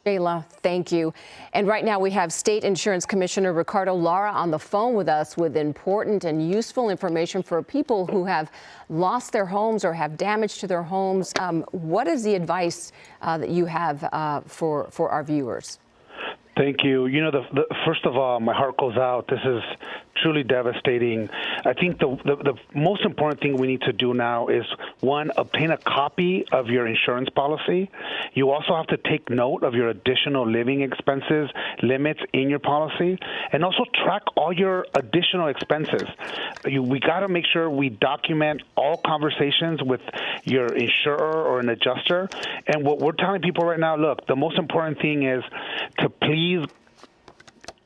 Shayla, thank you. And right now we have State Insurance Commissioner Ricardo Lara on the phone with us with important and useful information for people who have lost their homes or have damage to their homes. What is the advice that you have for our viewers? Thank you. You know, first of all, my heart goes out. This is truly devastating. I think the most important thing we need to do now is, one, obtain a copy of your insurance policy. You also have to take note of your additional living expenses limits in your policy, and also track all your additional expenses. We got to make sure we document all conversations with your insurer or an adjuster. And what we're telling people right now, look, the most important thing is to please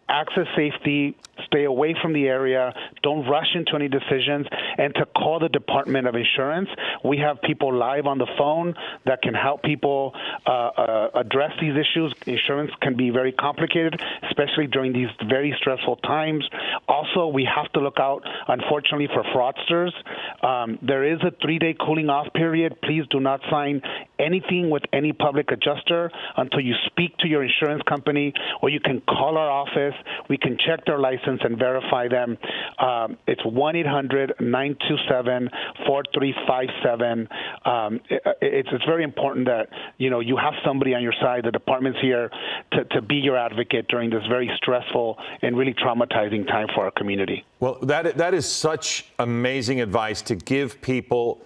access safety, stay away from the area, don't rush into any decisions, and to call the Department of Insurance. We have people live on the phone that can help people address these issues. Insurance can be very complicated, especially during these very stressful times. Also, we have to look out, unfortunately, for fraudsters. There is a 3-day cooling off period. Please do not sign anything with any public adjuster until you speak to your insurance company, or you can call our office. We can check their license and verify them. It's 1-800-927-4357. It's very important that you have somebody on your side. The department's here to be your advocate during this very stressful and really traumatizing time for our community. Well, that is such amazing advice, to give people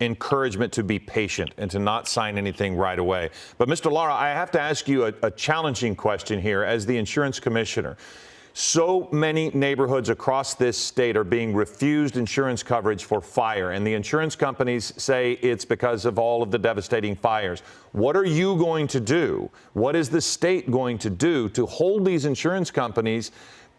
encouragement to be patient and to not sign anything right away. But Mr. Lara, I have to ask you a challenging question here as the insurance commissioner. So many neighborhoods across this state are being refused insurance coverage for fire, and the insurance companies say it's because of all of the devastating fires. What are you going to do? What is the state going to do to hold these insurance companies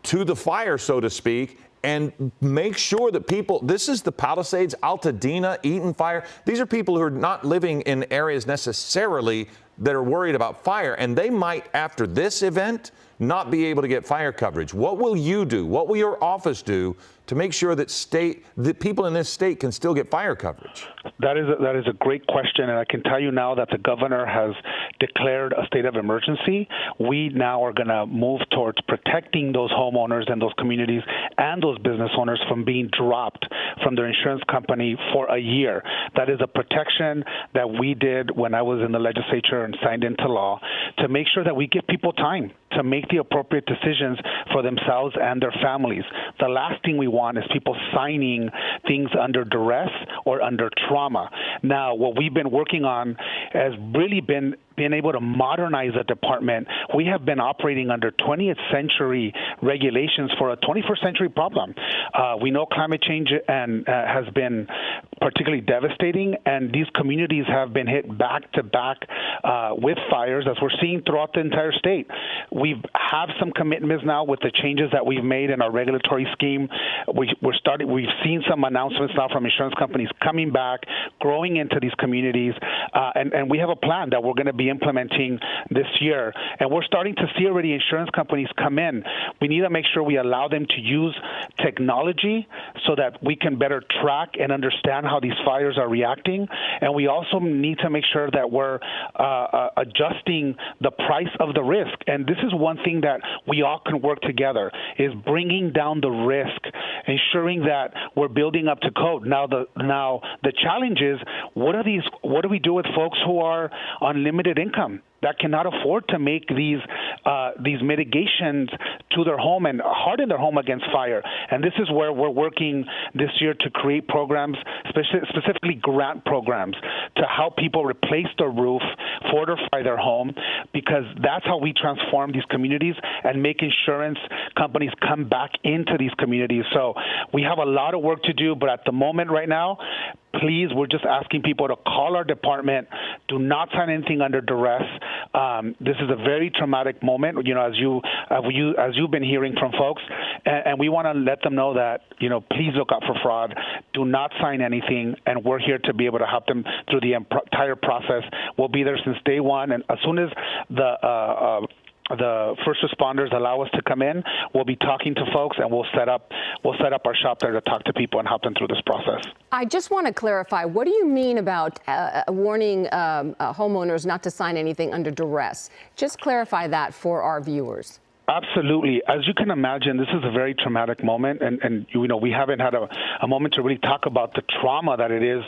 to the fire, so to speak, and make sure that people, this is the Palisades, Altadena, Eaton fire. These are people who are not living in areas necessarily that are worried about fire, and they might, after this event, not be able to get fire coverage. What will you do? What will your office do to make sure that people in this state can still get fire coverage? That is a great question, and I can tell you now that the governor has declared a state of emergency. We now are going to move towards protecting those homeowners and those communities and those business owners from being dropped from their insurance company for a year. That is a protection that we did when I was in the legislature and signed into law, to make sure that we give people time to make the appropriate decisions for themselves and their families. The last thing we want is people signing things under duress or under trauma. Now, what we've been working on has really been being able to modernize the department. We have been operating under 20th century regulations for a 21st century problem. We know climate change has been particularly devastating, and these communities have been hit back to back with fires, as we're seeing throughout the entire state. We have some commitments now with the changes that we've made in our regulatory scheme. We've seen some announcements now from insurance companies coming back, growing into these communities, and we have a plan that we're going to be implementing this year. And we're starting to see already insurance companies come in. We need to make sure we allow them to use technology so that we can better track and understand how these fires are reacting. And we also need to make sure that we're adjusting the price of the risk. And this is one thing that we all can work together, is bringing down the risk, ensuring that we're building up to code. Now the challenge is, what do we do with folks who are on limited income, that cannot afford to make these mitigations to their home and harden their home against fire? And this is where we're working this year to create programs, specifically grant programs, to help people replace their roof, fortify their home, because that's how we transform these communities and make insurance companies come back into these communities. So we have a lot of work to do, but at the moment right now, please, we're just asking people to call our department. Do not sign anything under duress. This is a very traumatic moment, as you've been hearing from folks, and we want to let them know that, please look out for fraud. Do not sign anything, and we're here to be able to help them through the entire process. We'll be there since day one, and as soon as the the first responders allow us to come in, we'll be talking to folks, and we'll set up our shop there to talk to people and help them through this process. I just want to clarify, what do you mean about warning homeowners not to sign anything under duress? Just clarify that for our viewers. Absolutely. As you can imagine, this is a very traumatic moment, and we haven't had a moment to really talk about the trauma that it is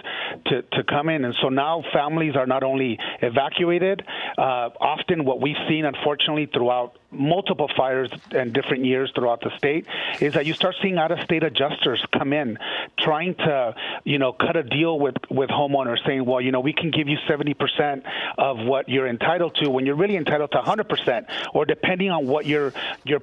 to come in. And so now families are not only evacuated, often what we've seen, unfortunately, throughout multiple fires and different years throughout the state, is that you start seeing out-of-state adjusters come in trying to, cut a deal with homeowners, saying, well, we can give you 70% of what you're entitled to when you're really entitled to 100%, or depending on what your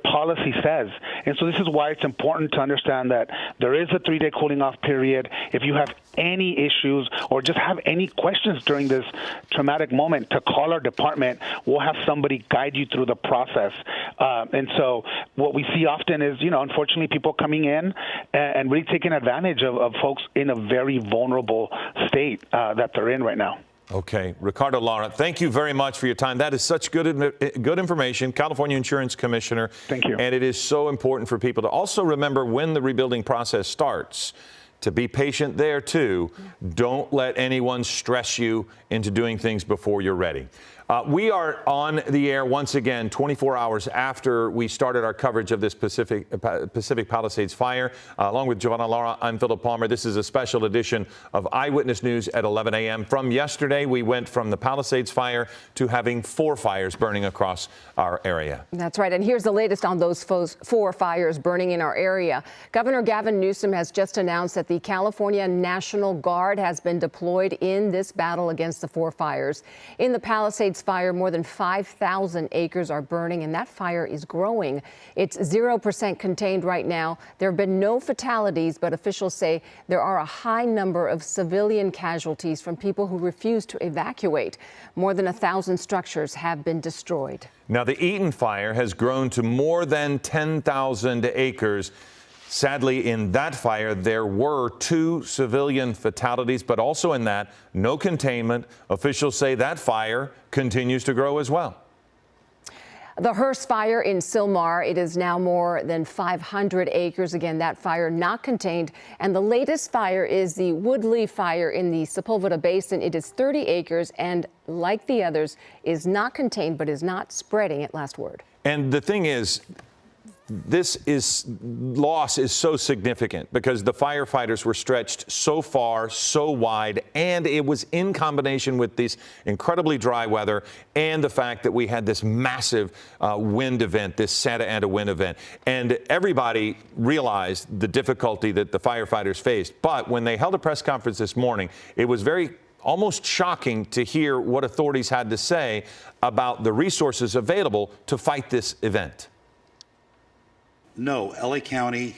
policy says. And so this is why it's important to understand that there is a 3-day cooling off period. If you have any issues or just have any questions during this traumatic moment, to call our department. We'll have somebody guide you through the process. And so what we see often is, unfortunately, people coming in and really taking advantage of folks in a very vulnerable state that they're in right now. Okay. Ricardo Lara, thank you very much for your time. That is such good information. California Insurance Commissioner. Thank you. And it is so important for people to also remember when the rebuilding process starts, to be patient there, too. Don't let anyone stress you into doing things before you're ready. We are on the air once again 24 hours after we started our coverage of this Pacific Palisades fire. Along with Giovanna Lara, I'm Philip Palmer. This is a special edition of Eyewitness News at 11 a.m. From yesterday, we went from the Palisades fire to having 4 fires burning across our area. That's right. And here's the latest on those 4 fires burning in our area. Governor Gavin Newsom has just announced that the California National Guard has been deployed in this battle against the 4 fires. In the Palisades fire, more than 5,000 acres are burning, and that fire is growing. It's 0% contained right now. There have been no fatalities, but officials say there are a high number of civilian casualties from people who refuse to evacuate. More than 1,000 structures have been destroyed. Now, the Eaton fire has grown to more than 10,000 acres. Sadly, in that fire, there were 2 civilian fatalities, but also in that, no containment. Officials say that fire continues to grow as well. The Hearst fire in Sylmar, it is now more than 500 acres. Again, that fire not contained. And the latest fire is the Woodley fire in the Sepulveda Basin. It is 30 acres and, like the others, is not contained but is not spreading at last word. And the thing is, loss is so significant because the firefighters were stretched so far, so wide, and it was in combination with this incredibly dry weather and the fact that we had this massive wind event, this Santa Ana wind event. And everybody realized the difficulty that the firefighters faced. But when they held a press conference this morning, it was almost shocking to hear what authorities had to say about the resources available to fight this event. No, LA County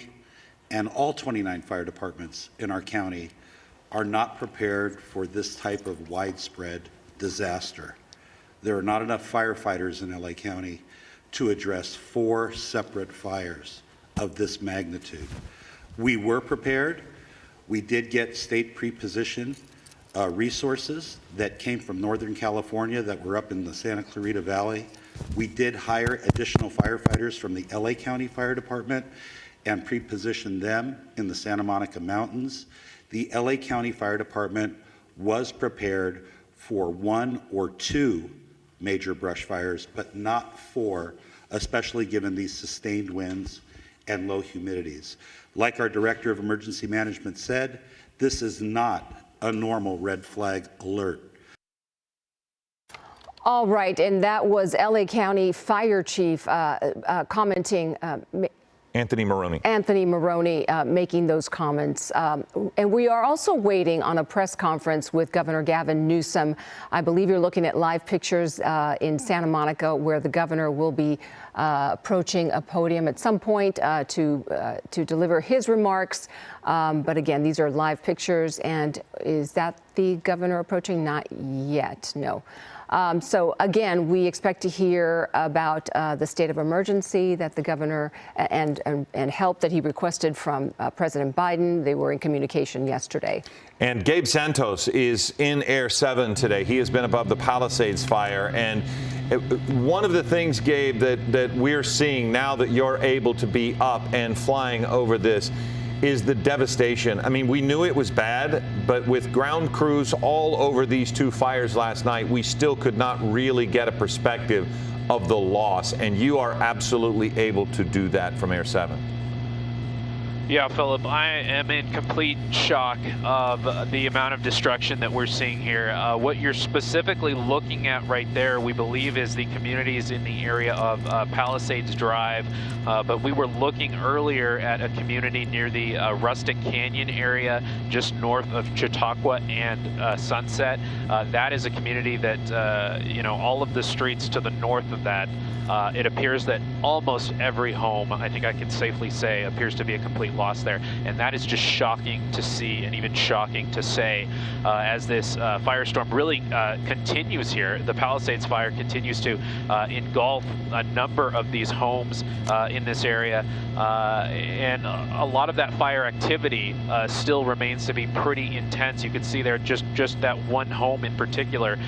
and all 29 fire departments in our county are not prepared for this type of widespread disaster. There are not enough firefighters in LA County to address 4 separate fires of this magnitude. We were prepared. We did get state pre-position resources that came from Northern California that were up in the Santa Clarita Valley. We did hire additional firefighters from the LA County Fire Department and pre-positioned them in the Santa Monica Mountains. The LA County Fire Department was prepared for 1 or 2 major brush fires, but not 4, especially given these sustained winds and low humidities. Like our Director of Emergency Management said, this is not a normal red flag alert. All right, and that was LA County Fire Chief commenting. Anthony Maroney. Anthony Maroney making those comments. And we are also waiting on a press conference with Governor Gavin Newsom. I believe you're looking at live pictures in Santa Monica where the governor will be approaching a podium at some point to deliver his remarks. But again, these are live pictures. And is that the governor approaching? Not yet, no. So again, we expect to hear about the state of emergency that the governor and help that he requested from President Biden. They were in communication yesterday. And Gabe Santos is in Air 7 today. He has been above the Palisades fire, and One of the things, Gabe, that we're seeing now that you're able to be up and flying over this is the devastation. I mean, we knew it was bad, but with ground crews all over these two fires last night, we still could not really get a perspective of the loss, and you are absolutely able to do that from Air 7. Yeah, Philip, I am in complete shock of the amount of destruction that we're seeing here. What you're specifically looking at right there, we believe, is the communities in the area of Palisades Drive, but we were looking earlier at a community near the Rustic Canyon area, just north of Chautauqua and Sunset. That is a community that, you know, all of the streets to the north of that, it appears that almost every home, I think I can safely say, appears to be a complete loss there. And that is just shocking to see, and even shocking to say, as this firestorm really continues here. The Palisades fire continues to engulf a number of these homes in this area. And a lot of that fire activity still remains to be pretty intense. You can see there just that one home in particular,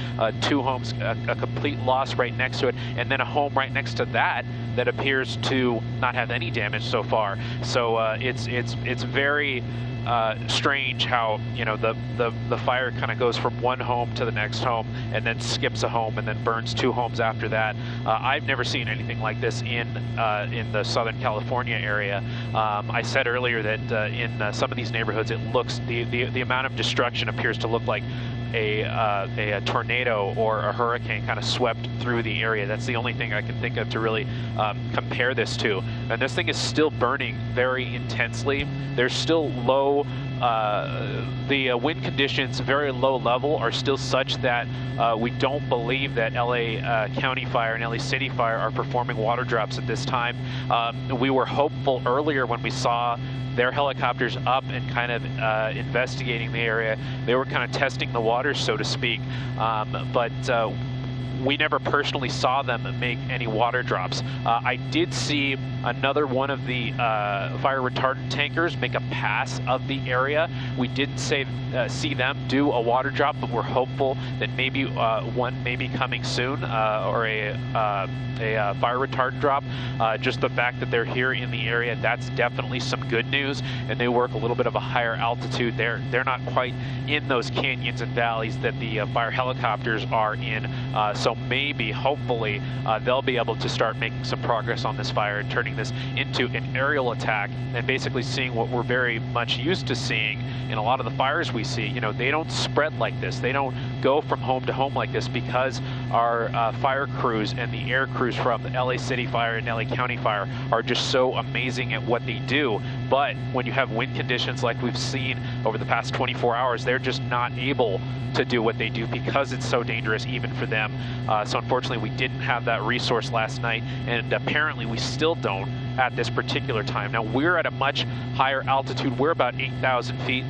two homes, a complete loss right next to it, and then a home right next to that appears to not have any damage so far. So it's very strange how, you know, the fire kind of goes from one home to the next home and then skips a home and then burns two homes after that. I've never seen anything like this in the Southern California area. I said earlier that in some of these neighborhoods, it looks, the amount of destruction appears to look like a tornado or a hurricane kind of swept through the area. That's the only thing I can think of to really compare this to. And this thing is still burning very intensely. There's still low, the wind conditions, very low level, are still such that we don't believe that LA County Fire and LA City Fire are performing water drops at this time. We were hopeful earlier when we saw their helicopters up and kind of investigating the area. They were kind of testing the waters, so to speak, but we never personally saw them make any water drops. I did see another one of the fire retardant tankers make a pass of the area. We didn't see them do a water drop, but we're hopeful that maybe one may be coming soon, or a fire retardant drop. Just the fact that they're here in the area, that's definitely some good news, and they work a little bit of a higher altitude. They're not quite in those canyons and valleys that the fire helicopters are in, so maybe, hopefully, they'll be able to start making some progress on this fire and turning this into an aerial attack and basically seeing what we're very much used to seeing in a lot of the fires we see. You know, they don't spread like this. They don't go from home to home like this because our fire crews and the air crews from the LA City Fire and LA County Fire are just so amazing at what they do. But when you have wind conditions like we've seen over the past 24 hours, they're just not able to do what they do because it's so dangerous even for them. So unfortunately, we didn't have that resource last night, and apparently we still don't at this particular time. Now, we're at a much higher altitude. We're about 8,000 feet.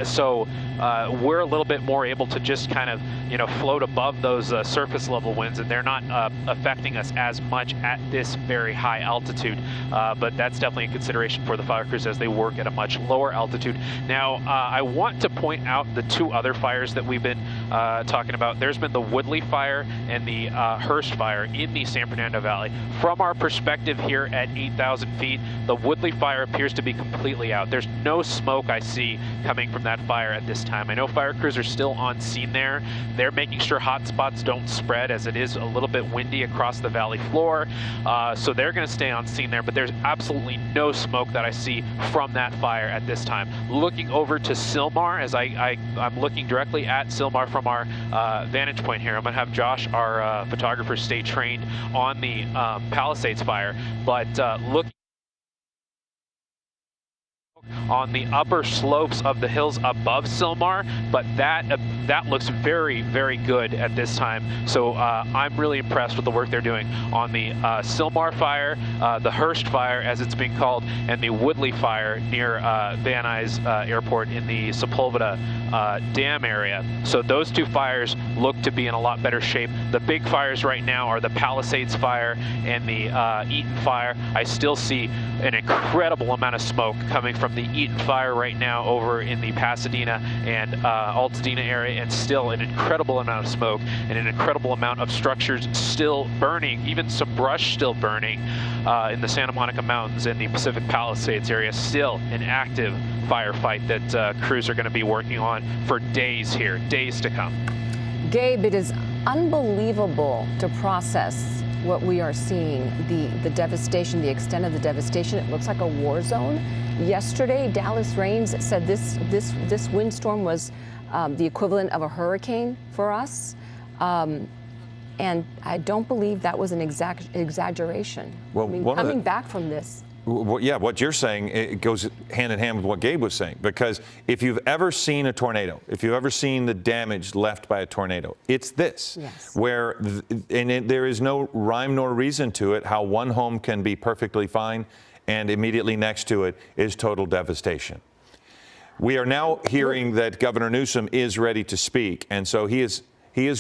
So we're a little bit more able to just kind of, you know, float above those surface level winds, and they're not affecting us as much at this very high altitude. But that's definitely a consideration for the fire crews as they work at a much lower altitude. Now, I want to point out the two other fires that we've been talking about. There's been the Woodley fire and the Hearst fire in the San Fernando Valley. From our perspective here at 8,000 feet, the Woodley fire appears to be completely out. There's no smoke I see coming from that fire at this time. I know fire crews are still on scene there. They're making sure hot spots don't spread, as it is a little bit windy across the valley floor. So they're going to stay on scene there, but there's absolutely no smoke that I see from that fire at this time. Looking over to Sylmar, as I'm looking directly at Sylmar from our vantage point here. I'm going to have Josh, our photographer, stay trained on the Palisades fire, but looking on the upper slopes of the hills above Sylmar, but that looks very, very good at this time. So I'm really impressed with the work they're doing on the Sylmar fire, the Hearst fire, as it's being called, and the Woodley fire near Van Nuys Airport in the Sepulveda Dam area. So those two fires look to be in a lot better shape. The big fires right now are the Palisades fire and the Eaton fire. I still see an incredible amount of smoke coming from from the Eaton fire right now over in the Pasadena and Altadena area, and still an incredible amount of smoke and an incredible amount of structures still burning, even some brush still burning in the Santa Monica Mountains and the Pacific Palisades area. Still an active firefight that crews are going to be working on for days here, days to come. Gabe, it is unbelievable to process what we are seeing, the devastation, the extent of the devastation. It looks like a war zone. Yesterday, Dallas Raines said this windstorm was the equivalent of a hurricane for us. And I don't believe that was an exaggeration. Well, I mean, coming back from this. Well, yeah, what you're saying, it goes hand in hand with what Gabe was saying, because if you've ever seen a tornado, if you've ever seen the damage left by a tornado, it's this, yes. Where there is no rhyme nor reason to it, how one home can be perfectly fine and immediately next to it is total devastation. We are now hearing that Governor Newsom is ready to speak, and so he is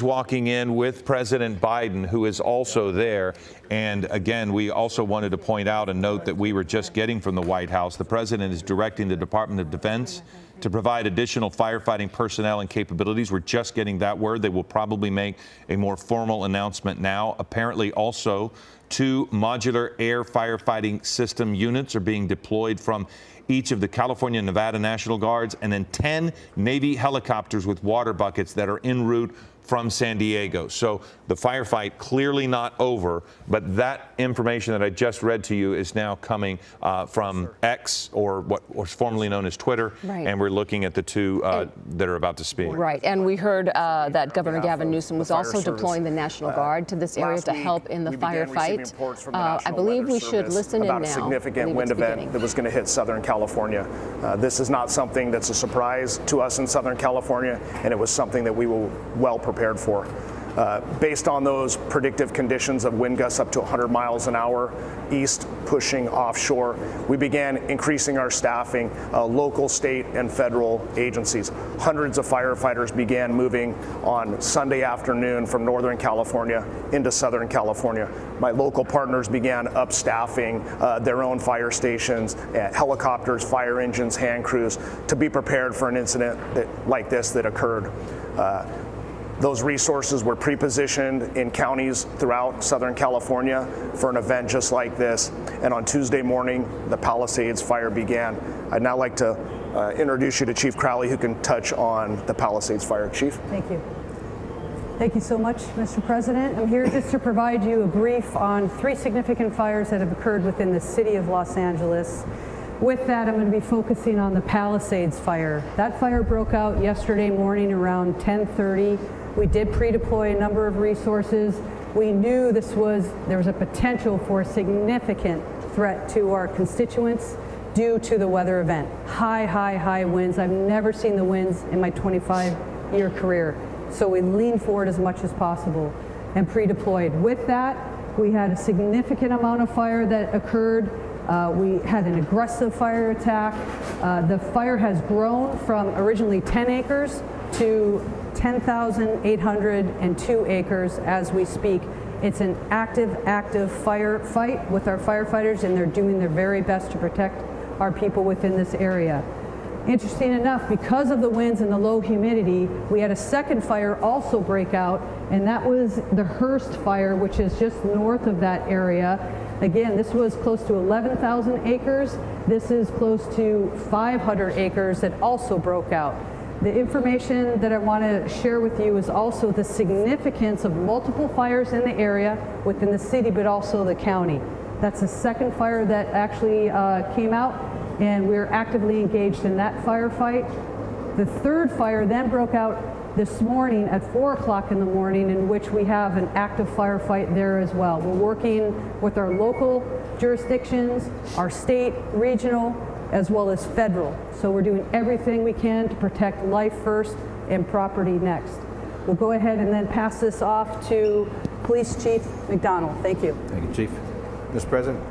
walking in with President Biden, who is also there. And again, we also wanted to point out and note that we were just getting from the White House. The president is directing the Department of Defense to provide additional firefighting personnel and capabilities. We're just getting that word. They will probably make a more formal announcement now. Apparently also 2 modular air firefighting system units are being deployed from each of the California and Nevada National Guards, and then 10 Navy helicopters with water buckets that are en route from San Diego. So the firefight clearly not over, but that information that I just read to you is now coming from X, or what was formerly known as Twitter, right. And we're looking at the 2 that are about to speak. Right, and we heard that Governor Gavin Newsom was also deploying the National Guard to this area to help in the firefight. I believe we should listen in now. About a significant wind event that was going to hit Southern California. This is not something that's a surprise to us in Southern California, and it was something that we were well prepared for. Based on those predictive conditions of wind gusts up to 100 miles an hour east pushing offshore, we began increasing our staffing, local, state, and federal agencies. Hundreds of firefighters began moving on Sunday afternoon from Northern California into Southern California. My local partners began upstaffing their own fire stations, helicopters, fire engines, hand crews, to be prepared for an incident like this that occurred. Those resources were pre-positioned in counties throughout Southern California for an event just like this. And on Tuesday morning, the Palisades fire began. I'd now like to introduce you to Chief Crowley, who can touch on the Palisades fire. Chief. Thank you. Thank you so much, Mr. President. I'm here just to provide you a brief on 3 significant fires that have occurred within the city of Los Angeles. With that, I'm going to be focusing on the Palisades fire. That fire broke out yesterday morning around 10:30. We did pre-deploy a number of resources. We knew there was a potential for a significant threat to our constituents due to the weather event. High winds. I've never seen the winds in my 25-year career. So we leaned forward as much as possible and pre-deployed. With that, we had a significant amount of fire that occurred. We had an aggressive fire attack. The fire has grown from originally 10 acres to 10,802 acres as we speak. It's an active firefight with our firefighters, and they're doing their very best to protect our people within this area. Interesting enough, because of the winds and the low humidity, we had a second fire also break out, and that was the Hearst fire, which is just north of that area. Again, this was close to 11,000 acres. This is close to 500 acres that also broke out. The information that I want to share with you is also the significance of multiple fires in the area within the city, but also the county. That's the second fire that actually came out, and we're actively engaged in that firefight. The third fire then broke out this morning at 4 o'clock in the morning, in which we have an active firefight there as well. We're working with our local jurisdictions, our state, regional, as well as federal. So we're doing everything we can to protect life first and property next. We'll go ahead and then pass this off to Police Chief McDonald. Thank you. Thank you, Chief. Mr. President,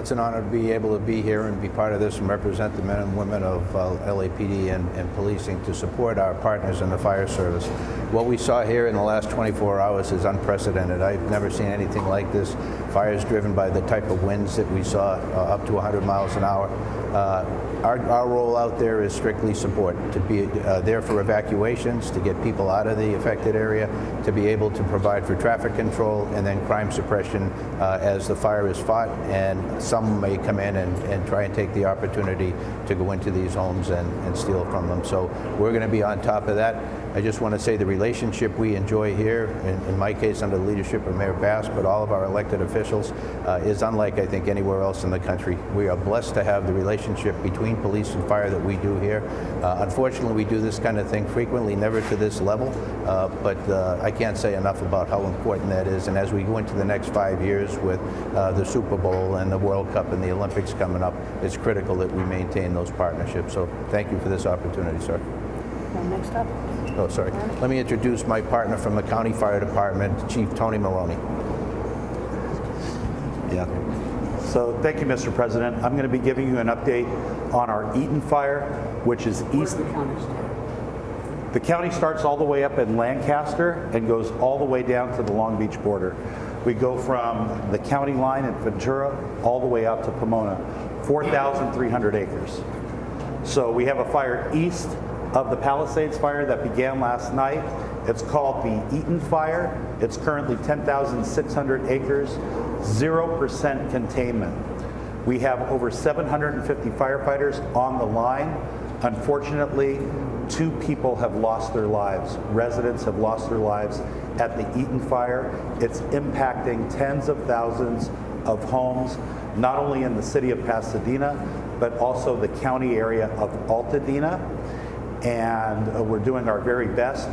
it's an honor to be able to be here and be part of this and represent the men and women of LAPD and policing to support our partners in the fire service. what we saw here in the last 24 hours is unprecedented. I've never seen anything like this. Fires driven by the type of winds that we saw, up to 100 miles an hour. Our role out there is strictly support, to be there for evacuations, to get people out of the affected area, to be able to provide for traffic control, and then crime suppression as the fire is fought. And some may come in and try and take the opportunity to go into these homes and steal from them. So we're going to be on top of that. I just want to say the relationship we enjoy here, in my case under the leadership of Mayor Bass, but all of our elected officials, is unlike, I think, anywhere else in the country. We are blessed to have the relationship between police and fire that we do here. Unfortunately, we do this kind of thing frequently, never to this level, but I can't say enough about how important that is. And as we go into the next 5 years with the Super Bowl and the World Cup and the Olympics coming up, it's critical that we maintain those partnerships. So thank you for this opportunity, sir. Next up. Oh, sorry. Let me introduce my partner from the County Fire Department, Chief Tony Maloney. Yeah. So thank you, Mr. President. I'm going to be giving you an update on our Eaton fire, which is east. The county starts all the way up in Lancaster and goes all the way down to the Long Beach border. We go from the county line in Ventura all the way out to Pomona, 4,300 acres. So we have a fire east of the Palisades fire that began last night. It's called the Eaton Fire. It's currently 10,600 acres, 0% containment. We have over 750 firefighters on the line. Unfortunately, 2 people have lost their lives. Residents have lost their lives at the Eaton Fire. It's impacting tens of thousands of homes, not only in the city of Pasadena, but also the county area of Altadena. And we're doing our very best.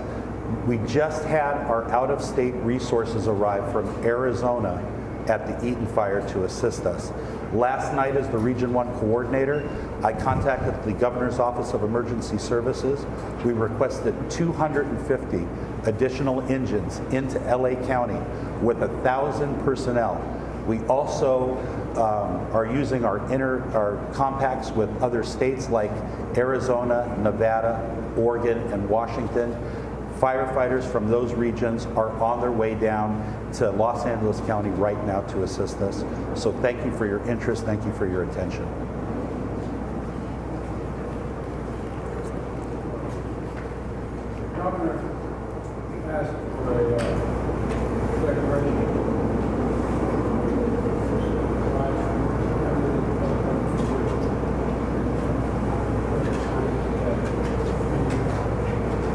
We just had our out-of-state resources arrive from Arizona at the Eaton Fire to assist us. Last night, as the Region 1 coordinator, I contacted the Governor's Office of Emergency Services. We requested 250 additional engines into LA County with 1,000 personnel. We also are using our compacts with other states like Arizona, Nevada, Oregon, and Washington. Firefighters from those regions are on their way down to Los Angeles County right now to assist us. So thank you for your interest. Thank you for your attention. Governor asked for a declaration.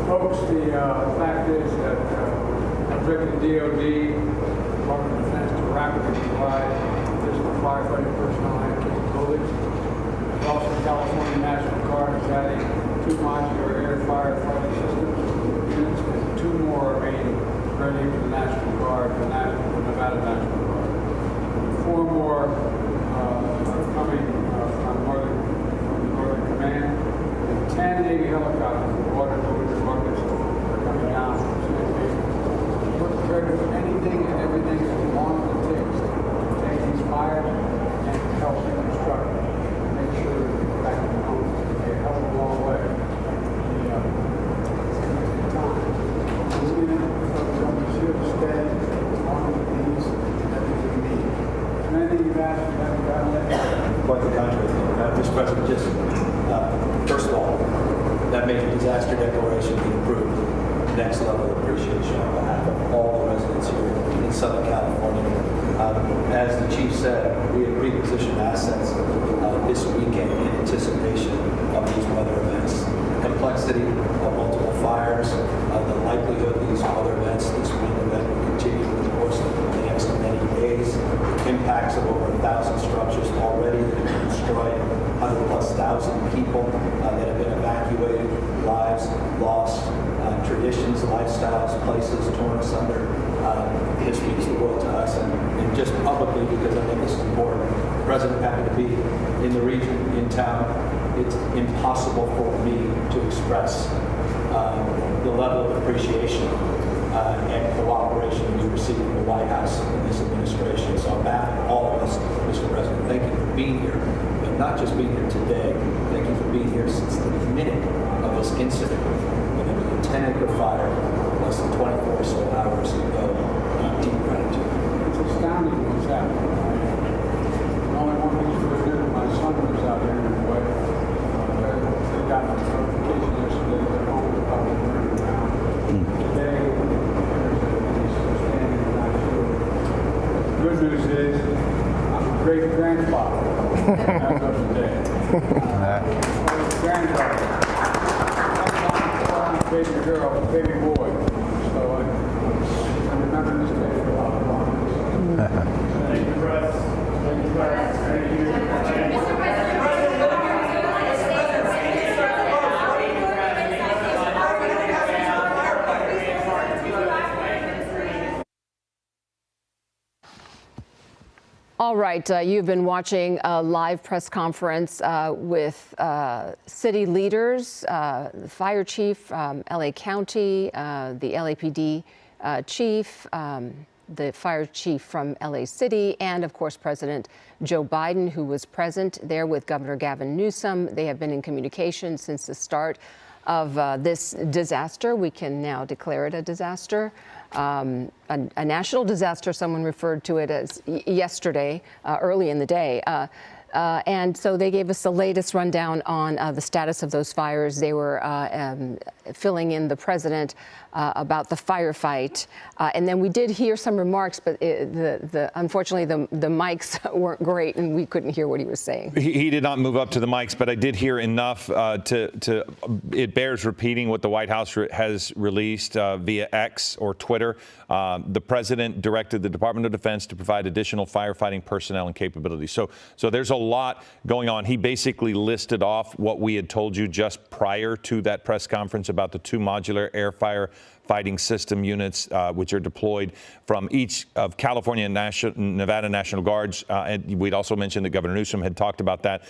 Folks, the fact is that directed DOD, Department of Defense, to rapidly provide additional firefighting personnel and capabilities. Also, the California National Guard is adding 2 modular air firefighting systems units and 2 more are being ready for the National Guard, the Nevada National Guard. 4 more are coming from Northern Command, and 10 Navy helicopters, water buckets are coming down from San Diego. We're prepared to do anything and everything as long as it takes to take these fires and help reconstruct and make sure that we get back to home. It's a hell of a long way. Government's here to stay as long as it needs everything we need. Is there anything you've asked we haven't gotten yet? Quite the contrary. Mr. President, just first of all, that major disaster declaration be approved. Next level of appreciation on behalf of all the residents here in Southern California. As the Chief said, we have repositioned assets this weekend in anticipation of these weather events. The complexity of multiple fires, the likelihood of these weather events, this wind event will continue over the course of the next many days. Impacts of over 1,000 structures already that have been destroyed, 100,000+ people that have been evacuated, lives lost, traditions, lifestyles, places torn asunder. This means the world to us, and just publicly, because I think this is important. The President happened to be in the region, in town. It's impossible for me to express the level of appreciation and cooperation we receive from the White House in this administration. So on behalf of all of us, Mr. President, thank you for being here, but not just being here today. Thank you for being here since the minute of this incident, when there was a 10-acre fire less than 24 or so hours ago. Deep gratitude. It's astounding what's happening. The only one piece was there when my son was out there anyway. They got a notification yesterday that their home was probably burning down. Today, there's a piece standing in my field. The good news is, I'm a great grandfather as of today. Granddaughter. Baby girl, baby boy. So I'm remembering this day for a lot of long. Thank you, Russ. Thank you, guys. Thank you. All right, you've been watching a live press conference with city leaders, the fire chief, LA County, the LAPD chief, the fire chief from LA City, and of course President Joe Biden, who was present there with Governor Gavin Newsom. They have been in communication since the start of this disaster. We can now declare it a disaster. A national disaster, someone referred to it as yesterday, early in the day. And so they gave us the latest rundown on the status of those fires. They were filling in the president about the firefight. And then we did hear some remarks, but unfortunately the mics weren't great and we couldn't hear what he was saying. He did not move up to the mics, but I did hear enough it bears repeating what the White House has released via X or Twitter. The president directed the Department of Defense to provide additional firefighting personnel and capabilities. So there's a lot going on. He basically listed off what we had told you just prior to that press conference about the 2 modular air fighting system units, which are deployed from each of California and Nevada National Guards. And we'd also mentioned that Governor Newsom had talked about that.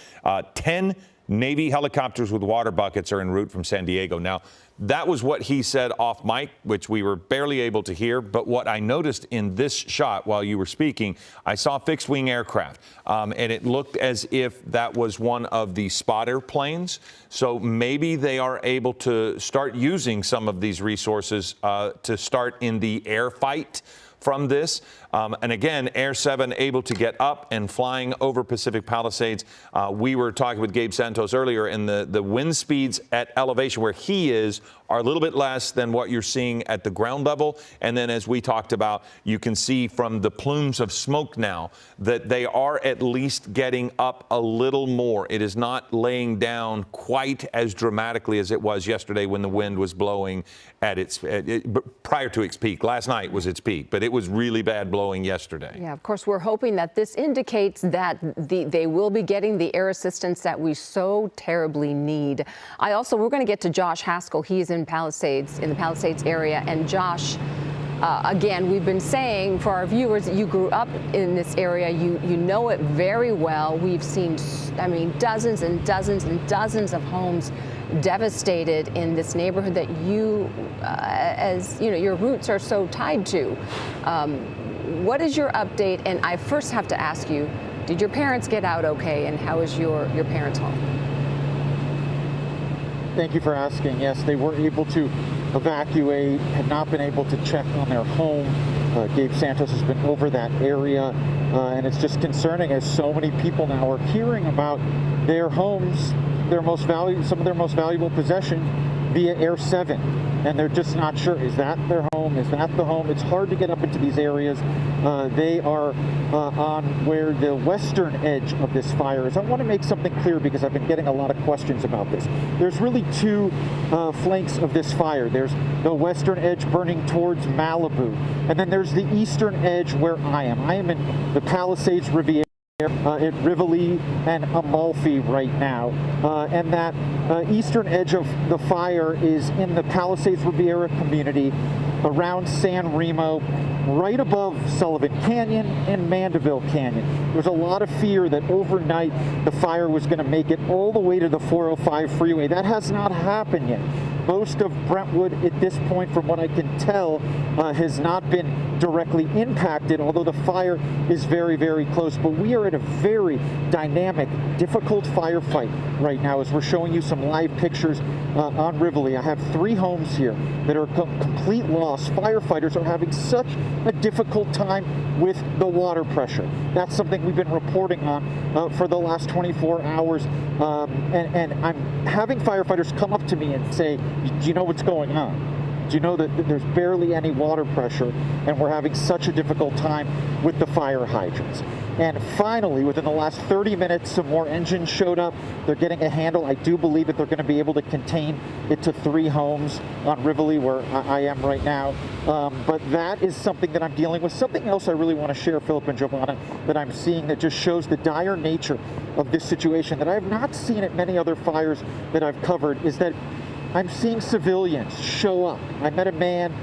10 Navy helicopters with water buckets are en route from San Diego. Now, that was what he said off mic, which we were barely able to hear. But what I noticed in this shot while you were speaking, I saw fixed wing aircraft, and it looked as if that was one of the spotter planes. So maybe they are able to start using some of these resources to start in the air fight from this. And again, Air 7 able to get up and flying over Pacific Palisades. We were talking with Gabe Santos earlier, and the wind speeds at elevation where he is are a little bit less than what you're seeing at the ground level. And then as we talked about, you can see from the plumes of smoke now that they are at least getting up a little more. It is not laying down quite as dramatically as it was yesterday when the wind was blowing at prior to its peak. Last night was its peak, but it was really bad blowing yesterday. Yeah, of course, we're hoping that this indicates that they will be getting the air assistance that we so terribly need. We're going to get to Josh Haskell. He's in the Palisades area. And Josh, again, we've been saying for our viewers, you grew up in this area. You know it very well. We've seen, dozens and dozens and dozens of homes devastated in this neighborhood that you, your roots are so tied to. What is your update? And I first have to ask you, did your parents get out okay? And how is your parents' home? Thank you for asking. Yes, they were able to evacuate, had not been able to check on their home. Gabe Santos has been over that area, and it's just concerning as so many people now are hearing about their homes, some of their most valuable possession via Air 7. And they're just not sure, is that their home? Is that the home? It's hard to get up into these areas. They are on where the western edge of this fire is. I want to make something clear because I've been getting a lot of questions about this. There's really 2 flanks of this fire. There's the western edge burning towards Malibu, and then there's the eastern edge where I am. I am in the Palisades Riviera at Rivoli and Amalfi right now, and that eastern edge of the fire is in the Palisades Riviera community around San Remo, right above Sullivan Canyon and Mandeville Canyon. There's a lot of fear that overnight the fire was going to make it all the way to the 405 freeway. That has not happened yet. Most of Brentwood at this point, from what I can tell, has not been directly impacted, although the fire is very, very close. But we are in a very dynamic, difficult firefight right now as we're showing you some live pictures on Rivoli. I have 3 homes here that are complete loss. Firefighters are having such a difficult time with the water pressure. That's something we've been reporting on for the last 24 hours. And I'm having firefighters come up to me and say, do you know what's going on? Do you know that there's barely any water pressure and we're having such a difficult time with the fire hydrants? And finally, within the last 30 minutes, some more engines showed up. They're getting a handle. I do believe that they're going to be able to contain it to 3 homes on Rivoli, where I am right now. But that is something that I'm dealing with. Something else I really want to share, Philip and Giovanna, that I'm seeing that just shows the dire nature of this situation that I have not seen at many other fires that I've covered, is that I'm seeing civilians show up. I met a man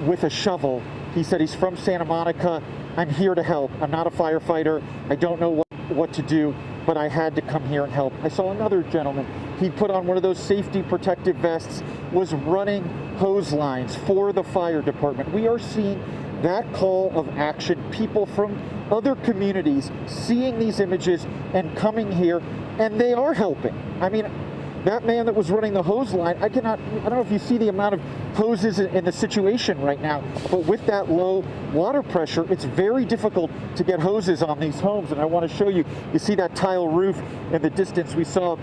with a shovel. He said he's from Santa Monica. I'm here to help. I'm not a firefighter. I don't know what to do, but I had to come here and help. I saw another gentleman. He put on one of those safety protective vests, was running hose lines for the fire department. We are seeing that call of action, people from other communities seeing these images and coming here, and they are helping. I mean, that man that was running the hose line, I don't know if you see the amount of hoses in the situation right now, but with that low water pressure, it's very difficult to get hoses on these homes. And I want to show you, you see that tile roof in the distance. We saw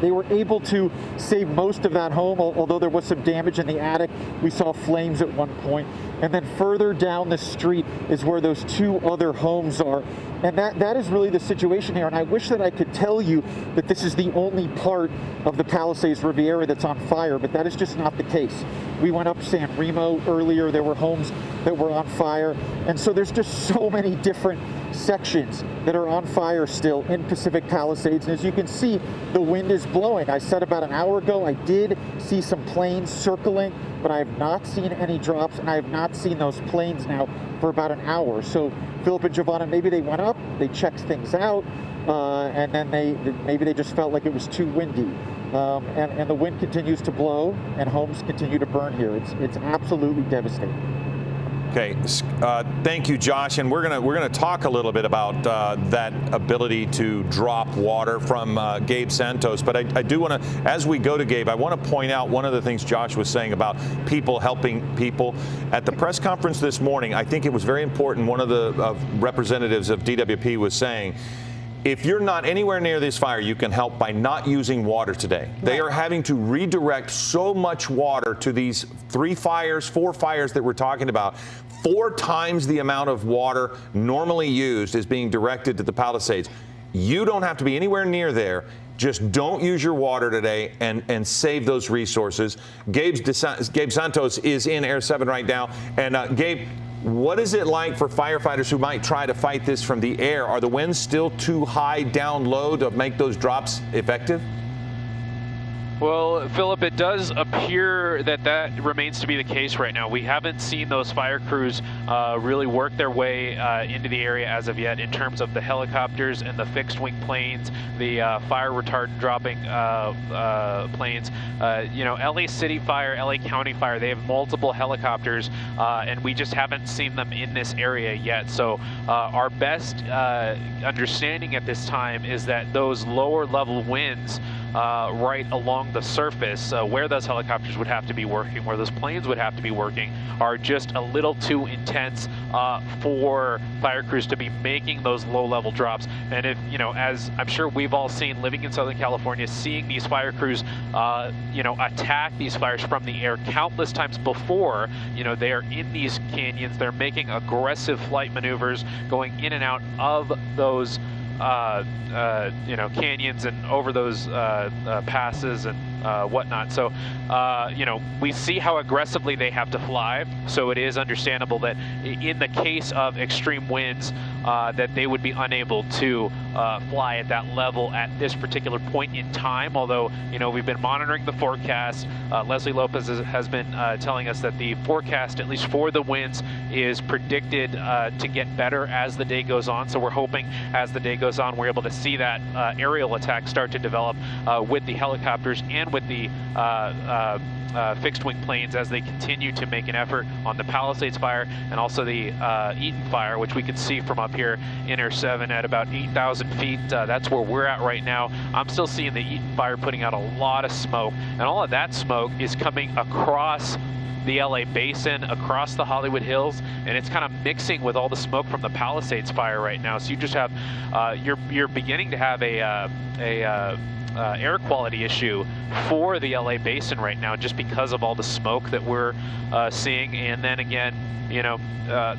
they were able to save most of that home, although there was some damage in the attic. We saw flames at one point. And then further down the street is where those 2 other homes are. And that is really the situation here. And I wish that I could tell you that this is the only part of the Palisades Riviera that's on fire, but that is just not the case. We went up San Remo earlier. There were homes that were on fire. And so there's just so many different sections that are on fire still in Pacific Palisades. And as you can see, the wind is blowing. I said about an hour ago, I did see some planes circling, but I have not seen any drops, and I have not seen those planes now for about an hour. So Philip and Giovanna, maybe they went up, they checked things out, and then maybe they just felt like it was too windy. And the wind continues to blow, and homes continue to burn here. It's absolutely devastating. Okay, thank you, Josh. And we're gonna talk a little bit about that ability to drop water from Gabe Santos. But I do want to, as we go to Gabe, I want to point out one of the things Josh was saying about people helping people. At the press conference this morning, I think it was very important. One of the representatives of DWP was saying, if you're not anywhere near this fire, you can help by not using water today. Right. They are having to redirect so much water to these 4 fires that we're talking about. 4 times the amount of water normally used is being directed to the Palisades. You don't have to be anywhere near there. Just don't use your water today and save those resources. Gabe Santos is in Air 7 right now. And Gabe, what is it like for firefighters who might try to fight this from the air? Are the winds still too high down low to make those drops effective? Well, Philip, it does appear that remains to be the case right now. We haven't seen those fire crews really work their way into the area as of yet in terms of the helicopters and the fixed wing planes, the fire retardant dropping planes. LA City Fire, LA County Fire, they have multiple helicopters and we just haven't seen them in this area yet. So our best understanding at this time is that those lower level winds right along the surface where those helicopters would have to be working, where those planes would have to be working, are just a little too intense for fire crews to be making those low-level drops. And if, as I'm sure we've all seen living in Southern California, seeing these fire crews, attack these fires from the air countless times before, they are in these canyons, they're making aggressive flight maneuvers, going in and out of those canyons and over those passes and whatnot. So, we see how aggressively they have to fly. So it is understandable that in the case of extreme winds, that they would be unable to fly at that level at this particular point in time. Although, we've been monitoring the forecast. Leslie Lopez has been telling us that the forecast, at least for the winds, is predicted to get better as the day goes on. So we're hoping as the day goes on, we're able to see that aerial attack start to develop with the helicopters and and with the fixed-wing planes as they continue to make an effort on the Palisades fire and also the Eaton fire, which we can see from up here in Air 7 at about 8,000 feet. That's where we're at right now. I'm still seeing the Eaton fire putting out a lot of smoke, and all of that smoke is coming across the LA basin, across the Hollywood Hills, and it's kind of mixing with all the smoke from the Palisades fire right now. So you just have, you're beginning to have a air quality issue for the LA basin right now, just because of all the smoke that we're seeing. And then again, you know,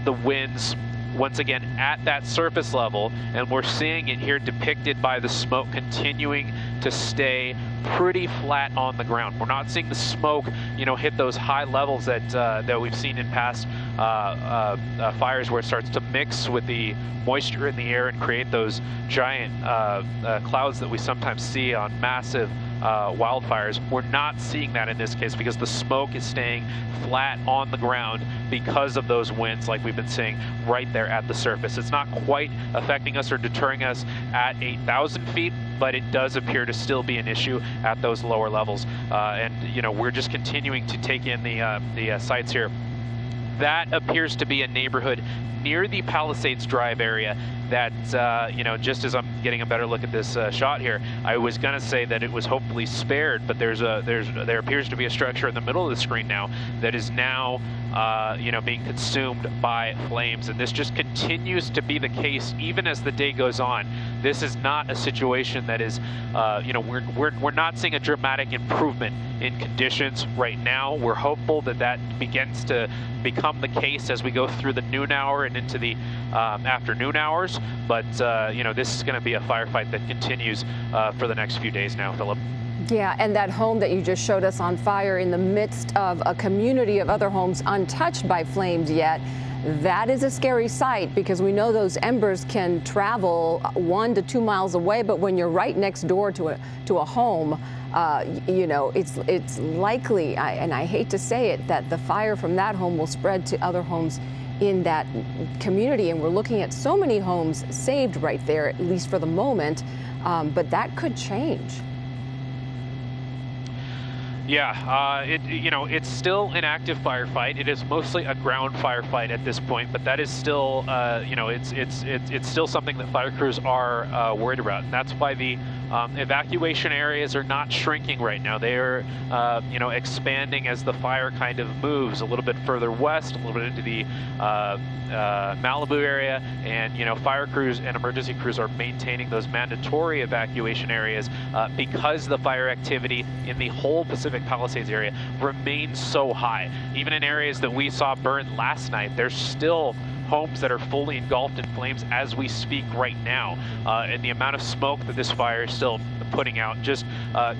the winds once again at that surface level, and we're seeing it here depicted by the smoke continuing to stay pretty flat on the ground. We're not seeing the smoke, you know, hit those high levels that that we've seen in past fires, where it starts to mix with the moisture in the air and create those giant clouds that we sometimes see on massive wildfires. We're not seeing that in this case because the smoke is staying flat on the ground because of those winds, like we've been seeing right there at the surface. It's not quite affecting us or deterring us at 8,000 feet, but it does appear to still be an issue at those lower levels. And you know, we're just continuing to take in the sites here. That appears to be a neighborhood near the Palisades Drive area that, you know, just as I'm getting a better look at this shot here, I was gonna say that it was hopefully spared, but there appears to be a structure in the middle of the screen now that is now, you know, being consumed by flames. And this just continues to be the case even as the day goes on. This is not a situation that is, you know, we're not seeing a dramatic improvement in conditions right now. We're hopeful that that begins to become the case as we go through the noon hour and into the afternoon hours. But, you know, this is going to be a firefight that continues for the next few days now, Philip. Yeah, and that home that you just showed us on fire in the midst of a community of other homes untouched by flames yet, that is a scary sight, because we know those embers can travel 1 to 2 miles away, but when you're right next door to a home, you know, it's likely, and I hate to say it, that the fire from that home will spread to other homes in that community. And we're looking at so many homes saved right there, at least for the moment, but that could change. Yeah, you know, it's still an active firefight. It is mostly a ground firefight at this point, but that is still, you know, it's still something that fire crews are worried about. And that's why the evacuation areas are not shrinking right now. They are, you know, expanding as the fire kind of moves a little bit further west, a little bit into the Malibu area, and you know, fire crews and emergency crews are maintaining those mandatory evacuation areas because the fire activity in the whole Pacific Palisades area remains so high. Even in areas that we saw burn last night, there's still homes that are fully engulfed in flames as we speak right now. And the amount of smoke that this fire is still putting out just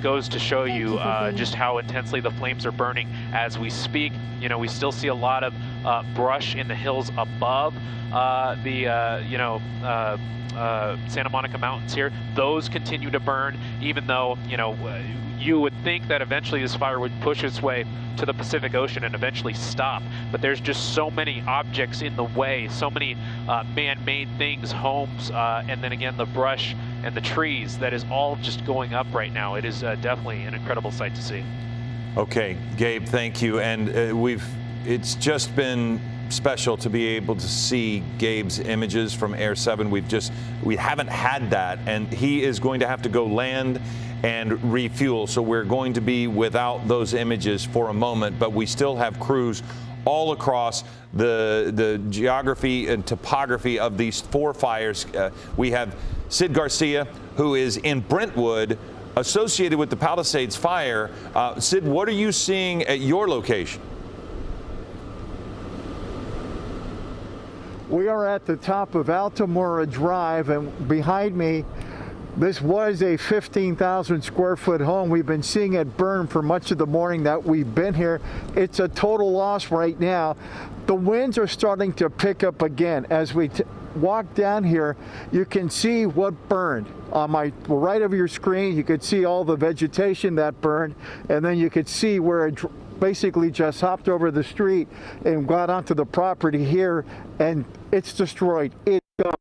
goes to show you just how intensely the flames are burning as we speak. You know, we still see a lot of brush in the hills above the, you know, Santa Monica Mountains here. Those continue to burn, even though, you know, you would think that eventually this fire would push its way to the Pacific Ocean and eventually stop. But there's just so many objects in the way, so many man-made things, homes, and then again, the brush and the trees that is all just going up right now. It is definitely an incredible sight to see. Okay, Gabe, thank you. And it's just been special to be able to see Gabe's images from Air 7. We haven't had that, and he is going to have to go land and refuel. So we're going to be without those images for a moment, but we still have crews all across the geography and topography of these 4 fires. We have Sid Garcia, who is in Brentwood, associated with the Palisades fire. Sid, what are you seeing at your location? We are at the top of Altamora Drive, and behind me, this was a 15,000 square foot home. We've been seeing it burn for much of the morning that we've been here. It's a total loss right now. The winds are starting to pick up again. As we walk down here, you can see what burned. On my right of your screen, you could see all the vegetation that burned, and then you could see where it basically just hopped over the street and got onto the property here, and it's destroyed. It's gone.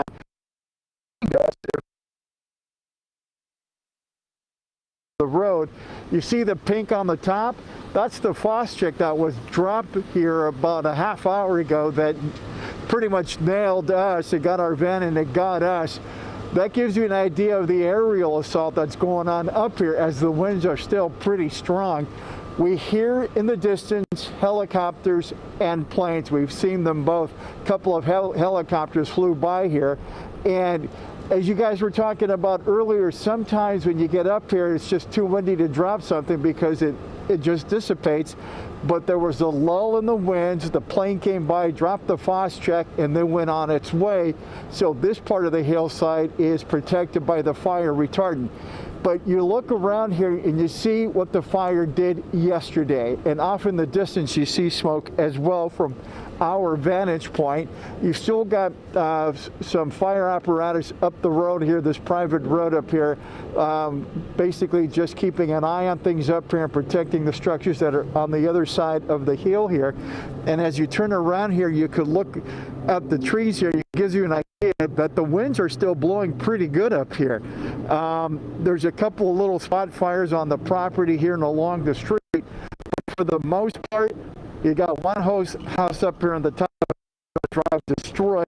The road, You see the pink on the top? That's the faucet that was dropped here about a half hour ago that pretty much nailed us. It got our van and it got us. That gives you an idea of the aerial assault that's going on up here as the winds are still pretty strong. We hear in the distance helicopters and planes. We've seen them both. A couple of helicopters flew by here. And as you guys were talking about earlier, sometimes when you get up here, it's just too windy to drop something because it just dissipates. But there was a lull in the winds. The plane came by, dropped the faucet check, and then went on its way. So this part of the hillside is protected by the fire retardant. But you look around here and you see what the fire did yesterday. And off in the distance, you see smoke as well from our vantage point. You've still got some fire apparatus up the road here, this private road up here, basically just keeping an eye on things up here and protecting the structures that are on the other side of the hill here. And as you turn around here, you could look at the trees here. It gives you an idea that the winds are still blowing pretty good up here. There's a couple of little spot fires on the property here and along the street. But for the most part, you got one house up here on the top of the drive destroyed.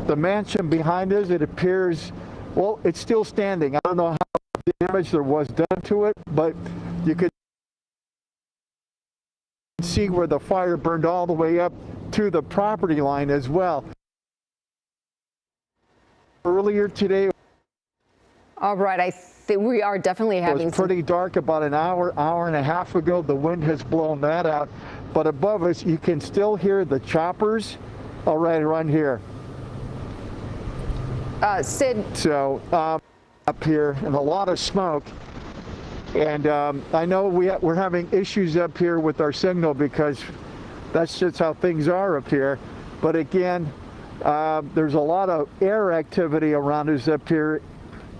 The mansion behind us, it appears, well, it's still standing. I don't know how damage there was done to it, but you could see where the fire burned all the way up to the property line as well. Earlier today, all right, I think we are definitely having. It was pretty dark about an hour and a half ago. The wind has blown that out. But above us, you can still hear the choppers. All right, around here. Sid. So up here, and a lot of smoke. And I know we're having issues up here with our signal because that's just how things are up here. But again, there's a lot of air activity around us up here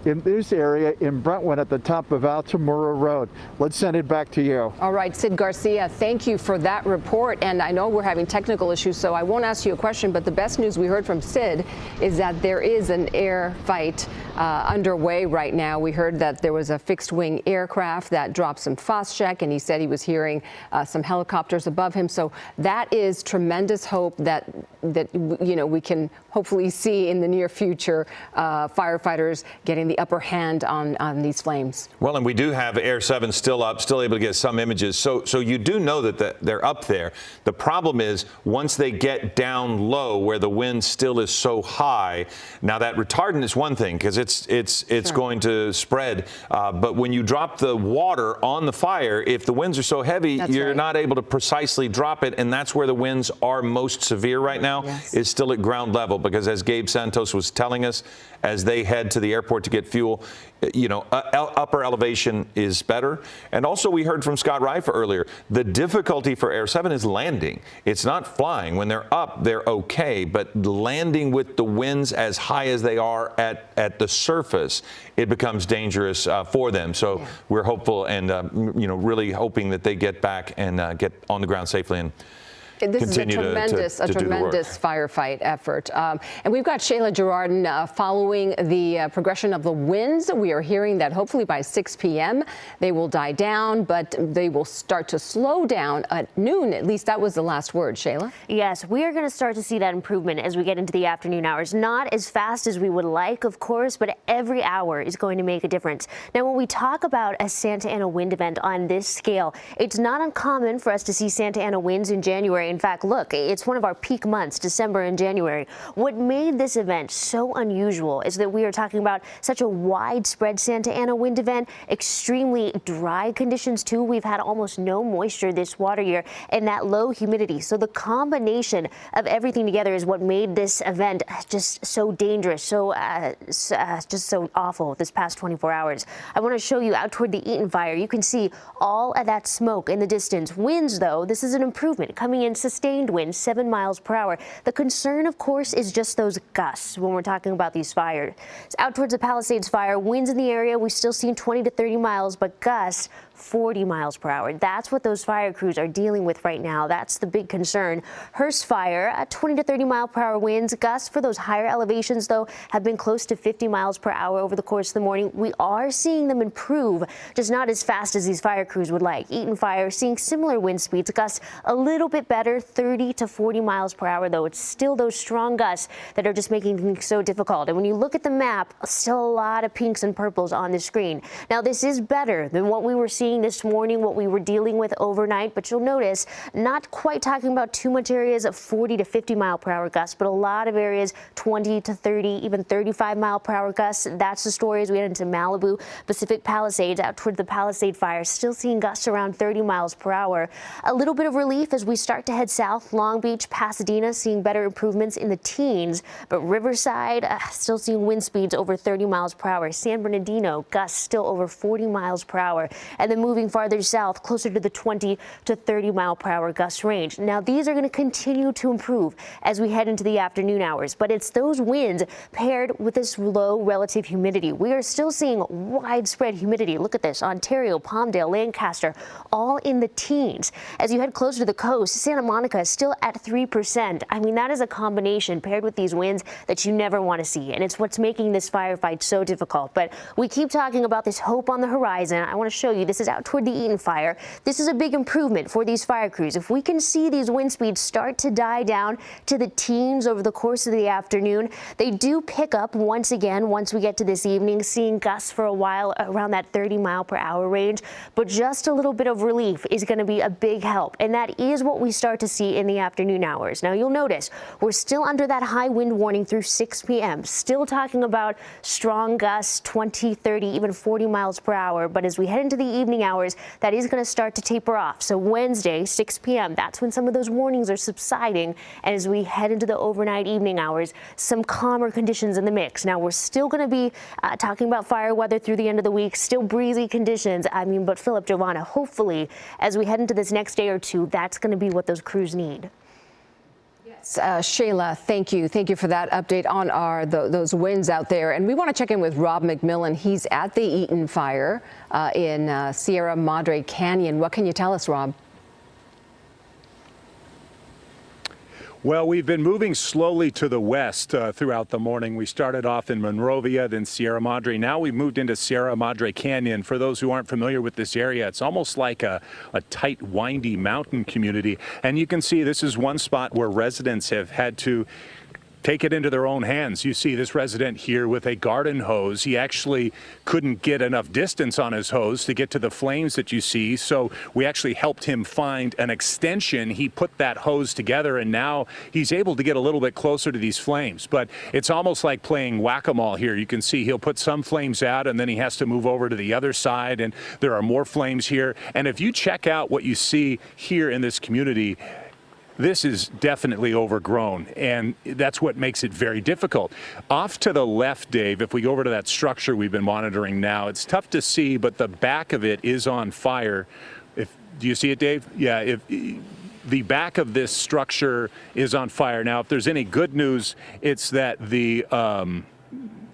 in this area in Brentwood at the top of Altamura Road. Let's send it back to you. All right, Sid Garcia, thank you for that report. And I know we're having technical issues, so I won't ask you a question, but the best news we heard from Sid is that there is an air fight underway right now. We heard that there was a fixed wing aircraft that dropped some Phosgene, and he said he was hearing some helicopters above him. So that is tremendous hope that you know, we can hopefully see in the near future firefighters getting the upper hand on these flames. Well, and we do have Air 7 still up, still able to get some images. So you do know that they're up there. The problem is once they get down low where the wind still is so high, now that retardant is one thing because it's sure, going to spread. But when you drop the water on the fire, if the winds are so heavy, that's you're right, not able to precisely drop it. And that's where the winds are most severe right now, yes, is still at ground level. Because as Gabe Santos was telling us, as they head to the airport to get fuel, you know, upper elevation is better. And also we heard from Scott Reifer earlier, the difficulty for Air 7 is landing. It's not flying. When they're up, they're okay, but landing with the winds as high as they are at the surface, it becomes dangerous for them. So yeah, we're hopeful and, you know, really hoping that they get back and get on the ground safely and this is a tremendous firefight effort. And we've got Shayla Girardin following the progression of the winds. We are hearing that hopefully by 6 p.m. they will die down, but they will start to slow down at noon. At least that was the last word, Shayla. Yes, we are going to start to see that improvement as we get into the afternoon hours. Not as fast as we would like, of course, but every hour is going to make a difference. Now, when we talk about a Santa Ana wind event on this scale, it's not uncommon for us to see Santa Ana winds in January. In fact, look, it's one of our peak months, December and January. What made this event so unusual is that we are talking about such a widespread Santa Ana wind event, extremely dry conditions too. We've had almost no moisture this water year and that low humidity. So the combination of everything together is what made this event just so dangerous, so just so awful this past 24 hours. I want to show you out toward the Eaton fire. You can see all of that smoke in the distance. Winds, though, this is an improvement coming in sustained winds, 7 miles per hour. The concern, of course, is just those gusts when we're talking about these fires. Out towards the Palisades fire, winds in the area, we've still seen 20 to 30 miles, but gusts 40 miles per hour. That's what those fire crews are dealing with right now. That's the big concern. Hearst fire at 20 to 30 mile per hour winds. Gusts for those higher elevations, though, have been close to 50 miles per hour over the course of the morning. We are seeing them improve, just not as fast as these fire crews would like. Eaton Fire seeing similar wind speeds, gusts a little bit better, 30 to 40 miles per hour, though. It's still those strong gusts that are just making things so difficult. And when you look at the map, still a lot of pinks and purples on the screen. Now, this is better than what we were seeing this morning, what we were dealing with overnight, but you'll notice not quite talking about too much areas of 40 to 50 mile per hour gusts, but a lot of areas 20 to 30, even 35 mile per hour gusts. That's the story as we head into Malibu, Pacific Palisades, out toward the Palisade Fire, still seeing gusts around 30 miles per hour. A little bit of relief as we start to head south. Long Beach, Pasadena seeing better improvements in the teens, but Riverside still seeing wind speeds over 30 miles per hour. San Bernardino, gusts still over 40 miles per hour. And then moving farther south, closer to the 20 to 30 mile per hour gust range. Now, these are going to continue to improve as we head into the afternoon hours, but it's those winds paired with this low relative humidity. We are still seeing widespread humidity. Look at this: Ontario, Palmdale, Lancaster, all in the teens. As you head closer to the coast, Santa Monica is still at 3%. I mean, that is a combination paired with these winds that you never want to see, and it's what's making this firefight so difficult. But we keep talking about this hope on the horizon. I want to show you, this is out toward the Eaton Fire. This is a big improvement for these fire crews. If we can see these wind speeds start to die down to the teens over the course of the afternoon, they do pick up once again once we get to this evening, seeing gusts for a while around that 30 mile per hour range. But just a little bit of relief is going to be a big help, and that is what we start to see in the afternoon hours. Now, you'll notice we're still under that high wind warning through 6 p.m. Still talking about strong gusts, 20, 30, even 40 miles per hour. But as we head into the evening hours, that is going to start to taper off. So Wednesday, 6 p.m., that's when some of those warnings are subsiding. And as we head into the overnight evening hours, some calmer conditions in the mix. Now, we're still going to be talking about fire weather through the end of the week, still breezy conditions. I mean, but Philip, Giovanna, hopefully, as we head into this next day or two, that's going to be what those crews need. Shayla, thank you. Thank you for that update on those winds out there. And we want to check in with Rob McMillan. He's at the Eaton Fire in Sierra Madre Canyon. What can you tell us, Rob? Well, we've been moving slowly to the west throughout the morning. We started off in Monrovia, then Sierra Madre. Now we've moved into Sierra Madre Canyon. For those who aren't familiar with this area, it's almost like a tight, windy mountain community. And you can see this is one spot where residents have had to take it into their own hands. You see this resident here with a garden hose. He actually couldn't get enough distance on his hose to get to the flames that you see, so we actually helped him find an extension. He put that hose together, and now he's able to get a little bit closer to these flames. But it's almost like playing whack-a-mole here. You can see he'll put some flames out, and then he has to move over to the other side, and there are more flames here. And if you check out what you see here in this community, this is definitely overgrown, and that's what makes it very difficult. Off to the left, Dave, if we go over to that structure we've been monitoring now, it's tough to see, but the back of it is on fire. Do you see it, Dave? Yeah, the back of this structure is on fire. Now, if there's any good news, it's that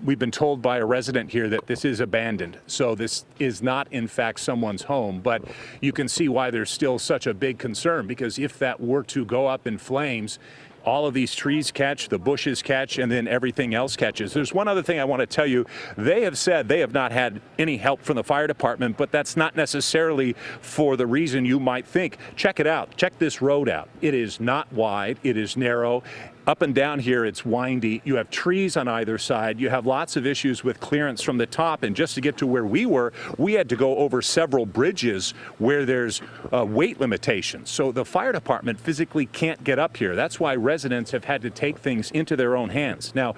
we've been told by a resident here that this is abandoned. So this is not, in fact, someone's home. But you can see why there's still such a big concern, because if that were to go up in flames, all of these trees catch, the bushes catch, and then everything else catches. There's one other thing I want to tell you. They have said they have not had any help from the fire department, but that's not necessarily for the reason you might think. Check it out. Check this road out. It is not wide. It is narrow. Up and down here, it's windy. You have trees on either side. You have lots of issues with clearance from the top. And just to get to where we were, we had to go over several bridges where there's weight limitations. So the fire department physically can't get up here. That's why residents have had to take things into their own hands. Now,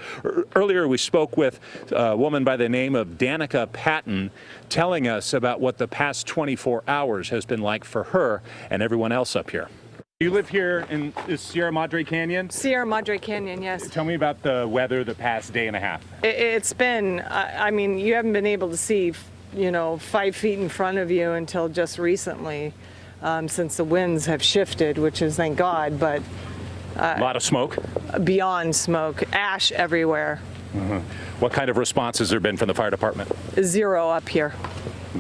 earlier we spoke with a woman by the name of Danica Patton, telling us about what the past 24 hours has been like for her and everyone else up here. You live here in the Sierra Madre Canyon? Sierra Madre Canyon, yes. Tell me about the weather the past day and a half. It's been, I mean, you haven't been able to see, 5 feet in front of you until just recently, since the winds have shifted, which is thank God, but... a lot of smoke? Beyond smoke, ash everywhere. Mm-hmm. What kind of response has there been from the fire department? 0 up here.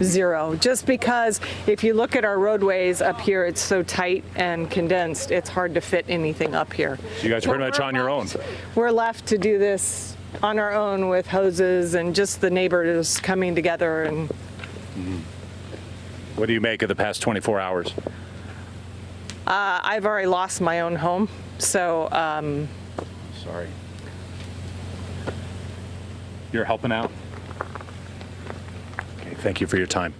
zero. Just because if you look at our roadways up here, it's so tight and condensed, it's hard to fit anything up here. So you guys are pretty much on your own. We're left to do this on our own with hoses and just the neighbors coming together. And What do you make of the past 24 hours? I've already lost my own home, so Sorry. You're helping out? Okay, thank you for your time.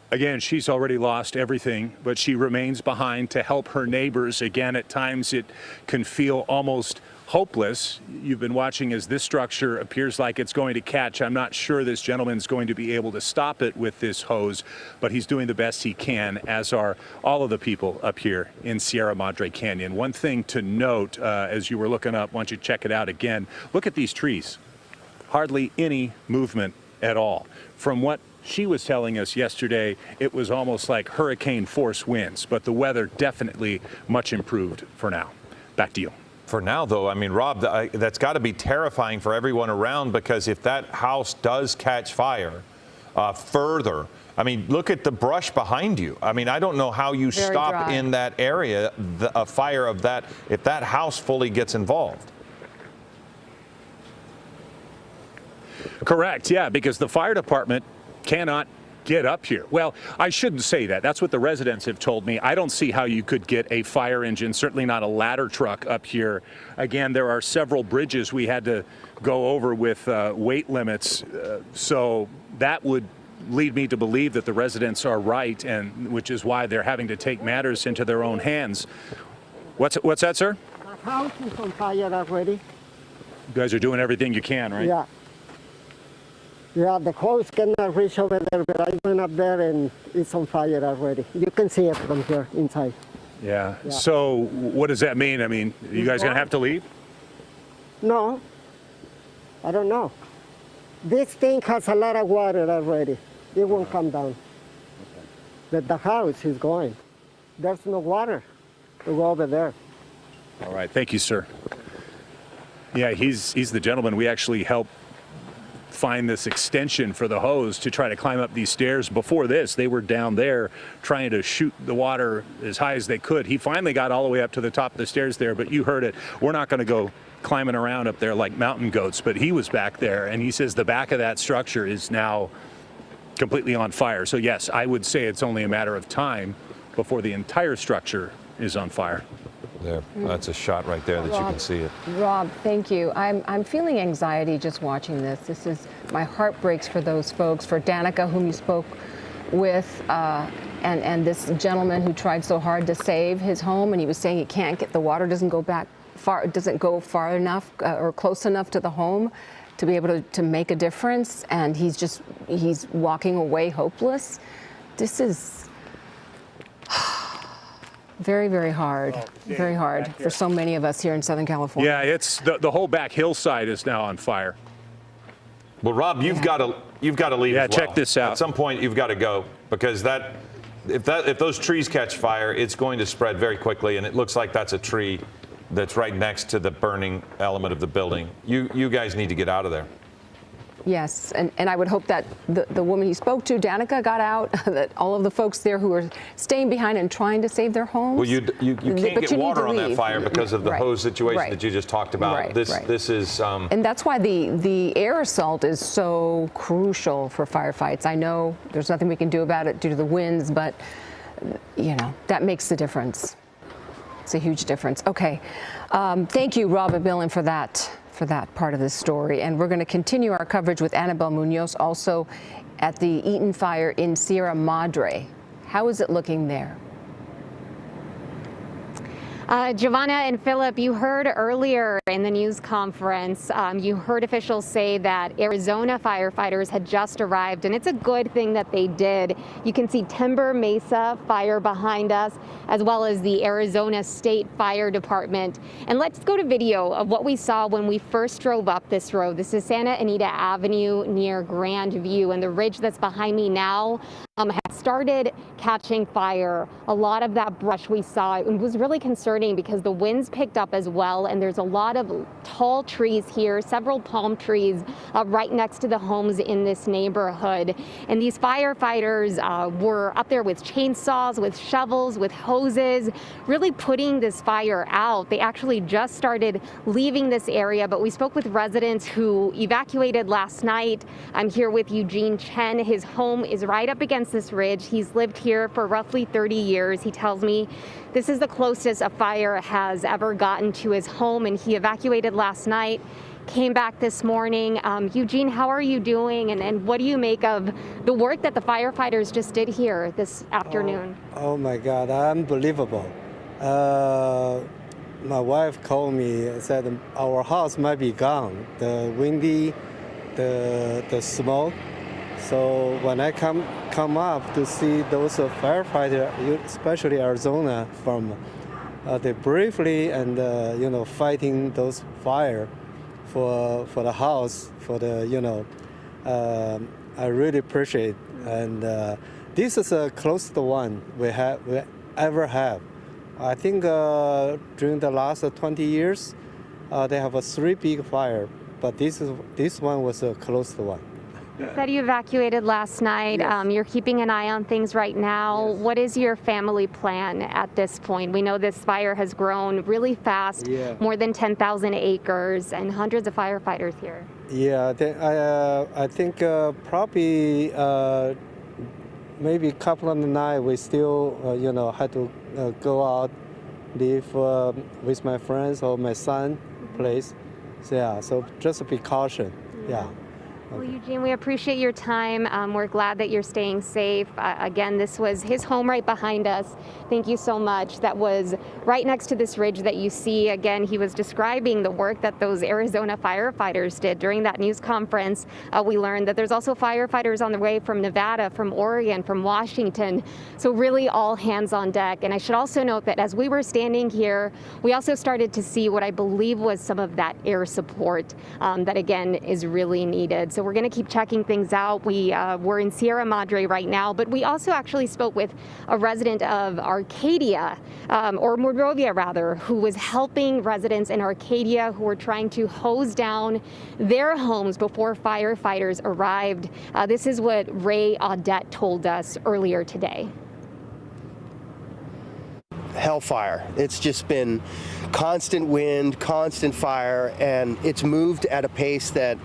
Again, she's already lost everything, but she remains behind to help her neighbors. Again, at times it can feel almost hopeless. You've been watching as this structure appears like it's going to catch. I'm not sure this gentleman's going to be able to stop it with this hose, but he's doing the best he can, as are all of the people up here in Sierra Madre Canyon. One thing to note, as you were looking up, once you check it out again, look at these trees. Hardly any movement at all. From what she was telling us yesterday, it was almost like hurricane force winds, but the weather definitely much improved for now. Back to you. For now, though, I mean, Rob, that's got to be terrifying for everyone around, because if that house does catch fire further, I mean, look at the brush behind you. I mean, I don't know how you Very stop dry. in that area a fire of that if that house fully gets involved. Correct, yeah, because the fire department cannot get up here. Well, I shouldn't say that. That's what the residents have told me. I don't see how you could get a fire engine, certainly not a ladder truck up here. Again, there are several bridges we had to go over with weight limits, so that would lead me to believe that the residents are right, and which is why they're having to take matters into their own hands. What's that, sir? The house is on fire already. You guys are doing everything you can, right? Yeah. Yeah, the hose cannot reach over there, but I went up there and it's on fire already. You can see it from here inside. Yeah. So what does that mean? I mean, you guys going to have to leave? No, I don't know. This thing has a lot of water already. It won't come down. But the house is going. There's no water to go over there. All right. Thank you, sir. Yeah, he's the gentleman we actually helped find this extension for the hose to try to climb up these stairs. Before this, they were down there trying to shoot the water as high as they could. He finally got all the way up to the top of the stairs there, but you heard it. We're not going to go climbing around up there like mountain goats, but he was back there, and he says the back of that structure is now completely on fire. So yes, I would say it's only a matter of time before the entire structure is on fire. There, that's a shot right there that you can see it. Rob, thank you. I'm feeling anxiety just watching this. This is, my heart breaks for those folks, for Danica, whom you spoke with, and this gentleman who tried so hard to save his home, and he was saying he can't get, the water doesn't go back far, doesn't go far enough or close enough to the home to be able to make a difference, and he's walking away hopeless. This is very, very hard, very hard for so many of us here in Southern California. Yeah, it's the whole back hillside is now on fire. Well, Rob, you've got to leave. Yeah, as well. check this out. At some point, you've got to go, because if those trees catch fire, it's going to spread very quickly, and it looks like that's a tree that's right next to the burning element of the building. You guys need to get out of there. Yes, and I would hope that the woman he spoke to, Danica, got out, that all of the folks there who are staying behind and trying to save their homes. Well, you can't get water on that fire because of the hose situation that you just talked about. This is... And that's why the air assault is so crucial for firefights. I know there's nothing we can do about it due to the winds, but, you know, that makes the difference. It's a huge difference. Okay. Thank you, Rob and Bill, for that part of this story. And we're going to continue our coverage with Annabelle Munoz, also at the Eaton fire in Sierra Madre. How is it looking there? Giovanna and Philip, you heard earlier in the news conference, you heard officials say that Arizona firefighters had just arrived, and it's a good thing that they did. You can see Timber Mesa fire behind us, as well as the Arizona State Fire Department. And let's go to video of what we saw when we first drove up this road. This is Santa Anita Avenue near Grand View, and the ridge that's behind me now had started catching fire. A lot of that brush we saw, it was really concerning morning because the winds picked up as well, and there's a lot of tall trees here, several palm trees right next to the homes in this neighborhood. And these firefighters were up there with chainsaws, with shovels, with hoses, really putting this fire out. They actually just started leaving this area, but we spoke with residents who evacuated last night. I'm here with Eugene Chen. His home is right up against this ridge. He's lived here for roughly 30 years. He tells me this is the closest a fire has ever gotten to his home, and he evacuated last night, came back this morning. Eugene, how are you doing, and what do you make of the work that the firefighters just did here this afternoon? Oh my God, unbelievable. My wife called me, said our house might be gone, the windy, the smoke. So when I come up to see those firefighters, especially Arizona, from they bravely and fighting those fire for the house, for the I really appreciate. And this is the closest one we ever have. I think during the last 20 years, they have 3 big fire, but this one was the closest one. You said you evacuated last night. Yes. You're keeping an eye on things right now. Yes. What is your family plan at this point? We know this fire has grown really fast, more than 10,000 acres and hundreds of firefighters here. Yeah, I think probably maybe a couple of the night we still, had to go out, live with my friends or my son place. So just be caution. Yeah. Well, Eugene, we appreciate your time. We're glad that you're staying safe. Again, this was his home right behind us. Thank you so much. That was right next to this ridge that you see. Again, he was describing the work that those Arizona firefighters did. During that news conference, we learned that there's also firefighters on the way from Nevada, from Oregon, from Washington. So really all hands on deck. And I should also note that as we were standing here, we also started to see what I believe was some of that air support that, again, is really needed. So we're going to keep checking things out. We're in Sierra Madre right now, but we also actually spoke with a resident of Arcadia, or Monrovia rather, who was helping residents in Arcadia who were trying to hose down their homes before firefighters arrived. This is what Ray Audette told us earlier today. Hellfire. It's just been constant wind, constant fire, and it's moved at a pace that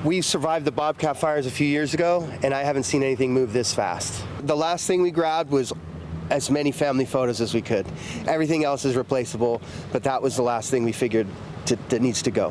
we survived the Bobcat fires a few years ago, and I haven't seen anything move this fast. The last thing we grabbed was as many family photos as we could. Everything else is replaceable, but that was the last thing we figured that needs to go.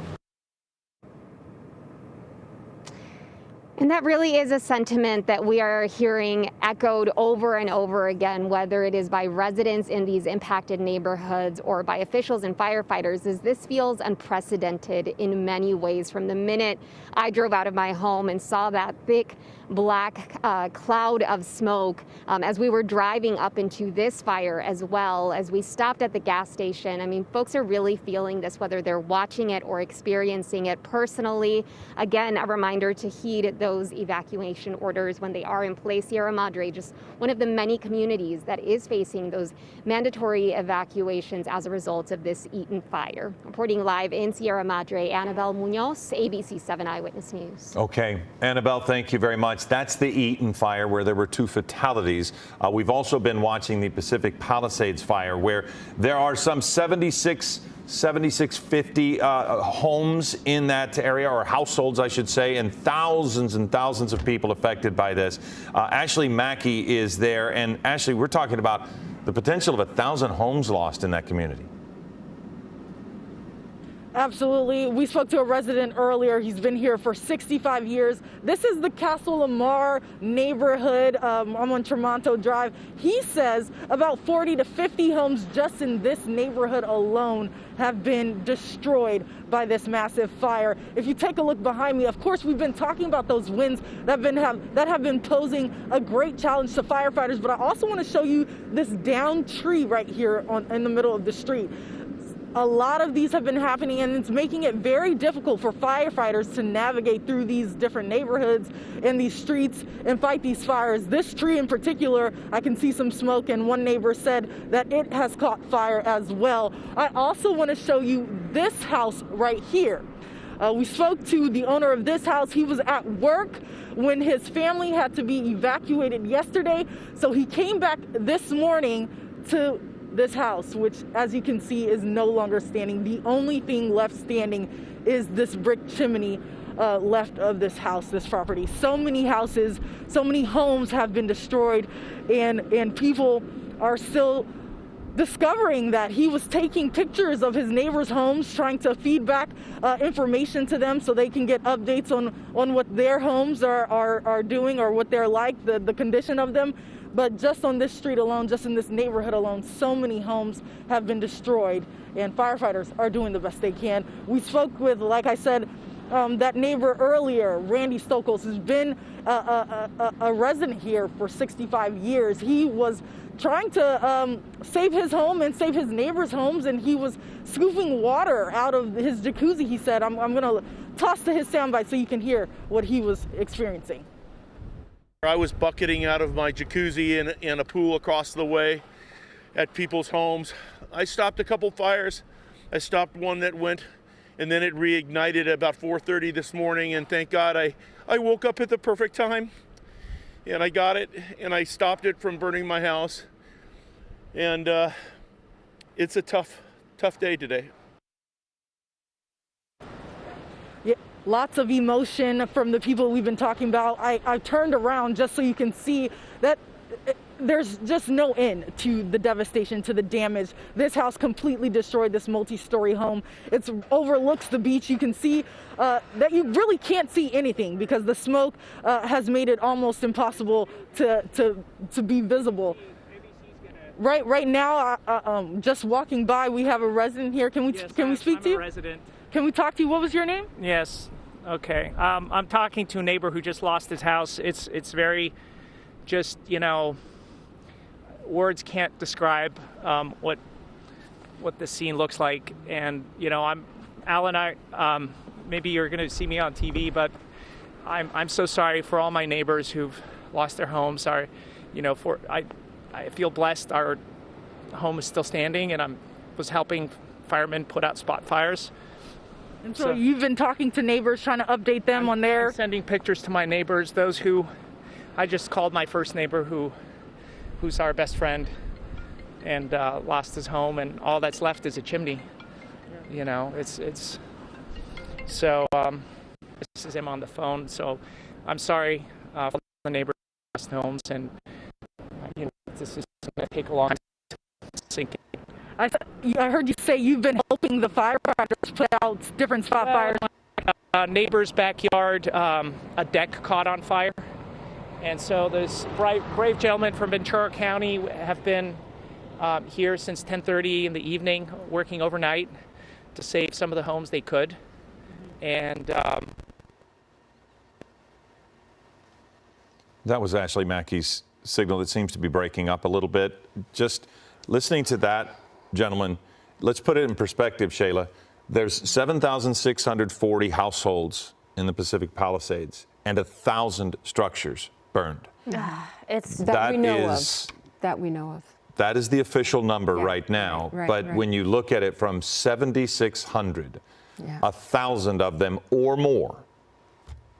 And that really is a sentiment that we are hearing echoed over and over again, whether it is by residents in these impacted neighborhoods or by officials and firefighters, is this feels unprecedented in many ways. From the minute I drove out of my home and saw that thick black cloud of smoke as we were driving up into this fire, as well as we stopped at the gas station. I mean, folks are really feeling this, whether they're watching it or experiencing it personally. Again, a reminder to heed those evacuation orders when they are in place. Sierra Madre, just one of the many communities that is facing those mandatory evacuations as a result of this Eaton fire. Reporting live in Sierra Madre, Annabelle Munoz, ABC 7 Eyewitness News. Okay, Annabelle, thank you very much. That's the Eaton fire, where there were 2 fatalities. We've also been watching the Pacific Palisades fire, where there are some 7,650 homes in that area, or households, I should say, and thousands of people affected by this. Ashley Mackey is there. And Ashley, we're talking about the potential of 1,000 homes lost in that community. Absolutely. We spoke to a resident earlier. He's been here for 65 years. This is the Castle Lamar neighborhood. I'm on Tremonto Drive. He says about 40 to 50 homes just in this neighborhood alone have been destroyed by this massive fire. If you take a look behind me, of course, we've been talking about those winds that have been posing a great challenge to firefighters, but I also want to show you this downed tree right here in the middle of the street. a lot of these have been happening, and it's making it very difficult for firefighters to navigate through these different neighborhoods and these streets and fight these fires. This tree in particular, I can see some smoke, and one neighbor said that it has caught fire as well. I also want to show you this house right here. We spoke to the owner of this house. He was at work when his family had to be evacuated yesterday, so he came back this morning to this house, which, as you can see, is no longer standing. The only thing left standing is this brick chimney left of this house, this property. So many houses, so many homes have been destroyed, and people are still discovering that he was taking pictures of his neighbors' homes, trying to feed back information to them so they can get updates on what their homes are doing or what they're like, the condition of them. But just on this street alone, just in this neighborhood alone, so many homes have been destroyed, and firefighters are doing the best they can. We spoke with, like I said, that neighbor earlier, Randy Stokos, has been a resident here for 65 years. He was trying to save his home and save his neighbors' homes, and he was scooping water out of his jacuzzi. He said, I'm going to toss to his soundbite so you can hear what he was experiencing. I was bucketing out of my jacuzzi in a pool across the way at people's homes. I stopped a couple fires. I stopped one that went, and then it reignited at about 4:30 this morning, and thank God I woke up at the perfect time, and I got it, and I stopped it from burning my house. And it's a tough day today. Yeah, lots of emotion from the people we've been talking about. I turned around just so you can see that there's just no end to the devastation, to the damage. This house completely destroyed, this multi-story home. It overlooks the beach. You can see that you really can't see anything because the smoke has made it almost impossible to be visible. Right now, just walking by, we have a resident here. Can we speak to you? I'm a resident. Can we talk to you? What was your name? Yes. Okay. I'm talking to a neighbor who just lost his house. It's very, just, you know, words can't describe what the scene looks like. And you know, Al and I. Maybe you're going to see me on TV, but I'm so sorry for all my neighbors who've lost their homes. You know, I feel blessed. Our home is still standing, and I was helping firemen put out spot fires. And so you've been talking to neighbors, trying to update them on their... I'm sending pictures to my neighbors, those who... I just called my first neighbor who's our best friend and lost his home, and all that's left is a chimney. You know, it's... So, this is him on the phone, so I'm sorry for the neighbors who lost homes, and you know, this is going to take a long time to sink in. I heard you say you've been helping the firefighters put out different spot fires. Neighbor's backyard, a deck caught on fire. And so this brave gentlemen from Ventura County have been here since 10:30 in the evening, working overnight to save some of the homes they could. And that was Ashley Mackey's signal that seems to be breaking up a little bit. Just listening to that, gentlemen, let's put it in perspective, Shayla. There's 7,640 households in the Pacific Palisades and 1,000 structures burned. It's that we know of. That we know of. That is the official number right now. Right. When you look at it from 7,600, 1,000 of them or more,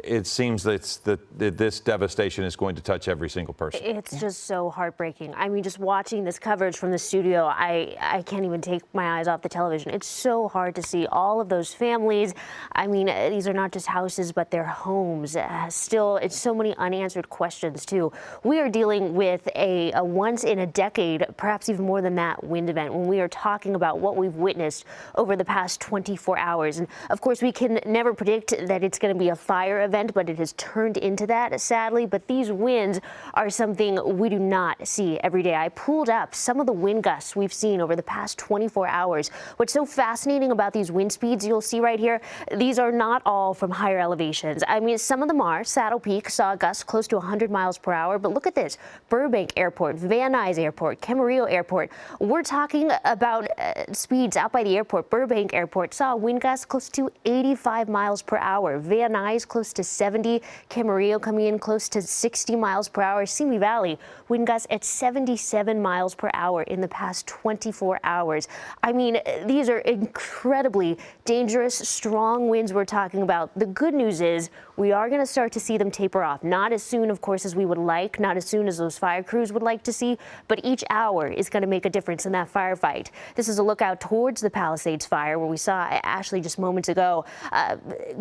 it seems that this devastation is going to touch every single person. It's just so heartbreaking. I mean, just watching this coverage from the studio, I can't even take my eyes off the television. It's so hard to see all of those families. I mean, these are not just houses, but they're homes. Still, it's so many unanswered questions, too. We are dealing with a once in a decade, perhaps even more than that, wind event when we are talking about what we've witnessed over the past 24 hours. And of course, we can never predict that it's going to be a fire event. event, but it has turned into that, sadly. But these winds are something we do not see every day. I pulled up some of the wind gusts we've seen over the past 24 hours. What's so fascinating about these wind speeds you'll see right here, these are not all from higher elevations. I mean, some of them are. Saddle Peak saw gusts close to 100 miles per hour, but look at this. Burbank Airport, Van Nuys Airport, Camarillo Airport. We're talking about speeds out by the airport. Burbank Airport saw wind gusts close to 85 miles per hour. Van Nuys close to 70. Camarillo coming in close to 60 miles per hour. Simi Valley, wind gusts at 77 miles per hour in the past 24 hours. I mean, these are incredibly dangerous, strong winds we're talking about. The good news is we are going to start to see them taper off. Not as soon, of course, as we would like, not as soon as those fire crews would like to see, but each hour is going to make a difference in that firefight. This is a lookout towards the Palisades fire where we saw Ashley just moments ago.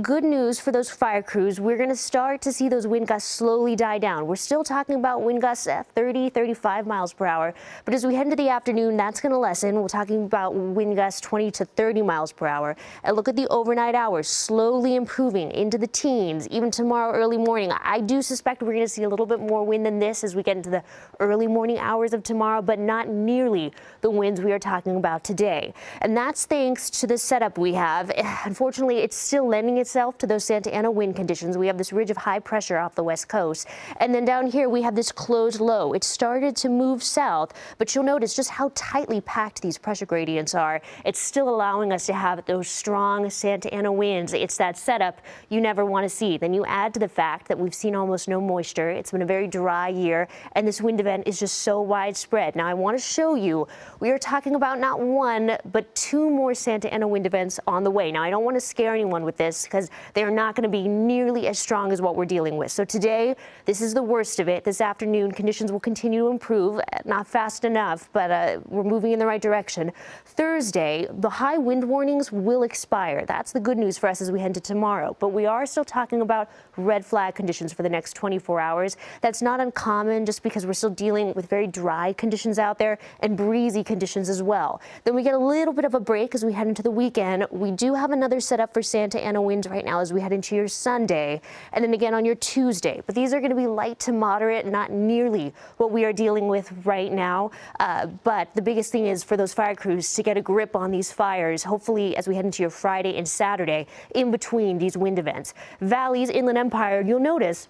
Good news for those fire crews, we're going to start to see those wind gusts slowly die down. We're still talking about wind gusts at 30, 35 miles per hour, but as we head into the afternoon, that's going to lessen. We're talking about wind gusts 20 to 30 miles per hour. And look at the overnight hours slowly improving into the teens. Even tomorrow early morning, I do suspect we're going to see a little bit more wind than this as we get into the early morning hours of tomorrow, but not nearly the winds we are talking about today. And that's thanks to the setup we have. Unfortunately, it's still lending itself to those Santa Ana wind conditions. We have this ridge of high pressure off the west coast. And then down here, we have this closed low. It started to move south, but you'll notice just how tightly packed these pressure gradients are. It's still allowing us to have those strong Santa Ana winds. It's that setup you never want to see. Then you add to the fact that we've seen almost no moisture. It's been a very dry year, and this wind event is just so widespread. Now, I want to show you, we are talking about not one, but two more Santa Ana wind events on the way. Now, I don't want to scare anyone with this because they are not going to be nearly as strong as what we're dealing with. So today, this is the worst of it. This afternoon, conditions will continue to improve, not fast enough, but we're moving in the right direction. Thursday, the high wind warnings will expire. That's the good news for us as we head to tomorrow. But we are still talking about red flag conditions for the next 24 hours. That's not uncommon just because we're still dealing with very dry conditions out there and breezy conditions as well. Then we get a little bit of a break as we head into the weekend. We do have another setup for Santa Ana winds right now as we head into your Sunday and then again on your Tuesday. But these are going to be light to moderate, not nearly what we are dealing with right now. But the biggest thing is for those fire crews to get a grip on these fires, hopefully as we head into your Friday and Saturday in between these wind events. Valleys, Inland Empire, you'll notice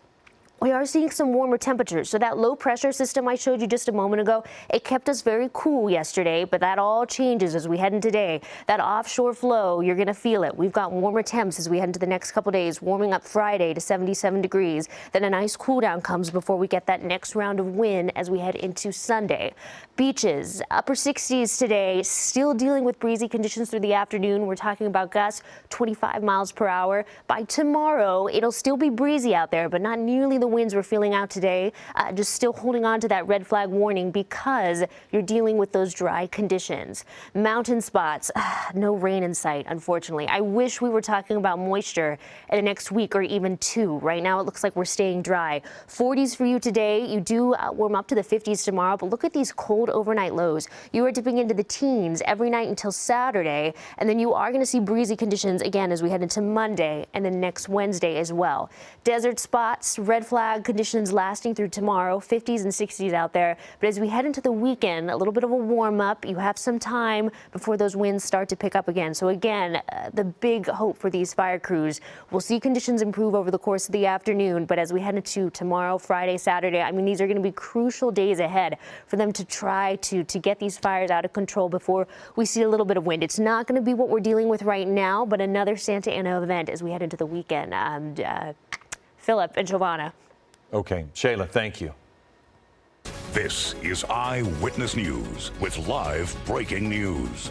we are seeing some warmer temperatures. So that low pressure system I showed you just a moment ago, it kept us very cool yesterday, but that all changes as we head into today. That offshore flow, you're going to feel it. We've got warmer temps as we head into the next couple days, warming up Friday to 77 degrees. Then a nice cool down comes before we get that next round of wind as we head into Sunday. Beaches, upper 60s today, still dealing with breezy conditions through the afternoon. We're talking about gusts 25 miles per hour. By tomorrow, it'll still be breezy out there, but not nearly the winds we're feeling out today. Just still holding on to that red flag warning because you're dealing with those dry conditions. Mountain spots, no rain in sight, unfortunately. I wish we were talking about moisture in the next week or even two. Right now, it looks like we're staying dry. 40s for you today. You do warm up to the 50s tomorrow, but look at these cold overnight lows. You are dipping into the teens every night until Saturday, and then you are going to see breezy conditions again as we head into Monday and then next Wednesday as well. Desert spots, red flag conditions lasting through tomorrow, 50s and 60s out there. But as we head into the weekend, a little bit of a warm up. You have some time before those winds start to pick up again. So again, the big hope for these fire crews, we'll see conditions improve over the course of the afternoon. But as we head into tomorrow, Friday, Saturday, I mean, these are going to be crucial days ahead for them to try to get these fires out of control before we see a little bit of wind. It's not going to be what we're dealing with right now, but another Santa Ana event as we head into the weekend. Philip and Giovanna. Okay, Shayla, thank you. This is Eyewitness News with live breaking news.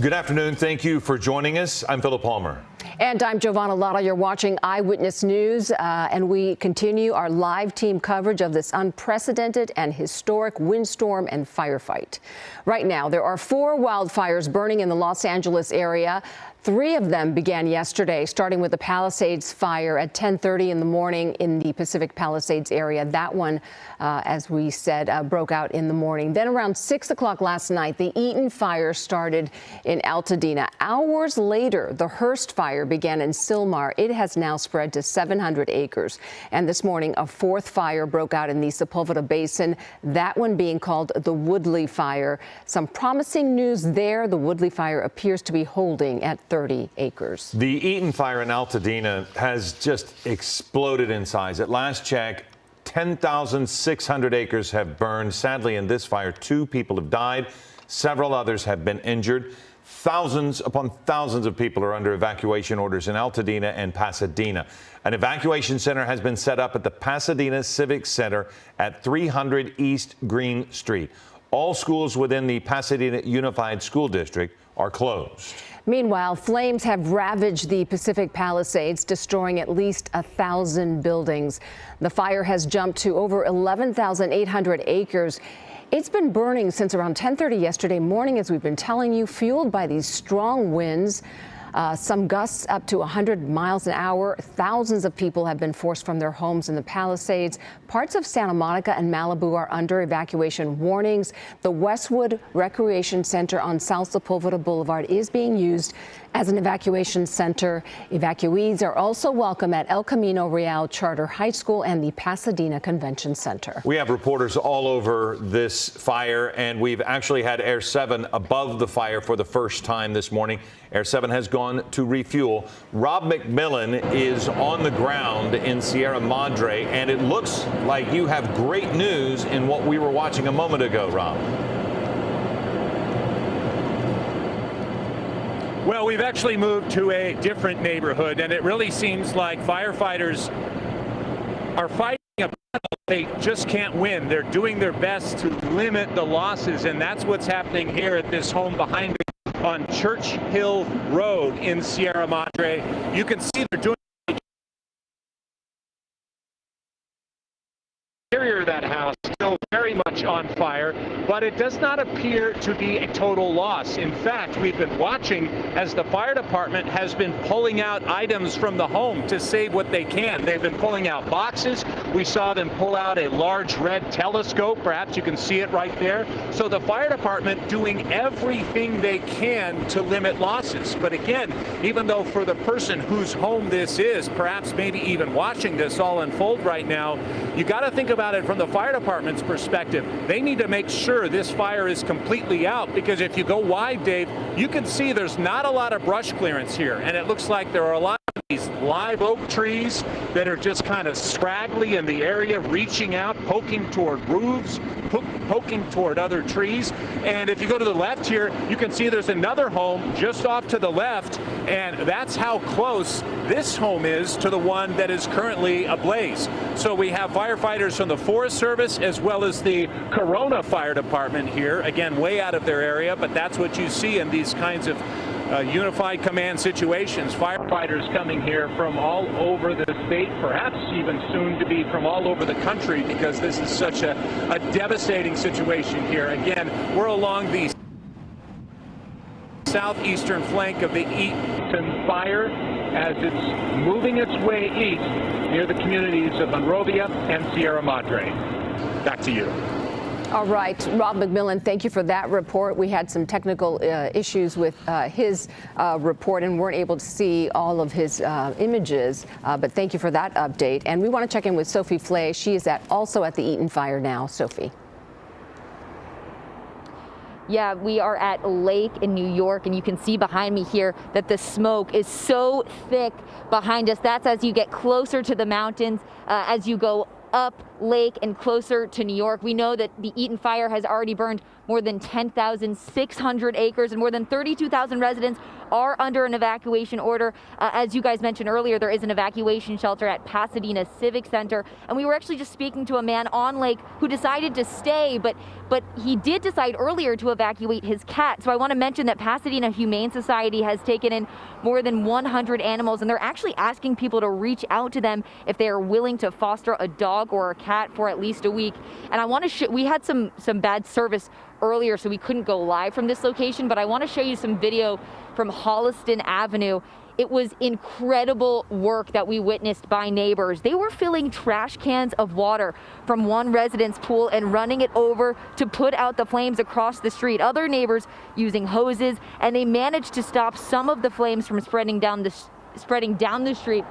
Good afternoon. Thank you for joining us. I'm Philip Palmer. And I'm Giovanna Lotta. You're watching Eyewitness News, and we continue our live team coverage of this unprecedented and historic windstorm and firefight. Right now, there are 4 wildfires burning in the Los Angeles area. 3 of them began yesterday, starting with the Palisades fire at 10:30 in the morning in the Pacific Palisades area. That one, as we said, broke out in the morning. Then around 6 o'clock last night, the Eaton fire started in Altadena. Hours later, the Hearst fire fire began in Sylmar, it has now spread to 700 acres. And this morning, a fourth fire broke out in the Sepulveda Basin, that one being called the Woodley Fire. Some promising news there. The Woodley Fire appears to be holding at 30 acres. The Eaton fire in Altadena has just exploded in size. At last check, 10,600 acres have burned. Sadly, in this fire, 2 people have died. Several others have been injured. Thousands upon thousands of people are under evacuation orders in Altadena and Pasadena. An evacuation center has been set up at the Pasadena Civic Center at 300 East Green Street. All schools within the Pasadena Unified School District are closed. Meanwhile, flames have ravaged the Pacific Palisades, destroying at least 1,000 buildings. The fire has jumped to over 11,800 acres. It's been burning since around 10:30 yesterday morning, as we've been telling you, fueled by these strong winds. Some gusts up to 100 miles an hour. Thousands of people have been forced from their homes in the Palisades. Parts of Santa Monica and Malibu are under evacuation warnings. The Westwood Recreation Center on South Sepulveda Boulevard is being used as an evacuation center. Evacuees are also welcome at El Camino Real Charter High School and the Pasadena Convention Center. We have reporters all over this fire, and we've actually had Air 7 above the fire for the first time this morning. Air 7 has gone to refuel. Rob McMillan is on the ground in Sierra Madre, and it looks like you have great news in what we were watching a moment ago, Rob. Well, we've actually moved to a different neighborhood, and it really seems like firefighters are fighting a battle they just can't win. They're doing their best to limit the losses, and that's what's happening here at this home behind me on Church Hill Road in Sierra Madre. You can see they're doing the interior of that house still very much on fire, but it does not appear to be a total loss. In fact, we've been watching as the fire department has been pulling out items from the home to save what they can. They've been pulling out boxes. We saw them pull out a large red telescope. Perhaps you can see it right there. So the fire department doing everything they can to limit losses. But again, even though for the person whose home this is, perhaps maybe even watching this all unfold right now, you got to think about it from the fire department's perspective. They need to make sure this fire is completely out, because if you go wide, Dave, you can see there's not a lot of brush clearance here, and it looks like there are a lot of these live oak trees that are just kind of scraggly in the area, reaching out, poking toward roofs, poking toward other trees. And if you go to the left here, you can see there's another home just off to the left, and that's how close this home is to the one that is currently ablaze. So we have firefighters from the Forest Service as well as the Corona Fire Department here, again, way out of their area, but that's what you see in these kinds of unified command situations. Firefighters coming here from all over the state, perhaps even soon to be from all over the country, because this is such a devastating situation here. Again, we're along the southeastern flank of the Eaton fire as it's moving its way east near the communities of Monrovia and Sierra Madre. Back to you. All right, Rob McMillan, thank you for that report. We had some technical issues with his report and weren't able to see all of his images, but thank you for that update. And we want to check in with Sophie Flay. She is also at the Eaton fire now. Sophie. Yeah, we are at a lake in New York, and you can see behind me here that the smoke is so thick behind us. That's as you get closer to the mountains, as you go up lake and closer to New York. We know that the Eaton fire has already burned more than 10,600 acres, and more than 32,000 residents are under an evacuation order. As you guys mentioned earlier, there is an evacuation shelter at Pasadena Civic Center, and we were actually just speaking to a man on lake who decided to stay, but he did decide earlier to evacuate his cat. So I want to mention that Pasadena Humane Society has taken in more than 100 animals, and they're actually asking people to reach out to them if they are willing to foster a dog or a cat for at least a week. And I want to we had some bad service earlier, so we couldn't go live from this location, but I want to show you some video from Holliston Avenue. It was incredible work that we witnessed by neighbors. They were filling trash cans of water from one resident's pool and running it over to put out the flames across the street. Other neighbors using hoses, and they managed to stop some of the flames from spreading down spreading down the street.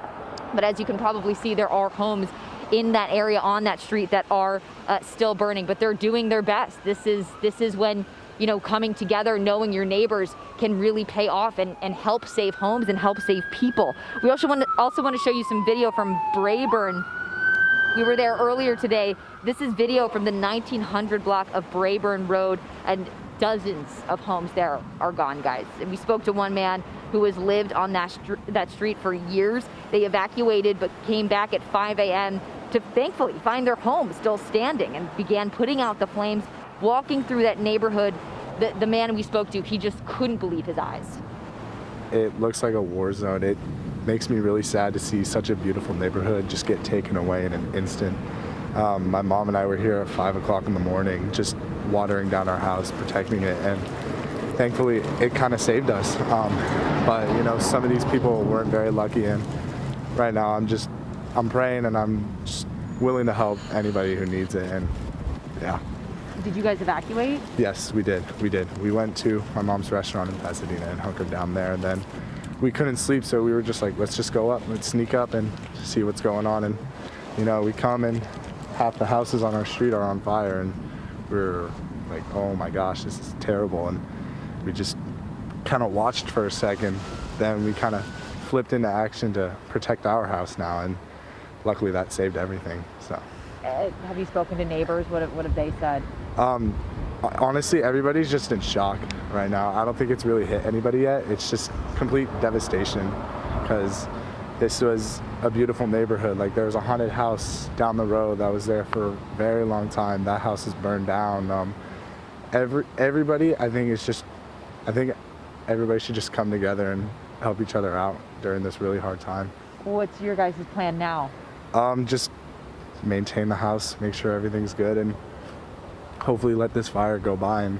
But as you can probably see, there are homes in that area on that street that are still burning, but they're doing their best. This is when, you know, coming together, knowing your neighbors can really pay off and help save homes and help save people. We also want to show you some video from Braeburn. We were there earlier today. This is video from the 1900 block of Braeburn Road, and dozens of homes there are gone, guys. And we spoke to one man who has lived on that street for years. They evacuated but came back at 5 a.m. to thankfully find their home still standing and began putting out the flames. Walking through that neighborhood, the man we spoke to, he just couldn't believe his eyes. It looks like a war zone. It makes me really sad to see such a beautiful neighborhood just get taken away in an instant. My mom and I were here at 5 o'clock in the morning, just watering down our house, protecting it, and thankfully it kind of saved us. But you know, some of these people weren't very lucky, and right now I'm praying and I'm just willing to help anybody who needs it. And yeah. Did you guys evacuate? Yes, we did. We went to my mom's restaurant in Pasadena and hunkered down there, and then we couldn't sleep, so we were just like, let's just go up, let's sneak up and see what's going on. And you know, we come and half the houses on our street are on fire, and we're like, oh my gosh, this is terrible. And we just kind of watched for a second, then we kind of flipped into action to protect our house now, and luckily that saved everything. So have you spoken to neighbors? What have they said? Honestly, everybody's just in shock right now. I don't think it's really hit anybody yet. It's just complete devastation, because this was a beautiful neighborhood. Like, there was a haunted house down the road that was there for a very long time. That house is burned down. Everybody, I think everybody should just come together and help each other out during this really hard time. What's your guys' plan now? Just maintain the house, make sure everything's good, and hopefully let this fire go by. And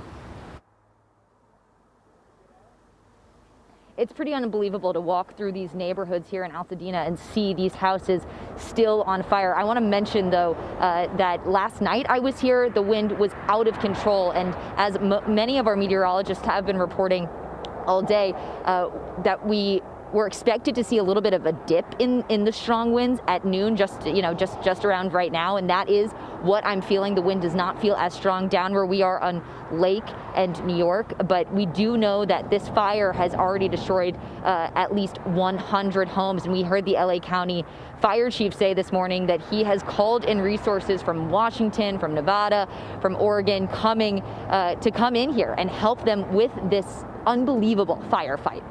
it's pretty unbelievable to walk through these neighborhoods here in Altadena and see these houses still on fire. I want to mention, though, that last night I was here, the wind was out of control, and as many of our meteorologists have been reporting all day, that we're expected to see a little bit of a dip in the strong winds at noon, just around right now, and that is what I'm feeling. The wind does not feel as strong down where we are on Lake and New York, but we do know that this fire has already destroyed at least 100 homes, and we heard the LA County Fire Chief say this morning that he has called in resources from Washington, from Nevada, from Oregon, to come in here and help them with this unbelievable firefight.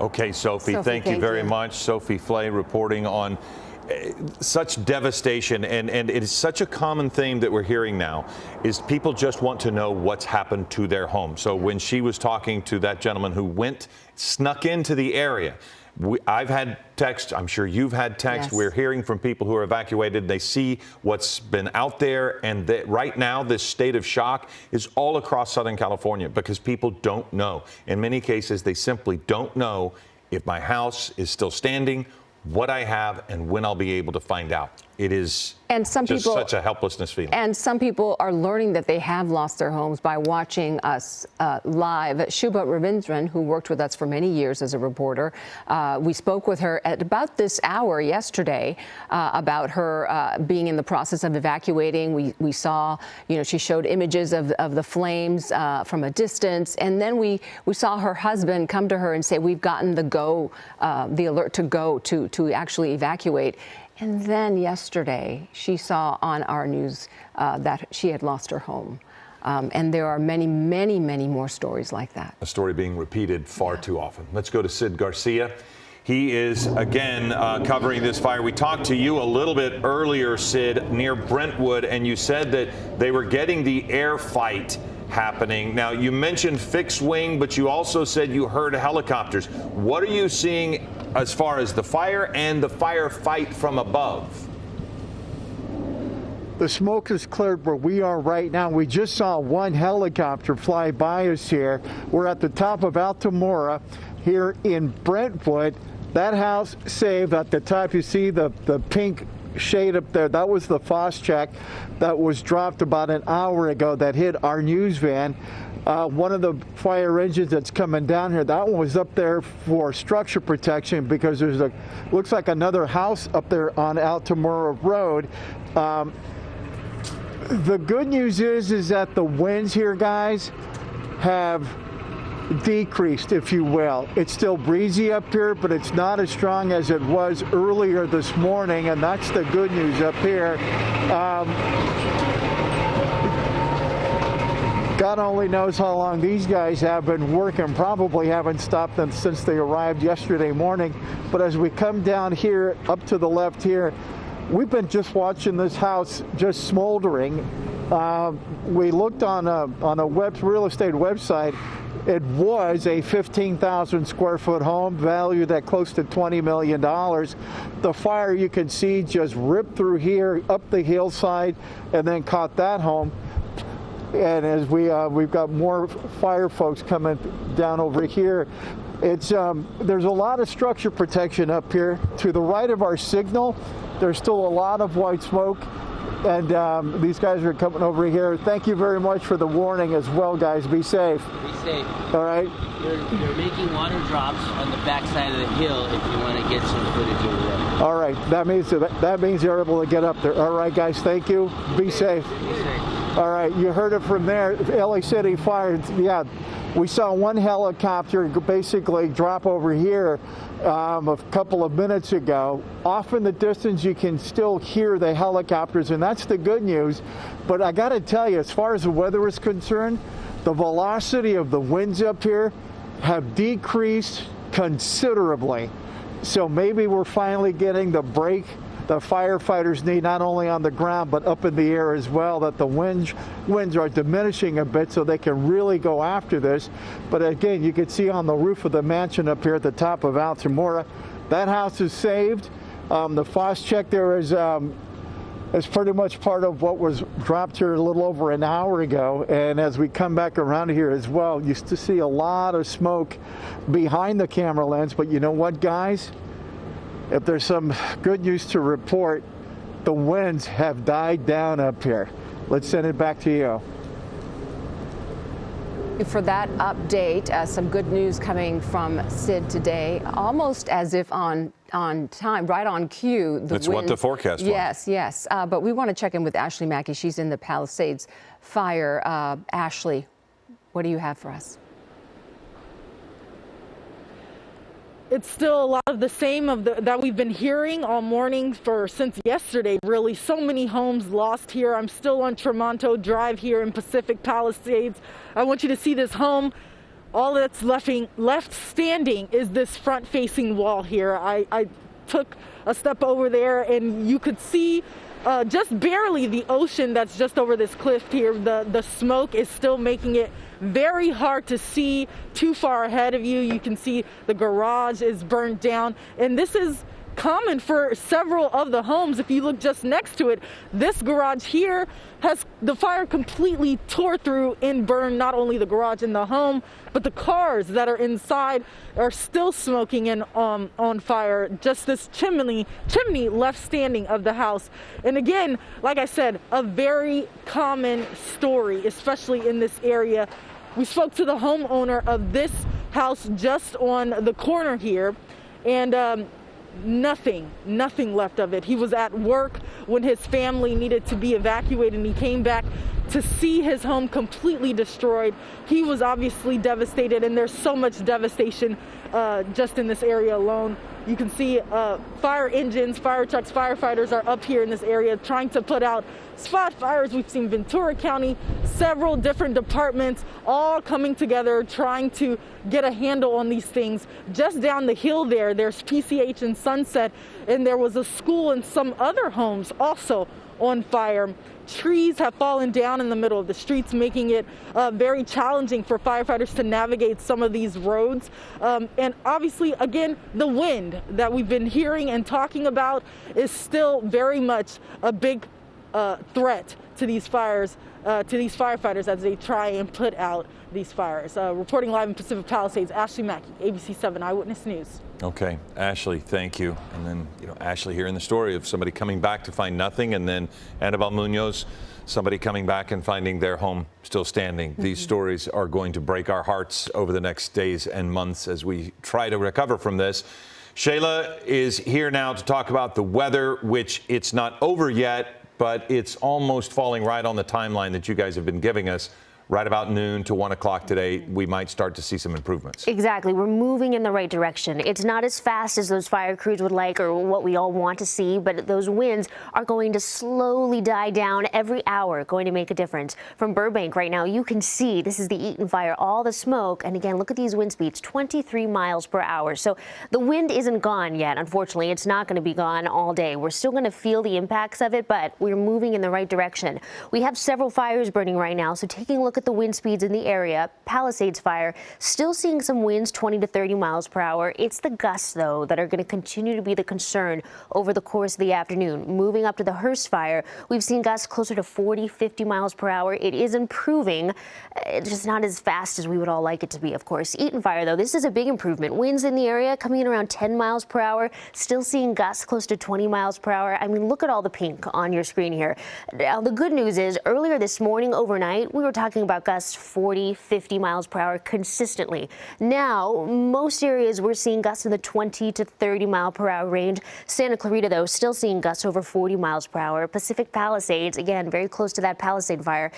Okay, Sophie, thank you very much. Sophie Flay reporting on such devastation, and it is such a common theme that we're hearing now, is people just want to know what's happened to their home. So when she was talking to that gentleman who snuck into the area, I've had text, I'm sure you've had text. Yes. We're hearing from people who are evacuated. They see what's been out there, and that right now this state of shock is all across Southern California because people don't know. In many cases, they simply don't know if my house is still standing, what I have, and when I'll be able to find out. It is such a helplessness feeling. And some people are learning that they have lost their homes by watching us live. Shubha Ravindran, who worked with us for many years as a reporter, we spoke with her at about this hour yesterday about her being in the process of evacuating. We saw, she showed images of the flames from a distance, and then we saw her husband come to her and say, we've gotten the alert to go to actually evacuate. And then yesterday, she saw on our news that she had lost her home. And there are many, many, many more stories like that. A story being repeated far too often. Let's go to Sid Garcia. He is, again, covering this fire. We talked to you a little bit earlier, Sid, near Brentwood, and you said that they were getting the air fight happening. Now, you mentioned fixed wing, but you also said you heard helicopters. What are you seeing as far as the fire and the firefight from above? The smoke is cleared where we are right now. We just saw one helicopter fly by us here. We're at the top of Altamora here in Brentwood. That house saved. At the top, you see the pink shade up there. That was the Phosjack that was dropped about an hour ago that hit our news van. one of the fire engines that's coming down here, that one was up there for structure protection because there's looks like another house up there on Altamora Road. The good news is that the winds here, guys, have decreased, if you will. It's still breezy up here, but it's not as strong as it was earlier this morning, and that's the good news up here. God only knows how long these guys have been working. Probably haven't stopped them since they arrived yesterday morning. But as we come down here, up to the left here, we've been just watching this house just smoldering. We looked on a real estate website. It was a 15,000 square foot home valued at close to $20 million. The fire, you can see, just ripped through here, up the hillside, and then caught that home. And as we've got more fire folks coming down over here, it's there's a lot of structure protection up here. To the right of our signal, there's still a lot of white smoke. And these guys are coming over here. Thank you very much for the warning as well, guys. Be safe. Be safe. All right. They're making water drops on the backside of the hill if you want to get some footage over there. All right. That means you're able to get up there. All right, guys. Thank you. Be safe. Be safe. All right. You heard it from there. LA City Fire. Yeah. We saw one helicopter basically drop over here a couple of minutes ago. Off in the distance, you can still hear the helicopters, and that's the good news. But I got to tell you, as far as the weather is concerned, the velocity of the winds up here have decreased considerably. So maybe we're finally getting the break the firefighters need, not only on the ground but up in the air as well, that the winds are diminishing a bit so they can really go after this. But again, you can see on the roof of the mansion up here at the top of Altamora, that house is saved. The FOSS check there is pretty much part of what was dropped here a little over an hour ago. And as we come back around here as well, you used to see a lot of smoke behind the camera lens. But you know what, guys? If there's some good news to report, the winds have died down up here. Let's send it back to you. For that update, some good news coming from Sid today, almost as if on time, right on cue. That's what the forecast was. Yes, yes. But we want to check in with Ashley Mackey. She's in the Palisades fire. Ashley, what do you have for us? It's still a lot of the same that we've been hearing all morning since yesterday, really. So many homes lost here. I'm still on Tremonto Drive here in Pacific Palisades. I want you to see this home. All that's left standing is this front-facing wall here. I took a step over there, and you could see just barely the ocean that's just over this cliff here. The smoke is still making it very hard to see too far ahead of you. You can see the garage is burnt down, and this is common for several of the homes. If you look just next to it, this garage here has the fire completely tore through and burned not only the garage and the home, but the cars that are inside are still smoking and on fire. Just this chimney left standing of the house. And again, like I said, a very common story, especially in this area. We spoke to the homeowner of this house just on the corner here, and nothing left of it. He was at work when his family needed to be evacuated, and he came back to see his home completely destroyed. He was obviously devastated, and there's so much devastation just in this area alone. You can see fire engines, fire trucks, firefighters are up here in this area trying to put out spot fires. We've seen Ventura County, several different departments all coming together trying to get a handle on these things. Just down the hill there's PCH and Sunset, and there was a school and some other homes also on fire. Trees have fallen down in the middle of the streets, making it very challenging for firefighters to navigate some of these roads. And obviously, again, the wind that we've been hearing and talking about is still very much a big threat to these fires, to these firefighters as they try and put out these fires. Reporting live in Pacific Palisades, Ashley Mackey, ABC 7 Eyewitness News. Okay, Ashley, thank you. And then, Ashley hearing the story of somebody coming back to find nothing, and then Annabelle Munoz, somebody coming back and finding their home still standing. These stories are going to break our hearts over the next days and months as we try to recover from this. Shayla is here now to talk about the weather, which it's not over yet, but it's almost falling right on the timeline that you guys have been giving us. Right about noon to 1 o'clock today, we might start to see some improvements. Exactly. We're moving in the right direction. It's not as fast as those fire crews would like or what we all want to see, but those winds are going to slowly die down every hour, going to make a difference. From Burbank right now, you can see this is the Eaton fire, all the smoke. And again, look at these wind speeds, 23 miles per hour. So the wind isn't gone yet. Unfortunately, it's not going to be gone all day. We're still going to feel the impacts of it, but we're moving in the right direction. We have several fires burning right now, so taking a look at the wind speeds in the area. Palisades fire, still seeing some winds 20 to 30 miles per hour. It's the gusts, though, that are going to continue to be the concern over the course of the afternoon. Moving up to the Hearst fire, we've seen gusts closer to 40, 50 miles per hour. It is improving. It's just not as fast as we would all like it to be, of course. Eaton fire, though, this is a big improvement. Winds in the area coming in around 10 miles per hour. Still seeing gusts close to 20 miles per hour. I mean, look at all the pink on your screen here. Now, the good news is earlier this morning, overnight, we were talking about gusts 40, 50 miles per hour consistently. Now, most areas we're seeing gusts in the 20 to 30 mile per hour range. Santa Clarita, though, still seeing gusts over 40 miles per hour. Pacific Palisades, again, very close to that Palisade fire,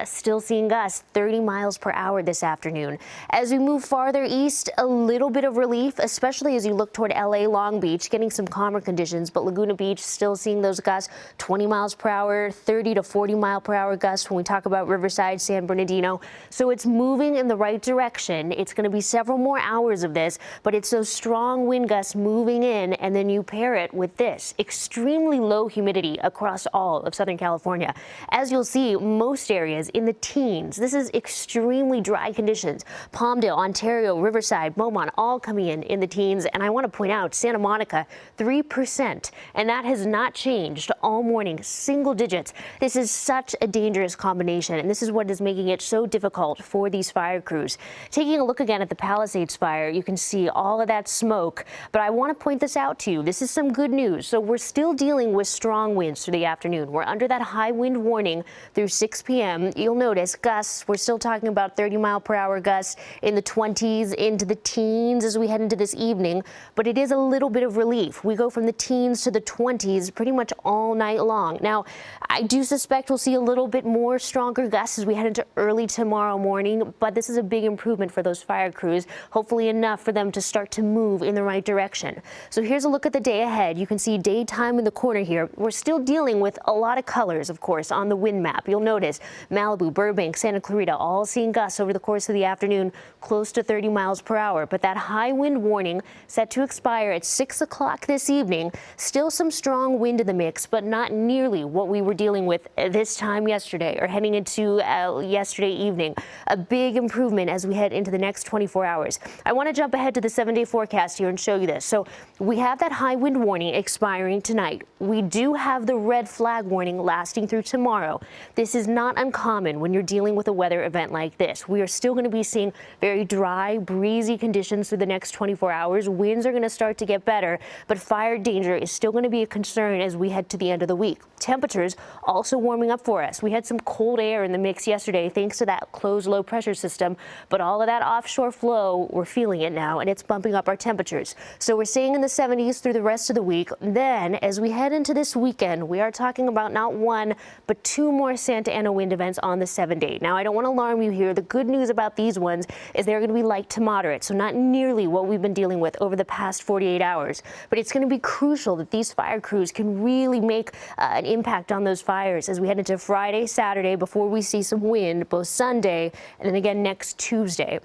still seeing gusts 30 miles per hour this afternoon. As we move farther east, a little bit of relief, especially as you look toward LA, Long Beach, getting some calmer conditions, but Laguna Beach still seeing those gusts 20 miles per hour, 30 to 40 mile per hour gusts when we talk about Riverside, San Bernardino. So it's moving in the right direction. It's going to be several more hours of this, but it's those strong wind gusts moving in, and then you pair it with this extremely low humidity across all of Southern California. As you'll see, most areas in the teens. This is extremely dry conditions. Palmdale, Ontario, Riverside, Beaumont, all coming in the teens. And I want to point out Santa Monica, 3%, and that has not changed all morning, single digits. This is such a dangerous combination, and this is what is making it so difficult for these fire crews. Taking a look again at the Palisades fire, you can see all of that smoke, but I want to point this out to you. This is some good news. So we're still dealing with strong winds through the afternoon. We're under that high wind warning through 6 p.m. You'll notice gusts, we're still talking about 30 mile per hour gusts in the 20s into the teens as we head into this evening, but it is a little bit of relief. We go from the teens to the 20s pretty much all night long. Now, I do suspect we'll see a little bit more stronger gusts as we head into early tomorrow morning, but this is a big improvement for those fire crews, hopefully enough for them to start to move in the right direction. So here's a look at the day ahead. You can see daytime in the corner here. We're still dealing with a lot of colors, of course, on the wind map. You'll notice Malibu, Burbank, Santa Clarita, all seeing gusts over the course of the afternoon close to 30 miles per hour. But that high wind warning set to expire at 6 o'clock this evening. Still some strong wind in the mix, but not nearly what we were dealing with this time yesterday or heading into yesterday evening. A big improvement as we head into the next 24 hours. I want to jump ahead to the 7-day forecast here and show you this. So we have that high wind warning expiring tonight. We do have the red flag warning lasting through tomorrow. This is not uncommon when you're dealing with a weather event like this. We are still going to be seeing very dry, breezy conditions through the next 24 hours. Winds are going to start to get better, but fire danger is still going to be a concern as we head to the end of the week. Temperatures also warming up for us. We had some cold air in the mix yesterday thanks to that closed low pressure system, but all of that offshore flow, we're feeling it now, and it's bumping up our temperatures. So we're staying in the 70s through the rest of the week. Then as we head into this weekend, we are talking about not one, but two more Santa Ana wind events on the 7-day. Now, I don't want to alarm you here. The good news about these ones is they're going to be light to moderate, so not nearly what we've been dealing with over the past 48 hours. But it's going to be crucial that these fire crews can really make an impact on those fires as we head into Friday, Saturday, before we see some wind, both Sunday and then again next Tuesday.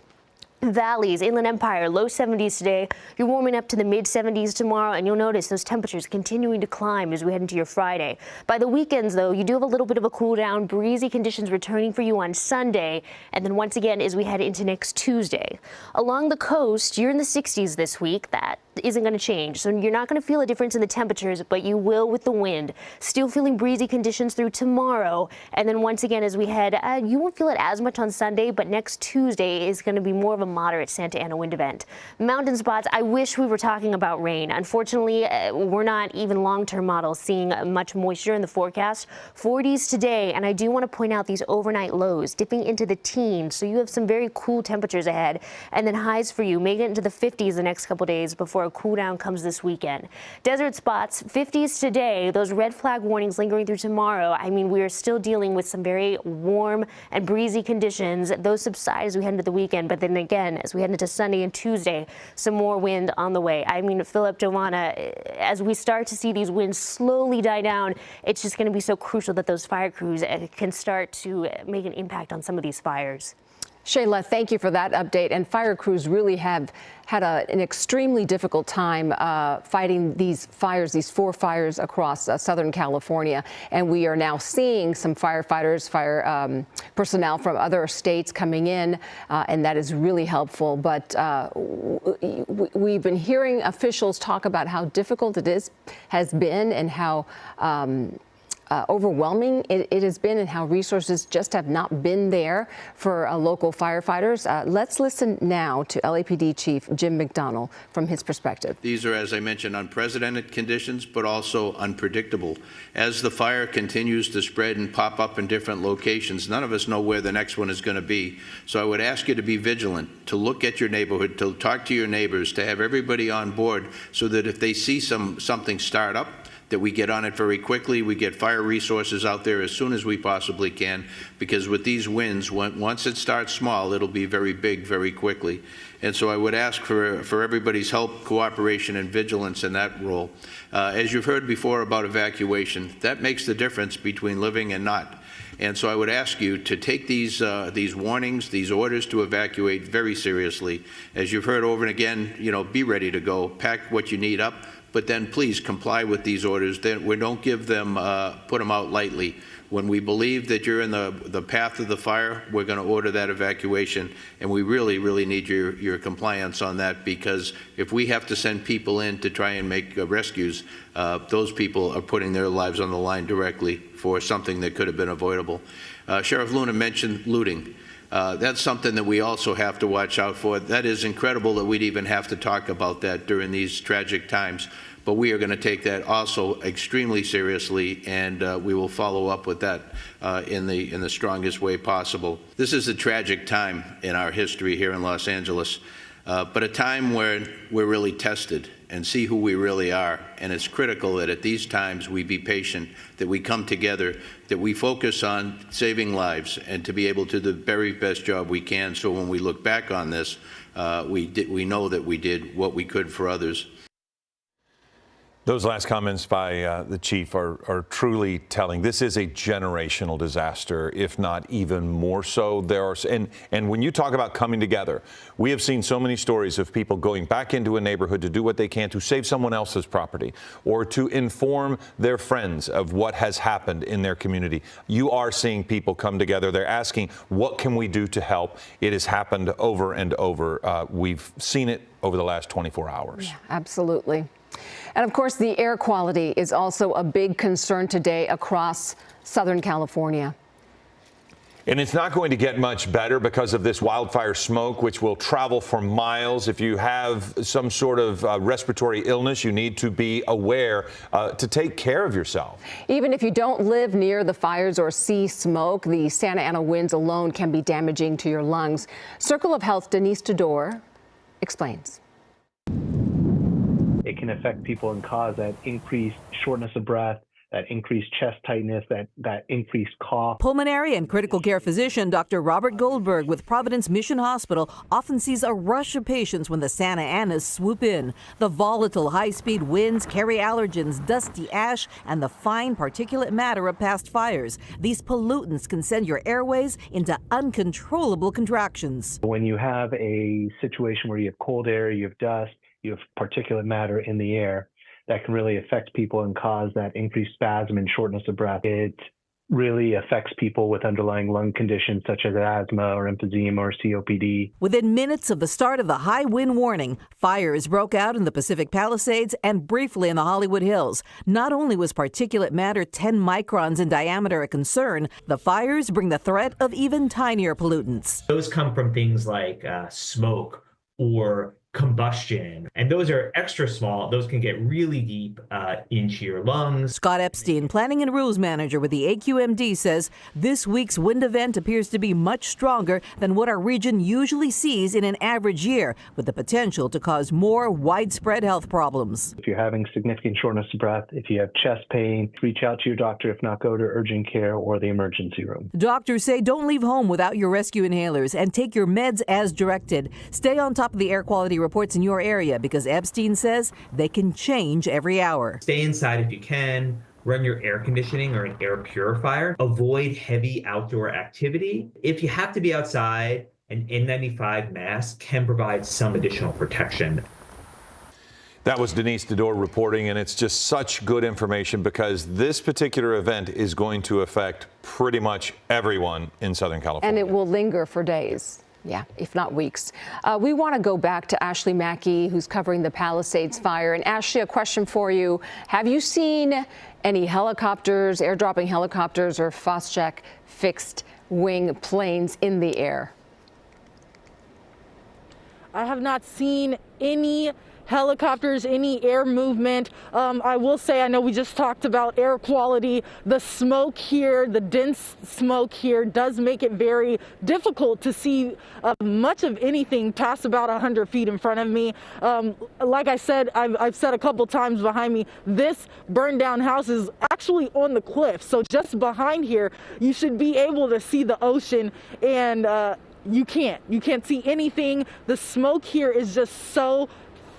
Valleys, Inland Empire, low 70s today. You're warming up to the mid 70s tomorrow, and you'll notice those temperatures continuing to climb as we head into your Friday. By the weekends, though, you do have a little bit of a cool down, breezy conditions returning for you on Sunday, and then once again as we head into next Tuesday. Along the coast, you're in the 60s this week. That isn't going to change, so you're not going to feel a difference in the temperatures, but you will with the wind. Still feeling breezy conditions through tomorrow, and then once again as we head, you won't feel it as much on Sunday, but next Tuesday is going to be more of a moderate Santa Ana wind event. Mountain spots, I wish we were talking about rain. Unfortunately, we're not even long-term models seeing much moisture in the forecast. 40s today, and I do want to point out these overnight lows dipping into the teens, so you have some very cool temperatures ahead, and then highs for you may get into the 50s the next couple days before a cool down comes this weekend. Desert spots, 50s today, those red flag warnings lingering through tomorrow. I mean, we are still dealing with some very warm and breezy conditions. Those subside as we head into the weekend, but then again, as we head into Sunday and Tuesday, some more wind on the way. I mean, Philip, Giovanna, as we start to see these winds slowly die down, it's just going to be so crucial that those fire crews can start to make an impact on some of these fires. Shayla, thank you for that update. And fire crews really have had an extremely difficult time fighting these fires, these 4 fires across Southern California. And we are now seeing some firefighters, fire personnel from other states coming in, and that is really helpful. But we've been hearing officials talk about how difficult it has been and how overwhelming it has been, and how resources just have not been there for local firefighters. Let's listen now to LAPD Chief Jim McDonnell from his perspective. These are, as I mentioned, unprecedented conditions, but also unpredictable. As the fire continues to spread and pop up in different locations, none of us know where the next one is going to be. So I would ask you to be vigilant, to look at your neighborhood, to talk to your neighbors, to have everybody on board so that if they see something start up, that we get on it very quickly. We get fire resources out there as soon as we possibly can, because with these winds, once it starts small, it'll be very big very quickly. And so I would ask for everybody's help, cooperation, and vigilance in that role. As you've heard before about evacuation, that makes the difference between living and not. And so I would ask you to take these warnings, these orders to evacuate very seriously. As you've heard over and again, be ready to go, pack what you need up, but then please comply with these orders. We don't give them, put them out lightly. When we believe that you're in the path of the fire, we're going to order that evacuation, and we really, really need your compliance on that, because if we have to send people in to try and make rescues, those people are putting their lives on the line directly for something that could have been avoidable. Sheriff Luna mentioned looting. That's something that we also have to watch out for. That is incredible that we'd even have to talk about that during these tragic times, but we are going to take that also extremely seriously, and we will follow up with that in the strongest way possible. This is a tragic time in our history here in Los Angeles, but a time where we're really tested and see who we really are. And it's critical that at these times we be patient, that we come together, that we focus on saving lives, and to be able to do the very best job we can, so when we look back on this, we know that we did what we could for others. Those last comments by the chief are truly telling. This is a generational disaster, if not even more so. And when you talk about coming together, we have seen so many stories of people going back into a neighborhood to do what they can to save someone else's property, or to inform their friends of what has happened in their community. You are seeing people come together. They're asking, what can we do to help? It has happened over and over. We've seen it over the last 24 hours. Yeah, absolutely. And of course, the air quality is also a big concern today across Southern California. And it's not going to get much better because of this wildfire smoke, which will travel for miles. If you have some sort of respiratory illness, you need to be aware to take care of yourself. Even if you don't live near the fires or see smoke, the Santa Ana winds alone can be damaging to your lungs. Circle of Health Denise Tador explains. It can affect people and cause that increased shortness of breath, that increased chest tightness, that increased cough. Pulmonary and critical care physician Dr. Robert Goldberg with Providence Mission Hospital often sees a rush of patients when the Santa Anas swoop in. The volatile high-speed winds carry allergens, dusty ash, and the fine particulate matter of past fires. These pollutants can send your airways into uncontrollable contractions. When you have a situation where you have cold air, you have dust, you have particulate matter in the air, that can really affect people and cause that increased spasm and shortness of breath. It really affects people with underlying lung conditions such as asthma or emphysema or COPD. Within minutes of the start of the high wind warning, fires broke out in the Pacific Palisades and briefly in the Hollywood Hills. Not only was particulate matter 10 microns in diameter a concern, the fires bring the threat of even tinier pollutants. Those come from things like smoke or combustion, and those are extra small. Those can get really deep into your lungs. Scott Epstein, Planning and Rules Manager with the AQMD, says this week's wind event appears to be much stronger than what our region usually sees in an average year, with the potential to cause more widespread health problems. If you're having significant shortness of breath, if you have chest pain, reach out to your doctor. If not, go to urgent care or the emergency room. Doctors say don't leave home without your rescue inhalers and take your meds as directed. Stay on top of the air quality reports in your area because Epstein says they can change every hour. Stay inside if you can. Run your air conditioning or an air purifier. Avoid heavy outdoor activity. If you have to be outside, an N95 mask can provide some additional protection. That was Denise Dedore reporting, and it's just such good information because this particular event is going to affect pretty much everyone in Southern California. And it will linger for days. Yeah, if not weeks. We want to go back to Ashley Mackey, who's covering the Palisades fire. And Ashley, a question for you. Have you seen any helicopters, airdropping helicopters or Phosgec fixed wing planes in the air? I have not seen any helicopters, any air movement. I will say, I know we just talked about air quality. The smoke here, the dense smoke here does make it very difficult to see much of anything past about 100 feet in front of me. Like I said, I've said a couple times behind me, this burned down house is actually on the cliff. So just behind here, you should be able to see the ocean, and you can't see anything. The smoke here is just so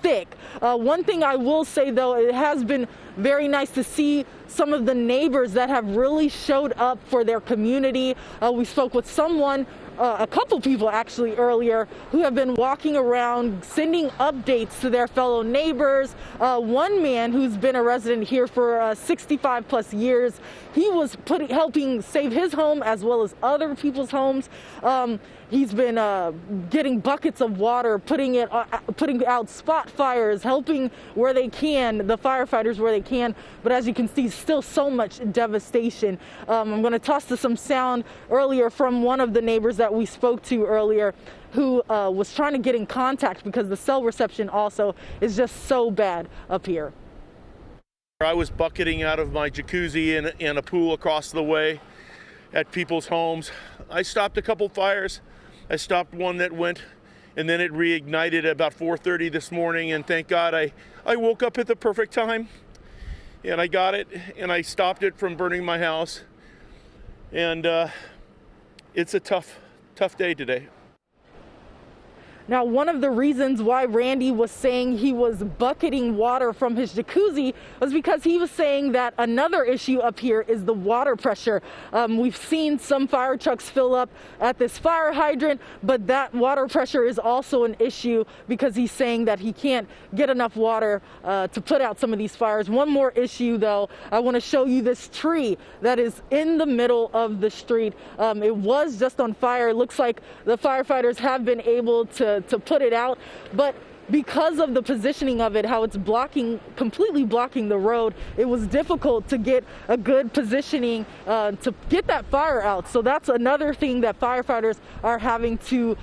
thick. One thing I will say, though, it has been very nice to see some of the neighbors that have really showed up for their community. We spoke with someone, a couple people actually earlier, who have been walking around sending updates to their fellow neighbors. One man who's been a resident here for 65 plus years, he was helping save his home as well as other people's homes. He's been getting buckets of water, putting out spot fires, helping where they can, the firefighters where they can. But as you can see, still so much devastation. I'm going to toss to some sound earlier from one of the neighbors that we spoke to earlier, who was trying to get in contact because the cell reception also is just so bad up here. I was bucketing out of my jacuzzi in a pool across the way at people's homes. I stopped a couple fires. I stopped one that went, and then it reignited at about 4:30 this morning, and thank God I woke up at the perfect time, and I got it, and I stopped it from burning my house. And it's a tough day today. Now, one of the reasons why Randy was saying he was bucketing water from his jacuzzi was because he was saying that another issue up here is the water pressure. We've seen some fire trucks fill up at this fire hydrant, but that water pressure is also an issue because he's saying that he can't get enough water to put out some of these fires. One more issue, though, I want to show you this tree that is in the middle of the street. It was just on fire. It looks like the firefighters have been able to put it out, but because of the positioning of it, how it's completely blocking the road, it was difficult to get a good positioning to get that fire out. So that's another thing that firefighters are having to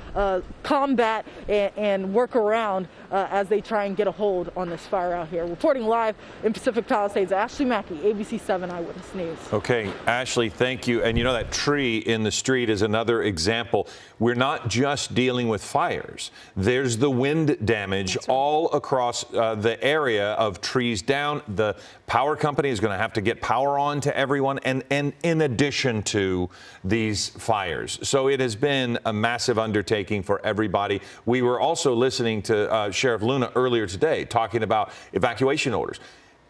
combat and work around as they try and get a hold on this fire out here. Reporting live in Pacific Palisades, Ashley Mackey, ABC 7 Eyewitness News. Okay, Ashley, thank you. And you know, that tree in the street is another example. We're not just dealing with fires. There's the wind damage damage all across the area of trees down. The power company is going to have to get power on to everyone, and in addition to these fires. So it has been a massive undertaking for everybody. We were also listening to Sheriff Luna earlier today talking about evacuation orders.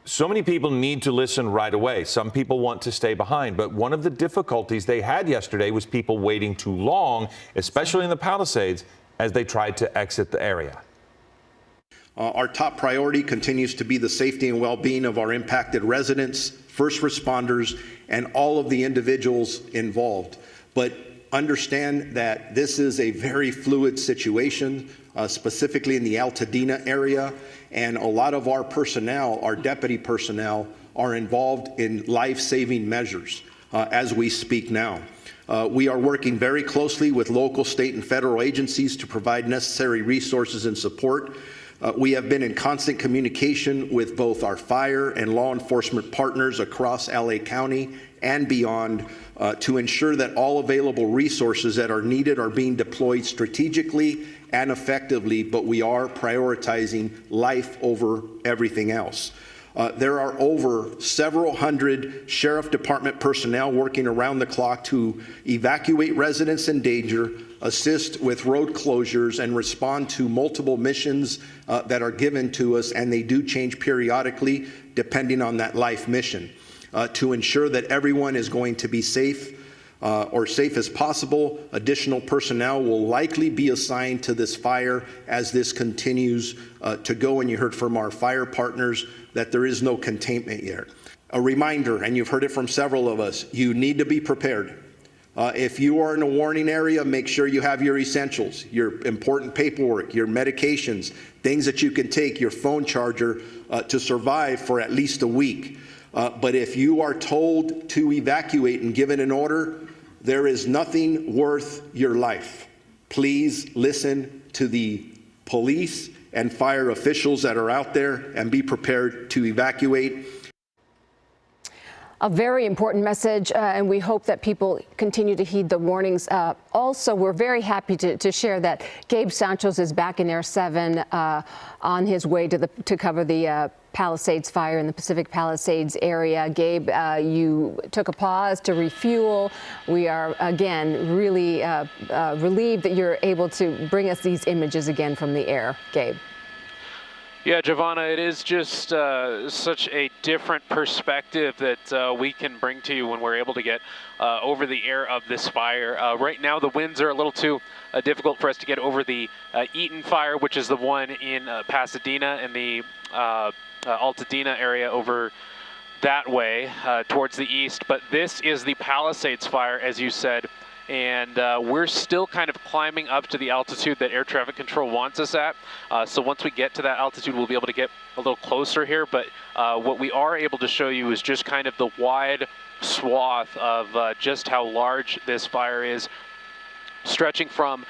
So many people need to listen right away. Some people want to stay behind. But one of the difficulties they had yesterday was people waiting too long, especially in the Palisades, as they tried to exit the area. Our top priority continues to be the safety and well-being of our impacted residents, first responders, and all of the individuals involved. But understand that this is a very fluid situation, specifically in the Altadena area, and a lot of our personnel, our deputy personnel, are involved in life-saving measures as we speak now. We are working very closely with local, state, and federal agencies to provide necessary resources and support. We have been in constant communication with both our fire and law enforcement partners across LA County and beyond to ensure that all available resources that are needed are being deployed strategically and effectively, but we are prioritizing life over everything else. There are over several hundred Sheriff Department personnel working around the clock to evacuate residents in danger, assist with road closures, and respond to multiple missions that are given to us, and they do change periodically depending on that life mission. To ensure that everyone is going to be safe or safe as possible, additional personnel will likely be assigned to this fire as this continues to go, and you heard from our fire partners that there is no containment yet. A reminder, and you've heard it from several of us, you need to be prepared. If you are in a warning area, make sure you have your essentials, your important paperwork, your medications, things that you can take, your phone charger to survive for at least a week. But if you are told to evacuate and given an order, there is nothing worth your life. Please listen to the police and fire officials that are out there and be prepared to evacuate. A very important message, and we hope that people continue to heed the warnings. Also, we're very happy to share that Gabe Santos is back in Air 7 on his way to cover the Palisades fire in the Pacific Palisades area. Gabe, you took a pause to refuel. We are, again, really relieved that you're able to bring us these images again from the air. Gabe. Yeah, Giovanna, it is just such a different perspective that we can bring to you when we're able to get over the air of this fire. Right now, the winds are a little too difficult for us to get over the Eaton fire, which is the one in Pasadena and the Altadena area over that way towards the east. But this is the Palisades fire, as you said. And we're still kind of climbing up to the altitude that air traffic control wants us at. So once we get to that altitude, we'll be able to get a little closer here. But what we are able to show you is just kind of the wide swath of just how large this fire is, stretching from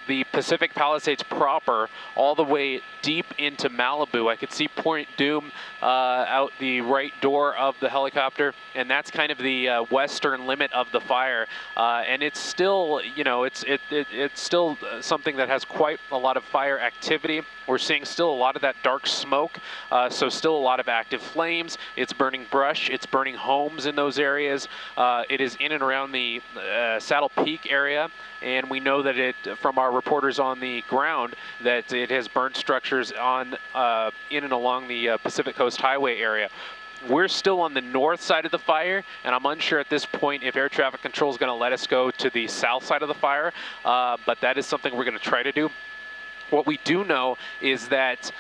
the Pacific Palisades proper all the way deep into Malibu. I could see Point Doom out the right door of the helicopter, and that's kind of the western limit of the fire. And it's still, you know, it's still something that has quite a lot of fire activity. We're seeing still a lot of that dark smoke, so still a lot of active flames. It's burning brush, it's burning homes in those areas. It is in and around the Saddle Peak area, and we know that it, from our reporters on the ground, that it has burned structures on in and along the Pacific Coast Highway area. We're still on the north side of the fire, and I'm unsure at this point if air traffic control is going to let us go to the south side of the fire, but that is something we're going to try to do. What we do know is that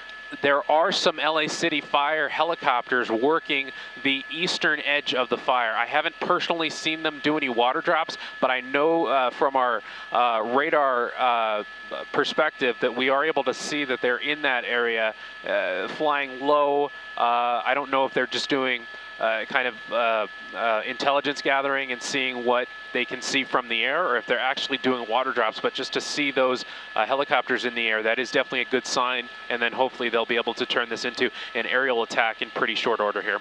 there are some LA City Fire helicopters working the eastern edge of the fire. I haven't personally seen them do any water drops, but I know from our radar perspective that we are able to see that they're in that area, flying low. I don't know if they're just doing kind of intelligence gathering and seeing what they can see from the air, or if they're actually doing water drops. But just to see those helicopters in the air, that is definitely a good sign, and then hopefully they'll be able to turn this into an aerial attack in pretty short order here.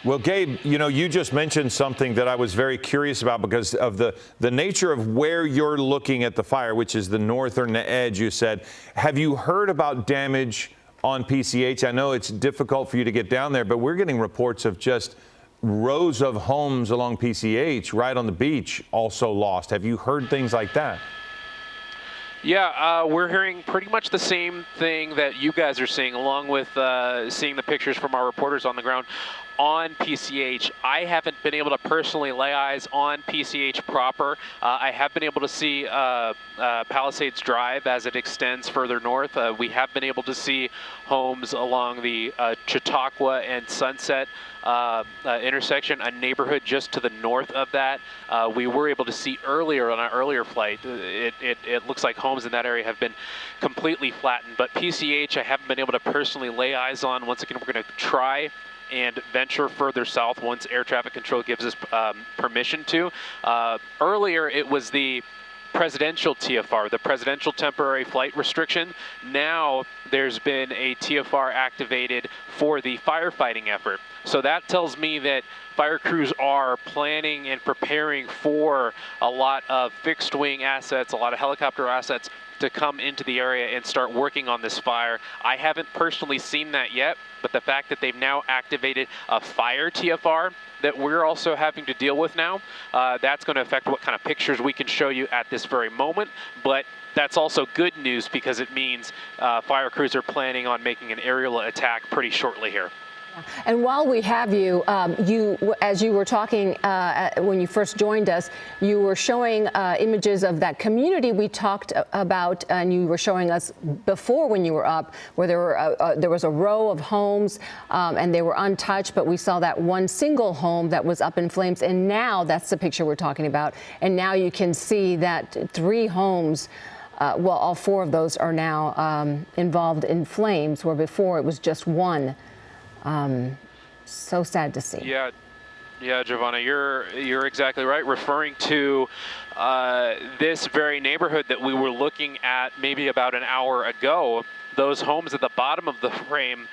Well, Gabe, you know, you just mentioned something that I was very curious about because of the nature of where you're looking at the fire, which is the northern edge, you said. Have you heard about damage on PCH? I know it's difficult for you to get down there, but we're getting reports of just rows of homes along PCH right on the beach also lost. Have you heard things like that? Yeah, we're hearing pretty much the same thing that you guys are seeing, along with seeing the pictures from our reporters on the ground on PCH. I haven't been able to personally lay eyes on PCH proper. I have been able to see Palisades Drive as it extends further north. We have been able to see homes along the Chautauqua and Sunset intersection, a neighborhood just to the north of that. We were able to see earlier on an earlier flight. It looks like homes in that area have been completely flattened, but PCH I haven't been able to personally lay eyes on. Once again, we're going to try and venture further south once air traffic control gives us permission to. Earlier, it was the presidential TFR, the presidential temporary flight restriction. Now there's been a TFR activated for the firefighting effort. So that tells me that fire crews are planning and preparing for a lot of fixed wing assets, a lot of helicopter assets to come into the area and start working on this fire. I haven't personally seen that yet, but the fact that they've now activated a fire TFR that we're also having to deal with now, that's going to affect what kind of pictures we can show you at this very moment. But that's also good news because it means fire crews are planning on making an aerial attack pretty shortly here. And while we have you, as you were talking when you first joined us, you were showing images of that community we talked about, and you were showing us before when you were up, where there was a row of homes and they were untouched, but we saw that one single home that was up in flames, and now that's the picture we're talking about. And now you can see that 3 homes. Well, all 4 of those are now involved in flames, where before it was just one. So sad to see. Yeah, Giovanna, you're exactly right. Referring to this very neighborhood that we were looking at maybe about an hour ago, those homes at the bottom of the frame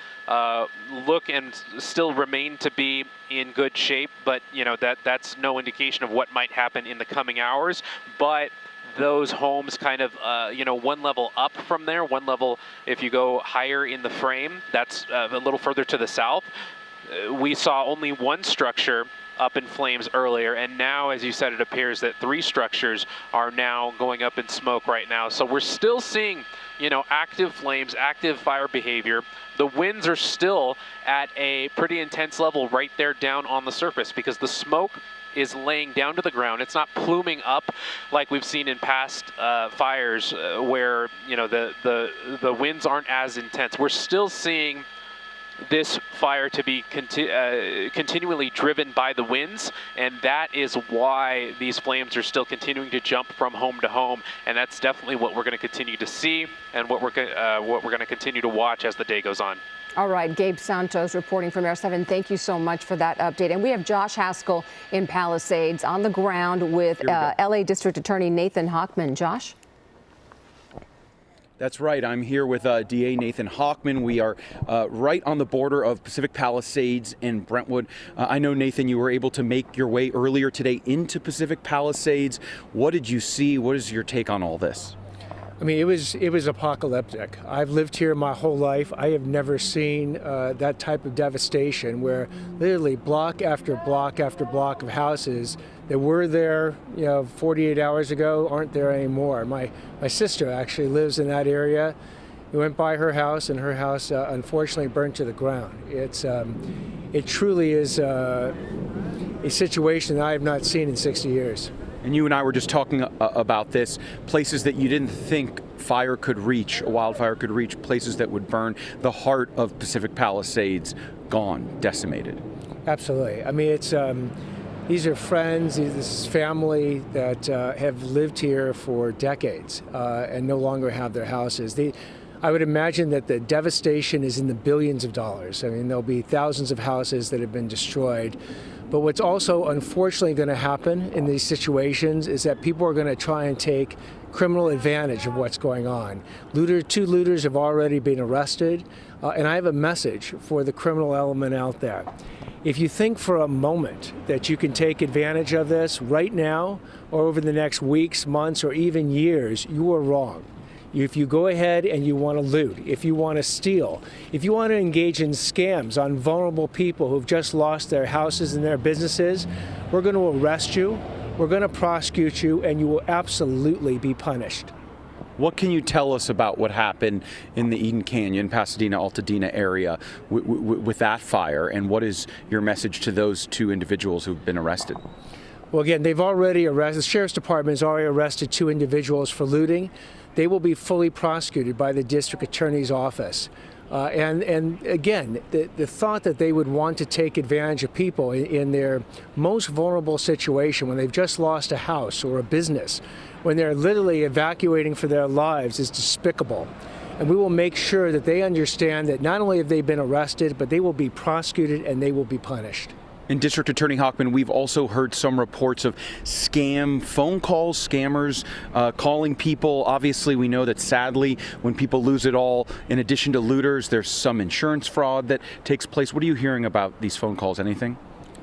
look and still remain to be in good shape, but you know that's no indication of what might happen in the coming hours. But those homes kind of, one level up from there, one level, if you go higher in the frame, that's a little further to the south. We saw only one structure up in flames earlier, and now, as you said, it appears that 3 structures are now going up in smoke right now. So we're still seeing, active flames, active fire behavior. The winds are still at a pretty intense level right there down on the surface because the smoke is laying down to the ground. It's not pluming up like we've seen in past fires where the winds aren't as intense. We're still seeing this fire to be continually driven by the winds, and that is why these flames are still continuing to jump from home to home, and that's definitely what we're going to continue to see and what we're going to continue to watch as the day goes on. All right, Gabe Santos reporting from Air 7. Thank you so much for that update. And we have Josh Haskell in Palisades on the ground with LA District Attorney Nathan Hochman. Josh? That's right. I'm here with DA Nathan Hochman. We are right on the border of Pacific Palisades and Brentwood. I know, Nathan, you were able to make your way earlier today into Pacific Palisades. What did you see? What is your take on all this? I mean, it was apocalyptic. I've lived here my whole life. I have never seen that type of devastation where literally block after block after block of houses that were there, 48 hours ago aren't there anymore. My sister actually lives in that area. We went by her house, and her house unfortunately burned to the ground. It truly is a situation that I have not seen in 60 years. And you and I were just talking about this, places that you didn't think fire could reach, a wildfire could reach, places that would burn. The heart of Pacific Palisades gone, decimated. Absolutely. I mean, it's these are friends, this is family that have lived here for decades and no longer have their houses. I would imagine that the devastation is in the billions of dollars. I mean, there'll be thousands of houses that have been destroyed. But what's also unfortunately going to happen in these situations is that people are going to try and take criminal advantage of what's going on. 2 looters have already been arrested, and I have a message for the criminal element out there. If you think for a moment that you can take advantage of this right now or over the next weeks, months, or even years, you are wrong. If you go ahead and you want to loot, if you want to steal, if you want to engage in scams on vulnerable people who've just lost their houses and their businesses, we're going to arrest you, we're going to prosecute you, and you will absolutely be punished. What can you tell us about what happened in the Eden Canyon, Pasadena, Altadena area with that fire, and what is your message to those two individuals who've been arrested? Well, again, they've already arrested, the Sheriff's Department has already arrested 2 individuals for looting. They will be fully prosecuted by the District Attorney's Office. And again, the thought that they would want to take advantage of people in their most vulnerable situation, when they've just lost a house or a business, when they're literally evacuating for their lives, is despicable. And we will make sure that they understand that not only have they been arrested, but they will be prosecuted and they will be punished. And District Attorney Hochman, we've also heard some reports of scam phone calls, scammers calling people. Obviously, we know that sadly, when people lose it all, in addition to looters, there's some insurance fraud that takes place. What are you hearing about these phone calls? Anything?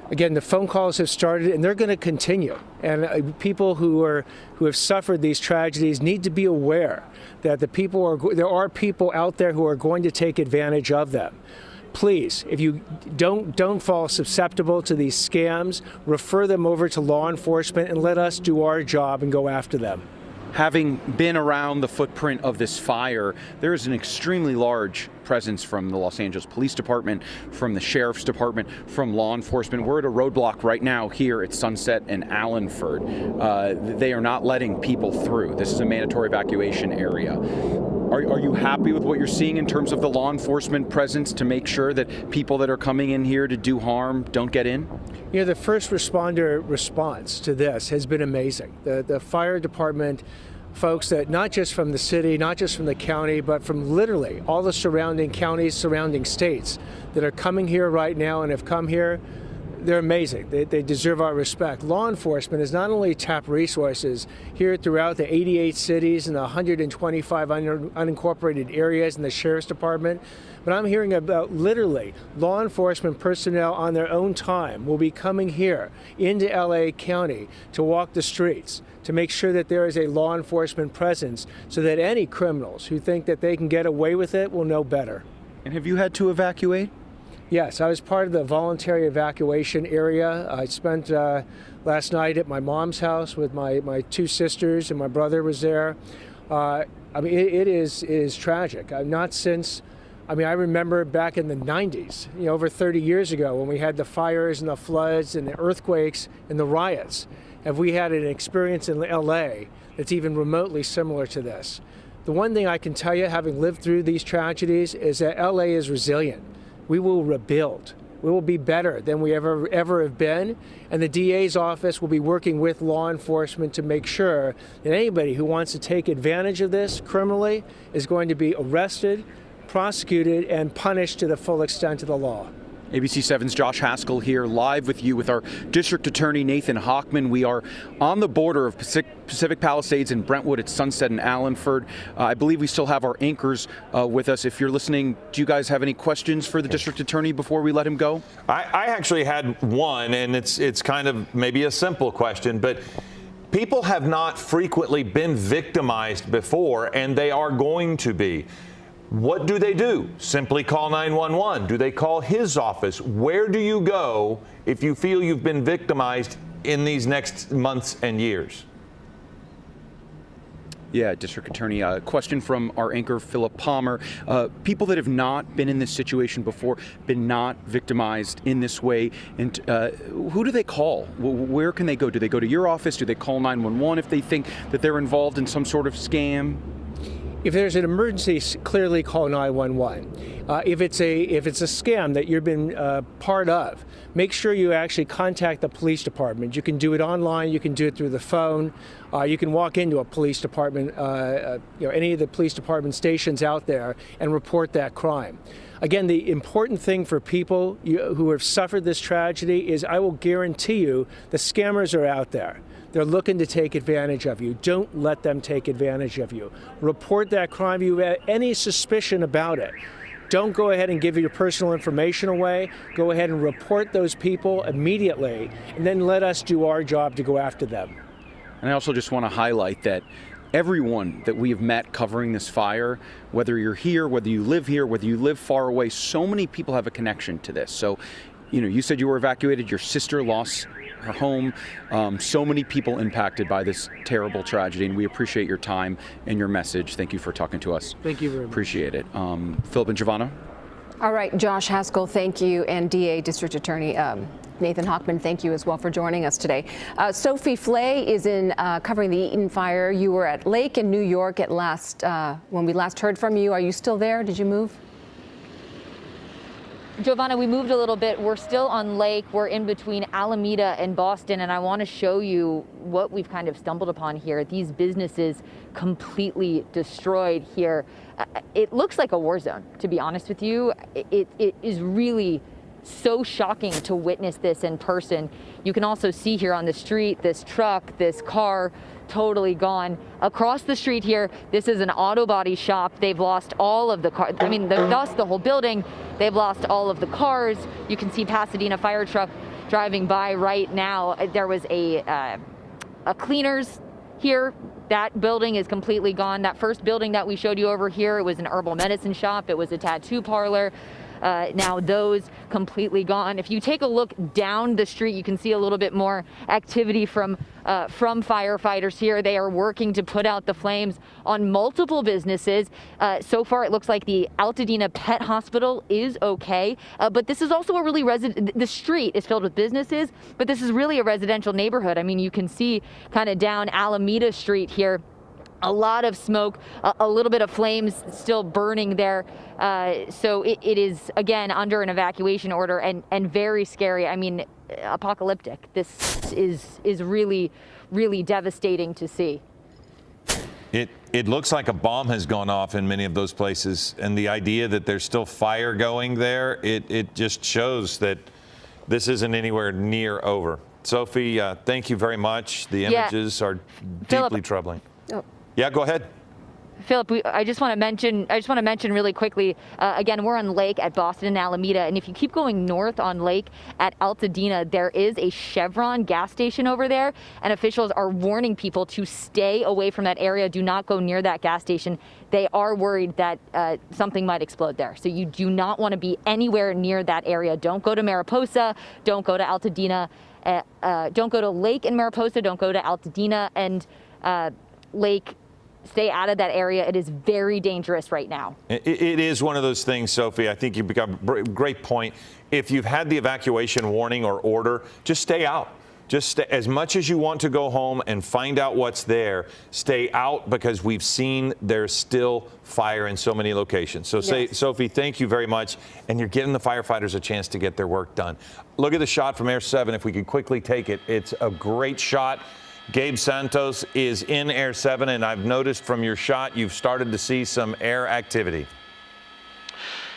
Again, the phone calls have started and they're going to continue. And people who have suffered these tragedies need to be aware that there are people out there who are going to take advantage of them. Please, if you don't fall susceptible to these scams, refer them over to law enforcement and let us do our job and go after them. Having been around the footprint of this fire, there is an extremely large presence from the Los Angeles Police Department, from the Sheriff's Department, from law enforcement. We're at a roadblock right now here at Sunset and Allenford. They are not letting people through. This is a mandatory evacuation area. Are you happy with what you're seeing in terms of the law enforcement presence to make sure that people that are coming in here to do harm don't get in? You know, the first responder response to this has been amazing. The fire department folks that not just from the city, not just from the county, but from literally all the surrounding counties, surrounding states that are coming here right now and have come here, they're amazing. They deserve our respect. Law enforcement has not only tapped resources here throughout the 88 cities and the 125 unincorporated areas in the Sheriff's Department, but I'm hearing about literally law enforcement personnel on their own time will be coming here into LA County to walk the streets, to make sure that there is a law enforcement presence so that any criminals who think that they can get away with it will know better. And have you had to evacuate? Yes, I was part of the voluntary evacuation area. I spent last night at my mom's house with my 2 sisters, and my brother was there. I mean, it is tragic. I remember back in the 90s, over 30 years ago, when we had the fires and the floods and the earthquakes and the riots. Have we had an experience in LA that's even remotely similar to this? The one thing I can tell you, having lived through these tragedies, is that LA is resilient. We will rebuild. We will be better than we ever have been, and the DA's office will be working with law enforcement to make sure that anybody who wants to take advantage of this criminally is going to be arrested, prosecuted, and punished to the full extent of the law. ABC 7's Josh Haskell here, live with you with our District Attorney Nathan Hochman. We are on the border of Pacific Palisades and Brentwood at Sunset and Allenford. I believe we still have our anchors with us. If you're listening, do you guys have any questions for the District Attorney before we let him go? I actually had one, and it's kind of maybe a simple question, but people have not frequently been victimized before, and they are going to be. What do they do? Simply call 911? Do they call his office? Where do you go if you feel you've been victimized in these next months and years? Yeah, District Attorney, a question from our anchor, Philip Palmer. People that have not been in this situation before, been not victimized in this way, and who do they call? Where can they go? Do they go to your office? Do they call 911 if they think that they're involved in some sort of scam? If there's an emergency, clearly call 911. If it's a scam that you've been part of, make sure you actually contact the police department. You can do it online. You can do it through the phone. You can walk into a police department, any of the police department stations out there, and report that crime. Again, the important thing for people who have suffered this tragedy is I will guarantee you the scammers are out there. They're looking to take advantage of you. Don't let them take advantage of you. Report that crime. If you have any suspicion about it, don't go ahead and give your personal information away. Go ahead and report those people immediately, and then let us do our job to go after them. And I also just want to highlight that everyone that we have met covering this fire, whether you're here, whether you live far away, so many people have a connection to this. So, you said you were evacuated, your sister lost her home, so many people impacted by this terrible tragedy, and we appreciate your time and your message. Thank you for talking to us. Thank you very much. Appreciate it. Philip and Giovanna? All right, Josh Haskell, thank you, and DA District Attorney Nathan Hochman, thank you as well for joining us today. Sophie Flay is in covering the Eaton fire. You were at Lake in New York at when we last heard from you. Are you still there? Did you move? Giovanna, we moved a little bit. We're still on Lake. We're in between Alameda and Boston, and I want to show you what we've kind of stumbled upon here. These businesses completely destroyed here. It looks like a war zone, to be honest with you. It is really so shocking to witness this in person. You can also see here on the street, this truck, this car, totally gone. Across the street here, this is an auto body shop. They've lost all of the cars. I mean, they've lost the whole building. They've lost all of the cars. You can see Pasadena fire truck driving by right now. There was a cleaners here. That building is completely gone. That first building that we showed you over here, it was an herbal medicine shop. It was a tattoo parlor. Now those completely gone. If you take a look down the street, you can see a little bit more activity from firefighters here. They are working to put out the flames on multiple businesses. So far, it looks like the Altadena Pet Hospital is okay, but this is also a really the street is filled with businesses, but this is really a residential neighborhood. I mean, you can see kind of down Alameda Street here. A lot of smoke, a little bit of flames still burning there. So it is, again, under an evacuation order and very scary. I mean, apocalyptic. This is really, really devastating to see. It looks like a bomb has gone off in many of those places. And the idea that there's still fire going there, it just shows that this isn't anywhere near over. Sophie, thank you very much. The images are deeply troubling. Oh. Yeah, go ahead. Philip, I just want to mention really quickly, again, we're on Lake at Boston and Alameda, and if you keep going north on Lake at Altadena, there is a Chevron gas station over there, and officials are warning people to stay away from that area. Do not go near that gas station. They are worried that something might explode there. So you do not want to be anywhere near that area. Don't go to Mariposa. Don't go to Altadena. Don't go to Lake in Mariposa. Don't go to Altadena and Lake. Stay out of that area. It is very dangerous right now. It is one of those things, Sophie. I think you've become a great point. If you've had the evacuation warning or order, just stay out. Just stay, as much as you want to go home and find out what's there, stay out, because we've seen there's still fire in so many locations. So Sophie, thank you very much. And you're giving the firefighters a chance to get their work done. Look at the shot from Air 7. If we could quickly take it. It's a great shot. Gabe Santos is in Air 7, and I've noticed from your shot you've started to see some air activity.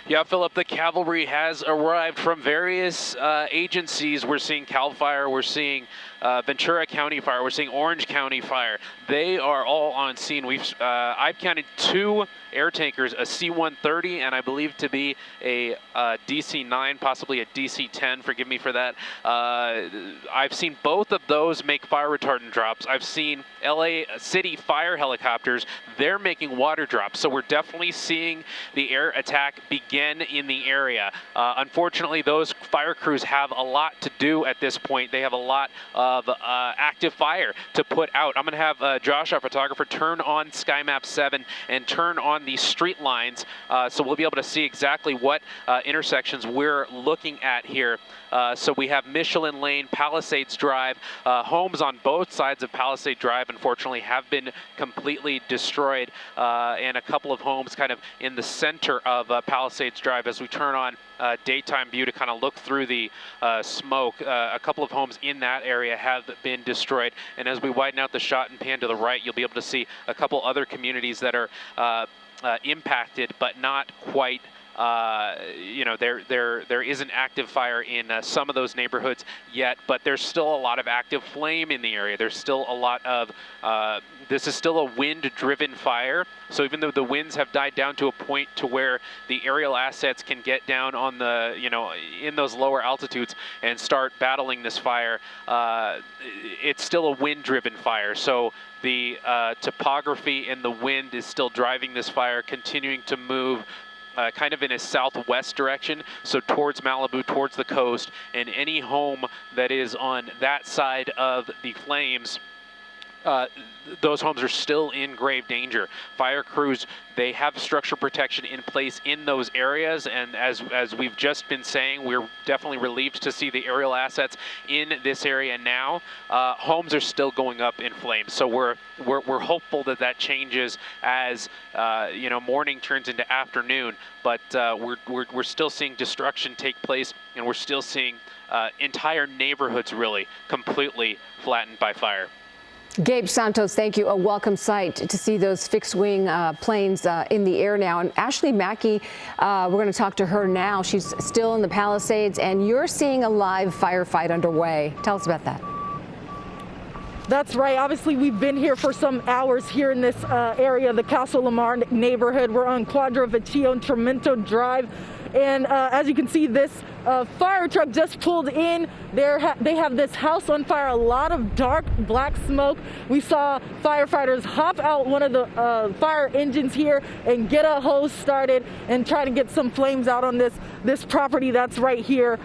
Yeah, Philip, the cavalry has arrived from various agencies. We're seeing CAL FIRE, we're seeing Ventura County Fire, we're seeing Orange County Fire. They are all on scene. I've counted 2 air tankers, a C-130 and I believe to be a DC-9, possibly a DC-10, forgive me for that. I've seen both of those make fire retardant drops. I've seen LA City fire helicopters, they're making water drops. So we're definitely seeing the air attack begin in the area. Unfortunately, those fire crews have a lot to do at this point. They have a lot of active fire to put out. I'm going to have Josh, our photographer, turn on SkyMap 7 and turn on the street lines, so we'll be able to see exactly what intersections we're looking at here. So we have Michelin Lane, Palisades Drive. Homes on both sides of Palisade Drive, unfortunately, have been completely destroyed, and a couple of homes kind of in the center of Palisades Drive. As we turn on daytime view to kind of look through the smoke, a couple of homes in that area have been destroyed. And as we widen out the shot and pan to the right, you'll be able to see a couple other communities that are impacted, but not quite. You know, there isn't active fire in some of those neighborhoods yet, but there's still a lot of active flame in the area. There's still a lot of This is still a wind-driven fire. So even though the winds have died down to a point to where the aerial assets can get down on the, in those lower altitudes and start battling this fire, it's still a wind-driven fire. So the topography and the wind is still driving this fire, continuing to move kind of in a southwest direction, so towards Malibu, towards the coast, and any home that is on that side of the flames, those homes are still in grave danger. Fire crews, they have structure protection in place in those areas, and as we've just been saying, we're definitely relieved to see the aerial assets in this area now. Homes are still going up in flames, so we're hopeful that that changes as morning turns into afternoon. But we're still seeing destruction take place, and we're still seeing entire neighborhoods really completely flattened by fire. Gabe Santos, thank you. A welcome sight to see those fixed-wing planes in the air now. And Ashley Mackey, we're going to talk to her now. She's still in the Palisades, and you're seeing a live firefight underway. Tell us about that. That's right. Obviously, we've been here for some hours here in this area, the Castle Lamar neighborhood. We're on Quadro Vecchio and Tremento Drive. And as you can see, this fire truck just pulled in. They have this house on fire, a lot of dark black smoke. We saw firefighters hop out one of the fire engines here and get a hose started and try to get some flames out on this property that's right here.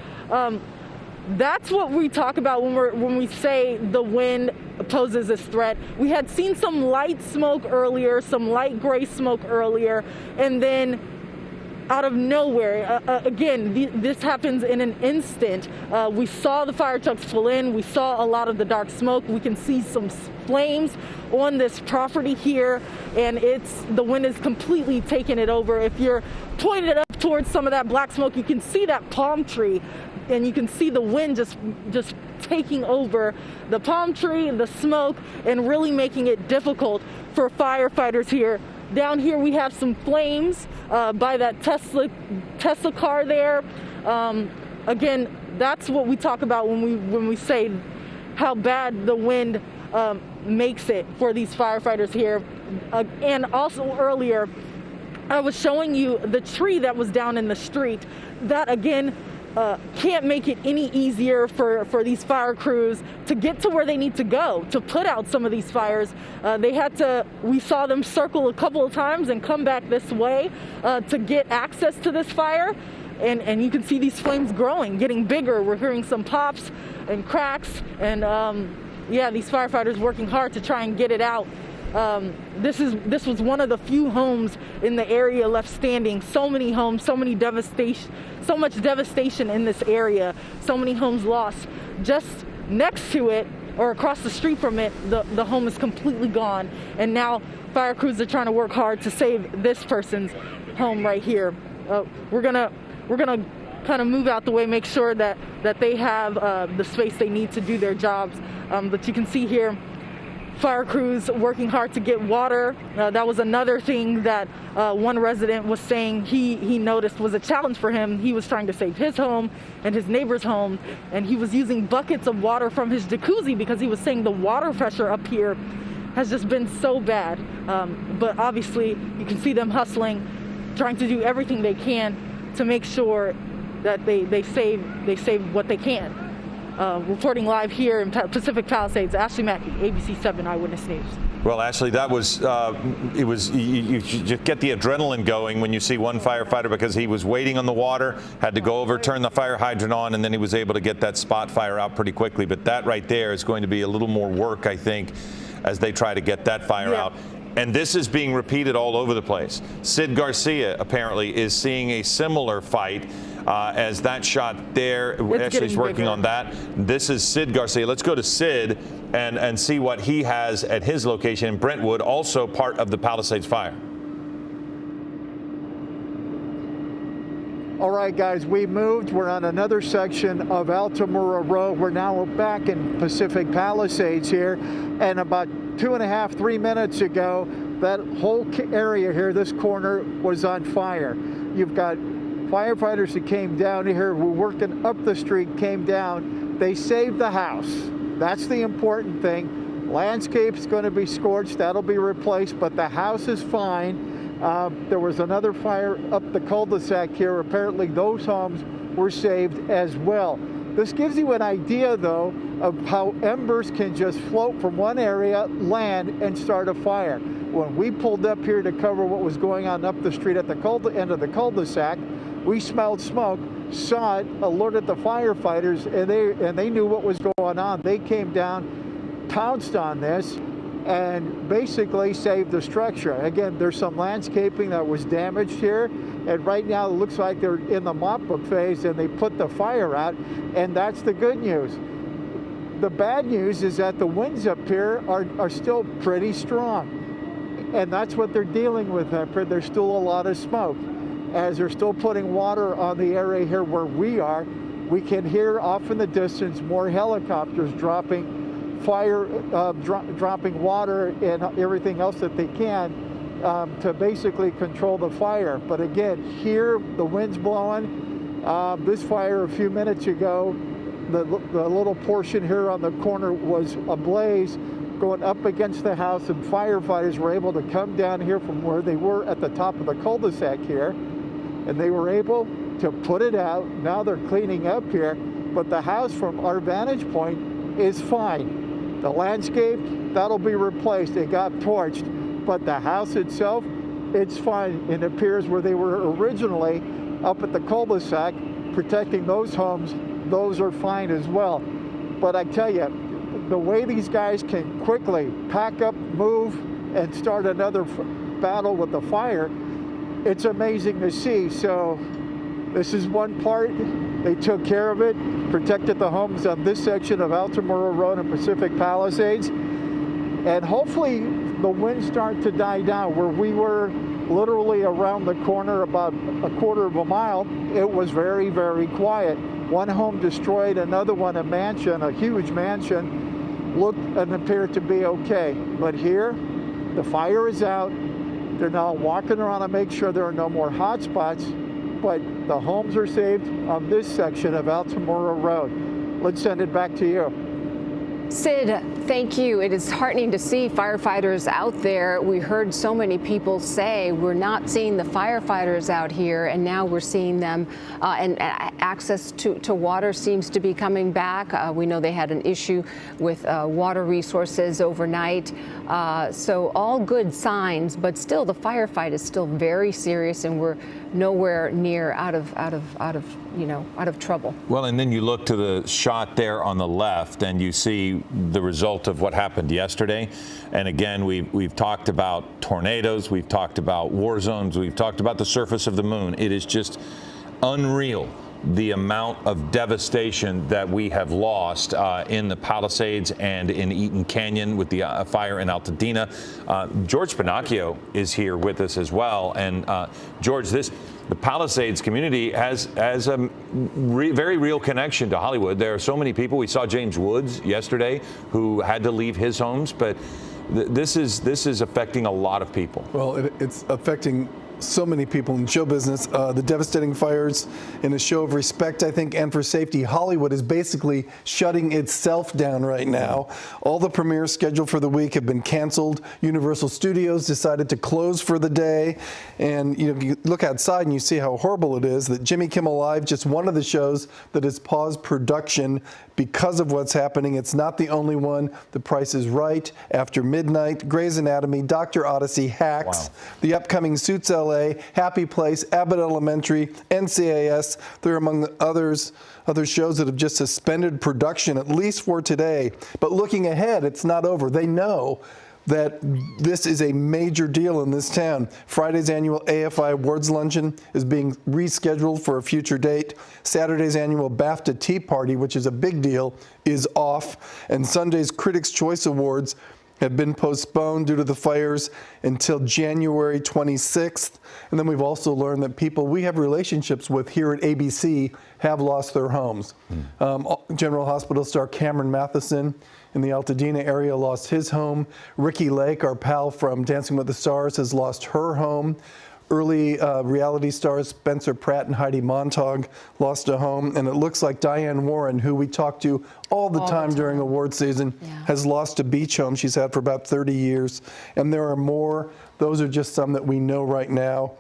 That's what we talk about when we say the wind poses a threat. We had seen some light smoke earlier, some light gray smoke earlier, and then out of nowhere, again, this happens in an instant. We saw the fire trucks pull in. We saw a lot of the dark smoke. We can see some flames on this property here, and the wind is completely taking it over. If you're pointed up towards some of that black smoke, you can see that palm tree, and you can see the wind just taking over the palm tree, the smoke, and really making it difficult for firefighters here. Down here we have some flames by that Tesla car there. Again, that's what we talk about when we say how bad the wind makes it for these firefighters here. And also earlier, I was showing you the tree that was down in the street. That again can't make it any easier for these fire crews to get to where they need to go to put out some of these fires. We saw them circle a couple of times and come back this way to get access to this fire. And you can see these flames growing, getting bigger. We're hearing some pops and cracks. And yeah, these firefighters working hard to try and get it out. This was one of the few homes in the area left standing. So many homes, so much devastation in this area. So many homes lost. Just next to it or across the street from it, the home is completely gone. And now fire crews are trying to work hard to save this person's home right here. We're gonna kind of move out the way, make sure that they have the space they need to do their jobs. But you can see here, fire crews working hard to get water. That was another thing that one resident was saying he noticed was a challenge for him. He was trying to save his home and his neighbor's home, and he was using buckets of water from his jacuzzi because he was saying the water pressure up here has just been so bad. But obviously, you can see them hustling, trying to do everything they can to make sure that they save what they can. Reporting live here in Pacific Palisades, Ashley Mackey, ABC 7 Eyewitness News. Well, Ashley, that was, you just get the adrenaline going when you see one firefighter because he was waiting on the water, had to go over, turn the fire hydrant on, and then he was able to get that spot fire out pretty quickly. But that right there is going to be a little more work, I think, as they try to get that fire out. And this is being repeated all over the place. Sid Garcia apparently is seeing a similar fight as that shot there. Ashley's working on that. This is Sid Garcia. Let's go to Sid and see what he has at his location in Brentwood, also part of the Palisades fire. All right, guys, we moved. We're on another section of Altamura Road. We're now back in Pacific Palisades here. And about 2.5, 3 minutes ago, that whole area here, this corner, was on fire. You've got firefighters that came down here, who were working up the street, came down. They saved the house. That's the important thing. Landscape's going to be scorched. That'll be replaced, but the house is fine. There was another fire up the cul-de-sac here. Apparently those homes were saved as well. This gives you an idea, though, of how embers can just float from one area, land, and start a fire. When we pulled up here to cover what was going on up the street at the end of the cul-de-sac, we smelled smoke, saw it, alerted the firefighters, and they knew what was going on. They came down, pounced on this, and basically saved the structure. Again, there's some landscaping that was damaged here, and right now it looks like they're in the mop-up phase, and they put the fire out, and that's the good news. The bad news is that the winds up here are still pretty strong, and that's what they're dealing with up here. There's still a lot of smoke. As they're still putting water on the area here where we are, we can hear off in the distance more helicopters dropping dropping water and everything else that they can to basically control the fire. But again, here the wind's blowing. This fire a few minutes ago, the little portion here on the corner was ablaze, going up against the house, and firefighters were able to come down here from where they were at the top of the cul-de-sac here, and they were able to put it out. Now they're cleaning up here, but the house from our vantage point is fine. The landscape, that'll be replaced. It got torched, but the house itself, it's fine. It appears where they were originally up at the cul-de-sac, protecting those homes, those are fine as well. But I tell you, the way these guys can quickly pack up, move, and start another battle with the fire, it's amazing to see. So this is one part. They took care of it, protected the homes on this section of Altamura Road and Pacific Palisades. And hopefully the winds start to die down. Where we were literally around the corner about a quarter of a mile, it was very, very quiet. One home destroyed, another one, a mansion, a huge mansion, looked and appeared to be okay. But here, the fire is out. They're now walking around to make sure there are no more hot spots, but the homes are saved on this section of Altamura Road. Let's send it back to you. Sid, thank you. It is heartening to see firefighters out there. We heard so many people say we're not seeing the firefighters out here, and now we're seeing them, and access to water seems to be coming back. We know they had an issue with water resources overnight. So all good signs, but still the firefight is still very serious, and we're nowhere near out of trouble. Well, and then you look to the shot there on the left, and you see the result of what happened yesterday. And again, we've talked about tornadoes, we've talked about war zones, we've talked about the surface of the moon. It is just unreal, the amount of devastation that we have lost in the Palisades and in Eaton Canyon with the fire in Altadena. George Pinocchio is here with us as well. And George, the Palisades community has a very real connection to Hollywood. There are so many people. We saw James Woods yesterday who had to leave his homes, but this is affecting a lot of people. Well, it's affecting so many people in show business. The devastating fires, in a show of respect, I think, and for safety, Hollywood is basically shutting itself down right now. All the premieres scheduled for the week have been canceled. Universal Studios decided to close for the day. And you look outside and you see how horrible it is that Jimmy Kimmel Live, just one of the shows that has paused production because of what's happening. It's not the only one. The Price is Right, After Midnight, Grey's Anatomy, Dr. Odyssey, Hacks, the upcoming Suits LA, Happy Place, Abbott Elementary, NCIS. They're among the other shows that have just suspended production, at least for today. But looking ahead, it's not over. They know that this is a major deal in this town. Friday's annual AFI Awards Luncheon is being rescheduled for a future date. Saturday's annual BAFTA Tea Party, which is a big deal, is off. And Sunday's Critics' Choice Awards have been postponed due to the fires until January 26th. And then we've also learned that people we have relationships with here at ABC have lost their homes. General Hospital star Cameron Matheson in the Altadena area lost his home. Ricky Lake, our pal from Dancing with the Stars, has lost her home. early reality stars Spencer Pratt and Heidi Montag lost a home, and it looks like Diane Warren, who we talk to all the time during award season, has lost a beach home she's had for about 30 years. And there are more. Those are just some that we know right now.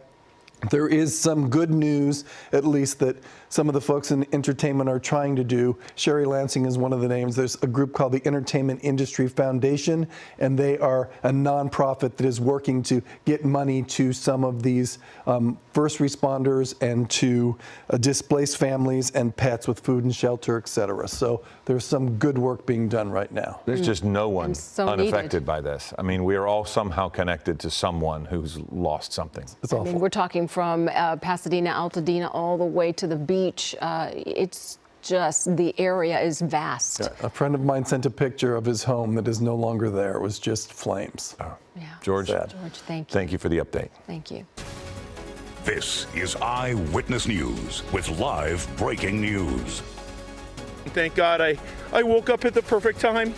There is some good news, at least, that some of the folks in entertainment are trying to do. Sherry Lansing is one of the names. There's a group called the Entertainment Industry Foundation, and they are a nonprofit that is working to get money to some of these first responders and to displaced families and pets with food and shelter, et cetera. So there's some good work being done right now. There's just no one so unaffected by this. I mean, we are all somehow connected to someone who's lost something. It's awful. I mean, we're talking from Pasadena, Altadena, all the way to the beach. It's just, the area is vast. Yeah, a friend of mine sent a picture of his home that is no longer there. It was just flames. Oh. Yeah. George, thank you. Thank you for the update. Thank you. This is Eyewitness News with live breaking news. Thank God I woke up at the perfect time,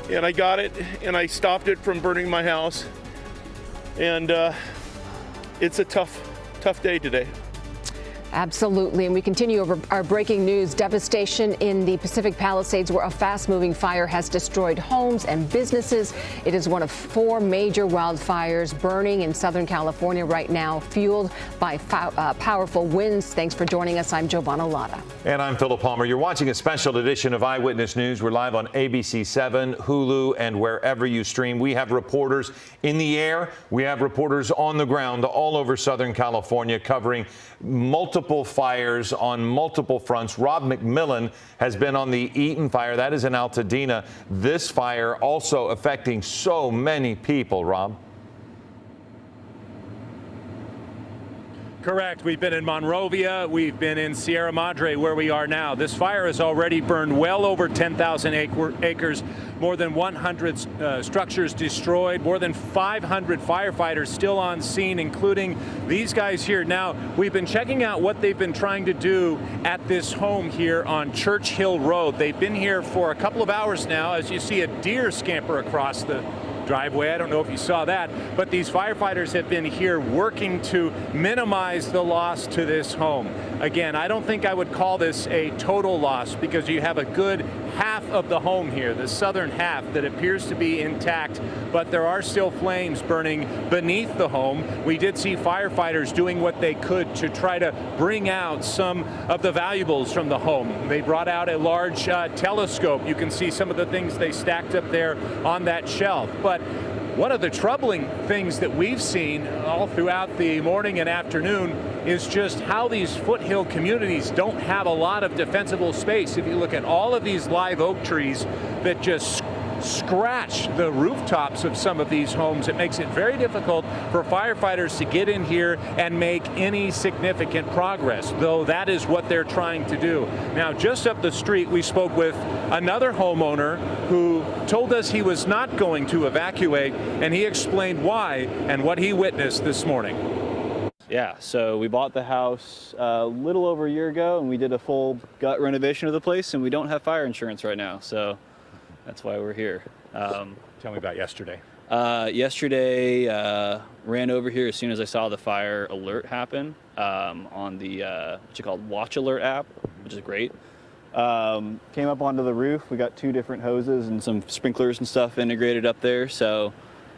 and I got it, and I stopped it from burning my house. And it's a tough day today. Absolutely, and we continue over our breaking news. Devastation in the Pacific Palisades, where a fast-moving fire has destroyed homes and businesses. It is one of 4 major wildfires burning in Southern California right now, fueled by powerful winds. Thanks for joining us. I'm Giovanna Lotta. And I'm Philip Palmer. You're watching a special edition of Eyewitness News. We're live on ABC 7, Hulu, and wherever you stream. We have reporters in the air. We have reporters on the ground all over Southern California covering multiple fires on multiple fronts. Rob McMillan has been on the Eaton fire. That is in Altadena. This fire also affecting so many people, Rob. Correct. We've been in Monrovia. We've been in Sierra Madre, where we are now. This fire has already burned well over 10,000 acres, more than 100 structures destroyed, more than 500 firefighters still on scene, including these guys here. Now, we've been checking out what they've been trying to do at this home here on Church Hill Road. They've been here for a couple of hours now, as you see a deer scamper across the driveway. I don't know if you saw that, but these firefighters have been here working to minimize the loss to this home. Again, I don't think I would call this a total loss, because you have a good half of the home here, the southern half, that appears to be intact, but there are still flames burning beneath the home. We did see firefighters doing what they could to try to bring out some of the valuables from the home. They brought out a large telescope. You can see some of the things they stacked up there on that shelf. But one of the troubling things that we've seen all throughout the morning and afternoon is just how these foothill communities don't have a lot of defensible space. If you look at all of these live oak trees that just scratch the rooftops of some of these homes, it makes it very difficult for firefighters to get in here and make any significant progress, though that is what they're trying to do. Now, just up the street, we spoke with another homeowner who told us he was not going to evacuate, and he explained why and what he witnessed this morning. Yeah, so we bought the house a little over a year ago, and we did a full gut renovation of the place, and we don't have fire insurance right now, so that's why we're here. Tell me about yesterday. Yesterday, ran over here as soon as I saw the fire alert happen on the what you call Watch Alert app, which is great. Came up onto the roof. We got 2 different hoses and some sprinklers and stuff integrated up there. So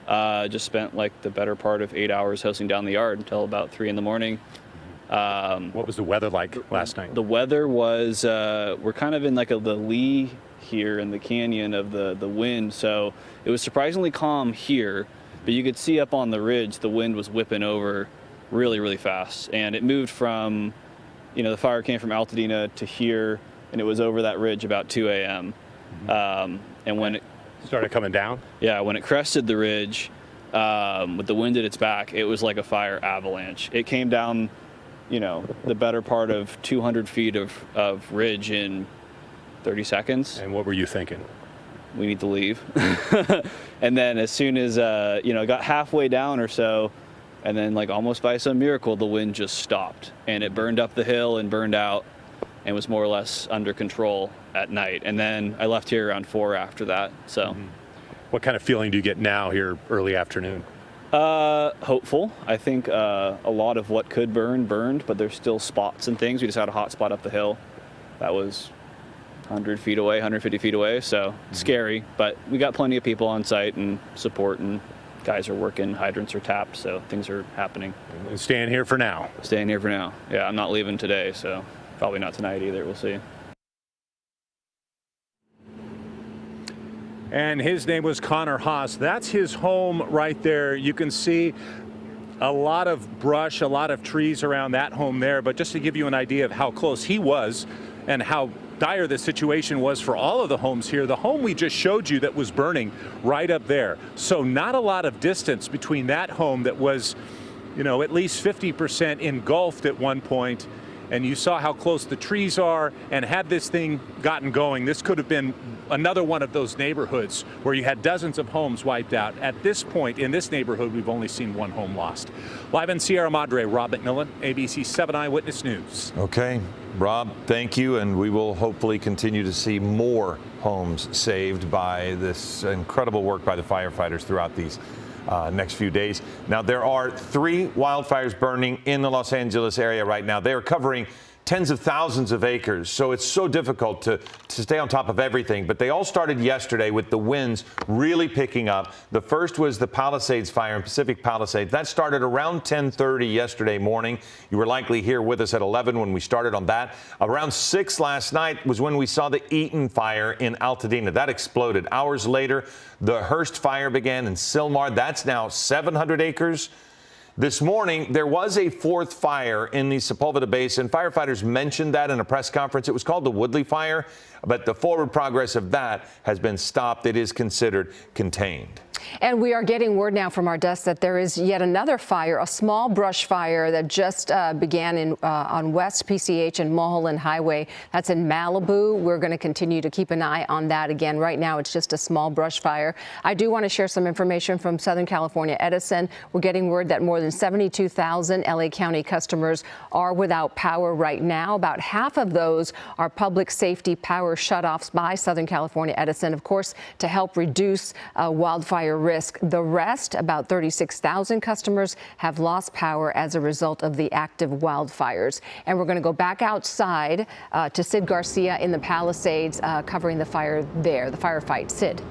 just spent like the better part of 8 hours hosing down the yard until about 3 in the morning. What was the weather like last night? The weather was, we're kind of in like the lee here in the canyon of the wind, so it was surprisingly calm here, but you could see up on the ridge the wind was whipping over really, really fast, and it moved from, the fire came from Altadena to here, and it was over that ridge about 2 a.m. And when it started coming down? Yeah, when it crested the ridge, with the wind at its back, it was like a fire avalanche. It came down, the better part of 200 feet of ridge in 30 seconds. And what were you thinking? We need to leave. And then as soon as, it got halfway down or so, and then like almost by some miracle, the wind just stopped and it burned up the hill and burned out and was more or less under control at night. And then I left here around 4 after that, so. What kind of feeling do you get now here early afternoon? Hopeful. I think a lot of what could burn burned, but there's still spots and things. We just had a hot spot up the hill that was 100 feet away, 150 feet away, so scary, but we got plenty of people on site and support, and guys are working, hydrants are tapped, so things are happening. Staying here for now. Staying here for now. Yeah, I'm not leaving today, so probably not tonight either. We'll see. And his name was Connor Haas. That's his home right there. You can see a lot of brush, a lot of trees around that home there. But just to give you an idea of how close he was and how dire the situation was for all of the homes here, the home we just showed you that was burning right up there. So not a lot of distance between that home that was, at least 50% engulfed at one point. And you saw how close the trees are, and had this thing gotten going, this could have been another one of those neighborhoods where you had dozens of homes wiped out. At this point in this neighborhood, we've only seen one home lost. Live in Sierra Madre, Rob McMillan, ABC 7 Eyewitness News. Okay, Rob, thank you, and we will hopefully continue to see more homes saved by this incredible work by the firefighters throughout these next few days. Now, there are 3 wildfires burning in the Los Angeles area right now. They are covering tens of thousands of acres, so it's so difficult to stay on top of everything. But they all started yesterday with the winds really picking up. The first was the Palisades fire in Pacific Palisades. That started around 10:30 yesterday morning. You were likely here with us at 11 when we started on that. Around 6 last night was when we saw the Eaton fire in Altadena. That exploded. Hours later, the Hearst fire began in Sylmar. That's now 700 acres. This morning, there was a 4th fire in the Sepulveda Basin. Firefighters mentioned that in a press conference. It was called the Woodley Fire, but the forward progress of that has been stopped. It is considered contained. And we are getting word now from our desk that there is yet another fire, a small brush fire that just began on West PCH and Mulholland Highway. That's in Malibu. We're going to continue to keep an eye on that. Again, right now, it's just a small brush fire. I do want to share some information from Southern California Edison. We're getting word that more than 72,000 LA County customers are without power right now. About half of those are public safety power shutoffs by Southern California Edison, of course, to help reduce wildfire risk. The rest, about 36,000 customers, have lost power as a result of the active wildfires. And we're going to go back outside to Sid Garcia in the Palisades covering the fire there, the firefight. Sid.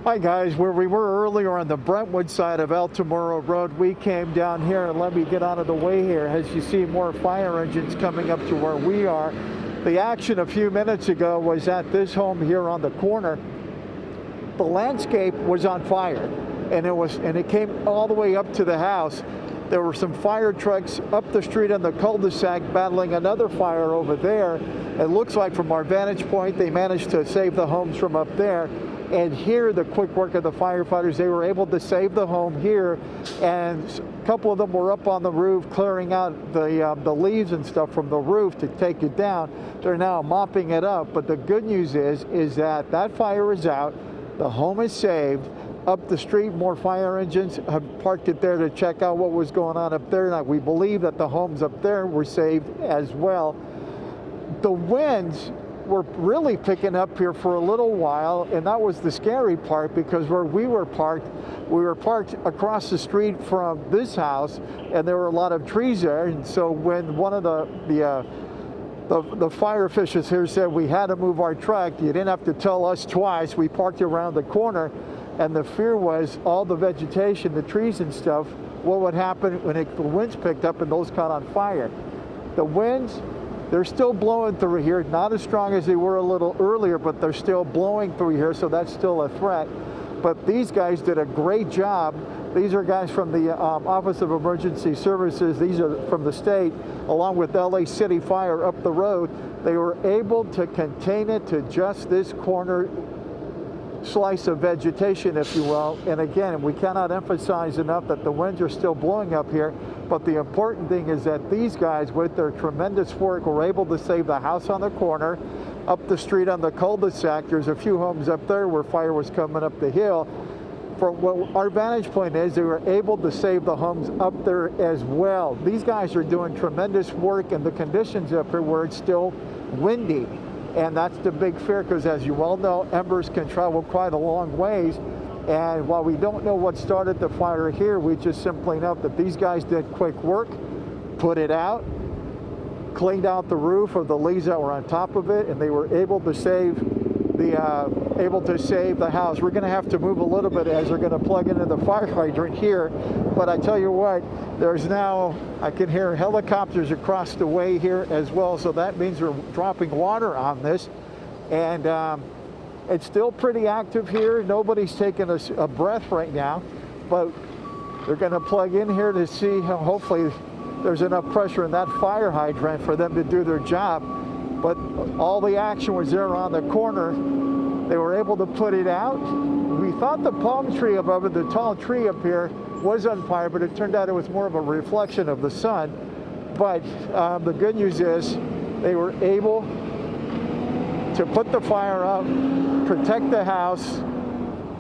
Hi guys, where we were earlier on the Brentwood side of El Tomorrow Road, we came down here, and let me get out of the way here as you see more fire engines coming up to where we are. The action a few minutes ago was at this home here on the corner. The landscape was on fire, and it came all the way up to the house. There were some fire trucks up the street on the cul-de-sac battling another fire over there. It looks like from our vantage point, they managed to save the homes from up there. And here, the quick work of the firefighters, they were able to save the home here. And a couple of them were up on the roof clearing out the leaves and stuff from the roof to take it down. They're now mopping it up. But the good news is that fire is out. The home is saved. Up the street, more fire engines have parked it there to check out what was going on up there. Now, we believe that the homes up there were saved as well. The winds were really picking up here for a little while, and that was the scary part, because where we were parked across the street from this house, and there were a lot of trees there. And so when one of the fire officials here said we had to move our truck, you didn't have to tell us twice. We parked around the corner, and the fear was all the vegetation, the trees and stuff, what would happen when the winds picked up and those caught on fire. The winds, they're still blowing through here, not as strong as they were a little earlier, but they're still blowing through here, so that's still a threat. But these guys did a great job. These are guys from the Office of Emergency Services. These are from the state, along with LA City Fire up the road. They were able to contain it to just this corner slice of vegetation, if you will. And again, we cannot emphasize enough that the winds are still blowing up here. But the important thing is that these guys, with their tremendous work, were able to save the house on the corner. Up the street on the cul-de-sac, there's a few homes up there where fire was coming up the hill. From what our vantage point is, they were able to save the homes up there as well. These guys are doing tremendous work in the conditions up here where it's still windy. And that's the big fear, because as you well know, embers can travel quite a long ways. And while we don't know what started the fire here, we just simply know that these guys did quick work, put it out, cleaned out the roof of the leaves that were on top of it, and they were able to save the house. We're going to have to move a little bit as they're going to plug into the fire hydrant here. But I tell you what, there's now, I can hear helicopters across the way here as well. So that means they're dropping water on this. And it's still pretty active here. Nobody's taking a breath right now, but they're going to plug in here to see how hopefully there's enough pressure in that fire hydrant for them to do their job. But all the action was there on the corner. They were able to put it out. We thought the palm tree above it, the tall tree up here, was on fire, but it turned out it was more of a reflection of the sun. But the good news is they were able to put the fire up, protect the house,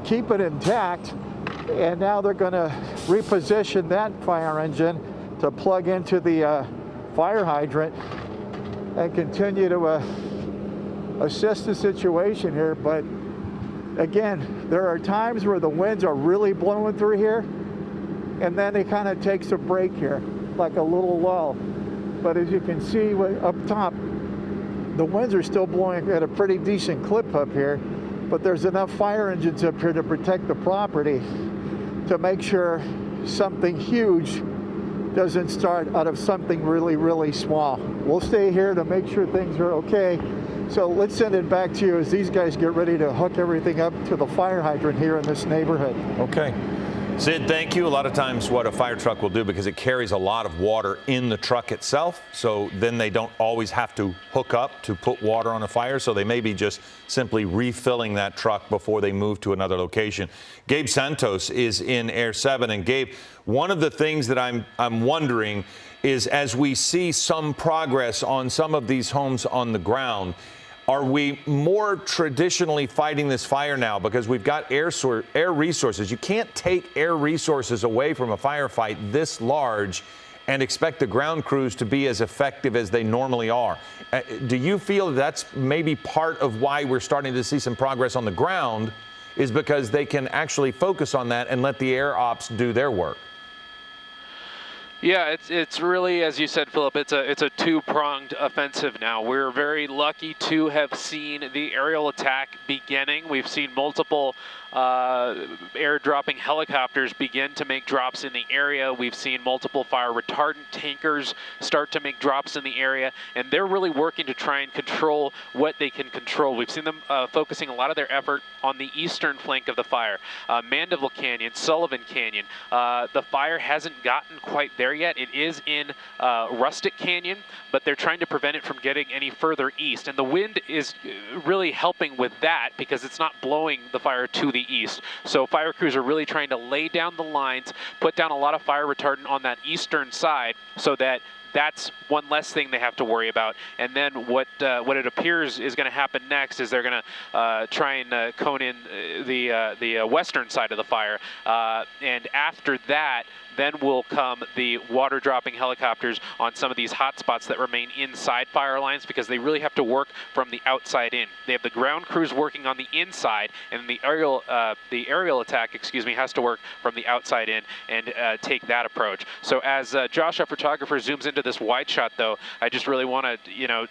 keep it intact, and now they're going to reposition that fire engine to plug into the fire hydrant and continue to assess the situation here. But again, there are times where the winds are really blowing through here, and then it kind of takes a break here, like a little lull. But as you can see up top, the winds are still blowing at a pretty decent clip up here, but there's enough fire engines up here to protect the property to make sure something huge doesn't start out of something really, really small. We'll stay here to make sure things are okay. So let's send it back to you as these guys get ready to hook everything up to the fire hydrant here in this neighborhood. Okay. Sid, thank you. A lot of times what a fire truck will do, because it carries a lot of water in the truck itself, so then they don't always have to hook up to put water on a fire, so they may be just simply refilling that truck before they move to another location. Gabe Santos is in Air 7, and Gabe, one of the things that I'm wondering is, as we see some progress on some of these homes on the ground, are we more traditionally fighting this fire now because we've got air resources? You can't take air resources away from a firefight this large and expect the ground crews to be as effective as they normally are. Do you feel that's maybe part of why we're starting to see some progress on the ground, is because they can actually focus on that and let the air ops do their work? Yeah, it's really, as you said, Philip, it's a two-pronged offensive now. We're very lucky to have seen the aerial attack beginning. We've seen multiple air-dropping helicopters begin to make drops in the area. We've seen multiple fire retardant tankers start to make drops in the area, and they're really working to try and control what they can control. We've seen them focusing a lot of their effort on the eastern flank of the fire, Mandeville Canyon, Sullivan Canyon. The fire hasn't gotten quite there yet. It is in Rustic Canyon, but they're trying to prevent it from getting any further east, and the wind is really helping with that because it's not blowing the fire to the east. So fire crews are really trying to lay down the lines, put down a lot of fire retardant on that eastern side, so that that's one less thing they have to worry about. And then what it appears is going to happen next is they're going to try and cone in the western side of the fire, and after that, then will come the water-dropping helicopters on some of these hot spots that remain inside fire lines, because they really have to work from the outside in. They have the ground crews working on the inside, and the aerial attack, has to work from the outside in and take that approach. So as Josh, our photographer, zooms into this wide shot, though, I just really want to,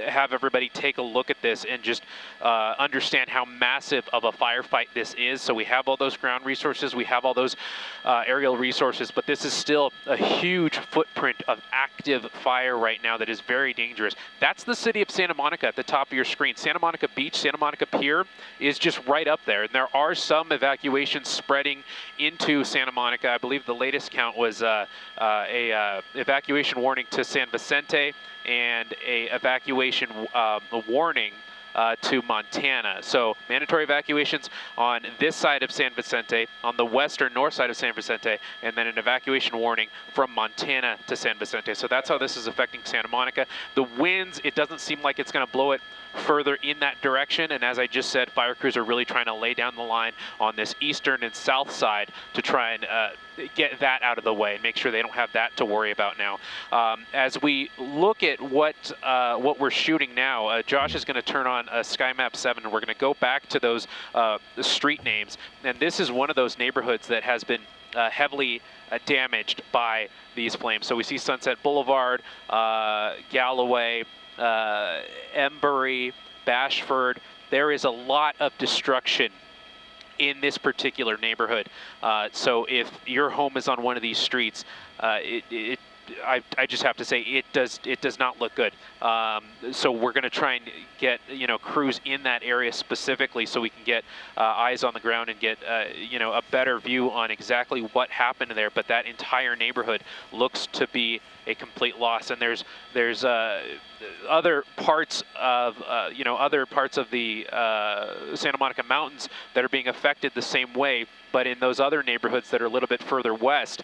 have everybody take a look at this and just understand how massive of a firefight this is. So we have all those ground resources, we have all those aerial resources, but this is still a huge footprint of active fire right now that is very dangerous. That's the city of Santa Monica at the top of your screen. Santa Monica Beach, Santa Monica Pier is just right up there, and there are some evacuations spreading into Santa Monica. I believe the latest count was a evacuation warning to San Vicente and a evacuation warning to Montana. So mandatory evacuations on this side of San Vicente, on the western north side of San Vicente, and then an evacuation warning from Montana to San Vicente. So that's how this is affecting Santa Monica. The winds, it doesn't seem like it's going to blow it further in that direction, and as I just said, fire crews are really trying to lay down the line on this eastern and south side to try and get that out of the way and make sure they don't have that to worry about now. As we look at what we're shooting now, Josh is going to turn on on SkyMap 7, and we're going to go back to those street names. And this is one of those neighborhoods that has been heavily damaged by these flames. So we see Sunset Boulevard, Galloway, Embury, Bashford. There is a lot of destruction in this particular neighborhood. So if your home is on one of these streets, I just have to say it does not look good. So we're going to try and get crews in that area specifically, so we can get eyes on the ground and get a better view on exactly what happened there. But that entire neighborhood looks to be a complete loss, and there's other parts of the Santa Monica Mountains that are being affected the same way. But in those other neighborhoods that are a little bit further west,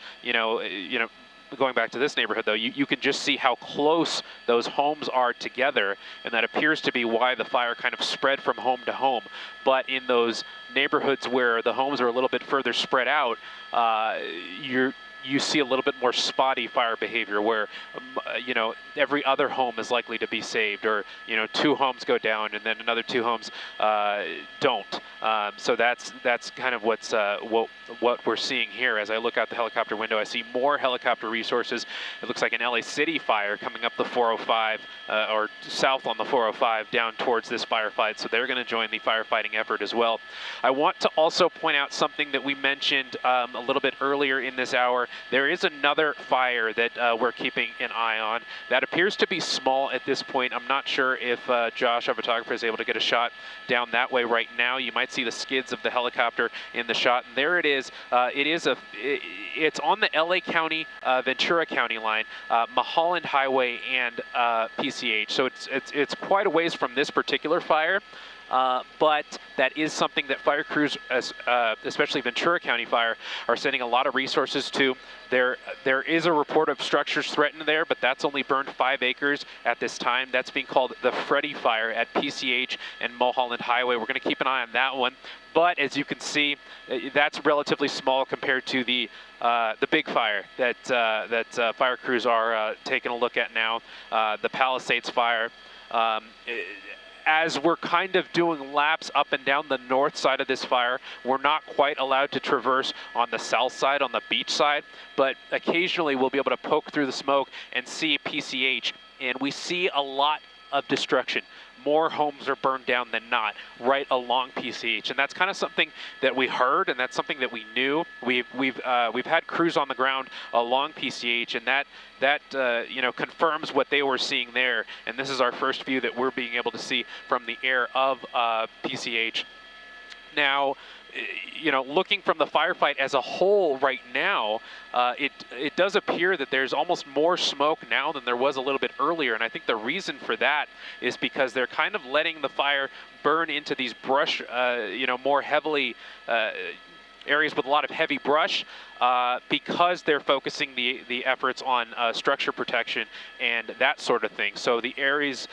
going back to this neighborhood, though, you can just see how close those homes are together, and that appears to be why the fire kind of spread from home to home. But in those neighborhoods where the homes are a little bit further spread out, you see a little bit more spotty fire behavior where, every other home is likely to be saved, or, 2 homes go down and then another 2 homes don't. So that's kind of what we're seeing here. As I look out the helicopter window, I see more helicopter resources. It looks like an LA City fire coming up the 405 or south on the 405 down towards this firefight. So they're going to join the firefighting effort as well. I want to also point out something that we mentioned a little bit earlier in this hour. There is another fire that we're keeping an eye on. That appears to be small at this point. I'm not sure if Josh, our photographer, is able to get a shot down that way right now. You might see the skids of the helicopter in the shot, and there it is. It's on the LA County, Ventura County line, Mulholland Highway and PCH. So it's quite a ways from this particular fire. But that is something that fire crews, especially Ventura County Fire, are sending a lot of resources to. There is a report of structures threatened there, but that's only burned 5 acres at this time. That's being called the Freddy Fire at PCH and Mulholland Highway. We're going to keep an eye on that one. But as you can see, that's relatively small compared to the big fire that fire crews are taking a look at now, the Palisades Fire. As we're kind of doing laps up and down the north side of this fire, we're not quite allowed to traverse on the south side, on the beach side, but occasionally we'll be able to poke through the smoke and see PCH, and we see a lot of destruction. More homes are burned down than not right along PCH, and that's kind of something that we heard, and that's something that we knew. We've had crews on the ground along PCH, and that confirms what they were seeing there. And this is our first view that we're being able to see from the air of PCH. Now, looking from the firefight as a whole right now, it does appear that there's almost more smoke now than there was a little bit earlier. And I think the reason for that is because they're kind of letting the fire burn into these brush, more heavily areas with a lot of heavy brush, because they're focusing the efforts on structure protection and that sort of thing. So the areas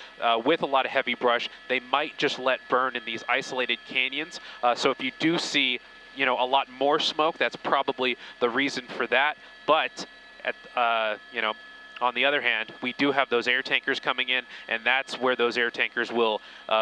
with a lot of heavy brush, they might just let burn in these isolated canyons. So if you do see, a lot more smoke, that's probably the reason for that. But on the other hand, we do have those air tankers coming in, and that's where those air tankers will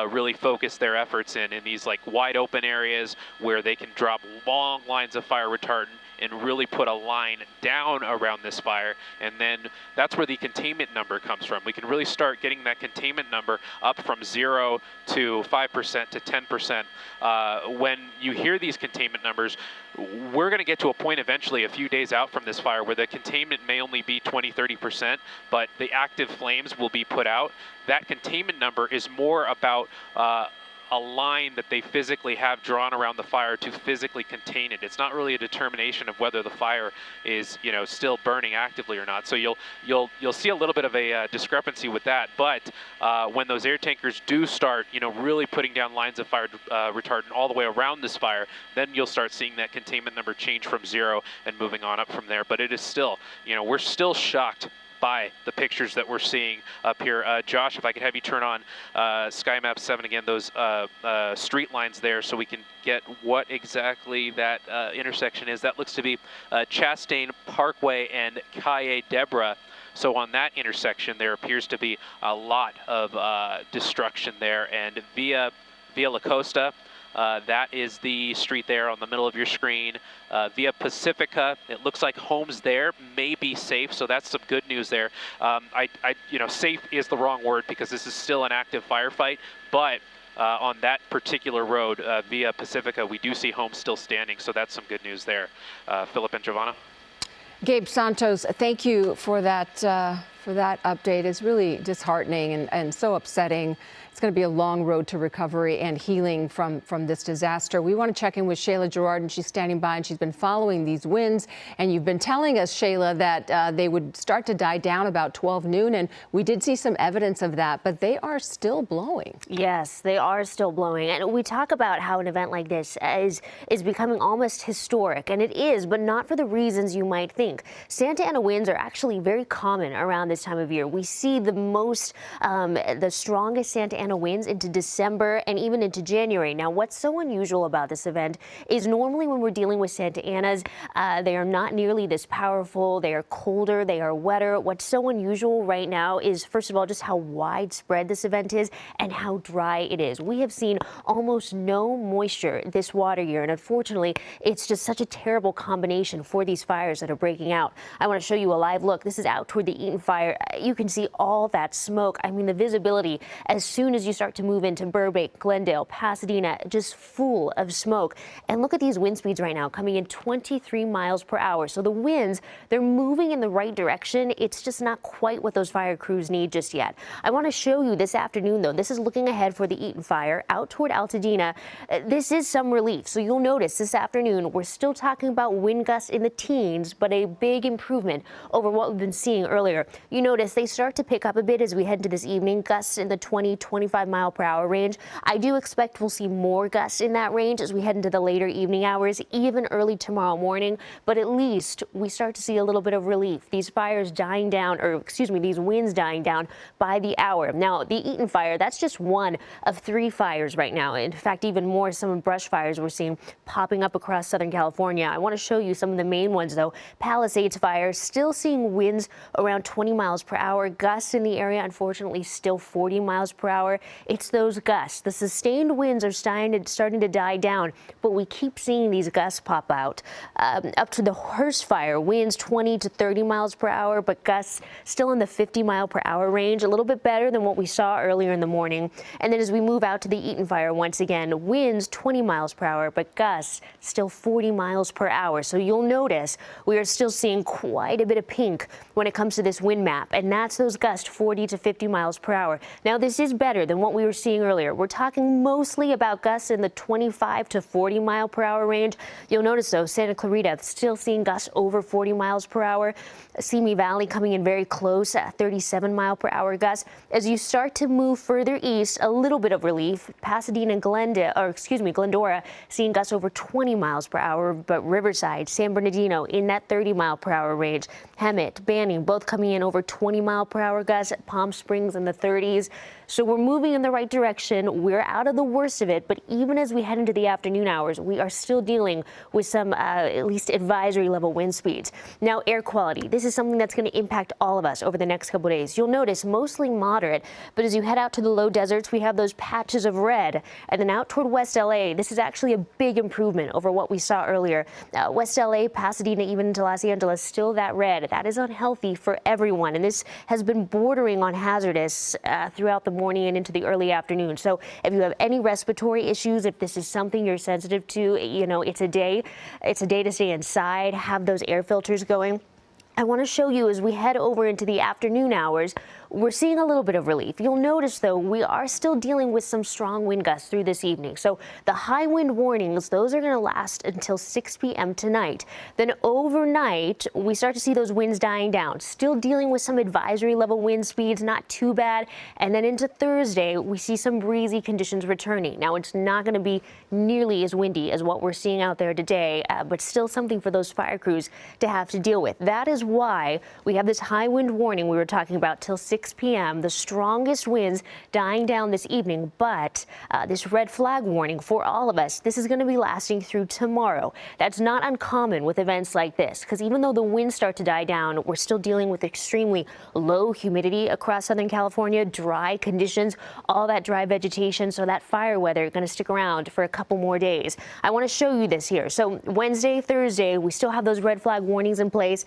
really focus their efforts in these like wide open areas where they can drop long lines of fire retardant and really put a line down around this fire. And then that's where the containment number comes from. We can really start getting that containment number up from 0 to 5% to 10%. When you hear these containment numbers, we're going to get to a point eventually a few days out from this fire where the containment may only be 20–30%, but the active flames will be put out. That containment number is more about a line that they physically have drawn around the fire to physically contain it. It's not really a determination of whether the fire is, still burning actively or not. So you'll see a little bit of a discrepancy with that. But when those air tankers do start, really putting down lines of fire retardant all the way around this fire, then you'll start seeing that containment number change from 0 and moving on up from there. But it is still, we're still shocked by the pictures that we're seeing up here. Josh, if I could have you turn on SkyMap 7 again, those street lines there, so we can get what exactly that intersection is. That looks to be Chastain Parkway and Calle Debra. So on that intersection, there appears to be a lot of destruction there. And via La Costa, that is the street there on the middle of your screen. Via Pacifica, it looks like homes there may be safe, so that's some good news there. Safe is the wrong word because this is still an active firefight, but on that particular road via Pacifica, we do see homes still standing, so that's some good news there. Philip and Giovanna. Gabe Santos, thank you for that update. It's really disheartening and so upsetting. It's going to be a long road to recovery and healing from this disaster. We want to check in with Shayla Gerard, and she's standing by, and she's been following these winds. And you've been telling us, Shayla, that they would start to die down about 12 noon, and we did see some evidence of that, but they are still blowing. Yes, they are still blowing. And we talk about how an event like this is becoming almost historic, and it is, but not for the reasons you might think. Santa Ana winds are actually very common around this time of year. We see the strongest Santa Ana winds into December and even into January. Now, what's so unusual about this event is normally when we're dealing with Santa Anas, they are not nearly this powerful. They are colder. They are wetter. What's so unusual right now is, first of all, just how widespread this event is and how dry it is. We have seen almost no moisture this water year, and unfortunately, it's just such a terrible combination for these fires that are breaking out. I want to show you a live look. This is out toward the Eaton fire. You can see all that smoke. I mean, the visibility as soon as you start to move into Burbank, Glendale, Pasadena, just full of smoke. And look at these wind speeds right now, coming in 23 miles per hour. So the winds, they're moving in the right direction. It's just not quite what those fire crews need just yet. I want to show you this afternoon, though. This is looking ahead for the Eaton fire out toward Altadena. This is some relief. So you'll notice this afternoon, we're still talking about wind gusts in the teens, but a big improvement over what we've been seeing earlier. You notice they start to pick up a bit as we head into this evening, gusts in the 20-25 mile per hour range. I do expect we'll see more gusts in that range as we head into the later evening hours, even early tomorrow morning, but at least we start to see a little bit of relief. These fires dying down, or excuse me, these winds dying down by the hour. Now, the Eaton fire, that's just one of 3 fires right now. In fact, even more, some brush fires we're seeing popping up across Southern California. I want to show you some of the main ones, though. Palisades fire, still seeing winds around 20 miles per hour. Gusts in the area, unfortunately, still 40 miles per hour. It's those gusts. The sustained winds are starting to die down, but we keep seeing these gusts pop out. Up to the Hearst fire, winds 20 to 30 miles per hour, but gusts still in the 50 mile per hour range, a little bit better than what we saw earlier in the morning. And then as we move out to the Eaton fire, once again, winds 20 miles per hour, but gusts still 40 miles per hour. So you'll notice we are still seeing quite a bit of pink when it comes to this wind map, and that's those gusts 40 to 50 miles per hour. Now, this is better than what we were seeing earlier. We're talking mostly about gusts in the 25 to 40 mile per hour range. You'll notice, though, Santa Clarita still seeing gusts over 40 miles per hour. Simi Valley coming in very close at 37 mile per hour gusts. As you start to move further east, a little bit of relief. Pasadena, Glendora seeing gusts over 20 miles per hour, but Riverside, San Bernardino in that 30 mile per hour range. Hemet, Banning, both coming in over 20 mile per hour gusts. Palm Springs in the 30s. So we're moving in the right direction. We're out of the worst of it, but even as we head into the afternoon hours, we are still dealing with some at least advisory level wind speeds. Now, air quality. This is something that's going to impact all of us over the next couple of days. You'll notice mostly moderate, but as you head out to the low deserts, we have those patches of red. And then out toward West LA, this is actually a big improvement over what we saw earlier. West LA, Pasadena, even into Los Angeles, still that red. That is unhealthy for everyone. And this has been bordering on hazardous throughout the morning and into the early afternoon. So if you have any respiratory issues, if this is something you're sensitive to, it's a day to stay inside, have those air filters going. I want to show you as we head over into the afternoon hours, we're seeing a little bit of relief. You'll notice, though, we are still dealing with some strong wind gusts through this evening. So the high wind warnings, those are going to last until 6 p.m. tonight. Then overnight, we start to see those winds dying down. Still dealing with some advisory level wind speeds, not too bad. And then into Thursday, we see some breezy conditions returning. Now, it's not going to be nearly as windy as what we're seeing out there today, but still something for those fire crews to have to deal with. That is why we have this high wind warning we were talking about till 6 6 p.m. The strongest winds dying down this evening, but this red flag warning for all of us, this is going to be lasting through tomorrow. That's not uncommon with events like this, because even though the winds start to die down, we're still dealing with extremely low humidity across Southern California, dry conditions, all that dry vegetation, so that fire weather going to stick around for a couple more days. I want to show you this here. So Wednesday, Thursday, we still have those red flag warnings in place.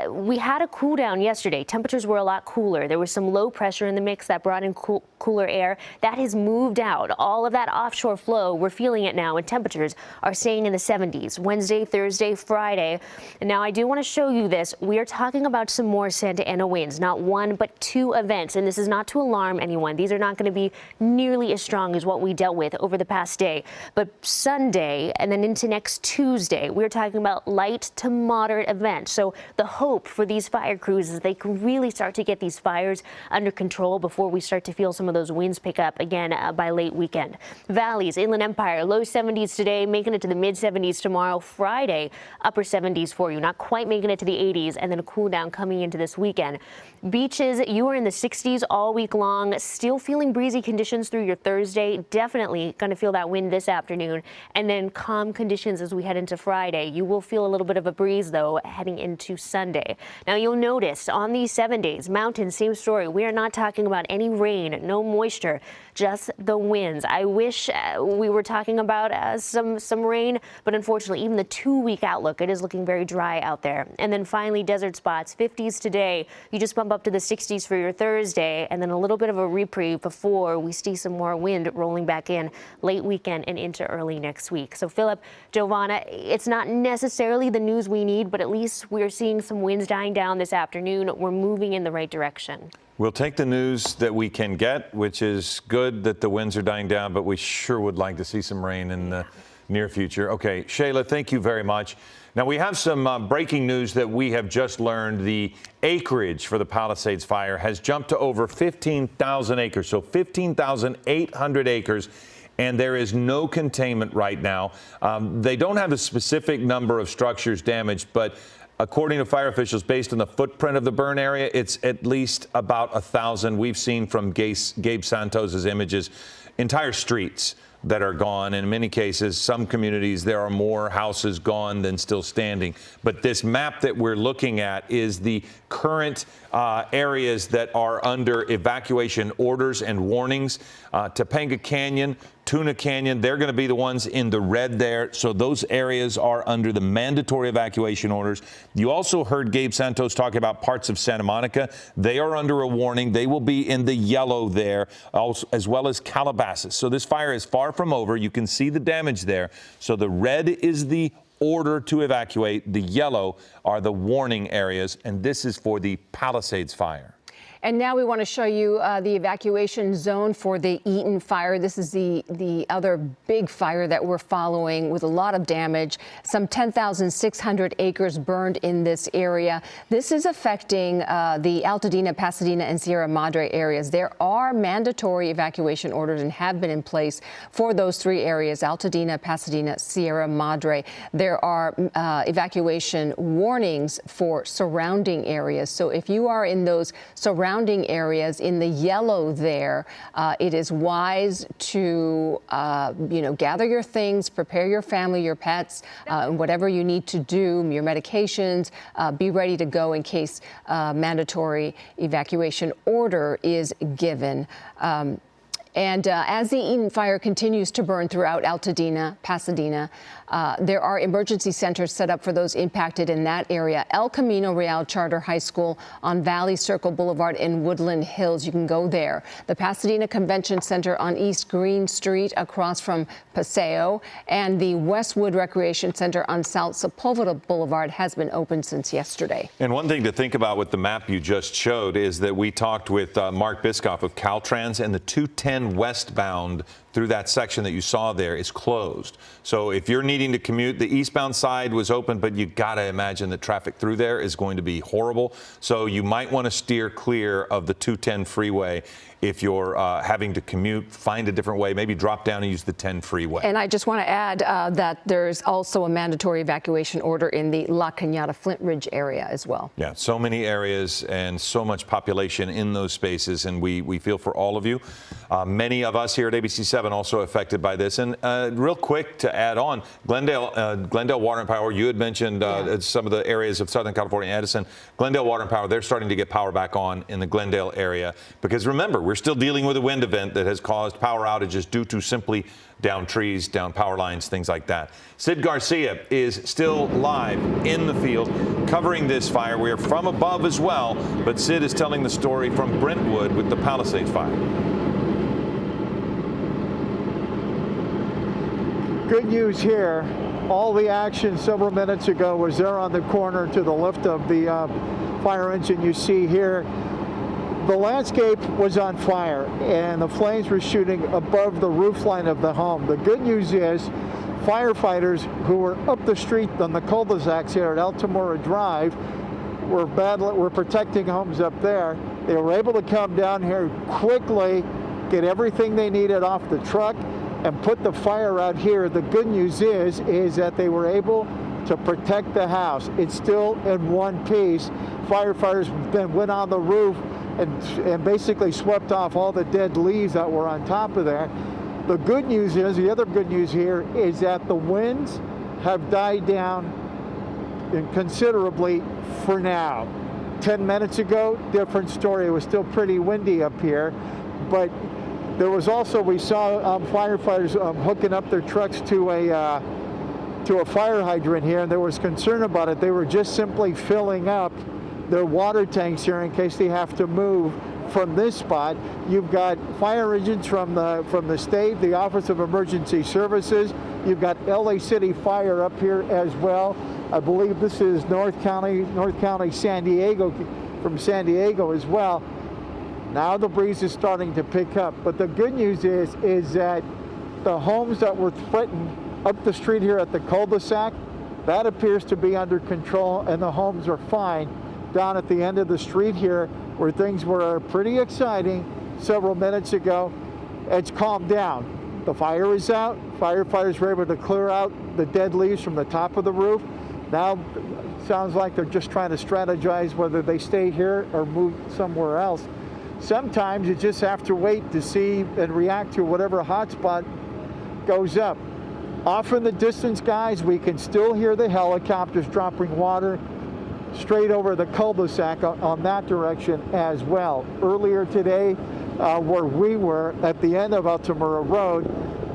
We had a cool down yesterday. Temperatures were a lot cooler. There was some low pressure in the mix that brought in cooler air. That has moved out. All of that offshore flow, we're feeling it now, and temperatures are staying in the 70s. Wednesday, Thursday, Friday. And now I do want to show you this. We are talking about some more Santa Ana winds, not one, but two events. And this is not to alarm anyone. These are not going to be nearly as strong as what we dealt with over the past day. But Sunday and then into next Tuesday, we're talking about light to moderate events. So the hope for these fire crews is they can really start to get these fires under control before we start to feel some of those winds pick up again by late weekend. Valleys, Inland Empire, low 70s today, making it to the mid 70s tomorrow. Friday, upper 70s for you, not quite making it to the 80s, and then a cool down coming into this weekend. Beaches, you are in the 60s all week long, still feeling breezy conditions through your Thursday. Definitely going to feel that wind this afternoon, and then calm conditions as we head into Friday. You will feel a little bit of a breeze though heading into Sunday. Now you'll notice on these 7 days, mountains, same story. We are not talking about any rain, no moisture, just the winds. I wish we were talking about some rain, but unfortunately even the 2-week outlook, it is looking very dry out there. And then finally desert spots, 50s today. You just bump up to the 60s for your Thursday, and then a little bit of a reprieve before we see some more wind rolling back in late weekend and into early next week. So Philip, Giovanna, it's not necessarily the news we need, but at least we're seeing some winds dying down this afternoon. We're moving in the right direction. We'll take the news that we can get, which is good that the winds are dying down, but we sure would like to see some rain in the near future. Okay, Shayla, thank you very much. Now, we have some breaking news that we have just learned. The acreage for the Palisades fire has jumped to over 15,000 acres, so 15,800 acres. And there is no containment right now. They don't have a specific number of structures damaged, but according to fire officials, based on the footprint of the burn area, it's at least about 1,000. We've seen from Gabe Santos's images entire streets that are gone. In many cases, some communities, there are more houses gone than still standing. But this map that we're looking at is the current areas that are under evacuation orders and warnings. Topanga Canyon, Tuna Canyon, they're going to be the ones in the red there. So those areas are under the mandatory evacuation orders. You also heard Gabe Santos talk about parts of Santa Monica. They are under a warning. They will be in the yellow there, also, as well as Calabasas. So this fire is far from over. You can see the damage there. So the red is the order to evacuate. The yellow are the warning areas, and this is for the Palisades fire. And now we want to show you the evacuation zone for the Eaton fire. This is the other big fire that we're following with a lot of damage. Some 10,600 acres burned in this area. This is affecting the Altadena, Pasadena, and Sierra Madre areas. There are mandatory evacuation orders and have been in place for those three areas, Altadena, Pasadena, Sierra Madre. There are evacuation warnings for surrounding areas. So if you are in those surrounding areas in the yellow there, it is wise to, gather your things, prepare your family, your pets, whatever you need to do, your medications, be ready to go in case mandatory evacuation order is given. And as the Eaton fire continues to burn throughout Altadena, Pasadena, there are emergency centers set up for those impacted in that area. El Camino Real Charter High School on Valley Circle Boulevard in Woodland Hills. You can go there. The Pasadena Convention Center on East Green Street across from Paseo, and the Westwood Recreation Center on South Sepulveda Boulevard has been open since yesterday. And one thing to think about with the map you just showed is that we talked with Mark Biscoff of Caltrans, and the 210 westbound through that section that you saw there is closed. So if you're needing to commute, the eastbound side was open, but you got to imagine the traffic through there is going to be horrible. So you might want to steer clear of the 210 freeway. If you're having to commute, find a different way, maybe drop down and use the 10 freeway. And I just want to add that there's also a mandatory evacuation order in the La Cañada Flint Ridge area as well. Yeah, so many areas and so much population in those spaces, and we feel for all of you. Many of us here at ABC 7 also affected by this. And real quick to add on, Glendale Water and Power, you had mentioned some of the areas of Southern California, Edison. Glendale Water and Power, they're starting to get power back on in the Glendale area because remember, we're still dealing with a wind event that has caused power outages due to simply down trees, down power lines, things like that. Sid Garcia is still live in the field covering this fire. We are from above as well, but Sid is telling the story from Brentwood with the Palisades fire. Good news here. All the action several minutes ago was there on the corner to the left of the fire engine you see here. The landscape was on fire and the flames were shooting above the roofline of the home. The good news is firefighters who were up the street on the cul-de-sacs here at Altamora Drive were protecting homes up there. They were able to come down here quickly, get everything they needed off the truck and put the fire out here. The good news is that they were able to protect the house. It's still in one piece. Firefighters then went on the roof and basically swept off all the dead leaves that were on top of there. The good news is, the other good news here is that the winds have died down considerably for now. 10 minutes ago, different story. It was still pretty windy up here, but there was also, we saw firefighters hooking up their trucks to a fire hydrant here, and there was concern about it. They were just simply filling up their water tanks here in case they have to move from this spot. You've got fire engines from the state, the Office of Emergency Services. You've got LA City Fire up here as well. I believe this is North County, San Diego, from San Diego as well. Now the breeze is starting to pick up, but the good news is that the homes that were threatened up the street here at the cul-de-sac, that appears to be under control and the homes are fine. Down at the end of the street here, where things were pretty exciting several minutes ago, it's calmed down. The fire is out. Firefighters were able to clear out the dead leaves from the top of the roof. Now it sounds like they're just trying to strategize whether they stay here or move somewhere else. Sometimes you just have to wait to see and react to whatever hotspot goes up. Off in the distance, guys, we can still hear the helicopters dropping water straight over the cul-de-sac on that direction as well. Earlier today, where we were at the end of Altamura Road,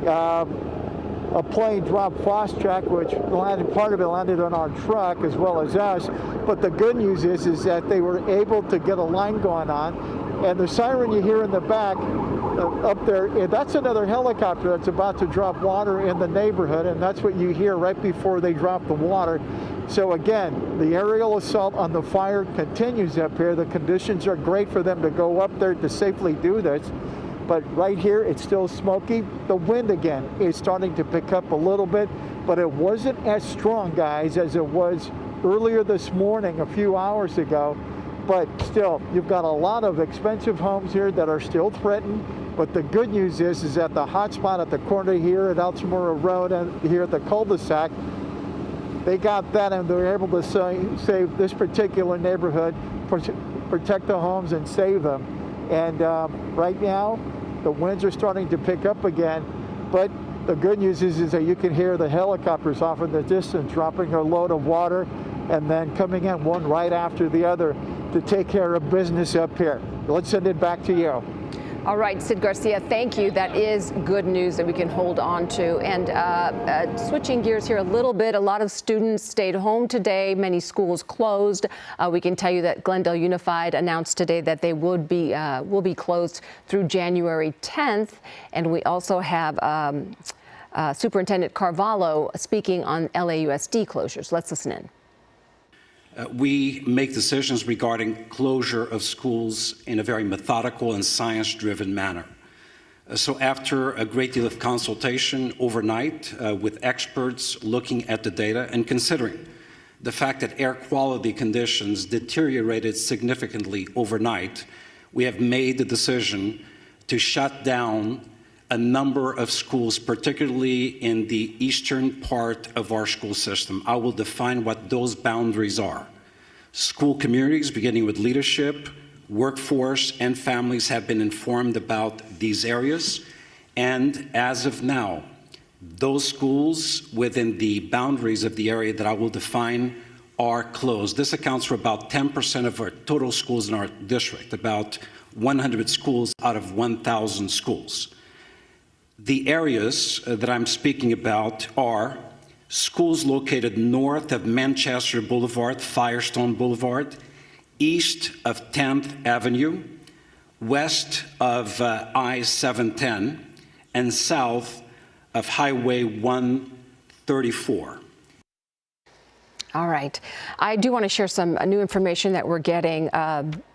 a plane dropped Fostrack, which landed, part of it landed on our truck as well as us. But the good news is that they were able to get a line going on. And the siren you hear in the back up there, that's another helicopter that's about to drop water in the neighborhood, and that's what you hear right before they drop the water. So again, the aerial assault on the fire continues up here. The conditions are great for them to go up there to safely do this. But right here, it's still smoky. The wind, again, is starting to pick up a little bit, but it wasn't as strong, guys, as it was earlier this morning, a few hours ago. But still, you've got a lot of expensive homes here that are still threatened. But the good news is that the hot spot at the corner here at Altamura Road and here at the cul-de-sac, they got that and they're able to save this particular neighborhood, protect the homes and save them. And right now, the winds are starting to pick up again. But the good news is that you can hear the helicopters off in the distance dropping a load of water and then coming in one right after the other to take care of business up here. Let's send it back to you. All right, Sid Garcia, thank you. That is good news that we can hold on to. And switching gears here a little bit, a lot of students stayed home today. Many schools closed. We can tell you that Glendale Unified announced today that they will be closed through January 10th. And we also have Superintendent Carvalho speaking on LAUSD closures. Let's listen in. We make decisions regarding closure of schools in a very methodical and science-driven manner. So after a great deal of consultation overnight with experts looking at the data and considering the fact that air quality conditions deteriorated significantly overnight, we have made the decision to shut down a number of schools, particularly in the eastern part of our school system. I will define what those boundaries are. School communities, beginning with leadership, workforce, and families, have been informed about these areas. And as of now, those schools within the boundaries of the area that I will define are closed. This accounts for about 10% of our total schools in our district, about 100 schools out of 1,000 schools. The areas that I'm speaking about are schools located north of Manchester Boulevard, Firestorms Boulevard, east of 10th Avenue, west of I-710, and south of Highway 134. All right. I do want to share some new information that we're getting.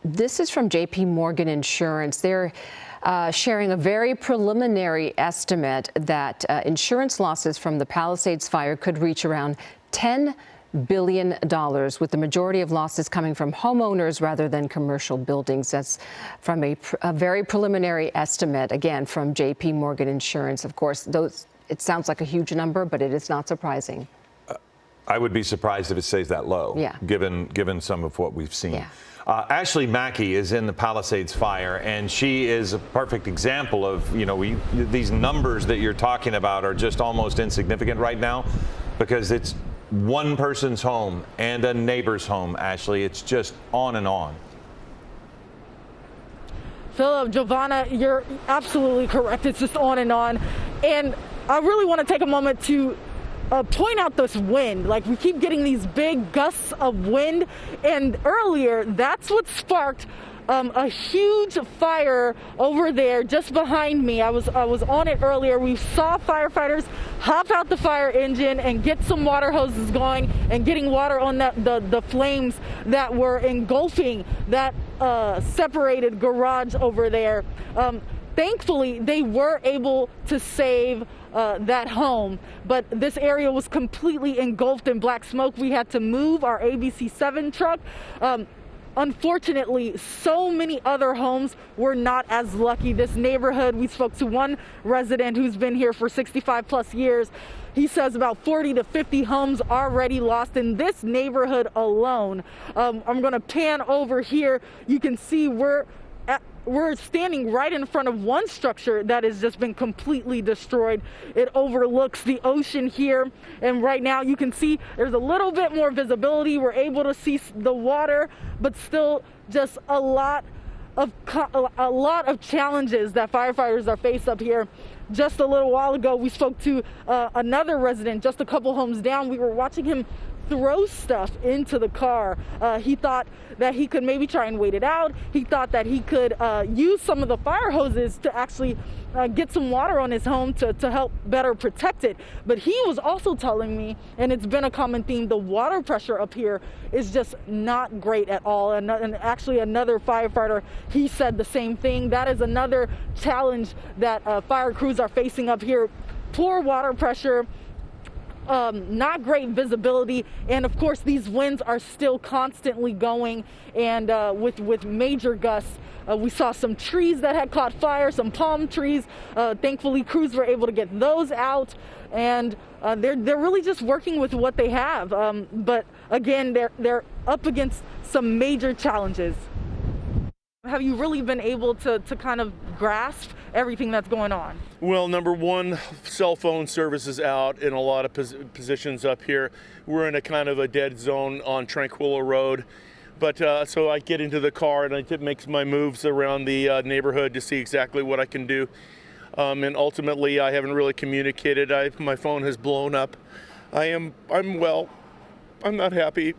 This is from JP Morgan Insurance. They're sharing a very preliminary estimate that insurance losses from the Palisades fire could reach around $10 billion, with the majority of losses coming from homeowners rather than commercial buildings. That's from a very preliminary estimate, again, from JP Morgan Insurance. Of course, it sounds like a huge number, but it is not surprising. I would be surprised if it stays that low, yeah, given some of what we've seen. Yeah. Ashley Mackey is in the Palisades fire, and she is a perfect example of, these numbers that you're talking about are just almost insignificant right now, because it's one person's home and a neighbor's home, Ashley. It's just on and on. Philip, Giovanna, you're absolutely correct. It's just on and on. And I really want to take a moment to point out this wind. Like, we keep getting these big gusts of wind, and earlier that's what sparked a huge fire over there just behind me. I was on it earlier. We saw firefighters hop out the fire engine and get some water hoses going and getting water on the flames that were engulfing that separated garage over there. Thankfully, they were able to save that home, but this area was completely engulfed in black smoke. We had to move our ABC 7 truck. Unfortunately, so many other homes were not as lucky. This neighborhood, we spoke to one resident who's been here for 65 plus years. He says about 40 to 50 homes already lost in this neighborhood alone. I'm going to pan over here. You can see we're standing right in front of one structure that has just been completely destroyed. It overlooks the ocean here, and right now you can see there's a little bit more visibility. We're able to see the water, but still just a lot of challenges that firefighters are faced up here. Just a little while ago, we spoke to another resident just a couple homes down. We were watching him throw stuff into the car. He thought that he could maybe try and wait it out. He thought that he could use some of the fire hoses to actually get some water on his home to help better protect it. But he was also telling me, and it's been a common theme, the water pressure up here is just not great at all. And actually another firefighter, he said the same thing. That is another challenge that fire crews are facing up here. Poor water pressure, not great visibility, and of course these winds are still constantly going, and with major gusts. We saw some trees that had caught fire, some palm trees. Thankfully, crews were able to get those out, and they're really just working with what they have. But again, they're up against some major challenges. Have you really been able to kind of grasp everything that's going on? Well, number one, cell phone service is out in a lot of positions up here. We're in a kind of a dead zone on Tranquilla Road. But so I get into the car and I make my moves around the neighborhood to see exactly what I can do. And ultimately, I haven't really communicated. My phone has blown up. I'm well. I'm not happy.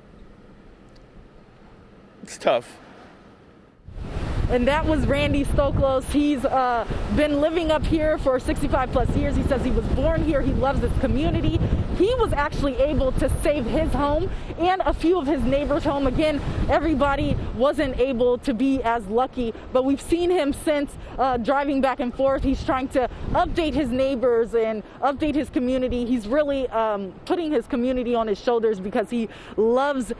It's tough. and that was Randy Stoklos. He's been living up here for 65 plus years. He says he was born here. He loves this community. He was actually able to save his home and a few of his neighbors' home. Again, everybody wasn't able to be as lucky, but we've seen him since driving back and forth. He's trying to update his neighbors and update his community. He's really putting his community on his shoulders because he loves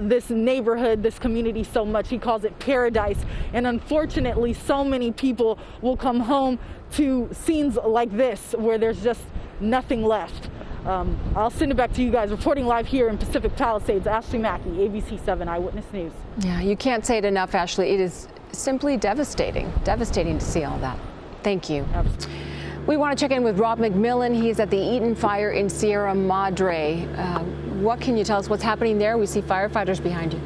this neighborhood, this community so much. He calls it paradise. And unfortunately, so many people will come home to scenes like this where there's just nothing left. I'll send it back to you guys. Reporting live here in Pacific Palisades, Ashley Mackey, ABC 7 Eyewitness News. Yeah, you can't say it enough, Ashley. It is simply devastating to see all that. Thank you. Absolutely. We want to check in with Rob McMillan. He's at the Eaton Fire in Sierra Madre. What can you tell us what's happening there? We see firefighters behind you.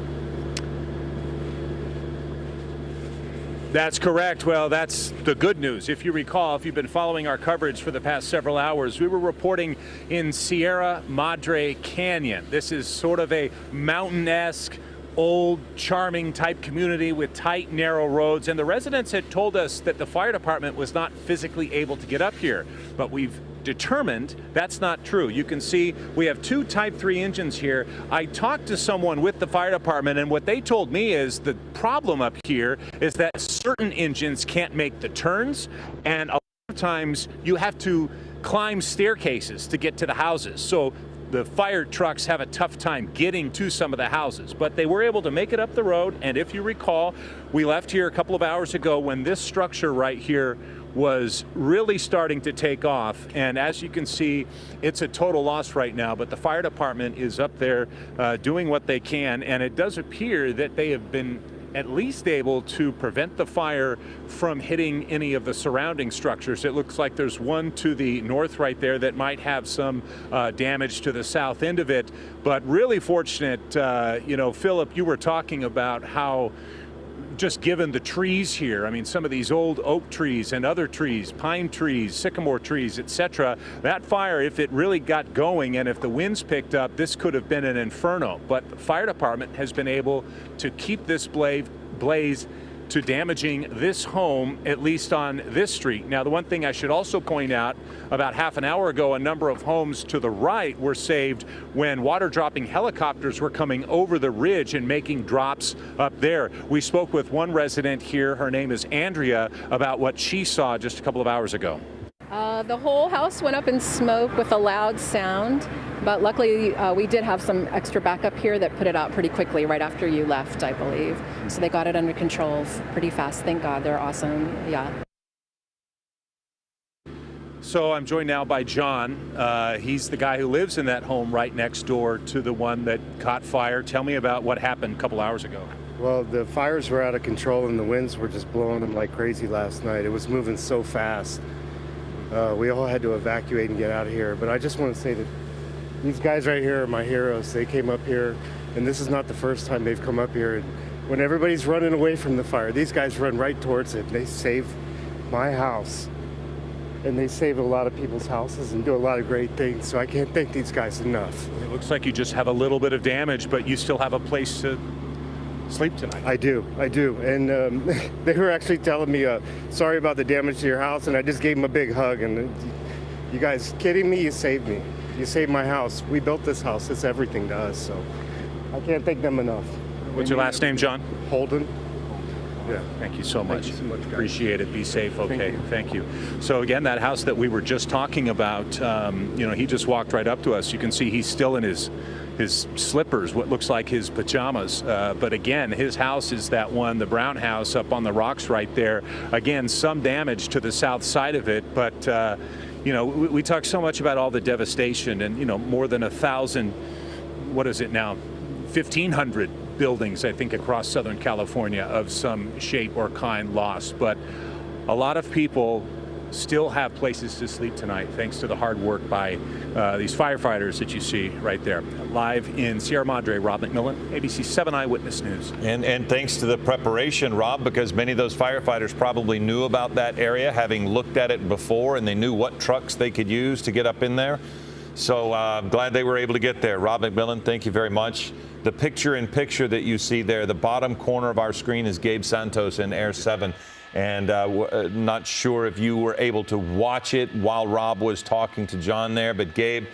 That's correct. Well, that's the good news. If you recall, if you've been following our coverage for the past several hours, we were reporting in Sierra Madre Canyon. This is sort of a mountain-esque, old, charming type community with tight, narrow roads. And the residents had told us that the fire department was not physically able to get up here. But we've determined that's not true. You can see we have 2 Type 3 engines here. I talked to someone with the fire department, and what they told me is the problem up here is that certain engines can't make the turns, and a lot of times you have to climb staircases to get to the houses. So the fire trucks have a tough time getting to some of the houses, but they were able to make it up the road. And if you recall, we left here a couple of hours ago when this structure right here was really starting to take off. And as you can see, it's a total loss right now, but the fire department is up there doing what they can. And it does appear that they have been at least able to prevent the fire from hitting any of the surrounding structures. It looks like there's one to the north right there that might have some damage to the south end of it. But really fortunate, Philip, you were talking about how just given the trees here, I mean, some of these old oak trees and other trees, pine trees, sycamore trees, etc., that fire, if it really got going and if the winds picked up, this could have been an inferno. But the fire department has been able to keep this blaze to damaging this home, at least on this street. Now, the one thing I should also point out, about half an hour ago, a number of homes to the right were saved when water-dropping helicopters were coming over the ridge and making drops up there. We spoke with one resident here, her name is Andrea, about what she saw just a couple of hours ago. The whole house went up in smoke with a loud sound, but luckily we did have some extra backup here that put it out pretty quickly right after you left, I believe. So they got it under control pretty fast. Thank God. They're awesome. Yeah. So I'm joined now by John. He's the guy who lives in that home right next door to the one that caught fire. Tell me about what happened a couple hours ago. Well, the fires were out of control and the winds were just blowing them like crazy last night. It was moving so fast. We all had to evacuate and get out of here. But I just want to say that these guys right here are my heroes. They came up here, and this is not the first time they've come up here. And when everybody's running away from the fire, these guys run right towards it. They save my house, and they save a lot of people's houses and do a lot of great things. So I can't thank these guys enough. It looks like you just have a little bit of damage, but you still have a place to sleep tonight. I do. And they were actually telling me, sorry about the damage to your house, and I just gave them a big hug. And you guys kidding me? You saved me. You saved my house. We built this house. It's everything to us. So I can't thank them enough. What's your last name, John? Holden. Yeah. Thank you so much. Thank you so much, guys. Appreciate it. Be safe. Okay. Thank you. So again, that house that we were just talking about, he just walked right up to us. You can see he's still in his slippers, what looks like his pajamas. But again, his house is that one, the brown house up on the rocks right there. Again, some damage to the south side of it, but we talk so much about all the devastation and, more than 1,000, what is it now, 1,500 buildings, I think, across Southern California of some shape or kind lost. But a lot of people still have places to sleep tonight, thanks to the hard work by these firefighters that you see right there. Live in Sierra Madre, Rob McMillan, ABC 7 Eyewitness News. And thanks to the preparation, Rob, because many of those firefighters probably knew about that area, having looked at it before, and they knew what trucks they could use to get up in there. So I'm glad they were able to get there. Rob McMillan, thank you very much. The picture-in-picture that you see there, the bottom corner of our screen is Gabe Santos in Air 7. And not sure if you were able to watch it while Rob was talking to John there, but Gabe,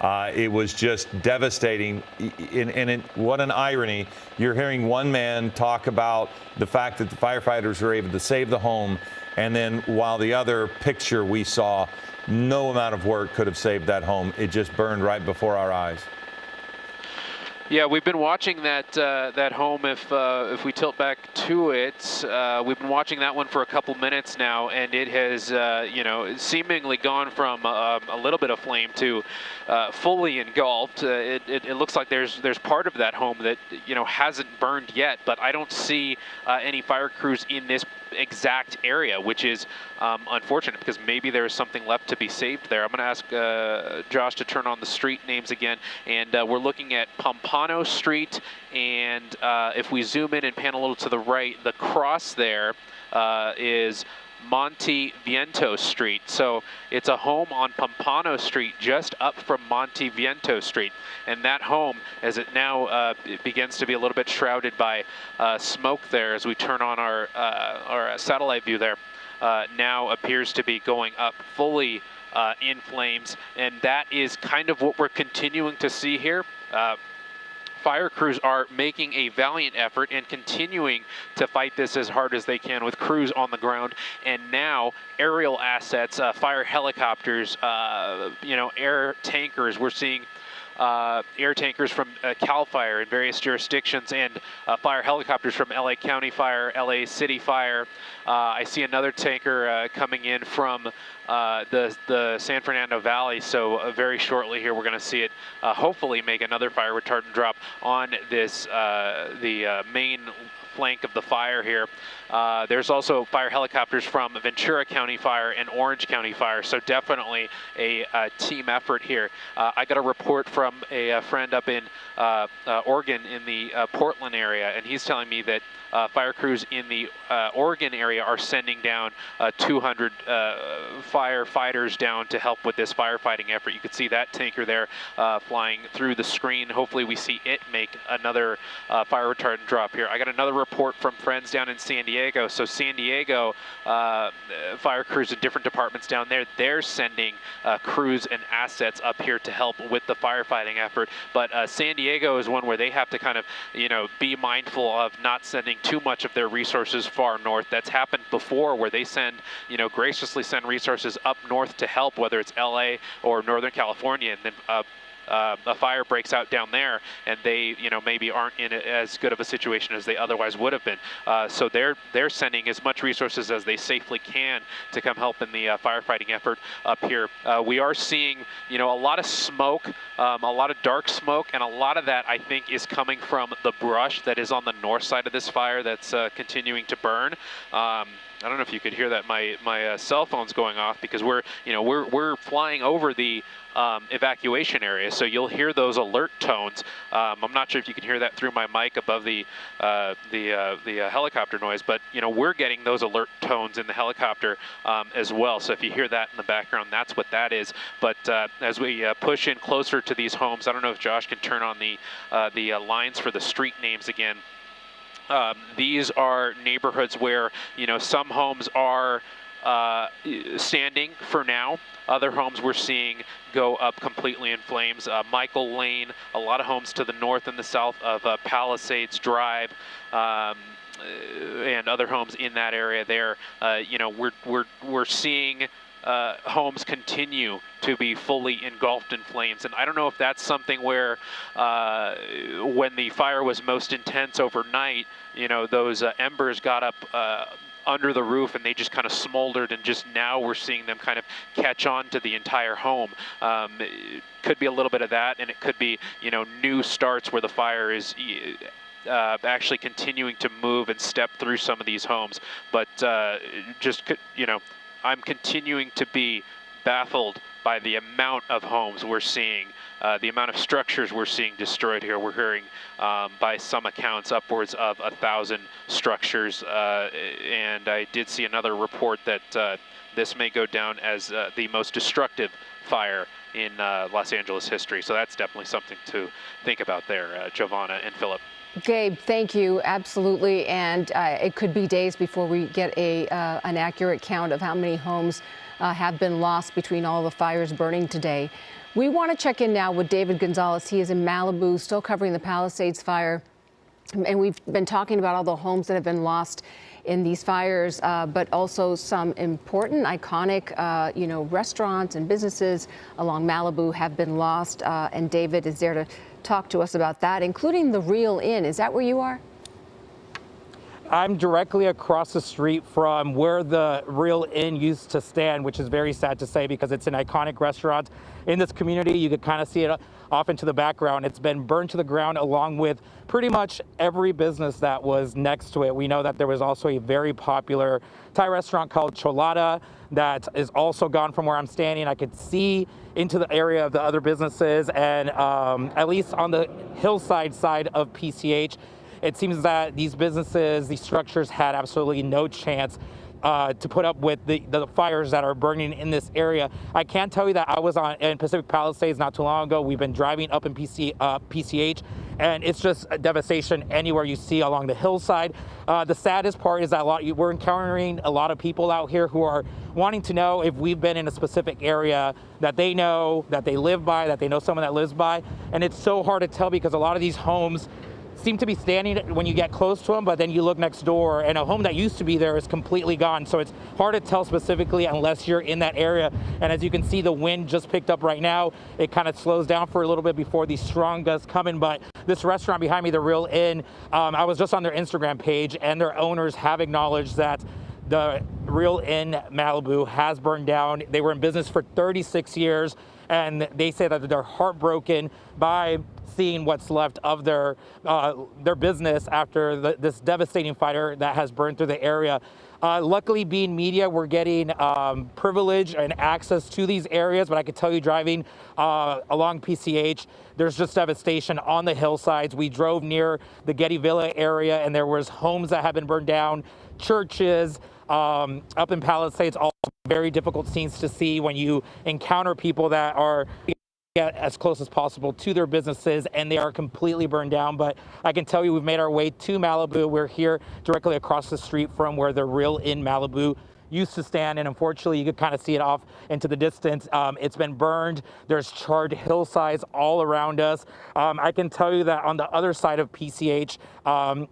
it was just devastating. What an irony. You're hearing one man talk about the fact that the firefighters were able to save the home, and then while the other picture we saw, no amount of work could have saved that home. It just burned right before our eyes. Yeah, we've been watching that that home. If we tilt back to it, we've been watching that one for a couple minutes now, and it has, seemingly gone from a little bit of flame to fully engulfed. It looks like there's part of that home that hasn't burned yet, but I don't see any fire crews in this exact area, which is unfortunate because maybe there is something left to be saved there. I'm going to ask Josh to turn on the street names again, and we're looking at Pompano Street, and if we zoom in and pan a little to the right, the cross there is Monte Viento Street. So it's a home on Pompano Street just up from Monte Viento Street. And that home, as it now it begins to be a little bit shrouded by smoke there as we turn on our satellite view there, now appears to be going up fully in flames. And that is kind of what we're continuing to see here. Fire crews are making a valiant effort and continuing to fight this as hard as they can with crews on the ground, and now aerial assets, fire helicopters, air tankers. We're seeing air tankers from CAL FIRE in various jurisdictions, and fire helicopters from LA County Fire, LA City Fire. I see another tanker coming in from the San Fernando Valley, so very shortly here we're going to see it hopefully make another fire retardant drop on this the main flank of the fire here. There's also fire helicopters from Ventura County Fire and Orange County Fire, so definitely a team effort here. I got a report from a friend up in Oregon in the Portland area, and he's telling me that fire crews in the Oregon area are sending down 200 firefighters down to help with this firefighting effort. You can see that tanker there flying through the screen. Hopefully we see it make another fire retardant drop here. I got another report from friends down in San Diego. So San Diego fire crews in different departments down there, they're sending crews and assets up here to help with the firefighting effort. But San Diego is one where they have to kind of, be mindful of not sending too much of their resources far north. That's happened before, where they send, graciously send resources up north to help, whether it's LA or Northern California, and then a fire breaks out down there, and they, maybe aren't in as good of a situation as they otherwise would have been. So they're sending as much resources as they safely can to come help in the firefighting effort up here. We are seeing, a lot of smoke, a lot of dark smoke, and a lot of that, I think, is coming from the brush that is on the north side of this fire that's continuing to burn. I don't know if you could hear that. My cell phone's going off because we're flying over the evacuation area, so you'll hear those alert tones. I'm not sure if you can hear that through my mic above the helicopter noise, but we're getting those alert tones in the helicopter as well. So if you hear that in the background, that's what that is. But as we push in closer to these homes, I don't know if Josh can turn on the lines for the street names again. These are neighborhoods where, some homes are standing for now. Other homes we're seeing go up completely in flames. Michael Lane, a lot of homes to the north and the south of Palisades Drive, and other homes in that area there. We're seeing homes continue to be fully engulfed in flames. And I don't know if that's something where when the fire was most intense overnight, those embers got up under the roof and they just kind of smoldered, and just now we're seeing them kind of catch on to the entire home. It could be a little bit of that, and it could be, new starts where the fire is actually continuing to move and step through some of these homes. But I'm continuing to be baffled by the amount of homes we're seeing, the amount of structures we're seeing destroyed here. We're hearing, by some accounts, upwards of 1,000 structures. And I did see another report that this may go down as the most destructive fire in Los Angeles history. So that's definitely something to think about there, Giovanna and Philip. Gabe, thank you. Absolutely. And it could be days before we get an accurate count of how many homes have been lost between all the fires burning today. We want to check in now with David Gonzalez. He is in Malibu, still covering the Palisades fire. And we've been talking about all the homes that have been lost in these fires, but also some important, iconic, restaurants and businesses along Malibu have been lost. And David is there to talk to us about that, including the Real Inn. Is that where you are? I'm directly across the street from where the Real Inn used to stand, which is very sad to say because it's an iconic restaurant in this community. You could kind of see it off into the background. It's been burned to the ground along with pretty much every business that was next to it. We know that there was also a very popular Thai restaurant called Cholada that is also gone from where I'm standing. I could see into the area of the other businesses, and at least on the hillside side of PCH, it seems that these businesses, these structures had absolutely no chance to put up with the fires that are burning in this area. I can tell you that I was in Pacific Palisades not too long ago. We've been driving up in PCH, and it's just a devastation anywhere you see along the hillside. The saddest part is that we're encountering a lot of people out here who are wanting to know if we've been in a specific area that they know, that they live by, that they know someone that lives by. And it's so hard to tell because a lot of these homes seem to be standing when you get close to them, but then you look next door and a home that used to be there is completely gone. So it's hard to tell specifically unless you're in that area. And as you can see, the wind just picked up right now. It kind of slows down for a little bit before these strong gusts come in. But this restaurant behind me, the Real Inn, I was just on their Instagram page, and their owners have acknowledged that the Real Inn Malibu has burned down. They were in business for 36 years, and they say that they're heartbroken by seeing what's left of their business after this devastating fire that has burned through the area. Luckily, being media, we're getting privilege and access to these areas, but I can tell you driving along PCH, there's just devastation on the hillsides. We drove near the Getty Villa area, and there was homes that have been burned down, churches, up in Palisades, all very difficult scenes to see when you encounter people that are get as close as possible to their businesses, and they are completely burned down. But I can tell you we've made our way to Malibu. We're here directly across the street from where the Real Inn Malibu used to stand, and unfortunately you could kind of see it off into the distance. It's been burned. There's charred hillsides all around us. I can tell you that on the other side of PCH,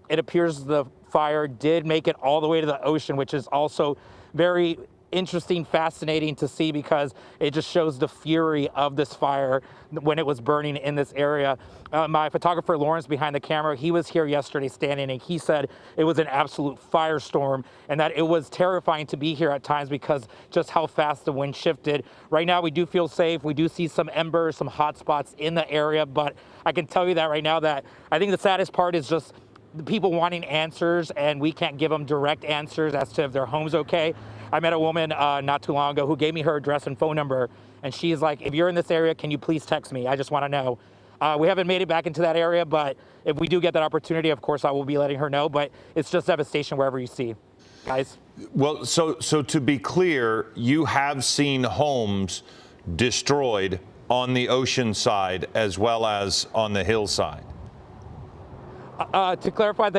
it appears the fire did make it all the way to the ocean, which is also very interesting, fascinating to see because it just shows the fury of this fire when it was burning in this area. My photographer Lawrence behind the camera, he was here yesterday standing, and he said it was an absolute firestorm and that it was terrifying to be here at times because just how fast the wind shifted. Right now we do feel safe. We do see some embers, some hot spots in the area, but I can tell you that right now that I think the saddest part is just the people wanting answers, and we can't give them direct answers as to if their home's okay. I met a woman not too long ago who gave me her address and phone number, and she's like, if you're in this area, can you please text me? I just want to know. We haven't made it back into that area, but if we do get that opportunity, of course, I will be letting her know, but it's just devastation wherever you see, guys. Well, so to be clear, you have seen homes destroyed on the ocean side as well as on the hillside. To clarify,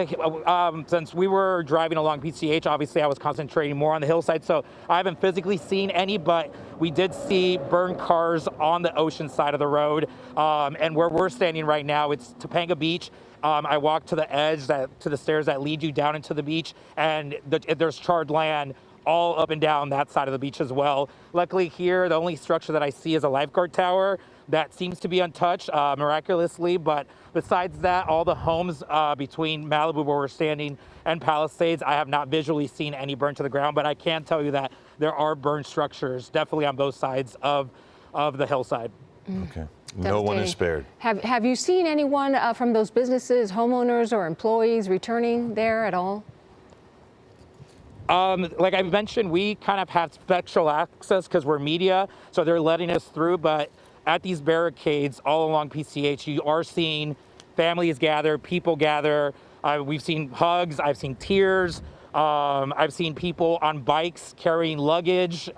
since we were driving along PCH, obviously I was concentrating more on the hillside, so I haven't physically seen any, but we did see burned cars on the ocean side of the road. And where we're standing right now, it's Topanga Beach. I walked to the edge, to the stairs that lead you down into the beach, and there's charred land all up and down that side of the beach as well. Luckily here, the only structure that I see is a lifeguard tower that seems to be untouched miraculously, but besides that, all the homes between Malibu where we're standing and Palisades, I have not visually seen any burned to the ground, but I can tell you that there are burned structures definitely on both sides of the hillside. Okay. No one is spared. Have you seen anyone from those businesses, homeowners or employees returning there at all? Like I mentioned, we kind of have special access because we're media, so they're letting us through, but at these barricades all along PCH, you are seeing families gather, people gather. We've seen hugs, I've seen tears, I've seen people on bikes carrying luggage.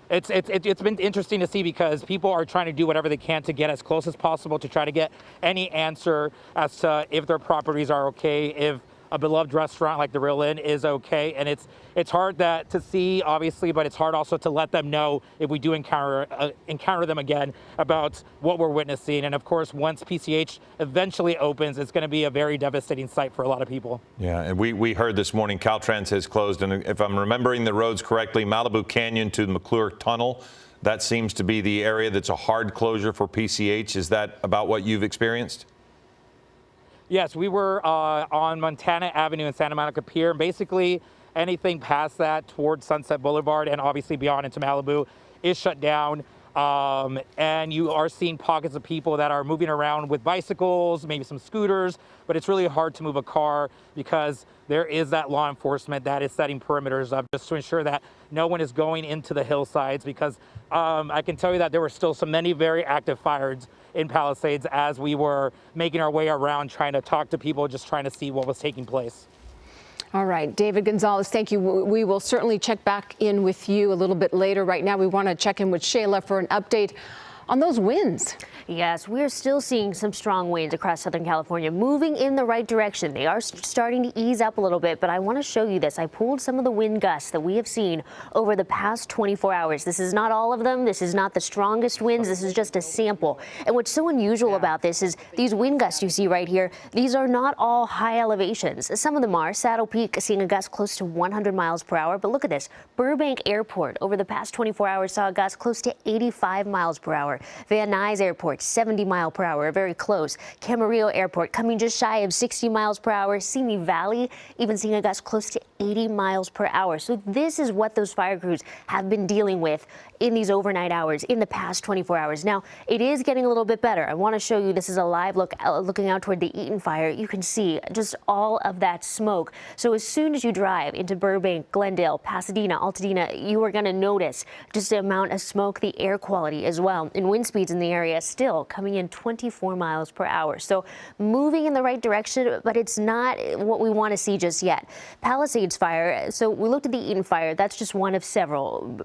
It's been interesting to see because people are trying to do whatever they can to get as close as possible to try to get any answer as to if their properties are okay, if a beloved restaurant like the Real Inn is okay. And it's hard to see, obviously, but it's hard also to let them know if we do encounter them again about what we're witnessing. And of course, once PCH eventually opens, it's going to be a very devastating sight for a lot of people. Yeah, and we heard this morning Caltrans has closed, and if I'm remembering the roads correctly, Malibu Canyon to the McClure Tunnel, that seems to be the area that's a hard closure for PCH. Is that about what you've experienced? Yes, we were on Montana Avenue and Santa Monica Pier. Basically, anything past that towards Sunset Boulevard and obviously beyond into Malibu is shut down. And you are seeing pockets of people that are moving around with bicycles, maybe some scooters, but it's really hard to move a car because there is that law enforcement that is setting perimeters up just to ensure that no one is going into the hillsides, because I can tell you that there were still many very active fires in Palisades as we were making our way around trying to talk to people, just trying to see what was taking place. All right, David Gonzalez, thank you. We will certainly check back in with you a little bit later. Right now, we want to check in with Shayla for an update on those winds. Yes, we're still seeing some strong winds across Southern California, moving in the right direction. They are starting to ease up a little bit, but I want to show you this. I pulled some of the wind gusts that we have seen over the past 24 hours. This is not all of them. This is not the strongest winds. This is just a sample. And what's so unusual about this is these wind gusts you see right here, these are not all high elevations. Some of them are. Saddle Peak seeing a gust close to 100 miles per hour. But look at this. Burbank Airport over the past 24 hours saw a gust close to 85 miles per hour. Van Nuys Airport, 70 mile per hour, very close. Camarillo Airport coming just shy of 60 miles per hour. Simi Valley even seeing a gust close to 80 miles per hour. So this is what those fire crews have been dealing with in these overnight hours in the past 24 hours. Now, it is getting a little bit better. I want to show you, this is a live look looking out toward the Eaton fire. You can see just all of that smoke. So as soon as you drive into Burbank, Glendale, Pasadena, Altadena, you are going to notice just the amount of smoke, the air quality as well. And wind speeds in the area still coming in 24 miles per hour. So moving in the right direction, but it's not what we want to see just yet. Palisades fire. So we looked at the Eaton fire. That's just one of several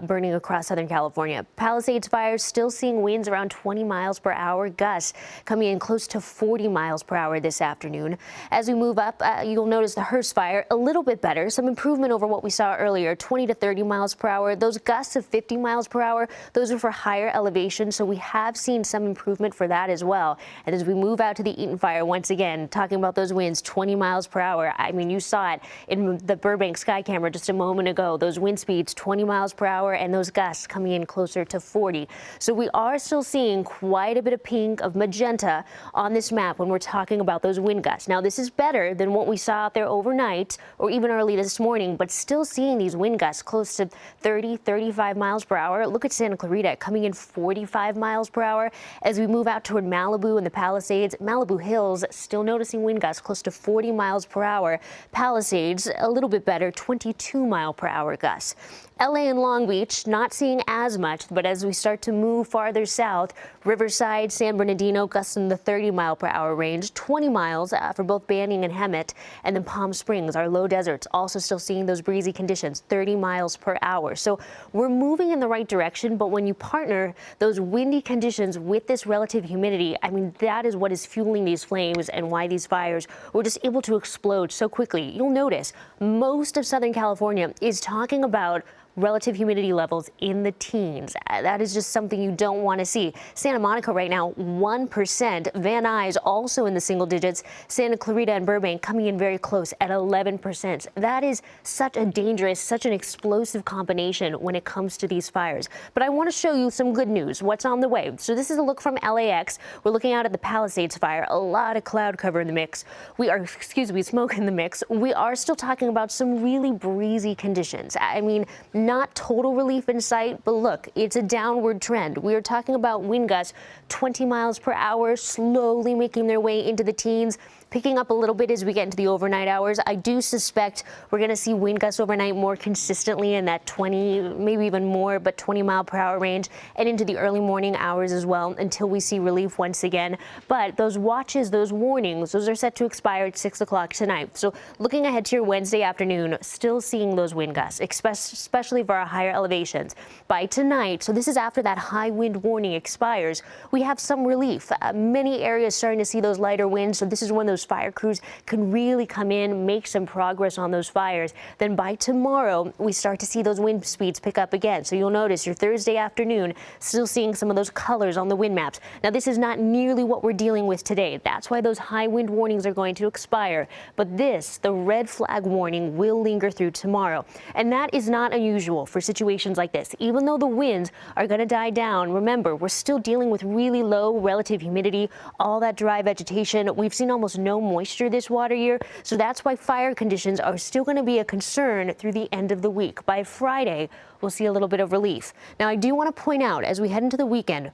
burning across Southern California. Palisades fire still seeing winds around 20 miles per hour, gusts coming in close to 40 miles per hour this afternoon. As we move up, you'll notice the Hearst fire a little bit better, some improvement over what we saw earlier, 20 to 30 miles per hour. Those gusts of 50 miles per hour, those are for higher elevation. So we have seen some improvement for that as well. And as we move out to the Eaton fire, once again, talking about those winds, 20 miles per hour. I mean, you saw it in the Burbank sky camera just a moment ago. Those wind speeds, 20 miles per hour, and those gusts coming in closer to 40. So we are still seeing quite a bit of pink, of magenta on this map when we're talking about those wind gusts. Now, this is better than what we saw out there overnight or even early this morning, but still seeing these wind gusts close to 30, 35 miles per hour. Look at Santa Clarita coming in 45 miles per hour. As we move out toward Malibu and the Palisades, Malibu Hills still noticing wind gusts close to 40 miles per hour. Palisades a little bit better, 22 mile per hour gusts. LA and Long Beach not seeing as much, but as we start to move farther south, Riverside, San Bernardino gusts in the 30 mile per hour range, 20 miles for both Banning and Hemet, and then Palm Springs, our low deserts, also still seeing those breezy conditions, 30 miles per hour. So we're moving in the right direction, but when you partner those windy conditions with this relative humidity, I mean, that is what is fueling these flames and why these fires were just able to explode so quickly. You'll notice most of Southern California is talking about relative humidity levels in the teens. That is just something you don't want to see. Santa Monica right now, 1%. Van Nuys also in the single digits. Santa Clarita and Burbank coming in very close at 11%. That is such a dangerous, such an explosive combination when it comes to these fires. But I want to show you some good news. What's on the way? So this is a look from LAX. We're looking out at the Palisades fire. A lot of cloud cover in the mix. Smoke in the mix. We are still talking about some really breezy conditions. I mean, not total relief in sight, but look, it's a downward trend. We are talking about wind gusts 20 miles per hour, slowly making their way into the teens. picking up a little bit as we get into the overnight hours. I do suspect we're going to see wind gusts overnight more consistently in that 20, maybe even more, but 20-mile-per-hour range, and into the early morning hours as well until we see relief once again. But those watches, those warnings, those are set to expire at 6 o'clock tonight. So looking ahead to your Wednesday afternoon, still seeing those wind gusts, especially for our higher elevations. By tonight, so this is after that high wind warning expires, we have some relief. Many areas starting to see those lighter winds, so this is when those fire crews can really come in, make some progress on those fires. Then by tomorrow, we start to see those wind speeds pick up again. So you'll notice your Thursday afternoon still seeing some of those colors on the wind maps. Now, this is not nearly what we're dealing with today. That's why those high wind warnings are going to expire. But this, the red flag warning, will linger through tomorrow. And that is not unusual for situations like this. Even though the winds are going to die down, remember, we're still dealing with really low relative humidity, all that dry vegetation. We've seen almost no moisture this water year, so that's why fire conditions are still going to be a concern through the end of the week. By Friday, we'll see a little bit of relief. Now, I do want to point out, as we head into the weekend,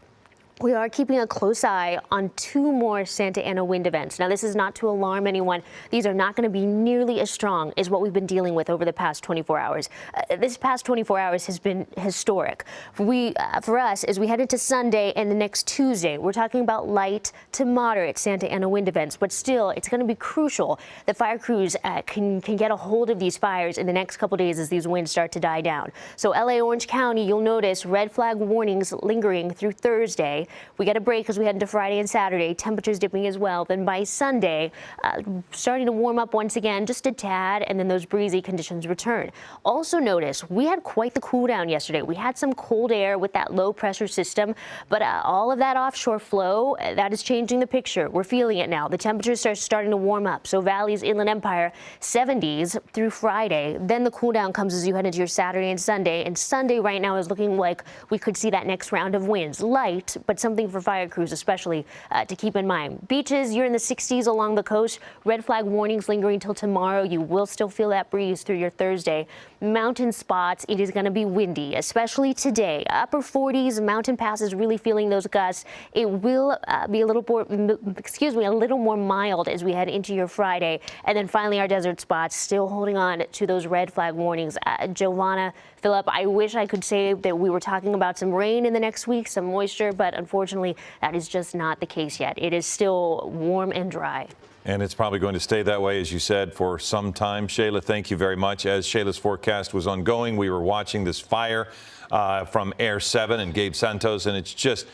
we are keeping a close eye on 2 more Santa Ana wind events. Now, this is not to alarm anyone. These are not going to be nearly as strong as what we've been dealing with over the past 24 hours. This past 24 hours has been historic. For us, as we head into Sunday and the next Tuesday, we're talking about light to moderate Santa Ana wind events. But still, it's going to be crucial that fire crews can get a hold of these fires in the next couple days as these winds start to die down. So LA Orange County, you'll notice red flag warnings lingering through Thursday. We get a break as we head into Friday and Saturday, temperatures dipping as well. Then by Sunday, starting to warm up once again, just a tad, and then those breezy conditions return. Also notice, we had quite the cool down yesterday. We had some cold air with that low pressure system, but all of that offshore flow, that is changing the picture. We're feeling it now. The temperatures are starting to warm up. So valleys, Inland Empire, 70s through Friday. Then the cool down comes as you head into your Saturday and Sunday. And Sunday right now is looking like we could see that next round of winds. Light, but something for fire crews especially to keep in mind. Beaches, you're in the 60s along the coast. Red flag warnings lingering until tomorrow. You will still feel that breeze through your Thursday. Mountain spots, it is going to be windy, especially today. Upper 40s, mountain passes really feeling those gusts. It will be a little more mild as we head into your Friday. And then finally, our desert spots still holding on to those red flag warnings. Giovanna, Philip, I wish I could say that we were talking about some rain in the next week, some moisture, but unfortunately, that is just not the case yet. It is still warm and dry. And it's probably going to stay that way, as you said, for some time. Shayla, thank you very much. As Shayla's forecast was ongoing, we were watching this fire from Air 7 and Gabe Santos, and it's just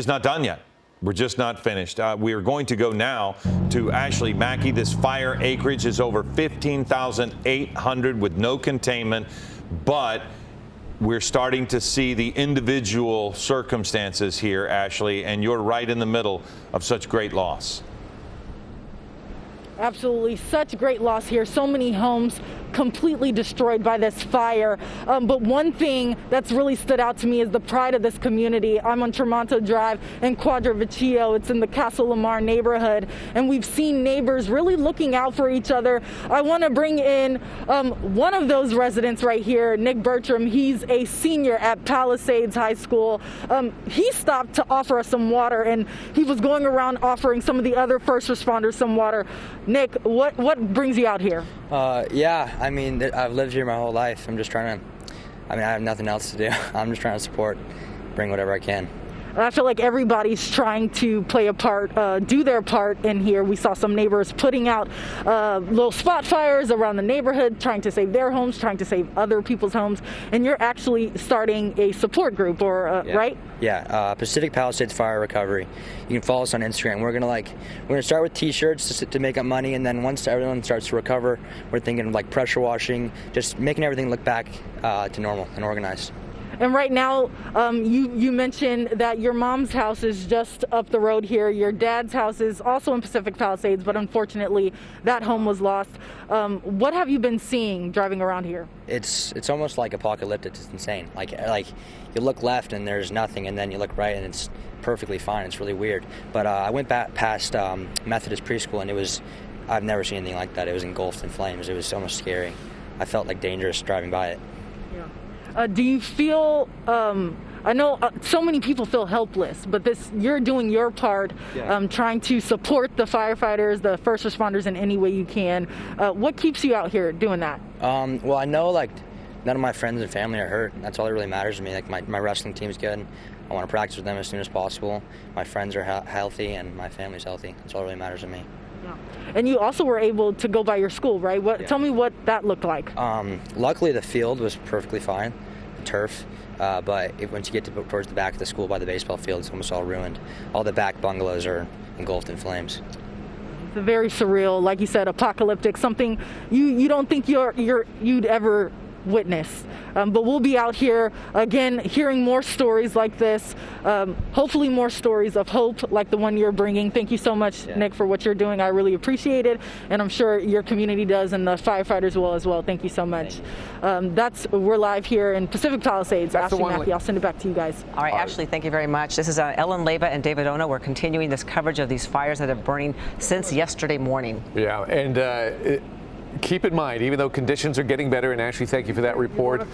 not done yet. We're just not finished. We are going to go now to Ashley Mackey. This fire acreage is over 15,800 with no containment, but we're starting to see the individual circumstances here, Ashley, and you're right in the middle of such great loss. Absolutely, such great loss here. So many homes completely destroyed by this fire. But one thing that's really stood out to me is the pride of this community. I'm on Tremonto Drive in Quadra Vecchio. It's in the Castle Lamar neighborhood. And we've seen neighbors really looking out for each other. I want to bring in one of those residents right here, Nick Bertram. He's a senior at Palisades High School. He stopped to offer us some water, and he was going around offering some of the other first responders some water. Nick, what brings you out here? Yeah, I mean, I've lived here my whole life. I'm just trying to, I have nothing else to do. I'm just trying to support, bring whatever I can. I feel like everybody's trying to play a part, do their part in here. We saw some neighbors putting out little spot fires around the neighborhood, trying to save their homes, trying to save other people's homes. And you're actually starting a support group, or right? Yeah, Pacific Palisades Fire Recovery. You can follow us on Instagram. We're gonna start with T-shirts to make up money, and then once everyone starts to recover, we're thinking of like pressure washing, just making everything look back to normal and organized. And right now, you mentioned that your mom's house is just up the road here. Your dad's house is also in Pacific Palisades, but unfortunately, that home was lost. What have you been seeing driving around here? It's almost like apocalyptic. It's insane. Like you look left and there's nothing, and then you look right and it's perfectly fine. It's really weird. But I went back past Methodist preschool, and I've never seen anything like that. It was engulfed in flames. It was almost scary. I felt like dangerous driving by it. Do you feel, I know so many people feel helpless, but you're doing your part, trying to support the firefighters, the first responders in any way you can. What keeps you out here doing that? Well, I know like none of my friends and family are hurt. That's all that really matters to me. Like my wrestling team's good. I want to practice with them as soon as possible. My friends are healthy and my family's healthy. That's all that really matters to me. Yeah. And you also were able to go by your school, right? Tell me what that looked like. Luckily, the field was perfectly fine, the turf. But once you get towards the back of the school by the baseball field, it's almost all ruined. All the back bungalows are engulfed in flames. It's very surreal, like you said, apocalyptic, something you don't think you'd ever witness. But we'll be out here again hearing more stories like this, hopefully more stories of hope like the one you're bringing. Thank you so much, Nick, for what you're doing. I really appreciate it, and I'm sure your community does and the firefighters will as well. Thank you so much. We're live here in Pacific Palisades. Ashley Mackey, I'll send it back to you guys. All right, Ashley, thank you very much. This is Ellen Leyva and David Ona. We're continuing this coverage of these fires that are burning since yesterday morning. Yeah, and keep in mind, even though conditions are getting better, and Ashley, thank you for that report,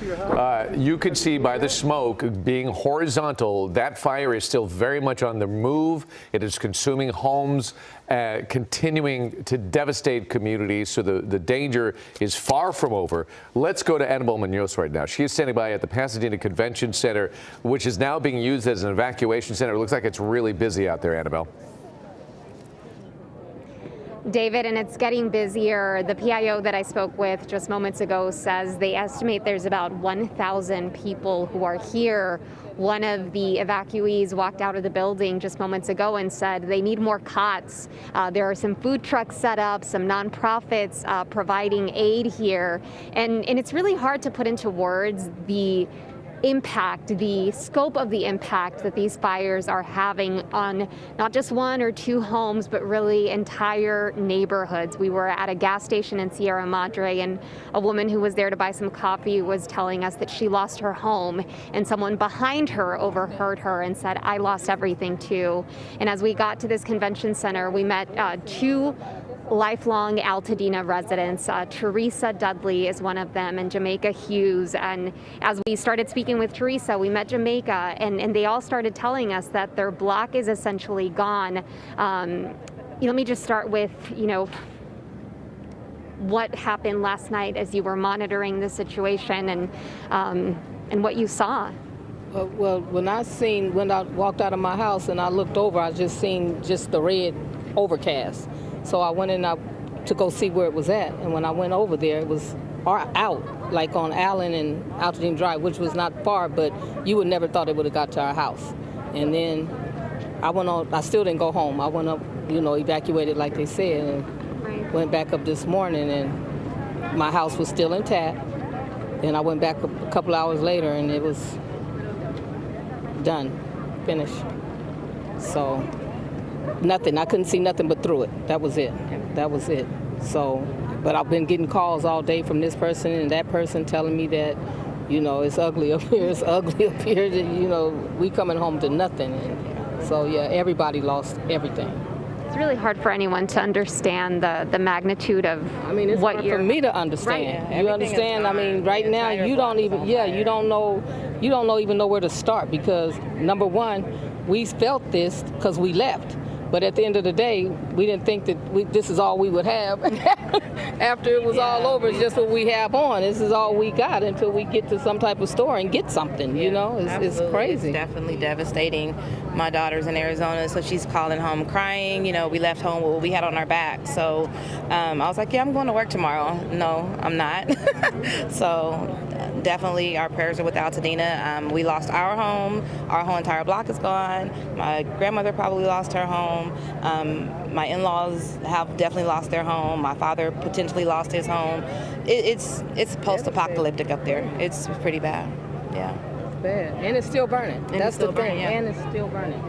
you can see by the smoke being horizontal, that fire is still very much on the move. It is consuming homes, continuing to devastate communities, so the danger is far from over. Let's go to Annabelle Munoz right now. She is standing by at the Pasadena Convention Center, which is now being used as an evacuation center. It looks like it's really busy out there, Annabelle. David, and it's getting busier. The PIO that I spoke with just moments ago says they estimate there's about 1,000 people who are here. One of the evacuees walked out of the building just moments ago and said they need more cots. There are some food trucks set up, some nonprofits providing aid here. And it's really hard to put into words the impact, the scope of the impact that these fires are having on not just one or two homes, but really entire neighborhoods. We were at a gas station in Sierra Madre, and a woman who was there to buy some coffee was telling us that she lost her home, and someone behind her overheard her and said, "I lost everything too." And as we got to this convention center, we met two lifelong Altadena residents. Teresa Dudley is one of them, and Jamaica Hughes. And as we started speaking with Teresa, we met Jamaica, and they all started telling us that their block is essentially gone. Let me just start with, what happened last night as you were monitoring the situation and what you saw. Well, when I walked out of my house and I looked over, I just seen the red overcast. So I went in to go see where it was at. And when I went over there, it was out, like on Allen and Altadena Drive, which was not far, but you would never thought it would have got to our house. And then I still didn't go home. I went up, evacuated like they said, and went back up this morning, and my house was still intact. And I went back a couple hours later, and it was done, finished. So nothing. I couldn't see nothing but through it. That was it. That was it. So, but I've been getting calls all day from this person and that person telling me that, it's ugly up here. It's ugly up here. That, we coming home to nothing. And so, yeah, everybody lost everything. It's really hard for anyone to understand the magnitude of it's what hard you're... for me to understand. Right. You understand? Right now, you don't even know where to start, because number one, we felt this because we left. But at the end of the day, we didn't think that this is all we would have. After it was all over, it's just what we have on. This is all we got until we get to some type of store and get something, It's crazy. It's definitely devastating. My daughter's in Arizona, so she's calling home crying. We left home with what we had on our back. So I was like, yeah, I'm going to work tomorrow. No, I'm not. So definitely our prayers are with Altadena. We lost our home. Our whole entire block is gone. My grandmother probably lost her home. My in-laws have definitely lost their home. My father potentially lost his home. It's post-apocalyptic up there. It's pretty bad. Yeah. It's bad. And it's still burning. That's the thing. And it's still burning.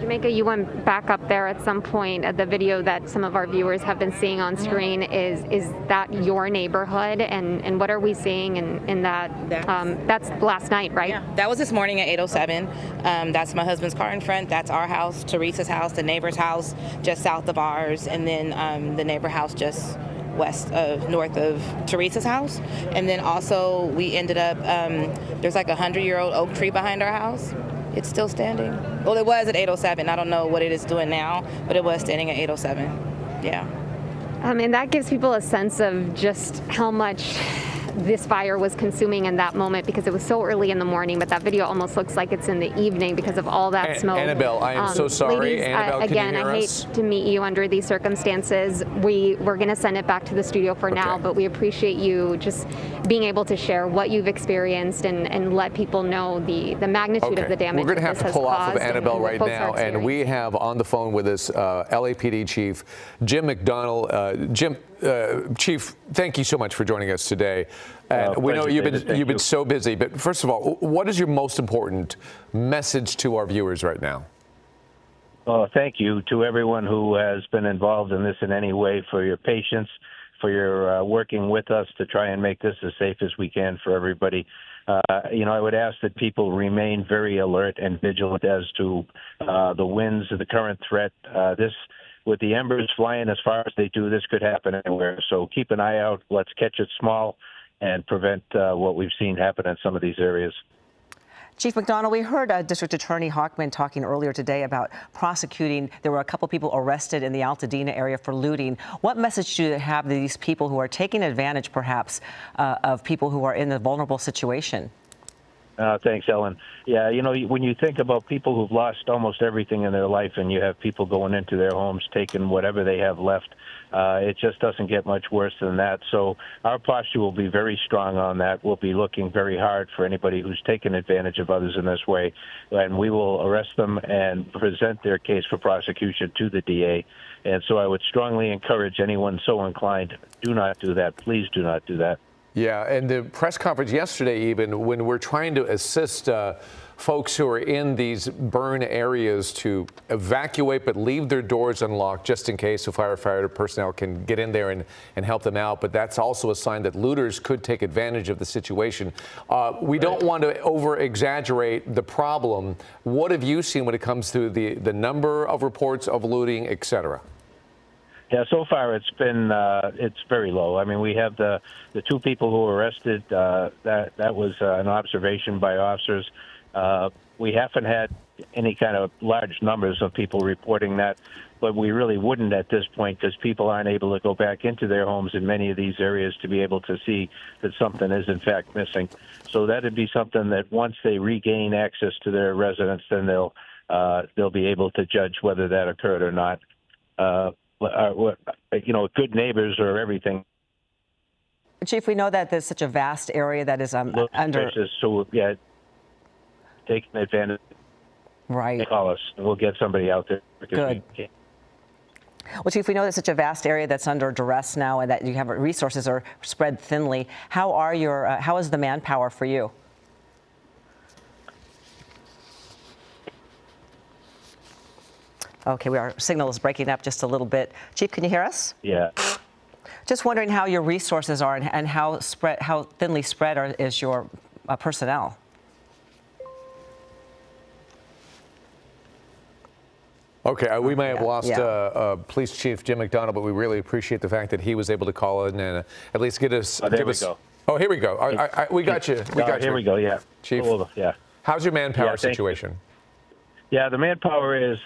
Jamaica, you went back up there at some point. The video that some of our viewers have been seeing on screen, is that your neighborhood? And what are we seeing in that? That's last night, right? Yeah, that was this morning at 8:07. That's my husband's car in front. That's our house, Teresa's house, the neighbor's house just south of ours, and then the neighbor house just north of Teresa's house. And then also we ended up, there's like a 100-year-old oak tree behind our house. It's still standing. Well, it was at 807. I don't know what it is doing now, but it was standing at 807. Yeah. And that gives people a sense of just how much this fire was consuming in that moment, because it was so early in the morning, but that video almost looks like it's in the evening because of all that smoke. Annabelle, I am so sorry. Ladies, Annabelle, again, can you hear I hate us? to meet you under these circumstances. We're going to send it back to the studio for now, but we appreciate you just being able to share what you've experienced and let people know the magnitude of the damage. We're going to have to pull off of Annabelle right now, and we we have on the phone with us LAPD Chief Jim McDonnell. Chief, thank you so much for joining us today. And we know you've been so busy, but first of all, what is your most important message to our viewers right now? Thank you to everyone who has been involved in this in any way, for your patience, for your working with us to try and make this as safe as we can for everybody. I would ask that people remain very alert and vigilant as to the winds, the current threat. With the embers flying as far as they do, this could happen anywhere. So keep an eye out. Let's catch it small and prevent what we've seen happen in some of these areas. Chief McDonnell, we heard District Attorney Hochman talking earlier today about prosecuting. There were a couple people arrested in the Altadena area for looting. What message do you have to these people who are taking advantage, perhaps, of people who are in a vulnerable situation? Thanks, Ellen. Yeah, when you think about people who've lost almost everything in their life, and you have people going into their homes, taking whatever they have left, it just doesn't get much worse than that. So our posture will be very strong on that. We'll be looking very hard for anybody who's taken advantage of others in this way, and we will arrest them and present their case for prosecution to the DA. And so I would strongly encourage anyone so inclined, do not do that. Please do not do that. Yeah, and the press conference yesterday, even when we're trying to assist folks who are in these burn areas to evacuate but leave their doors unlocked just in case the firefighter personnel can get in there and help them out. But that's also a sign that looters could take advantage of the situation. We don't want to over-exaggerate the problem. What have you seen when it comes to the number of reports of looting, et cetera? Yeah, so far it's been it's very low. I mean, we have the two people who were arrested. That was an observation by officers. We haven't had any kind of large numbers of people reporting that, but we really wouldn't at this point, because people aren't able to go back into their homes in many of these areas to be able to see that something is in fact missing. So that'd be something that once they regain access to their residence, then they'll be able to judge whether that occurred or not. Good neighbors are everything. Chief, we know that there's such a vast area that is under. So, yeah, taking advantage. Right. Call us, and we'll get somebody out there. Good. Well, Chief, we know there's such a vast area that's under duress now, and that you have resources are spread thinly. How is the manpower for you? Okay, our signal is breaking up just a little bit. Chief, can you hear us? Yeah. Just wondering how your resources are and how thinly spread is your personnel. Okay, we may have lost Police Chief Jim McDonnell, but we really appreciate the fact that he was able to call in and at least get us. Go. Oh, here we go. We got you. Here we go. Yeah. Chief. Yeah. How's your manpower situation? Yeah, the manpower is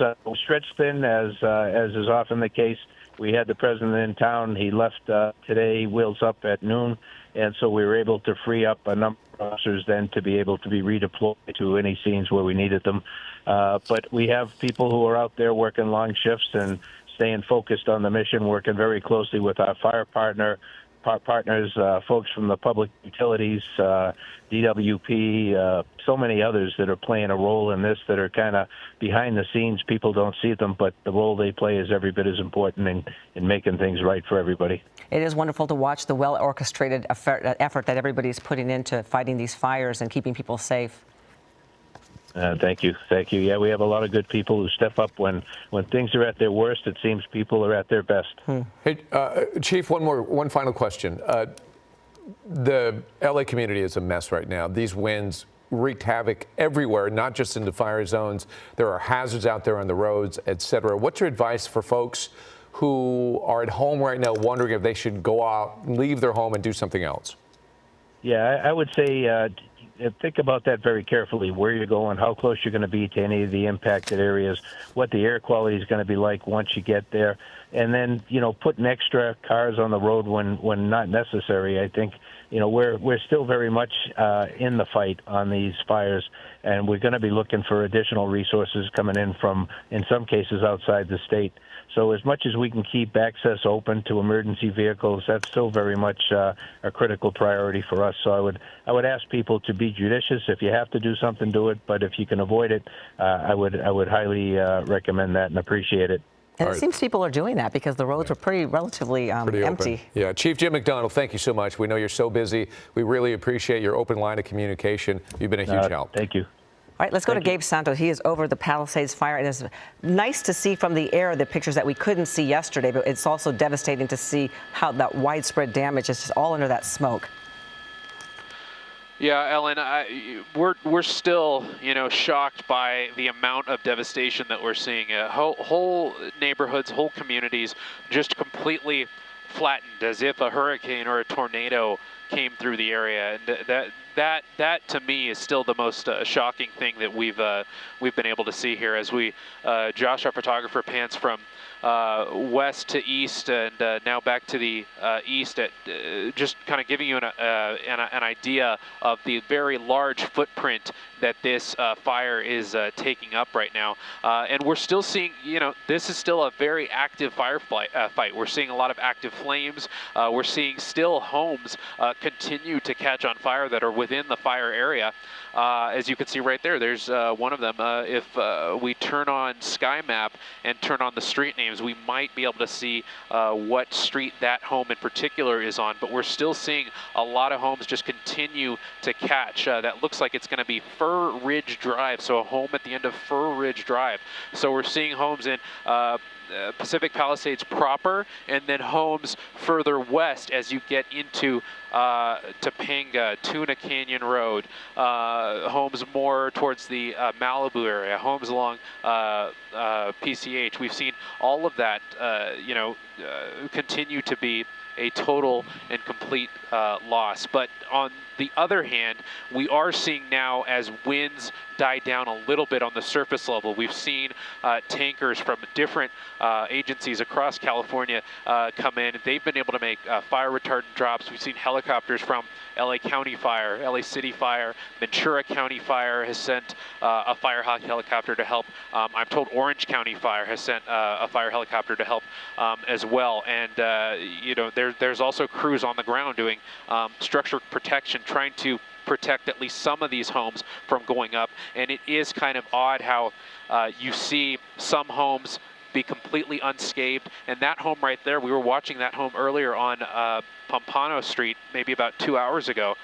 stretched thin, as is often the case. We had the president in town. He left today, wheels up at noon, and so we were able to free up a number of officers then to be able to be redeployed to any scenes where we needed them. But we have people who are out there working long shifts and staying focused on the mission, working very closely with our fire partners, folks from the public utilities, DWP, so many others that are playing a role in this that are kind of behind the scenes. People don't see them, but the role they play is every bit as important in making things right for everybody. It is wonderful to watch the well-orchestrated effort that everybody's putting into fighting these fires and keeping people safe. Thank you. Yeah, we have a lot of good people who step up when things are at their worst. It seems people are at their best. Hey, Chief, one final question. The LA community is a mess right now. These winds wreaked havoc everywhere, not just in the fire zones. There are hazards out there on the roads, et cetera. What's your advice for folks who are at home right now wondering if they should go out, leave their home and do something else? Yeah, I would say think about that very carefully, where you're going, how close you're going to be to any of the impacted areas, what the air quality is going to be like once you get there, and then, putting extra cars on the road when not necessary. I think, we're still very much in the fight on these fires, and we're going to be looking for additional resources coming in from, in some cases, outside the state. So as much as we can keep access open to emergency vehicles, that's still very much a critical priority for us. So I would ask people to be judicious. If you have to do something, do it. But if you can avoid it, I would highly recommend that and appreciate it. And it seems people are doing that because the roads are relatively empty. Yeah, Chief Jim McDonald, thank you so much. We know you're so busy. We really appreciate your open line of communication. You've been a huge help. Thank you. All right, let's go to Gabe Santos. He is over the Palisades fire. And it's nice to see from the air the pictures that we couldn't see yesterday, but it's also devastating to see how that widespread damage is just all under that smoke. Yeah, Ellen, we're still, shocked by the amount of devastation that we're seeing. Whole neighborhoods, whole communities just completely flattened, as if a hurricane or a tornado came through the area, and that to me is still the most shocking thing that we've been able to see here as we Josh, our photographer, pans from west to east and now back to the east, at just kind of giving you an idea of the very large footprint that this fire is taking up right now. And we're still seeing, this is still a very active fight. We're seeing a lot of active flames. We're seeing still homes continue to catch on fire that are within the fire area. As you can see right there, there's one of them. If we turn on Sky Map and turn on the street names, we might be able to see what street that home in particular is on. But we're still seeing a lot of homes just continue to catch. That looks like it's going to be Fir Ridge Drive, so a home at the end of Fir Ridge Drive. So we're seeing homes in Pacific Palisades proper, and then homes further west as you get into Topanga, Tuna Canyon Road, homes more towards the Malibu area, homes along PCH. We've seen all of that, continue to be a total and complete loss. But on the other hand, we are seeing now, as winds die down a little bit on the surface level, we've seen tankers from different agencies across California come in. They've been able to make fire retardant drops. We've seen helicopters from LA County Fire, LA City Fire, Ventura County Fire has sent a Firehawk helicopter to help. I'm told Orange County Fire has sent a fire helicopter to help as well. And there's also crews on the ground doing structure protection, trying to protect at least some of these homes from going up. And it is kind of odd how you see some homes be completely unscathed. And that home right there, we were watching that home earlier on Pompano Street, maybe about 2 hours ago.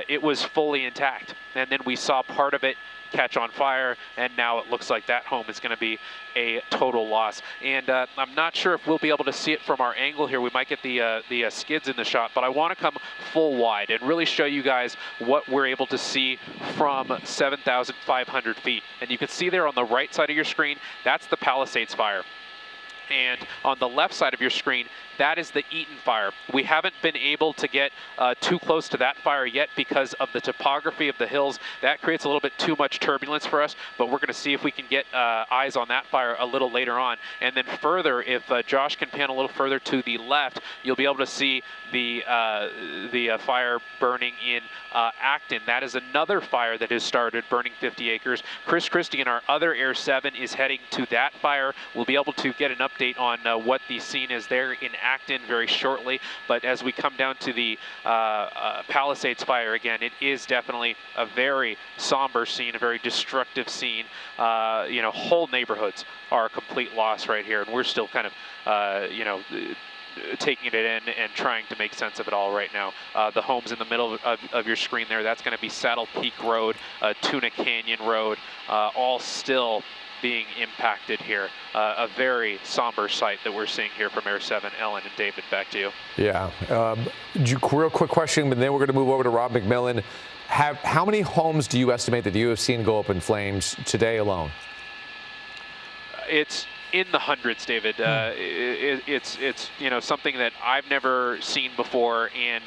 It was fully intact. And then we saw part of it catch on fire, and now it looks like that home is going to be a total loss. And I'm not sure if we'll be able to see it from our angle here. We might get the skids in the shot, but I want to come full wide and really show you guys what we're able to see from 7,500 feet. And you can see there on the right side of your screen, that's the Palisades fire. And on the left side of your screen, that is the Eaton fire. We haven't been able to get too close to that fire yet because of the topography of the hills. That creates a little bit too much turbulence for us, but we're going to see if we can get eyes on that fire a little later on. And then further, if Josh can pan a little further to the left, you'll be able to see the fire burning in Acton. That is another fire that has started burning 50 acres. Chris Christie and our other Air 7 is heading to that fire. We'll be able to get an update on what the scene is there in Acton very shortly. But as we come down to the Palisades fire again, it is definitely a very somber scene, a very destructive scene. Whole neighborhoods are a complete loss right here, and we're still kind of taking it in and trying to make sense of it all right now. The homes in the middle of your screen there, that's going to be Saddle Peak Road, Tuna Canyon Road, all still being impacted here. A very somber sight that we're seeing here from Air 7. Ellen and David, back to you. Yeah. Real quick question, but then we're going to move over to Rob McMillan. How many homes do you estimate that you have seen go up in flames today alone? It's in the hundreds, David. It's you know, something that I've never seen before, and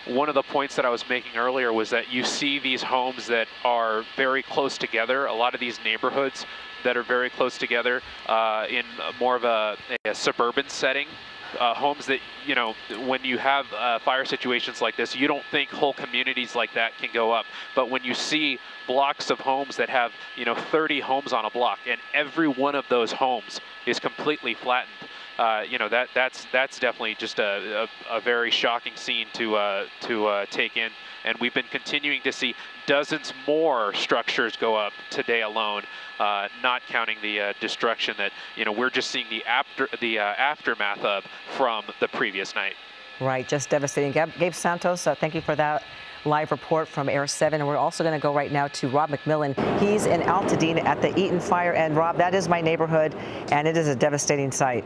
one of the points that I was making earlier was that you see these homes that are very close together, a lot of these neighborhoods that are very close together in more of a suburban setting. Homes that, you know, when you have fire situations like this, you don't think whole communities like that can go up. But when you see blocks of homes that have, you know, 30 homes on a block, and every one of those homes is completely flattened, you know, that's definitely just a very shocking scene to take in. And we've been continuing to see dozens more structures go up today alone, not counting the destruction that, you know, we're just seeing the aftermath of from the previous night. Right, just devastating. Gabe Santos, thank you for that live report from Air 7. And we're also going to go right now to Rob McMillan. He's in Altadena at the Eaton Fire. And Rob, that is my neighborhood, and it is a devastating sight.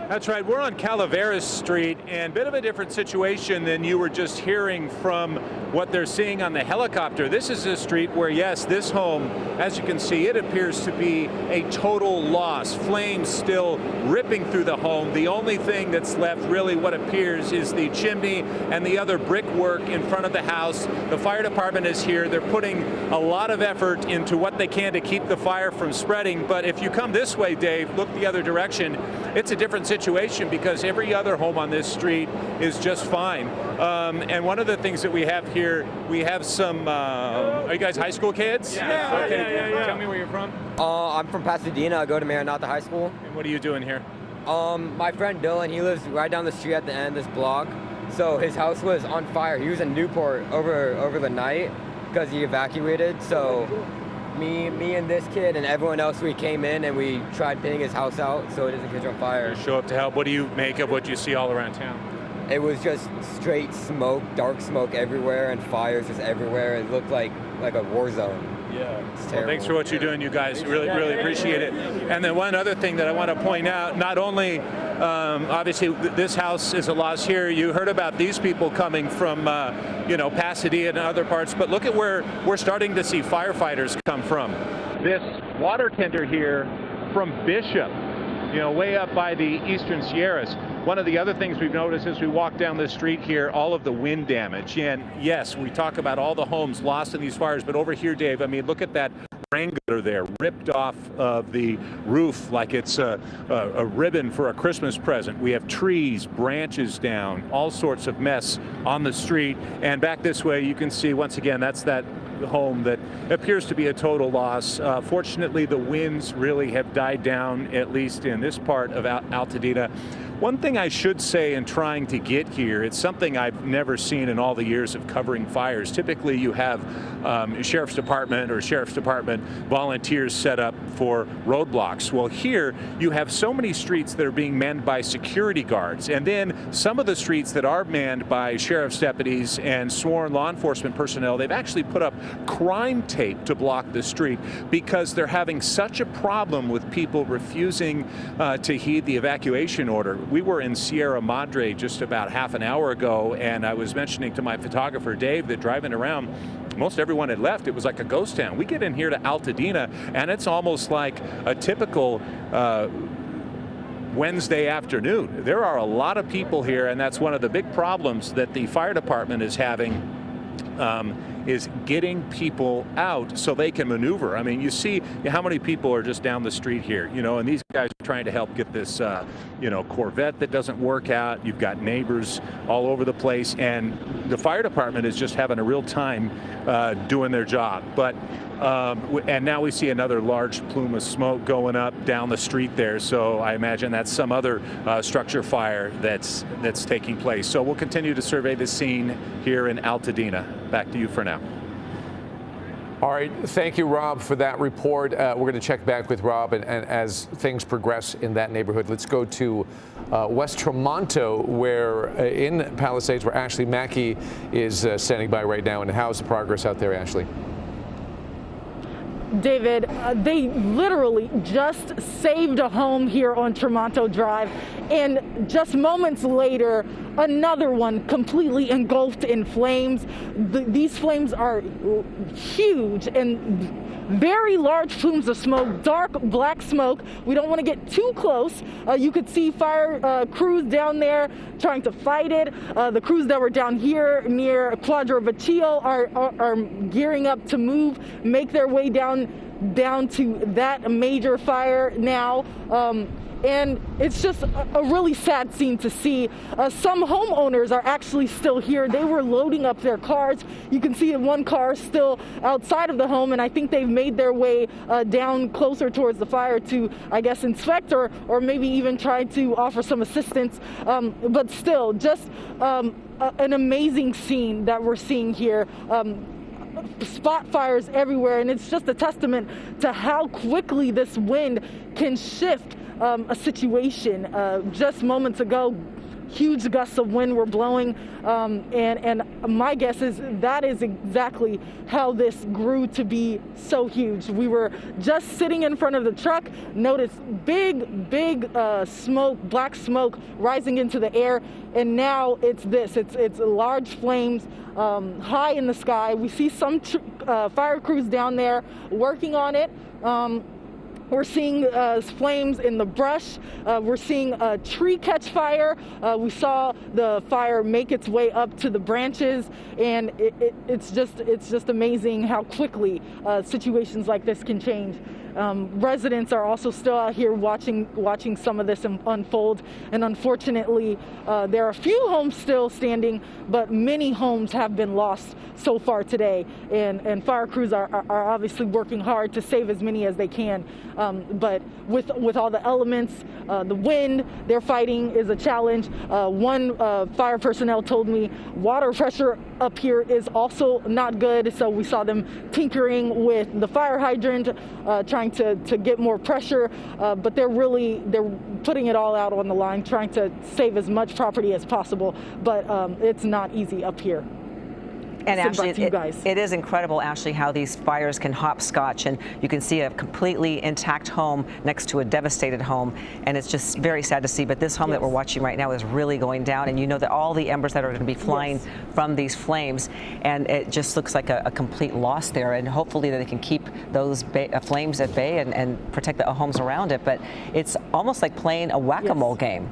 That's right. We're on Calaveras Street, and a bit of a different situation than you were just hearing from what they're seeing on the helicopter. This is a street where, yes, this home, as you can see, it appears to be a total loss. Flames still ripping through the home. The only thing that's left, really what appears, is the chimney and the other brickwork in front of the house. The fire department is here. They're putting a lot of effort into what they can to keep the fire from spreading. But if you come this way, Dave, look the other direction, it's a different situation because every other home on this street is just fine. And one of the things that we have here, we have some, are you guys high school kids? Yeah. Okay. Yeah. Tell me where you're from. I'm from Pasadena. I go to Maranatha High School. And what are you doing here? My friend Dylan, he lives right down the street at the end of this block. So his house was on fire. He was in Newport over the night because he evacuated. So me and this kid and everyone else, we came in and we tried putting his house out so it doesn't catch on fire. Show up to help. What do you make of what you see all around town? It was just straight smoke, dark smoke everywhere, and fires just everywhere. It looked like a war zone. Yeah. It's Well, terrible. thanks for what you're doing, you guys. Really appreciate it. And then one other thing that I want to point out, not only, obviously, this house is a loss here. You heard about these people coming from, Pasadena and other parts, but look at where we're starting to see firefighters come from. This water tender here from Bishop, way up by the Eastern Sierras. One of the other things we've noticed as we walk down the street here, all of the wind damage. And yes, we talk about all the homes lost in these fires, but over here, Dave, I mean, look at that rain gutter there, ripped off of the roof like it's a ribbon for a Christmas present. We have trees, branches down, all sorts of mess on the street. And back this way, you can see, once again, that's that home that appears to be a total loss. Fortunately, the winds really have died down, at least in this part of Altadena. One thing I should say in trying to get here, it's something I've never seen in all the years of covering fires. Typically, you have sheriff's department volunteers set up for roadblocks. Well, here you have so many streets that are being manned by security guards, and then some of the streets that are manned by sheriff's deputies and sworn law enforcement personnel, they've actually put up crime tape to block the street because they're having such a problem with people refusing to heed the evacuation order. We were in Sierra Madre just about half an hour ago, and I was mentioning to my photographer, Dave, that driving around, most everyone had left. It was like a ghost town. We get in here to Altadena, and it's almost like a typical Wednesday afternoon. There are a lot of people here, and that's one of the big problems that the fire department is having. Is getting people out so they can maneuver. I mean, you see how many people are just down the street here, and these guys are trying to help get this, Corvette that doesn't work out. You've got neighbors all over the place, and the fire department is just having a real time doing their job. But and now we see another large plume of smoke going up down the street there. So I imagine that's some other structure fire that's taking place. So we'll continue to survey the scene here in Altadena. Back to you for now. All right. Thank you, Rob, for that report. We're going to check back with Rob and as things progress in that neighborhood. Let's go to West Tremonto, where in Palisades, where Ashley Mackey is standing by right now. And how's the progress out there, Ashley? David, they literally just saved a home here on Tremonto Drive, and just moments later, another one completely engulfed in flames. These flames are huge, and very large plumes of smoke, dark black smoke. We don't want to get too close. You could see fire crews down there trying to fight it. The crews that were down here near Quadro Vecchio are gearing up to move, make their way down to that major fire now. And it's just a really sad scene to see. Some homeowners are actually still here. They were loading up their cars. You can see one car still outside of the home, and I think they've made their way down closer towards the fire to, I guess, inspect or maybe even try to offer some assistance. But still, just an amazing scene that we're seeing here. Spot fires everywhere, and it's just a testament to how quickly this wind can shift a situation. Just moments ago, huge gusts of wind were blowing, and my guess is that is exactly how this grew to be so huge. We were just sitting in front of the truck, noticed big smoke, black smoke rising into the air, and now it's large flames high in the sky. We see some fire crews down there working on it. We're seeing flames in the brush. We're seeing a tree catch fire. We saw the fire make its way up to the branches, and it's just amazing how quickly situations like this can change. Residents are also still out here watching some of this unfold, and unfortunately, there are a few homes still standing, but many homes have been lost so far today, and fire crews are obviously working hard to save as many as they can. But with all the elements, the wind they're fighting is a challenge. One fire personnel told me water pressure up here is also not good, so we saw them tinkering with the fire hydrant, trying to get more pressure, but they're putting it all out on the line, trying to save as much property as possible, but it's not easy up here. And Ashley, it is incredible, Ashley, how these fires can hopscotch, and you can see a completely intact home next to a devastated home, and it's just very sad to see. But this home that we're watching right now is really going down, and you know that all the embers that are going to be flying from these flames, and it just looks like a complete loss there. And hopefully that they can keep those flames at bay and protect the homes around it. But it's almost like playing a whack-a-mole game.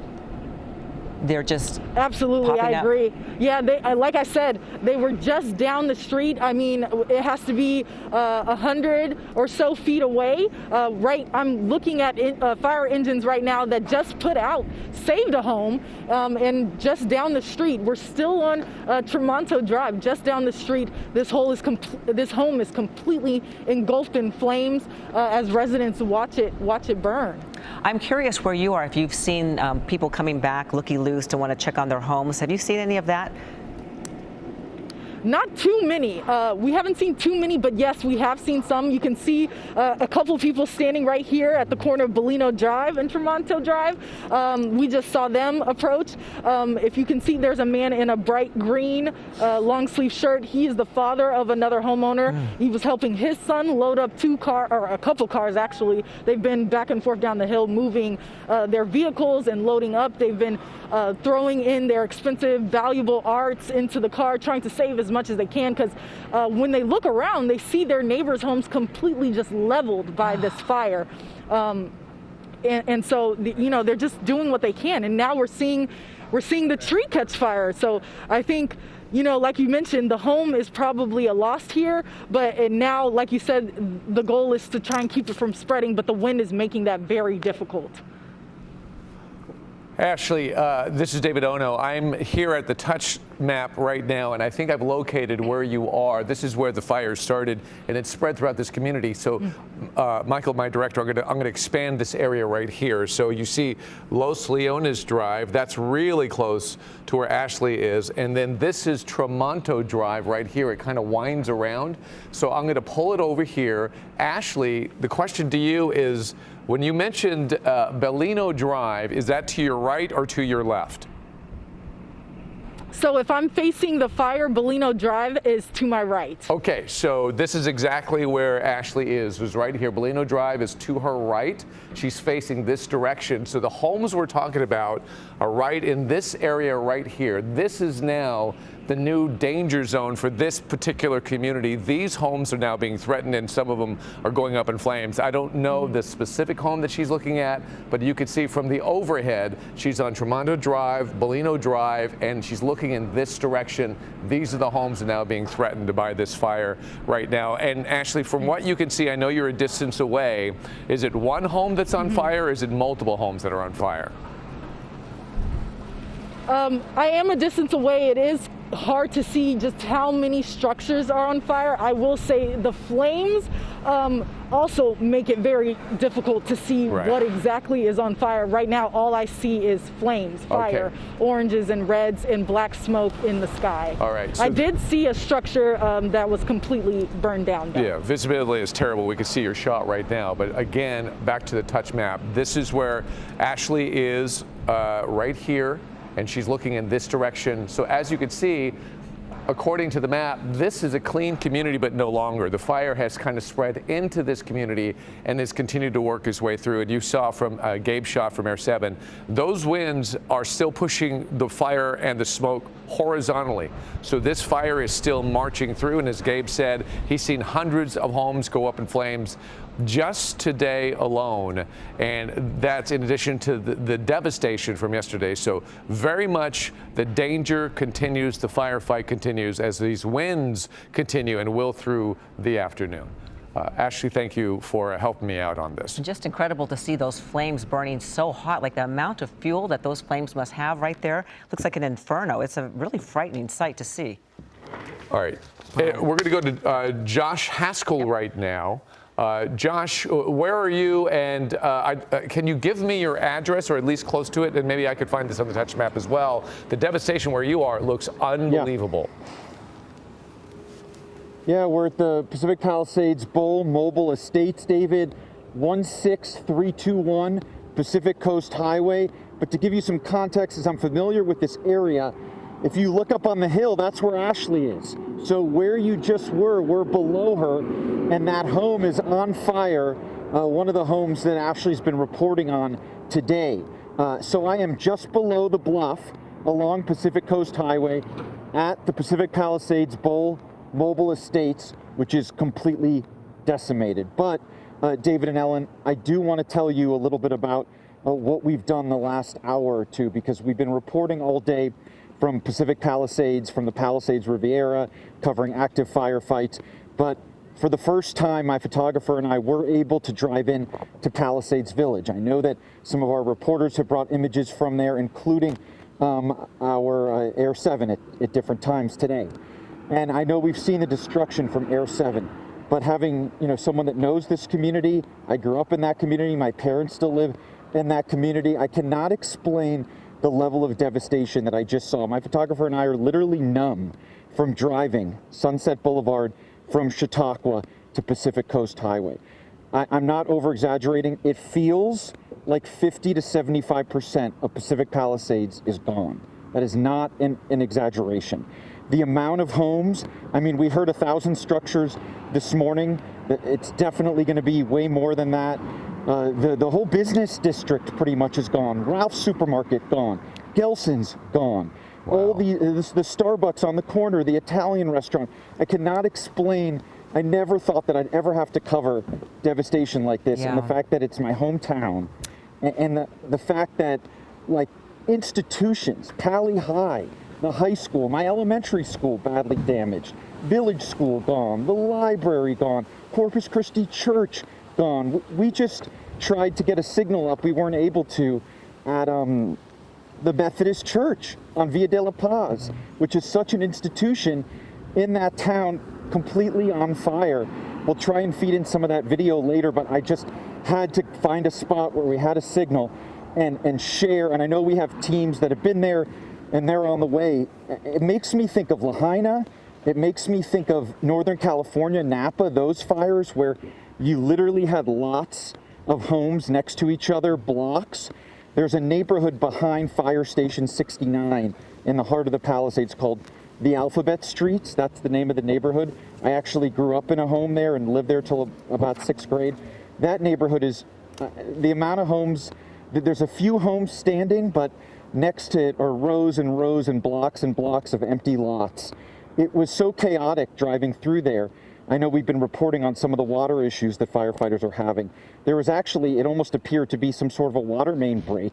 They're just absolutely. I agree. Yeah, like I said, they were just down the street. I mean, it has to be 100 or so feet away. I'm looking at fire engines right now that just saved a home, and just down the street. We're still on Tremonto Drive, just down the street. This home is completely engulfed in flames as residents watch it burn. I'm curious where you are, if you've seen people coming back looky-loos to want to check on their homes. Have you seen any of that? Not too many. We haven't seen too many, but yes, we have seen some. You can see a couple people standing right here at the corner of Bellino Drive and Tremonto Drive. We just saw them approach. If you can see, there's a man in a bright green long sleeve shirt. He is the father of another homeowner. He was helping his son load up a couple cars actually. They've been back and forth down the hill moving their vehicles and loading up. They've been throwing in their expensive, valuable arts into the car, trying to save as much as they can, because when they look around, they see their neighbors' homes completely just leveled by this fire. And so, they're just doing what they can. And now we're seeing the tree catch fire. So I think, like you mentioned, the home is probably a loss here, but now, like you said, the goal is to try and keep it from spreading, but the wind is making that very difficult. Ashley, this is David Ono. I'm here at the touch map right now, and I think I've located where you are. This is where the fire started, and it spread throughout this community. So, Michael, my director, I'm going to expand this area right here. So you see Los Leones Drive. That's really close to where Ashley is, and then this is Tremonto Drive right here. It kind of winds around. So I'm going to pull it over here. Ashley, the question to you is, when you mentioned Bellino Drive, is that to your right or to your left? So if I'm facing the fire, Bellino Drive is to my right. Okay, so this is exactly where Ashley is right here. Bellino Drive is to her right. She's facing this direction. So the homes we're talking about are right in this area right here. This is now the new danger zone for this particular community. These homes are now being threatened, and some of them are going up in flames. I don't know the specific home that she's looking at, but you can see from the overhead, she's on Tremonto Drive, Bellino Drive, and she's looking in this direction. These are the homes that are now being threatened by this fire right now. And Ashley, from what you can see, I know you're a distance away. Is it one home that's on fire, or is it multiple homes that are on fire? I am a distance away. It is hard to see just how many structures are on fire. I will say the flames also make it very difficult to see what exactly is on fire. Right now, all I see is flames, fire, oranges and reds, and black smoke in the sky. All right. So I did see a structure that was completely burned down, though. Yeah, visibility is terrible. We can see your shot right now. But again, back to the touch map. This is where Ashley is right here, and she's looking in this direction. So as you can see, according to the map, this is a clean community, but no longer. The fire has kind of spread into this community and has continued to work its way through. And you saw from Gabe's shot from Air 7, those winds are still pushing the fire and the smoke horizontally. So this fire is still marching through. And as Gabe said, he's seen hundreds of homes go up in flames just today alone, and that's in addition to the devastation from yesterday. So very much the danger continues, the firefight continues as these winds continue and will through the afternoon. Ashley, thank you for helping me out on this. Just incredible to see those flames burning so hot, like the amount of fuel that those flames must have right there. Looks like an inferno. It's a really frightening sight to see. All right, we're going to go to Josh Haskell right now. Josh, where are you? And can you give me your address, or at least close to it? And maybe I could find this on the touch map as well. The devastation where you are looks unbelievable. Yeah, we're at the Pacific Palisades Bowl Mobile Estates, David, 16321 Pacific Coast Highway. But to give you some context, as I'm familiar with this area, if you look up on the hill, that's where Ashley is. So where you just were, we're below her, and that home is on fire, one of the homes that Ashley's been reporting on today. So I am just below the bluff along Pacific Coast Highway at the Pacific Palisades Bowl Mobile Estates, which is completely decimated. But David and Ellen, I do want to tell you a little bit about what we've done the last hour or two, because we've been reporting all day from Pacific Palisades, from the Palisades Riviera, covering active firefights. But for the first time, my photographer and I were able to drive in to Palisades Village. I know that some of our reporters have brought images from there, including our Air 7 at different times today. And I know we've seen the destruction from Air 7, but having someone that knows this community, I grew up in that community, my parents still live in that community, I cannot explain the level of devastation that I just saw. My photographer and I are literally numb from driving Sunset Boulevard from Chautauqua to Pacific Coast Highway. I'm not over-exaggerating. It feels like 50 to 75% of Pacific Palisades is gone. That is not an exaggeration. The amount of homes, I mean, we heard 1,000 structures this morning. It's definitely going to be way more than that. The whole business district pretty much is gone. Ralph's Supermarket gone. Gelson's gone. Wow. All the Starbucks on the corner, the Italian restaurant. I cannot explain. I never thought that I'd ever have to cover devastation like this. And the fact that it's my hometown, and the fact that, like, institutions, Pali High, the high school, my elementary school badly damaged, Village School gone, the library gone, Corpus Christi Church gone. We just tried to get a signal up. We weren't able to at the Methodist Church on Via de la Paz, which is such an institution in that town, completely on fire. We'll try and feed in some of that video later, but I just had to find a spot where we had a signal and share. And I know we have teams that have been there and they're on the way. It makes me think of Lahaina. It makes me think of Northern California, Napa, those fires where you literally had lots of homes next to each other, blocks. There's a neighborhood behind Fire Station 69 in the heart of the Palisades called the Alphabet Streets. That's the name of the neighborhood. I actually grew up in a home there and lived there till about 6th grade. That neighborhood is, the amount of homes, there's a few homes standing, but next to it are rows and rows and blocks of empty lots. It was so chaotic driving through there. I know we've been reporting on some of the water issues that firefighters are having. There was actually, it almost appeared to be some sort of a water main break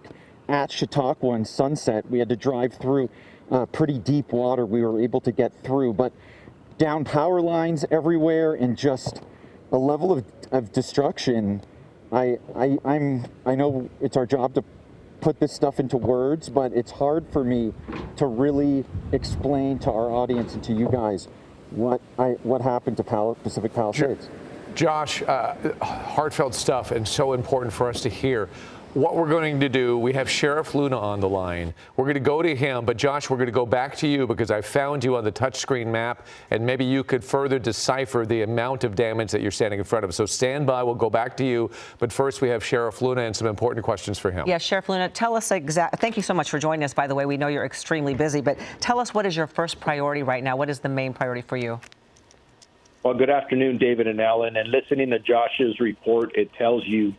at Chautauqua and Sunset. We had to drive through pretty deep water. We were able to get through, but down power lines everywhere and just a level of destruction. I know it's our job to put this stuff into words, but it's hard for me to really explain to our audience and to you guys what happened to Pacific Palisades. Sure. Josh, heartfelt stuff and so important for us to hear. What we're going to do, we have Sheriff Luna on the line. We're going to go to him, but Josh, we're going to go back to you because I found you on the touchscreen map, and maybe you could further decipher the amount of damage that you're standing in front of. So stand by, we'll go back to you. But first, we have Sheriff Luna and some important questions for him. Yeah, Sheriff Luna, tell us thank you so much for joining us, by the way. We know you're extremely busy, but tell us, what is your first priority right now? What is the main priority for you? Well, good afternoon, David and Ellen. And listening to Josh's report, it tells you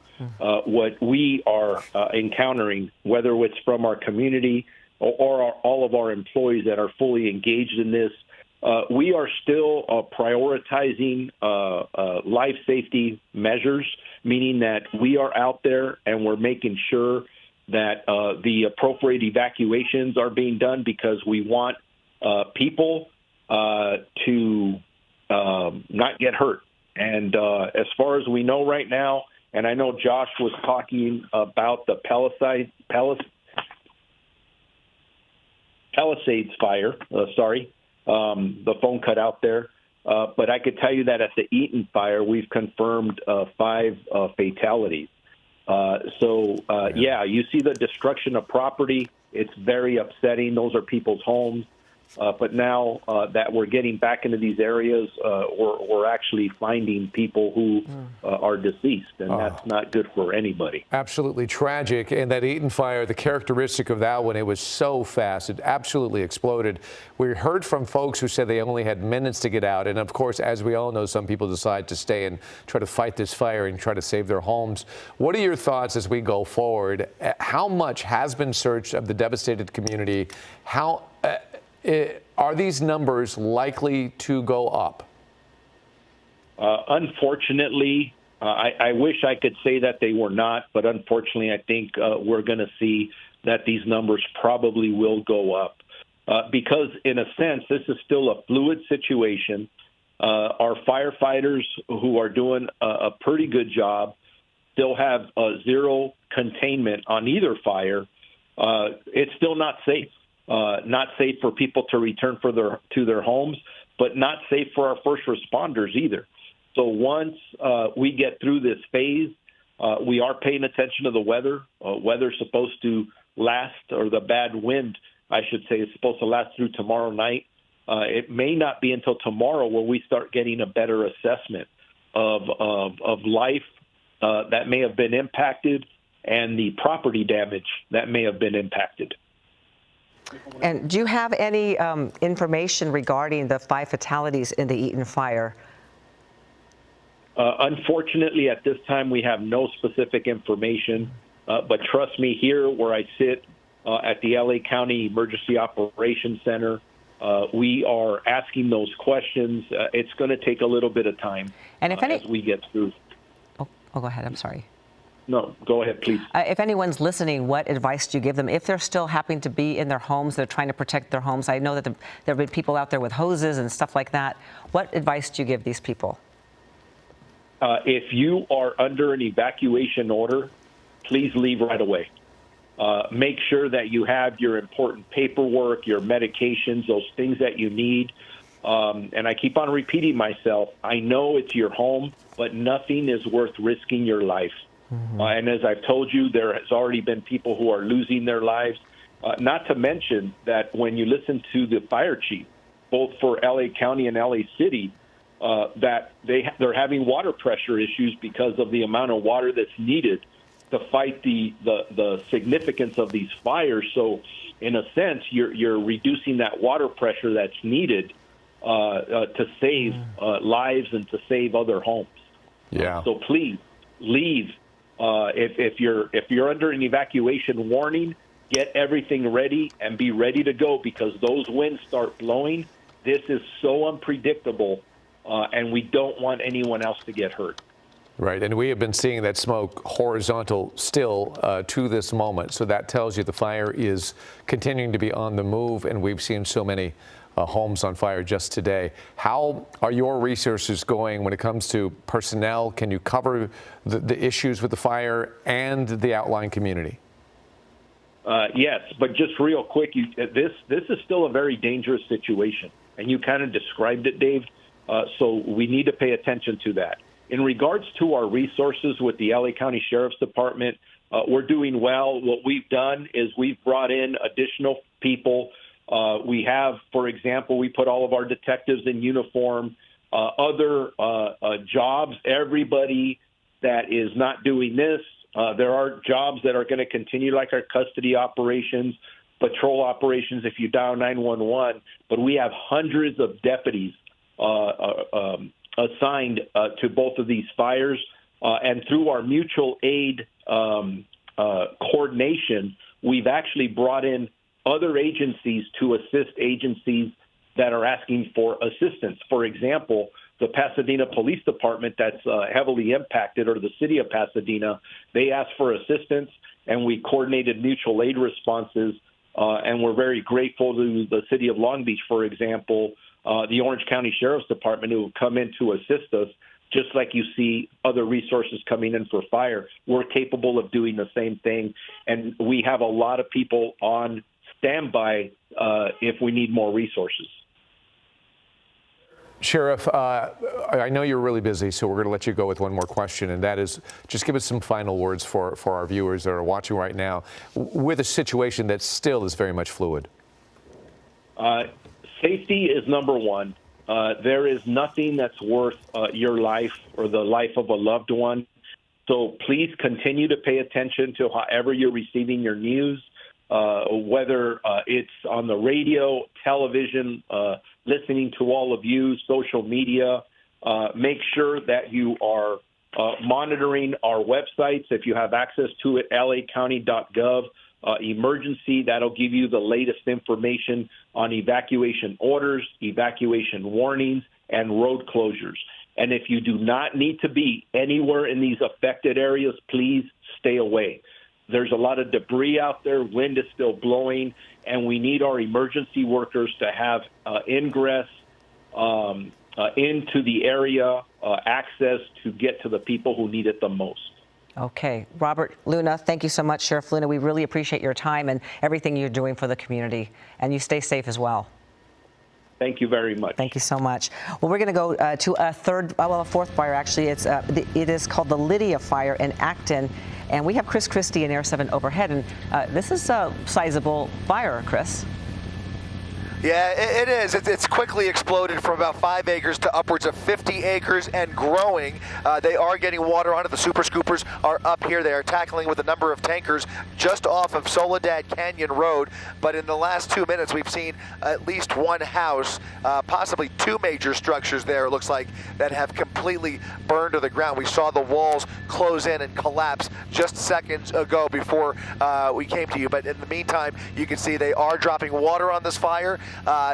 what we are encountering, whether it's from our community or all of our employees that are fully engaged in this. We are still prioritizing life safety measures, meaning that we are out there and we're making sure that the appropriate evacuations are being done, because we want people to not get hurt. And as far as we know right now, and I know Josh was talking about the Palisades fire. The phone cut out there. But I could tell you that at the Eaton fire, we've confirmed 5 fatalities. Yeah, you see the destruction of property. It's very upsetting. Those are people's homes. But now that we're getting back into these areas, we're actually finding people who are deceased, and that's not good for anybody. Absolutely tragic. And that Eaton fire, the characteristic of that one, it was so fast. It absolutely exploded. We heard from folks who said they only had minutes to get out. And, of course, as we all know, some people decide to stay and try to fight this fire and try to save their homes. What are your thoughts as we go forward? How much has been searched of the devastated community? How are these numbers likely to go up? Unfortunately, I wish I could say that they were not, but unfortunately, I think we're going to see that these numbers probably will go up because, in a sense, this is still a fluid situation. Our firefighters, who are doing a pretty good job, still have zero containment on either fire. It's still not safe. Not safe for people to return to their homes, but not safe for our first responders either. So once we get through this phase, we are paying attention to the weather. Weather's supposed to last, or the bad wind, I should say, is supposed to last through tomorrow night. It may not be until tomorrow where we start getting a better assessment of life that may have been impacted and the property damage that may have been impacted. And do you have any information regarding the 5 fatalities in the Eaton fire? Unfortunately, at this time, we have no specific information. But trust me, here where I sit at the LA County Emergency Operations Center, we are asking those questions. It's going to take a little bit of time as we get through. Oh, go ahead. I'm sorry. No, go ahead, please. If anyone's listening, what advice do you give them if they're still happening to be in their homes, they're trying to protect their homes? I know that there have been people out there with hoses and stuff like that. What advice do you give these people? If you are under an evacuation order, please leave right away. Make sure that you have your important paperwork, your medications, those things that you need. And I keep on repeating myself, I know it's your home, but nothing is worth risking your life. And as I've told you, there has already been people who are losing their lives. Not to mention that when you listen to the fire chief, both for LA County and LA City, that they're having water pressure issues because of the amount of water that's needed to fight the significance of these fires. So in a sense, you're reducing that water pressure that's needed to save lives and to save other homes. Yeah. So please leave. If you're under an evacuation warning, get everything ready and be ready to go, because those winds start blowing. This is so unpredictable, and we don't want anyone else to get hurt. Right, and we have been seeing that smoke horizontal still to this moment. So that tells you the fire is continuing to be on the move, and we've seen so many homes on fire just today. How are your resources going when it comes to personnel? Can you cover the issues with the fire and the outlying community? Yes, but just real quick, this is still a very dangerous situation, and you kind of described it, Dave. So we need to pay attention to that. In regards to our resources with the LA County Sheriff's Department, we're doing well. What we've done is we've brought in additional people. We have, for example, we put all of our detectives in uniform, other jobs, everybody that is not doing this. There are jobs that are going to continue, like our custody operations, patrol operations if you dial 911, but we have hundreds of deputies assigned to both of these fires. And through our mutual aid coordination, we've actually brought in other agencies to assist agencies that are asking for assistance. For example, the Pasadena Police Department that's heavily impacted, or the city of Pasadena, they asked for assistance, and we coordinated mutual aid responses. And we're very grateful to the city of Long Beach, for example, the Orange County Sheriff's Department, who have come in to assist us. Just like you see other resources coming in for fire, we're capable of doing the same thing. And we have a lot of people on standby if we need more resources. Sheriff, I know you're really busy, so we're going to let you go with one more question, and that is just give us some final words for our viewers that are watching right now with a situation that still is very much fluid. Safety is number one. There is nothing that's worth your life or the life of a loved one. So please continue to pay attention to however you're receiving your news, whether it's on the radio, television, listening to all of you, social media. Make sure that you are monitoring our websites. If you have access to it, lacounty.gov. Emergency, that'll give you the latest information on evacuation orders, evacuation warnings, and road closures. And if you do not need to be anywhere in these affected areas, please stay away. There's a lot of debris out there, wind is still blowing, and we need our emergency workers to have ingress into the area, access to get to the people who need it the most. Okay. Robert Luna, thank you so much, Sheriff Luna. We really appreciate your time and everything you're doing for the community. And you stay safe as well. Thank you very much. Thank you so much. Well, we're going to go to a fourth fire, actually. It is called the Lydia Fire in Acton. And we have Chris Christie in Air 7 overhead. And this is a sizable fire, Chris. Yeah, it is. It's quickly exploded from about 5 acres to upwards of 50 acres and growing. They are getting water on it. The super scoopers are up here. They are tackling with a number of tankers just off of Soledad Canyon Road. But in the last 2 minutes, we've seen at least one house, possibly two major structures there, it looks like, that have completely burned to the ground. We saw the walls close in and collapse just seconds ago before we came to you. But in the meantime, you can see they are dropping water on this fire.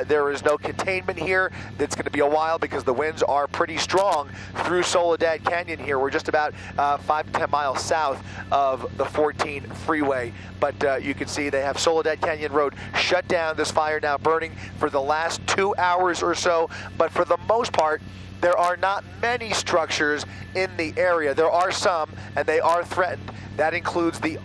There is no containment here. It's going to be a while because the winds are pretty strong through Soledad Canyon here. We're just about 5 to 10 miles south of the 14 freeway. But you can see they have Soledad Canyon Road shut down. This fire now burning for the last 2 hours or so. But for the most part, there are not many structures in the area. There are some, and they are threatened. That includes the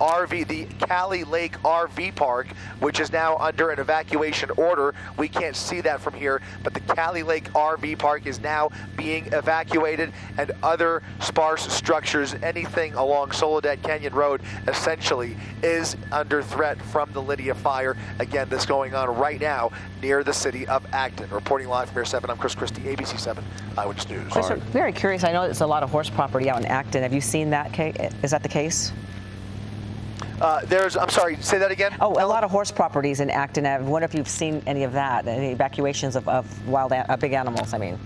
Cali Lake RV Park, which is now under an evacuation order. We can't see that from here, but the Cali Lake RV Park is now being evacuated, and other sparse structures, anything along Soledad Canyon Road, essentially is under threat from the Lydia fire. Again, this going on right now near the city of Acton. Reporting live from Air 7, I'm Chris Christie, ABC 7 Eyewitness News. Chris, I'm very curious. I know it's a lot of horse property out in Acton. Have you seen that? Is that the case? I'm sorry, say that again? Oh, a lot of horse properties in Acton. I wonder if you've seen any of that, any evacuations of big animals, I mean.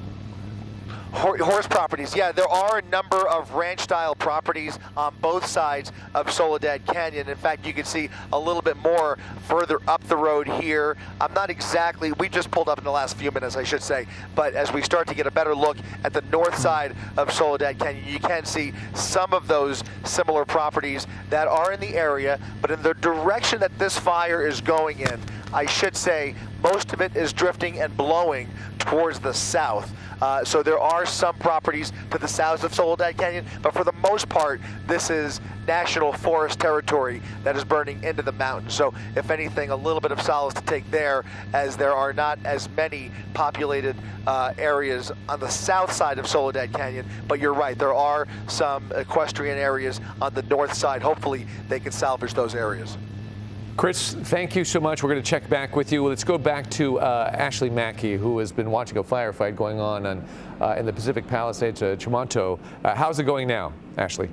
Horse properties, yeah, there are a number of ranch-style properties on both sides of Soledad Canyon. In fact, you can see a little bit more further up the road here. We just pulled up in the last few minutes, I should say, but as we start to get a better look at the north side of Soledad Canyon, you can see some of those similar properties that are in the area, but in the direction that this fire is going in, I should say most of it is drifting and blowing towards the south. So there are some properties to the south of Soledad Canyon, but for the most part, this is national forest territory that is burning into the mountains. So if anything, a little bit of solace to take there, as there are not as many populated areas on the south side of Soledad Canyon. But you're right, there are some equestrian areas on the north side. Hopefully they can salvage those areas. Chris, thank you so much. We're going to check back with you. Let's go back to Ashley Mackey, who has been watching a firefight going on in the Pacific Palisades, Tramonto. How's it going now, Ashley?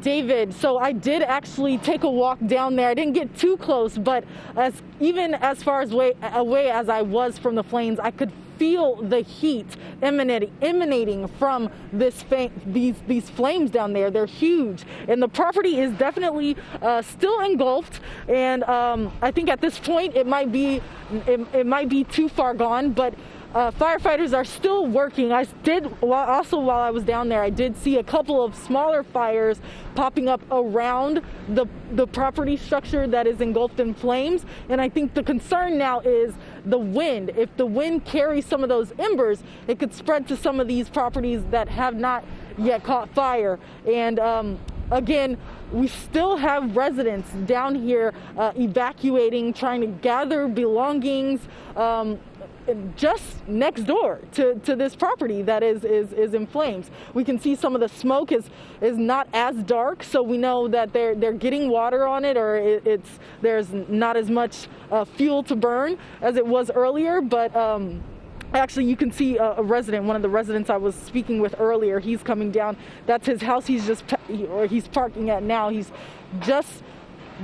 David, so I did actually take a walk down there. I didn't get too close, but even as far away as I was from the flames, I could feel the heat emanating from these flames down there. They're huge, and the property is definitely still engulfed. And I think at this point it might be too far gone, but firefighters are still working. While I was down there, I did see a couple of smaller fires popping up around the property structure that is engulfed in flames. And I think the concern now is the wind. If the wind carries some of those embers, it could spread to some of these properties that have not yet caught fire. And again, we still have residents down here evacuating, trying to gather belongings just next door to this property that is in flames. We can see some of the smoke is not as dark, so we know that they're getting water on it, or there's not as much fuel to burn as it was earlier. But actually, you can see a resident, one of the residents I was speaking with earlier, he's coming down. That's his house he's parking at now. He's just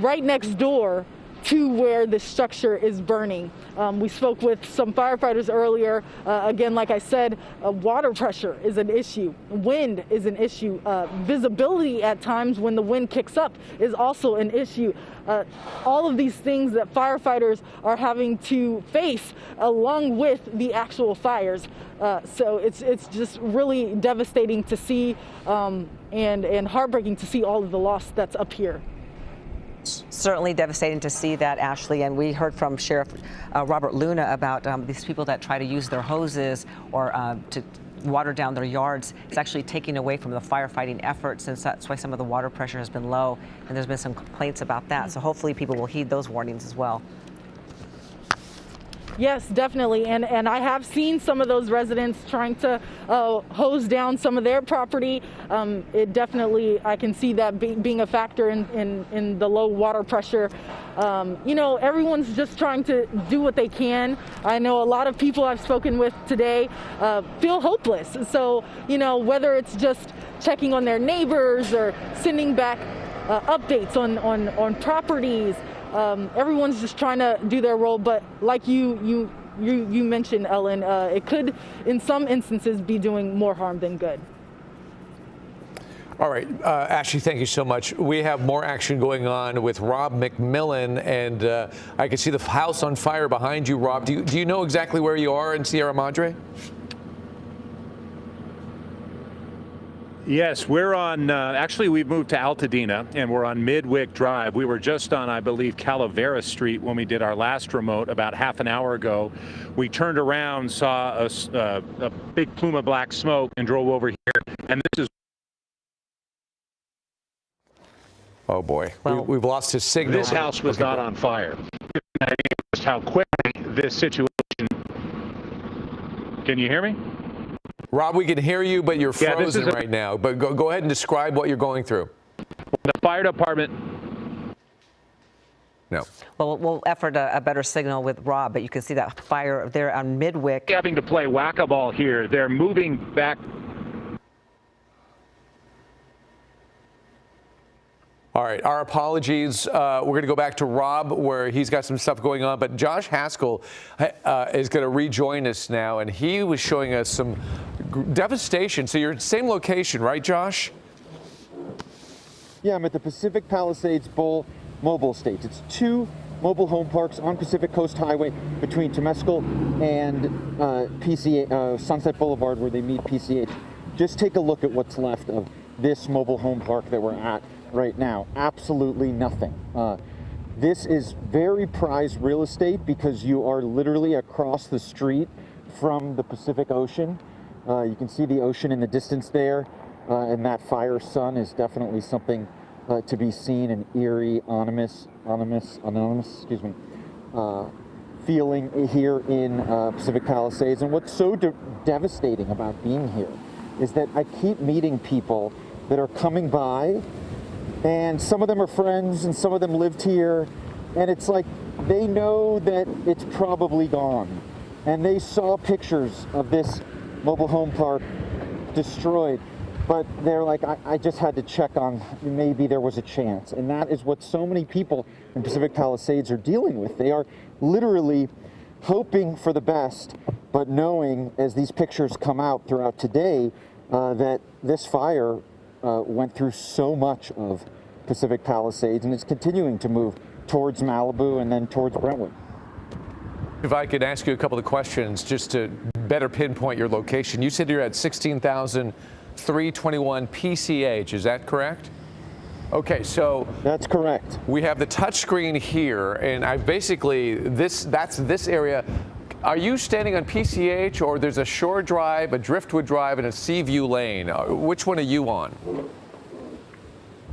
right next door to where the structure is burning. We spoke with some firefighters earlier. Again, like I said, water pressure is an issue. Wind is an issue. Visibility at times when the wind kicks up is also an issue. All of these things that firefighters are having to face along with the actual fires. So it's just really devastating to see and heartbreaking to see all of the loss that's up here. Certainly devastating to see that, Ashley. And we heard from Sheriff Robert Luna about these people that try to use their hoses or to water down their yards. It's actually taking away from the firefighting effort, since that's why some of the water pressure has been low. And there's been some complaints about that. So hopefully people will heed those warnings as well. Yes, definitely. And I have seen some of those residents trying to hose down some of their property. It definitely, I can see that being a factor in the low water pressure. Everyone's just trying to do what they can. I know a lot of people I've spoken with today feel hopeless. So, whether it's just checking on their neighbors or sending back updates on properties, everyone's just trying to do their role, but like you mentioned, Ellen, it could, in some instances, be doing more harm than good. All right, Ashley, thank you so much. We have more action going on with Rob McMillan, and I can see the house on fire behind you, Rob. Do you know exactly where you are in Sierra Madre? Yes, we're on, actually we've moved to Altadena and we're on Midwick Drive. We were just on, I believe, Calavera Street when we did our last remote about half an hour ago. We turned around, saw a big plume of black smoke and drove over here. And this is... Oh boy, we've lost his signal. This house was not on fire. Just how quickly this situation... Can you hear me? Rob, we can hear you, but you're frozen right now. But go ahead and describe what you're going through. The fire department. No. Well, we'll effort a better signal with Rob, but you can see that fire there on Midwick. Having to play whack-a-ball here. They're moving back. All right, our apologies. We're going to go back to Rob, where he's got some stuff going on. But Josh Haskell is going to rejoin us now, and he was showing us some devastation. So you're at the same location, right, Josh? Yeah, I'm at the Pacific Palisades Bowl Mobile Estates. It's 2 mobile home parks on Pacific Coast Highway between Temescal and Sunset Boulevard, where they meet PCH. Just take a look at what's left of this mobile home park that we're at right now. Absolutely nothing. This is very prized real estate because you are literally across the street from the Pacific Ocean. You can see the ocean in the distance there, and that fire sun is definitely something to be seen, an eerie, anonymous, excuse me, feeling here in Pacific Palisades. And what's so devastating about being here is that I keep meeting people that are coming by, and some of them are friends and some of them lived here, and it's like they know that it's probably gone, and they saw pictures of this mobile home park destroyed, but they're like, I just had to check on maybe there was a chance. And that is what so many people in Pacific Palisades are dealing with. They are literally hoping for the best, but knowing as these pictures come out throughout today that this fire went through so much of Pacific Palisades, and it's continuing to move towards Malibu and then towards Brentwood. If I could ask you a couple of questions just to better pinpoint your location. You said you're at 16,321 PCH, is that correct? Okay, so that's correct. We have the touch screen here, and I basically that's this area. Are you standing on PCH, or there's a Shore Drive, a Driftwood Drive, and a Seaview Lane? Which one are you on?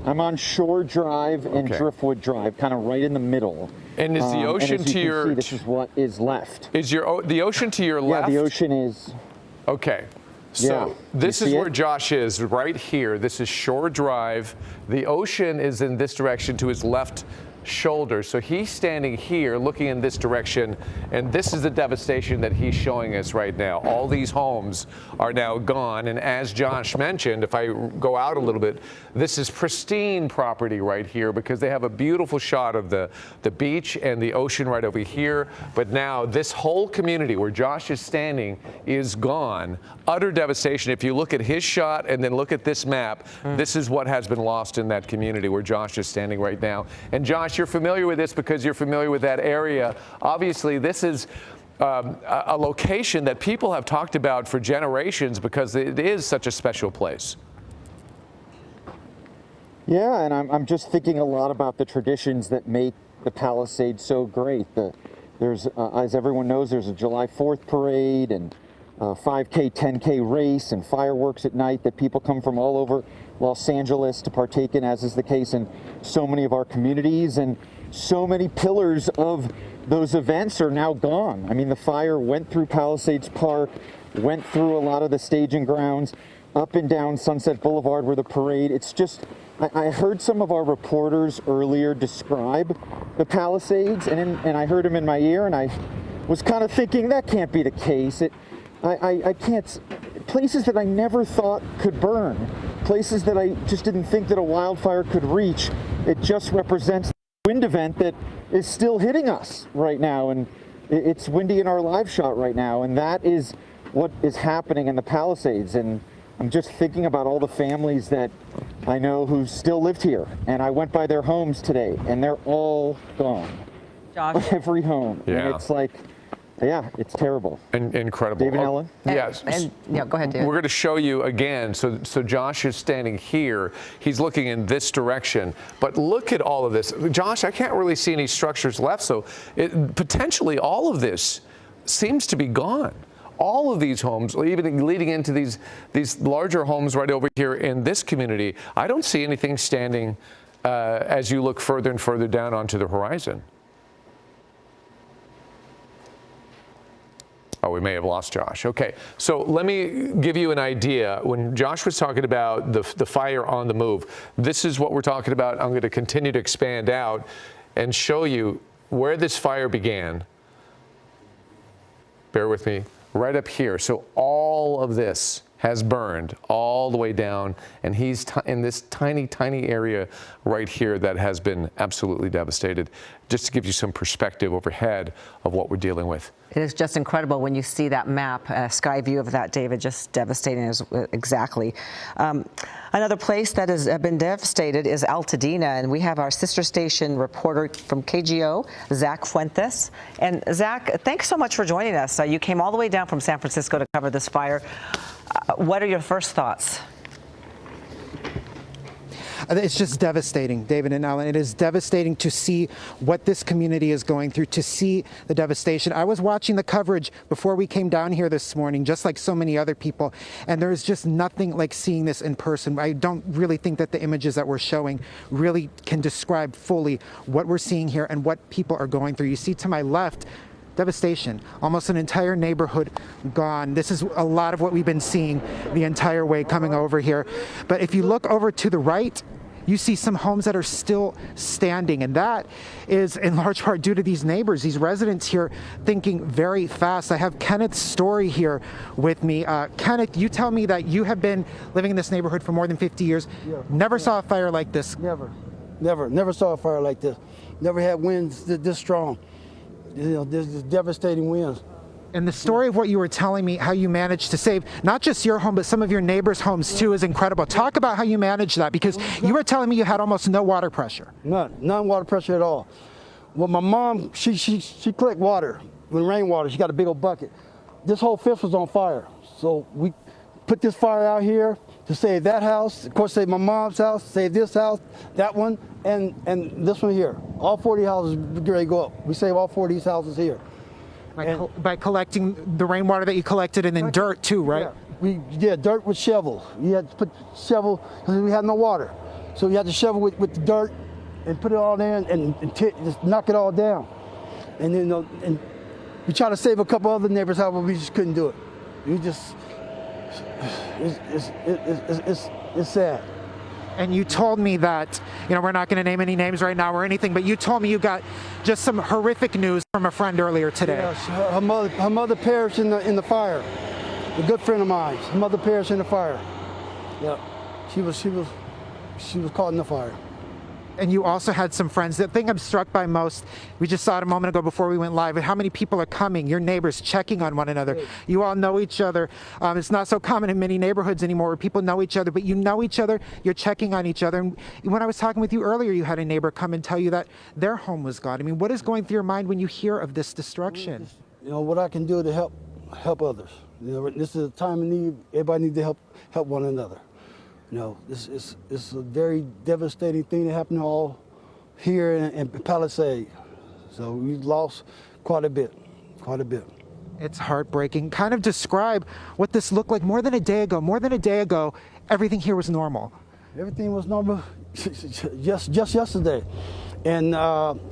I'm on Shore Drive and Driftwood Drive, kind of right in the middle. And is the ocean to your? See, this is what is left. Is the ocean to your left? Yeah, the ocean is. Okay. So this is where Josh is, right here. This is Shore Drive. The ocean is in this direction to his left shoulder. So he's standing here looking in this direction, and this is the devastation that he's showing us right now. All these homes are now gone, and as Josh mentioned, if I go out a little bit, this is pristine property right here because they have a beautiful shot of the beach and the ocean right over here. But now this whole community where Josh is standing is gone. Utter devastation. If you look at his shot and then look at this map, this is what has been lost in that community where Josh is standing right now. And Josh, you're familiar with this because you're familiar with that area. Obviously, this is a location that people have talked about for generations because it is such a special place. Yeah, and I'm just thinking a lot about the traditions that make the Palisades so great. There's, as everyone knows, there's a July 4th parade and 5K, 10K race and fireworks at night that people come from all over Los Angeles to partake in, as is the case in so many of our communities. And so many pillars of those events are now gone. I mean, the fire went through Palisades Park, went through a lot of the staging grounds, up and down Sunset Boulevard where the parade. It's just, I heard some of our reporters earlier describe the Palisades, and I heard them in my ear, and I was kind of thinking that can't be the case. I can't, places that I never thought could burn, places that I just didn't think that a wildfire could reach. It just represents the wind event that is still hitting us right now, and it's windy in our live shot right now, and that is what is happening in the Palisades. And I'm just thinking about all the families that I know who still lived here, and I went by their homes today, and they're all gone. Josh. Every home. Yeah. And it's like, yeah, it's terrible. Incredible. David and Ellen? Yes. Yeah, go ahead, David. We're going to show you again. So Josh is standing here. He's looking in this direction. But look at all of this. Josh, I can't really see any structures left. So potentially all of this seems to be gone. All of these homes, even leading into these larger homes right over here in this community, I don't see anything standing as you look further and further down onto the horizon. Oh, we may have lost Josh. Okay, so let me give you an idea. When Josh was talking about the fire on the move, this is what we're talking about. I'm going to continue to expand out and show you where this fire began. Bear with me. Right up here. So all of this has burned all the way down, and he's in this tiny, tiny area right here that has been absolutely devastated. Just to give you some perspective overhead of what we're dealing with. It is just incredible when you see that map, sky view of that, David, just devastating exactly. Another place that has been devastated is Altadena, and we have our sister station reporter from KGO, Zach Fuentes. And Zach, thanks so much for joining us. You came all the way down from San Francisco to cover this fire. What are your first thoughts? It's just devastating, David and Ellen. It is devastating to see what this community is going through, to see the devastation. I was watching the coverage before we came down here this morning, just like so many other people, and there's just nothing like seeing this in person. I don't really think that the images that we're showing really can describe fully what we're seeing here and what people are going through. You see to my left, devastation, almost an entire neighborhood gone. This is a lot of what we've been seeing the entire way coming over here. But if you look over to the right, you see some homes that are still standing, and that is in large part due to these neighbors, these residents here thinking very fast. I have Kenneth Story here with me. Kenneth, you tell me that you have been living in this neighborhood for more than 50 years. Yeah. Never saw a fire like this. Never saw a fire like this. Never had winds this strong. You know, this devastating winds. And the story of what you were telling me, how you managed to save not just your home, but some of your neighbors' homes too, is incredible. Talk about how you managed that, because you were telling me you had almost no water pressure. None water pressure at all. Well, my mom, she collect water, when rainwater, she got a big old bucket. This whole fence was on fire. So we put this fire out here to save that house, of course save my mom's house, save this house, that one, and this one here. All 40 houses ready to go up. We save all 40 of these houses here. By collecting the rainwater that you collected, and then dirt too, right? Yeah, dirt with shovel. You had to put shovel because we had no water. So you had to shovel with the dirt and put it all there and just knock it all down. And then and we tried to save a couple other neighbors' houses, but we just couldn't do it. We just, it's sad. And you told me that, you know, we're not going to name any names right now or anything, but you told me you got just some horrific news from a friend earlier today. Yeah, her mother perished in the fire. A good friend of mine. Her mother perished in the fire. Yeah, she was caught in the fire. And you also had some friends. The thing I'm struck by most, we just saw it a moment ago before we went live, and how many people are coming, your neighbors checking on one another. You all know each other. It's not so common in many neighborhoods anymore where people know each other, but you know each other, you're checking on each other. And when I was talking with you earlier, you had a neighbor come and tell you that their home was gone. I mean, what is going through your mind when you hear of this destruction? You know, what I can do to help others. You know, this is a time of need. Everybody needs to help one another. You know, it's a very devastating thing that happened all here in Palisade. So we lost quite a bit. It's heartbreaking. Kind of describe what this looked like more than a day ago. More than a day ago, everything here was normal. Everything was normal just yesterday. And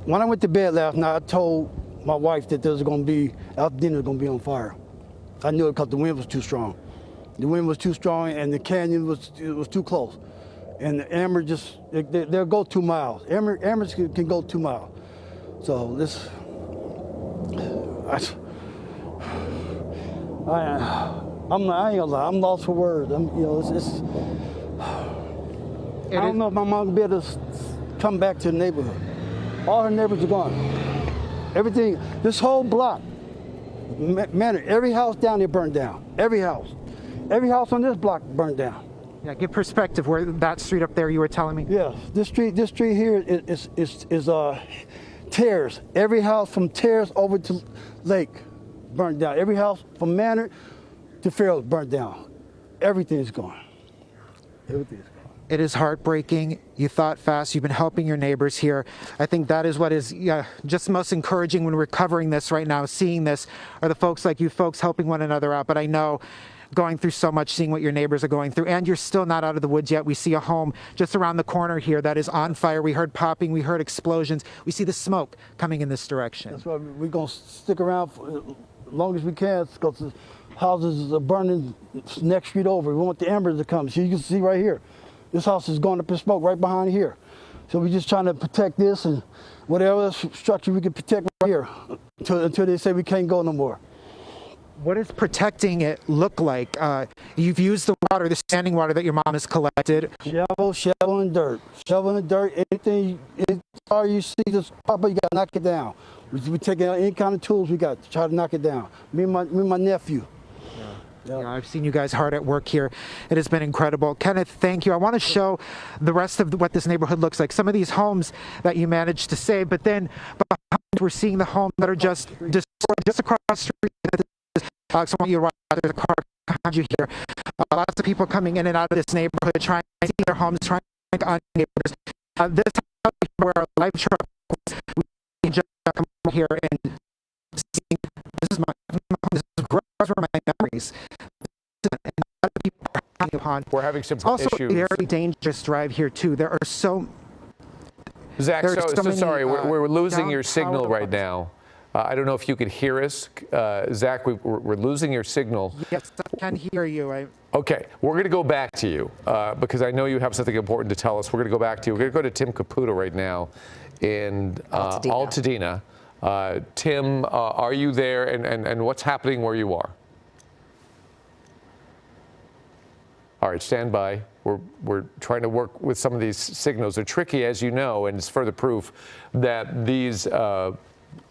when I went to bed last night, I told my wife that there was going to be, our dinner was going to be on fire. I knew it because the wind was too strong. The wind was too strong, and the canyon was too close. And the Amber just, they'll go 2 miles. Ambers can go 2 miles. So this, I ain't gonna lie, I'm lost for words. I don't know if my mom will be able to come back to the neighborhood. All her neighbors are gone. Everything, this whole block, man, every house down there burned down. Every house. Every house on this block burned down. Yeah, give perspective where that street up there you were telling me. Yeah, this street here is Terrace. Every house from Terrace over to Lake burned down. Every house from Manor to Farrell's burned down. Everything's gone. Everything's gone. It is heartbreaking. You thought fast. You've been helping your neighbors here. I think that is what is just most encouraging when we're covering this right now, seeing this, are the folks like you folks helping one another out. But I know going through so much, seeing what your neighbors are going through, and you're still not out of the woods yet. We see a home just around the corner here that is on fire. We heard popping, we heard explosions. We see the smoke coming in this direction. That's why we're going to stick around for as long as we can, because the houses are burning next street over. We want the embers to come. So you can see right here, this house is going up in smoke right behind here. So we're just trying to protect this and whatever structure we can protect right here until they say we can't go no more. What does protecting it look like? You've used the water, the standing water that your mom has collected. Shovel and dirt. Shovel and dirt. Anything you see just pop up, you got to knock it down. We taking out any kind of tools we got to try to knock it down. Me and my nephew. Yeah, I've seen you guys hard at work here. It has been incredible. Kenneth, thank you. I want to show the rest of what this neighborhood looks like. Some of these homes that you managed to save, but then behind we're seeing the homes that are just destroyed just across the street. So I want you to watch. There's a car behind you here. Lots of people coming in and out of this neighborhood, trying to see their homes, trying to find neighbors. This house where our life truck was, we can just come here and see. This is my memories. And a lot of people are hanging upon. We're having some also issues. Very dangerous drive here too. There are so. Zach, so many, sorry, we're losing your signal down-powered right now. I don't know if you could hear us. Zach, we're losing your signal. Yes, I can hear you. Okay, we're going to go back to you because I know you have something important to tell us. We're going to go back to you. We're going to go to Tim Caputo right now in Altadena. Tim, are you there, and what's happening where you are? All right, stand by. We're trying to work with some of these signals. They're tricky, as you know, and it's further proof that these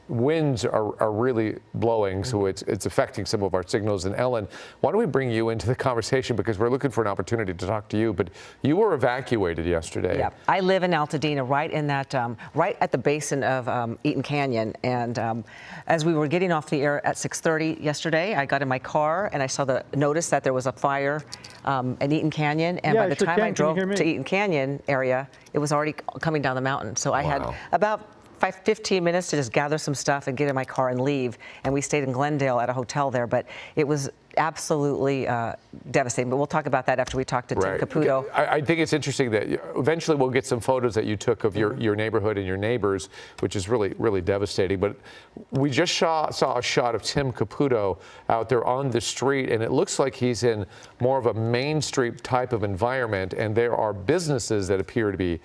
winds are really blowing, so it's affecting some of our signals. And Ellen, why don't we bring you into the conversation, because we're looking for an opportunity to talk to you, but you were evacuated yesterday. Yeah, I live in Altadena, right in that, right at the basin of Eaton Canyon, and as we were getting off the air at 6:30 yesterday, I got in my car and I saw the notice that there was a fire in Eaton Canyon, and by the time I drove to Eaton Canyon area, it was already coming down the mountain. So I had about 15 minutes to just gather some stuff and get in my car and leave. And we stayed in Glendale at a hotel there, but it was absolutely devastating. But we'll talk about that after we talk to Tim Caputo. I think it's interesting that eventually we'll get some photos that you took of your neighborhood and your neighbors, which is really, really devastating. But we just saw a shot of Tim Caputo out there on the street, and it looks like he's in more of a Main Street type of environment, and there are businesses that appear to be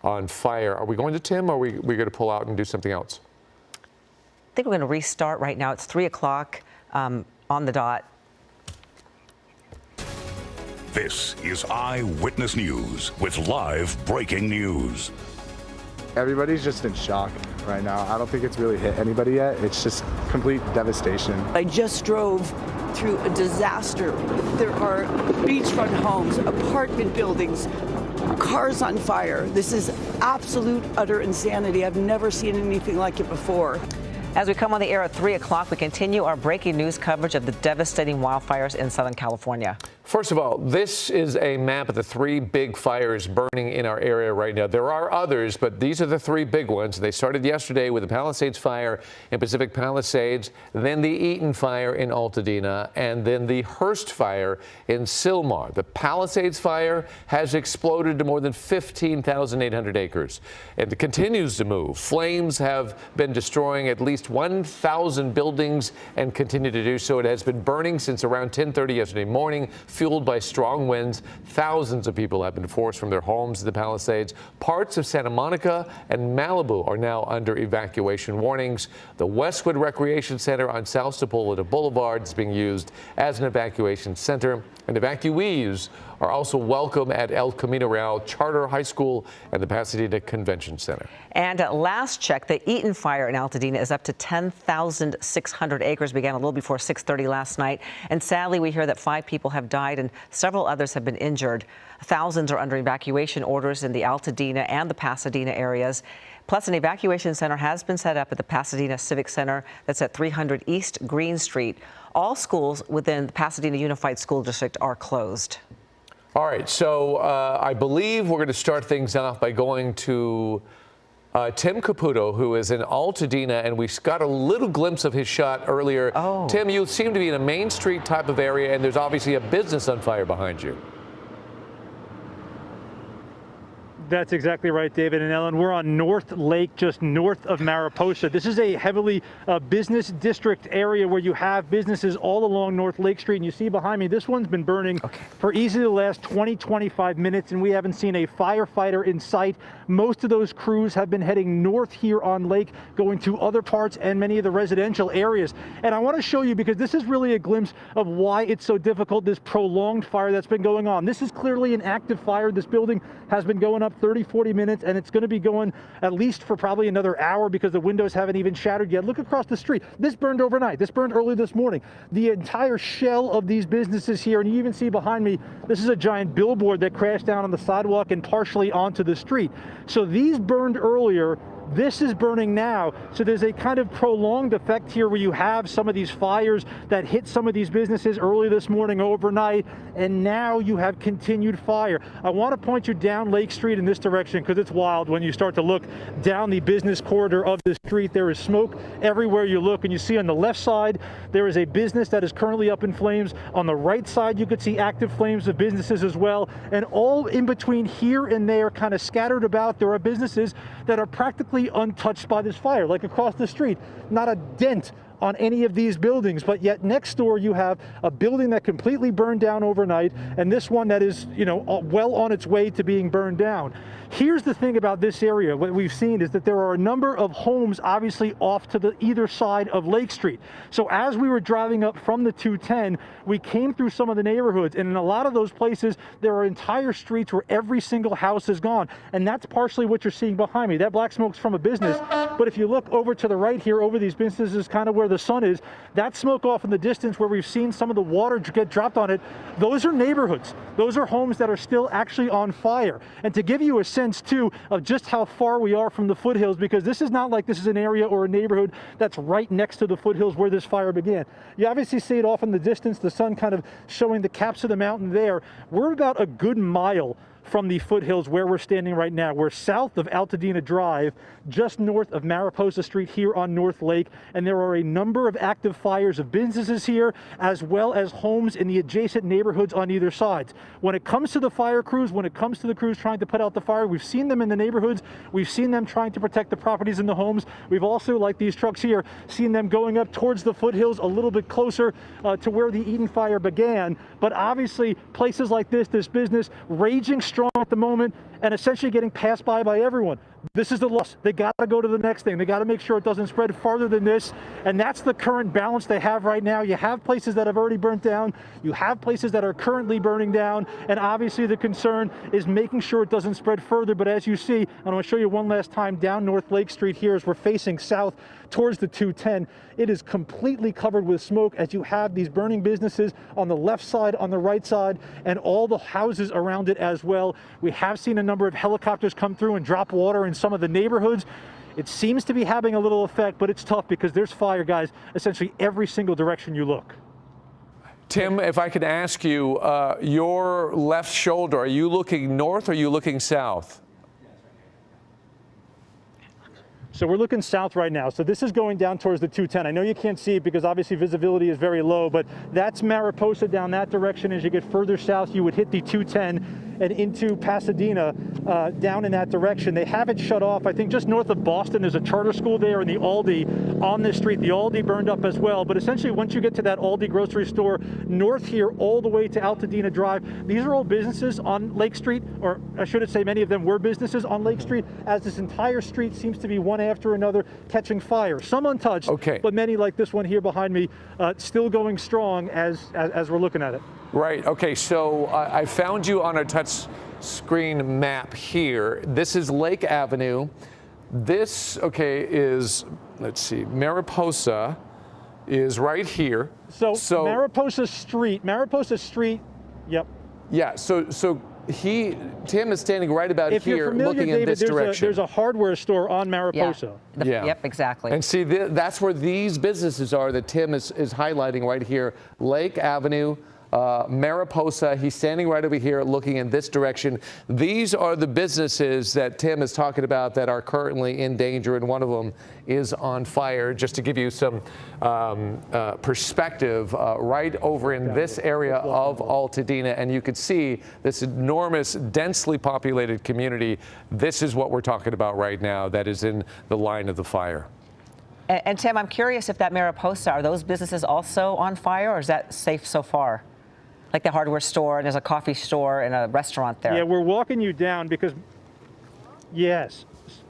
on fire. Are we going to Tim, or are we going to pull out and do something else? I think we're going to restart right now. It's 3 o'clock on the dot. This is Eyewitness News with live breaking news. Everybody's just in shock right now. I don't think it's really hit anybody yet. It's just complete devastation. I just drove through a disaster. There are beachfront homes, apartment buildings, cars on fire. This is absolute, utter insanity. I've never seen anything like it before. As we come on the air at 3 o'clock, we continue our breaking news coverage of the devastating wildfires in Southern California. First of all, this is a map of the 3 big fires burning in our area right now. There are others, but these are the 3 big ones. They started yesterday with the Palisades fire in Pacific Palisades, then the Eaton fire in Altadena, and then the Hearst fire in Sylmar. The Palisades fire has exploded to more than 15,800 acres, and it continues to move. Flames have been destroying at least 1,000 buildings and continue to do so. It has been burning since around 10:30 yesterday morning, fueled by strong winds. Thousands of people have been forced from their homes in the Palisades. Parts of Santa Monica and Malibu are now under evacuation warnings. The Westwood Recreation Center on South Sepulveda Boulevard is being used as an evacuation center, and evacuees are also welcome at El Camino Real Charter High School and the Pasadena Convention Center. And at last check, the Eaton fire in Altadena is up to 10,600 acres. Began a little before 6:30 last night. And sadly, we hear that 5 people have died and several others have been injured. Thousands are under evacuation orders in the Altadena and the Pasadena areas. Plus, an evacuation center has been set up at the Pasadena Civic Center that's at 300 East Green Street. All schools within the Pasadena Unified School District are closed. All right, so I believe we're going to start things off by going to Tim Caputo, who is in Altadena, and we got a little glimpse of his shot earlier. Oh. Tim, you seem to be in a Main Street type of area, and there's obviously a business on fire behind you. That's exactly right, David and Ellen. We're on North Lake, just north of Mariposa. This is a heavily business district area where you have businesses all along North Lake Street. And you see behind me, this one's been burning for easily the last 20, 25 minutes, and we haven't seen a firefighter in sight. Most of those crews have been heading north here on Lake, going to other parts and many of the residential areas. And I want to show you, because this is really a glimpse of why it's so difficult, this prolonged fire that's been going on. This is clearly an active fire. This building has been going up 30, 40 minutes, and it's going to be going at least for probably another hour because the windows haven't even shattered yet. Look across the street. This burned overnight. This burned early this morning. The entire shell of these businesses here, and you even see behind me, this is a giant billboard that crashed down on the sidewalk and partially onto the street. So these burned earlier. This is burning now. So there's a kind of prolonged effect here where you have some of these fires that hit some of these businesses early this morning overnight, and now you have continued fire. I want to point you down Lake Street in this direction because it's wild when you start to look down the business corridor of the street. There is smoke everywhere you look, and you see on the left side there is a business that is currently up in flames. On the right side you could see active flames of businesses as well, and all in between here and there, kind of scattered about, there are businesses that are practically untouched by this fire. Like across the street, not a dent on any of these buildings, but yet next door you have a building that completely burned down overnight, and this one that is, well on its way to being burned down. Here's the thing about this area. What we've seen is that there are a number of homes obviously off to the either side of Lake Street. So as we were driving up from the 210, we came through some of the neighborhoods, and in a lot of those places there are entire streets where every single house is gone, and that's partially what you're seeing behind me. That black smoke's from a business, but if you look over to the right here, over these businesses, kind of where the sun is, that smoke off in the distance where we've seen some of the water get dropped on it, those are neighborhoods. Those are homes that are still actually on fire. And to give you a sense too of just how far we are from the foothills, because this is not like this is an area or a neighborhood that's right next to the foothills where this fire began. You obviously see it off in the distance, the sun kind of showing the caps of the mountain there. We're about a good mile from the foothills where we're standing right now. We're south of Altadena Drive, just north of Mariposa Street here on North Lake, and there are a number of active fires of businesses here, as well as homes in the adjacent neighborhoods on either side. When it comes to the fire crews, when it comes to the crews trying to put out the fire, we've seen them in the neighborhoods, we've seen them trying to protect the properties in the homes. We've also, like these trucks here, seen them going up towards the foothills a little bit closer to where the Eden fire began. But obviously, places like this business, raging strong at the moment and essentially getting passed by everyone. This is the loss. They got to go to the next thing. They got to make sure it doesn't spread farther than this. And that's the current balance they have right now. You have places that have already burnt down. You have places that are currently burning down. And obviously the concern is making sure it doesn't spread further. But as you see, I'm going to show you one last time down North Lake Street here as we're facing south towards the 210. It is completely covered with smoke as you have these burning businesses on the left side, on the right side, and all the houses around it as well. We have seen a number of helicopters come through and drop water in some of the neighborhoods. It seems to be having a little effect, but it's tough because there's fire, guys, essentially every single direction you look. Tim, if I could ask you, your left shoulder, are you looking north or are you looking south? So we're looking south right now. So this is going down towards the 210. I know you can't see it because obviously visibility is very low, but that's Mariposa down that direction. As you get further south, you would hit the 210 and into Pasadena down in that direction. They have it shut off. I think just north of Boston, there's a charter school there, and the Aldi on this street. The Aldi burned up as well. But essentially, once you get to that Aldi grocery store north here all the way to Altadena Drive, these are all businesses on Lake Street, or I should say many of them were businesses on Lake Street, as this entire street seems to be one after another catching fire. Some untouched, but many like this one here behind me still going strong as we're looking at it. Right. Okay. So I found you on a touch screen map here. This is Lake Avenue. This, is, let's see, Mariposa is right here. So Mariposa Street, yep. Yeah. So Tim is standing right about here, looking in this direction. There's a hardware store on Mariposa. Yeah. Yep, exactly. And see, that's where these businesses are that Tim is highlighting right here. Lake Avenue, Mariposa. He's standing right over here looking in this direction. These are the businesses that Tim is talking about that are currently in danger, and one of them is on fire. Just to give you some perspective, right over in this area of Altadena, and you can see this enormous, densely populated community. This is what we're talking about right now that is in the line of the fire. And Tim, I'm curious if that Mariposa, are those businesses also on fire, or is that safe so far? Like the hardware store, and there's a coffee store and a restaurant there. Yeah, we're walking you down because, yes.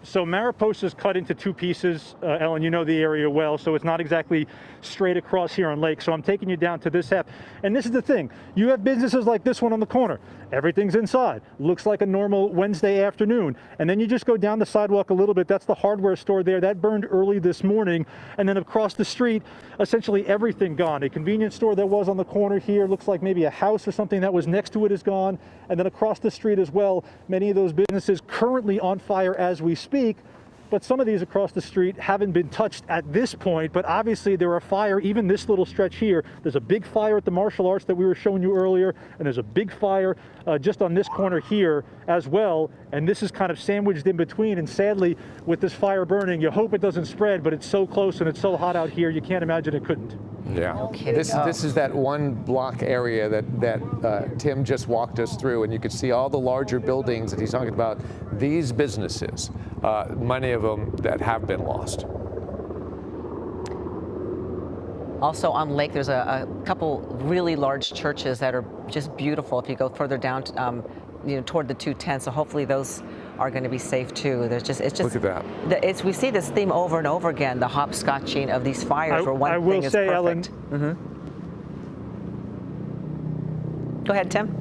So Mariposa's cut into two pieces. Ellen, you know the area well, so it's not exactly straight across here on Lake. So I'm taking you down to this half. And this is the thing. You have businesses like this one on the corner. Everything's inside. Looks like a normal Wednesday afternoon. And then you just go down the sidewalk a little bit. That's the hardware store there. That burned early this morning. And then across the street, essentially everything gone. A convenience store that was on the corner here, looks like maybe a house or something that was next to it is gone. And then across the street as well, many of those businesses currently on fire as we speak. But some of these across the street haven't been touched at this point, but obviously there are fire, even this little stretch here. There's a big fire at the martial arts that we were showing you earlier, and there's a big fire just on this corner here as well, and this is kind of sandwiched in between, and sadly, with this fire burning, you hope it doesn't spread, but it's so close and it's so hot out here, you can't imagine it couldn't. Yeah, this is that one block area that Tim just walked us through, and you could see all the larger buildings that he's talking about. These businesses, many of them that have been lost. Also on Lake, there's a couple really large churches that are just beautiful. If you go further down, toward the 210, so hopefully those are going to be safe too. It's just look at that. We see this theme over and over again, the hopscotching of these fires. Where one thing is perfect. Ellen. Go ahead, Tim.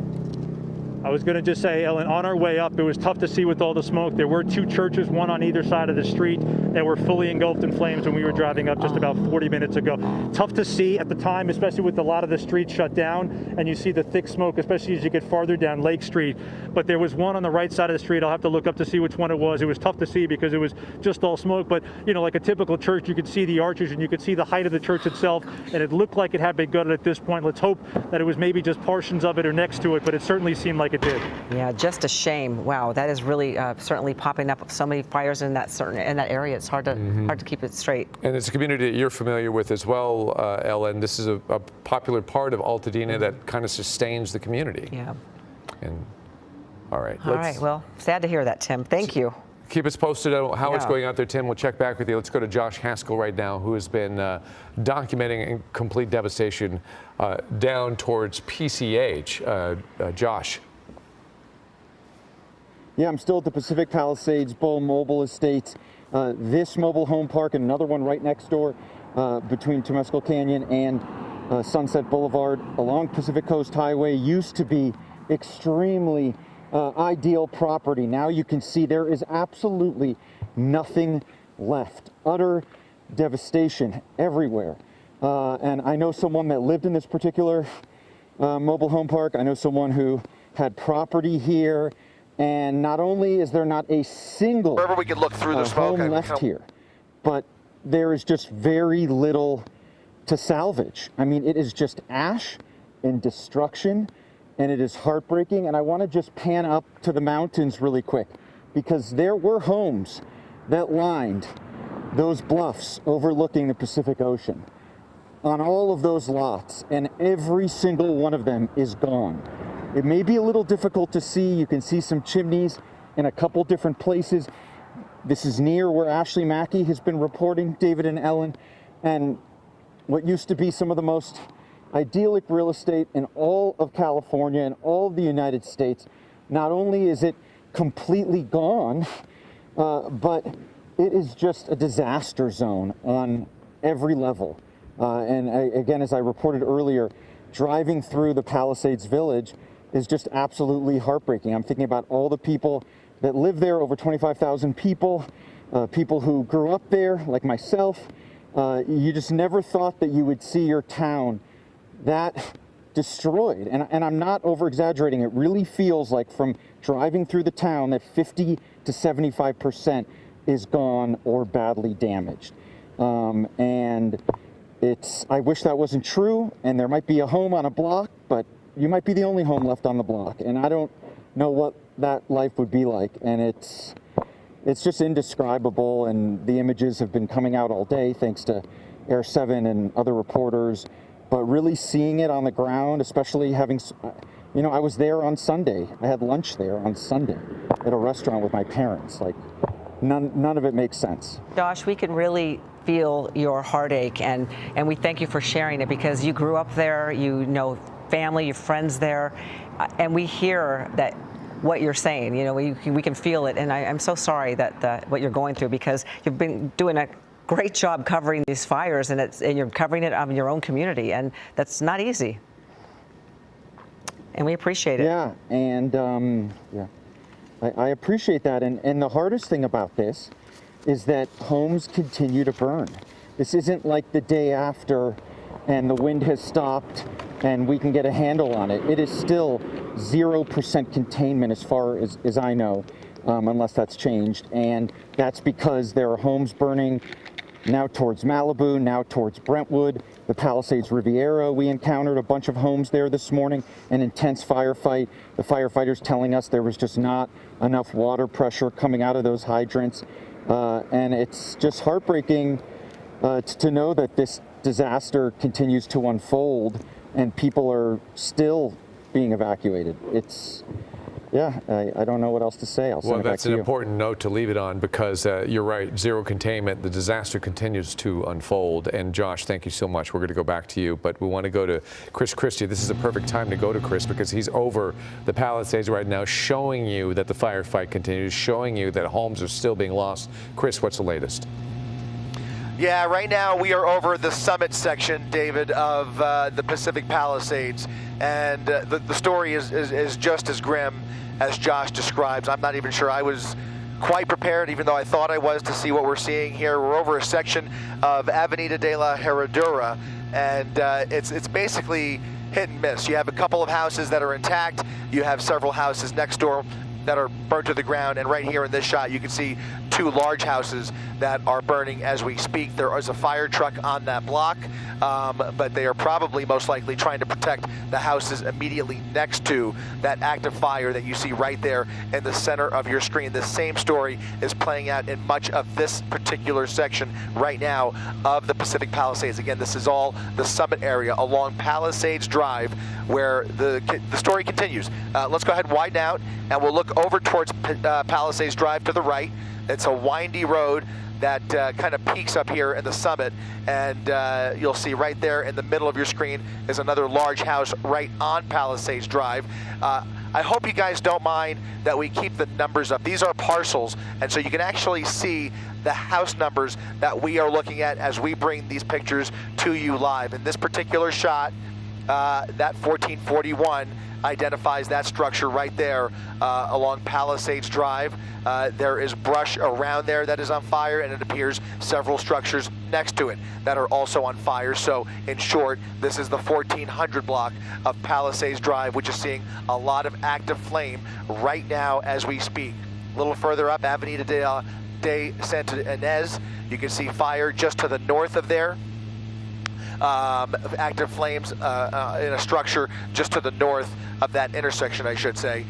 I was going to just say, Ellen, on our way up, it was tough to see with all the smoke. There were two churches, one on either side of the street, that were fully engulfed in flames when we were driving up just about 40 minutes ago. Tough to see at the time, especially with a lot of the streets shut down, and you see the thick smoke, especially as you get farther down Lake Street. But there was one on the right side of the street. I'll have to look up to see which one it was. It was tough to see because it was just all smoke. But, like a typical church, you could see the arches and you could see the height of the church itself, and it looked like it had been gutted at this point. Let's hope that it was maybe just portions of it or next to it, but it certainly seemed like it did. Yeah, just a shame. Wow, that is really certainly popping up so many fires in that area. It's hard to keep it straight. And it's a community that you're familiar with as well, Ellen. This is a popular part of Altadena that kind of sustains the community. Yeah. And all right. Well, sad to hear that, Tim. Thank you. Keep us posted on how it's going out there, Tim. We'll check back with you. Let's go to Josh Haskell right now, who has been documenting complete devastation down towards PCH. Josh. Yeah, I'm still at the Pacific Palisades Bull Mobile Estates. This mobile home park and another one right next door between Temescal Canyon and Sunset Boulevard along Pacific Coast Highway used to be extremely ideal property. Now you can see there is absolutely nothing left. Utter devastation everywhere. And I know someone that lived in this particular mobile home park. I know someone who had property here. And not only is there not a single wherever we can look through the smoke home left here, but there is just very little to salvage. I mean, it is just ash and destruction, and it is heartbreaking. And I want to just pan up to the mountains really quick, because there were homes that lined those bluffs overlooking the Pacific Ocean on all of those lots, and every single one of them is gone. It may be a little difficult to see. You can see some chimneys in a couple different places. This is near where Ashley Mackey has been reporting, David and Ellen, and what used to be some of the most idyllic real estate in all of California and all of the United States. Not only is it completely gone, but it is just a disaster zone on every level. Again, as I reported earlier, driving through the Palisades Village is just absolutely heartbreaking. I'm thinking about all the people that live there, over 25,000 people, people who grew up there, like myself. You just never thought that you would see your town that destroyed. And I'm not over-exaggerating. It really feels like from driving through the town that 50 to 75% is gone or badly damaged. And I wish that wasn't true, and there might be a home on a block, but you might be the only home left on the block, and I don't know what that life would be like, and it's just indescribable, and the images have been coming out all day thanks to Air 7 and other reporters, but really seeing it on the ground, especially having, you know, I was there on Sunday. I had lunch there on Sunday at a restaurant with my parents. Like, none of it makes sense. Josh, we can really feel your heartache, and we thank you for sharing it, because you grew up there, you know family, your friends there, and we hear that what you're saying, you know, we can feel it, and I'm so sorry that what you're going through, because you've been doing a great job covering these fires, and you're covering it in your own community, and that's not easy. And we appreciate it. Yeah, and I appreciate that, and the hardest thing about this is that homes continue to burn. This isn't like the day after and the wind has stopped and we can get a handle on it. It is still 0% containment as far as I know, unless that's changed. And that's because there are homes burning now towards Malibu, now towards Brentwood, the Palisades Riviera. We encountered a bunch of homes there this morning, an intense firefight. The firefighters telling us there was just not enough water pressure coming out of those hydrants. And it's just heartbreaking to know that this disaster continues to unfold and people are still being evacuated. It's, yeah, I don't know what else to say. I'll send it back to you. Well, that's an important note to leave it on, because you're right, zero containment. The disaster continues to unfold. And Josh, thank you so much. We're going to go back to you, but we want to go to Chris Christie. This is a perfect time to go to Chris, because he's over the Palisades right now, showing you that the firefight continues, showing you that homes are still being lost. Chris, what's the latest? Yeah, right now we are over the summit section, David, of the Pacific Palisades, and the story is just as grim as Josh describes. I'm not even sure I was quite prepared, even though I thought I was, to see what we're seeing here. We're over a section of Avenida de la Herradura, and it's basically hit and miss. You have a couple of houses that are intact. You have several houses next door that are burnt to the ground, and right here in this shot you can see two large houses that are burning as we speak. There is a fire truck on that block, but they are probably most likely trying to protect the houses immediately next to that active fire that you see right there in the center of your screen. The same story is playing out in much of this particular section right now of the Pacific Palisades. Again, this is all the summit area along Palisades Drive, where the story continues. Let's go ahead and widen out, and we'll look over towards Palisades Drive to the right. It's a windy road that kind of peaks up here in the summit, and you'll see right there in the middle of your screen is another large house right on Palisades Drive. I hope you guys don't mind that we keep the numbers up. These are parcels, and so you can actually see the house numbers that we are looking at as we bring these pictures to you live. In this particular shot, that 1441 identifies that structure right there along Palisades Drive. There is brush around there that is on fire, and it appears several structures next to it that are also on fire. So in short, this is the 1400 block of Palisades Drive, which is seeing a lot of active flame right now as we speak. A little further up, Avenida de Santa Ynez, you can see fire just to the north of there. Active flames in a structure just to the north of that intersection, I should say.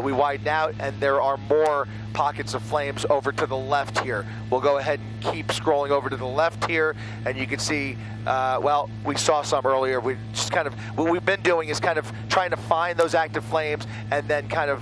We widen out, and there are more pockets of flames over to the left here. We'll go ahead and keep scrolling over to the left here, and you can see, well, we saw some earlier. We just kind of, what we've been doing is kind of trying to find those active flames and then kind of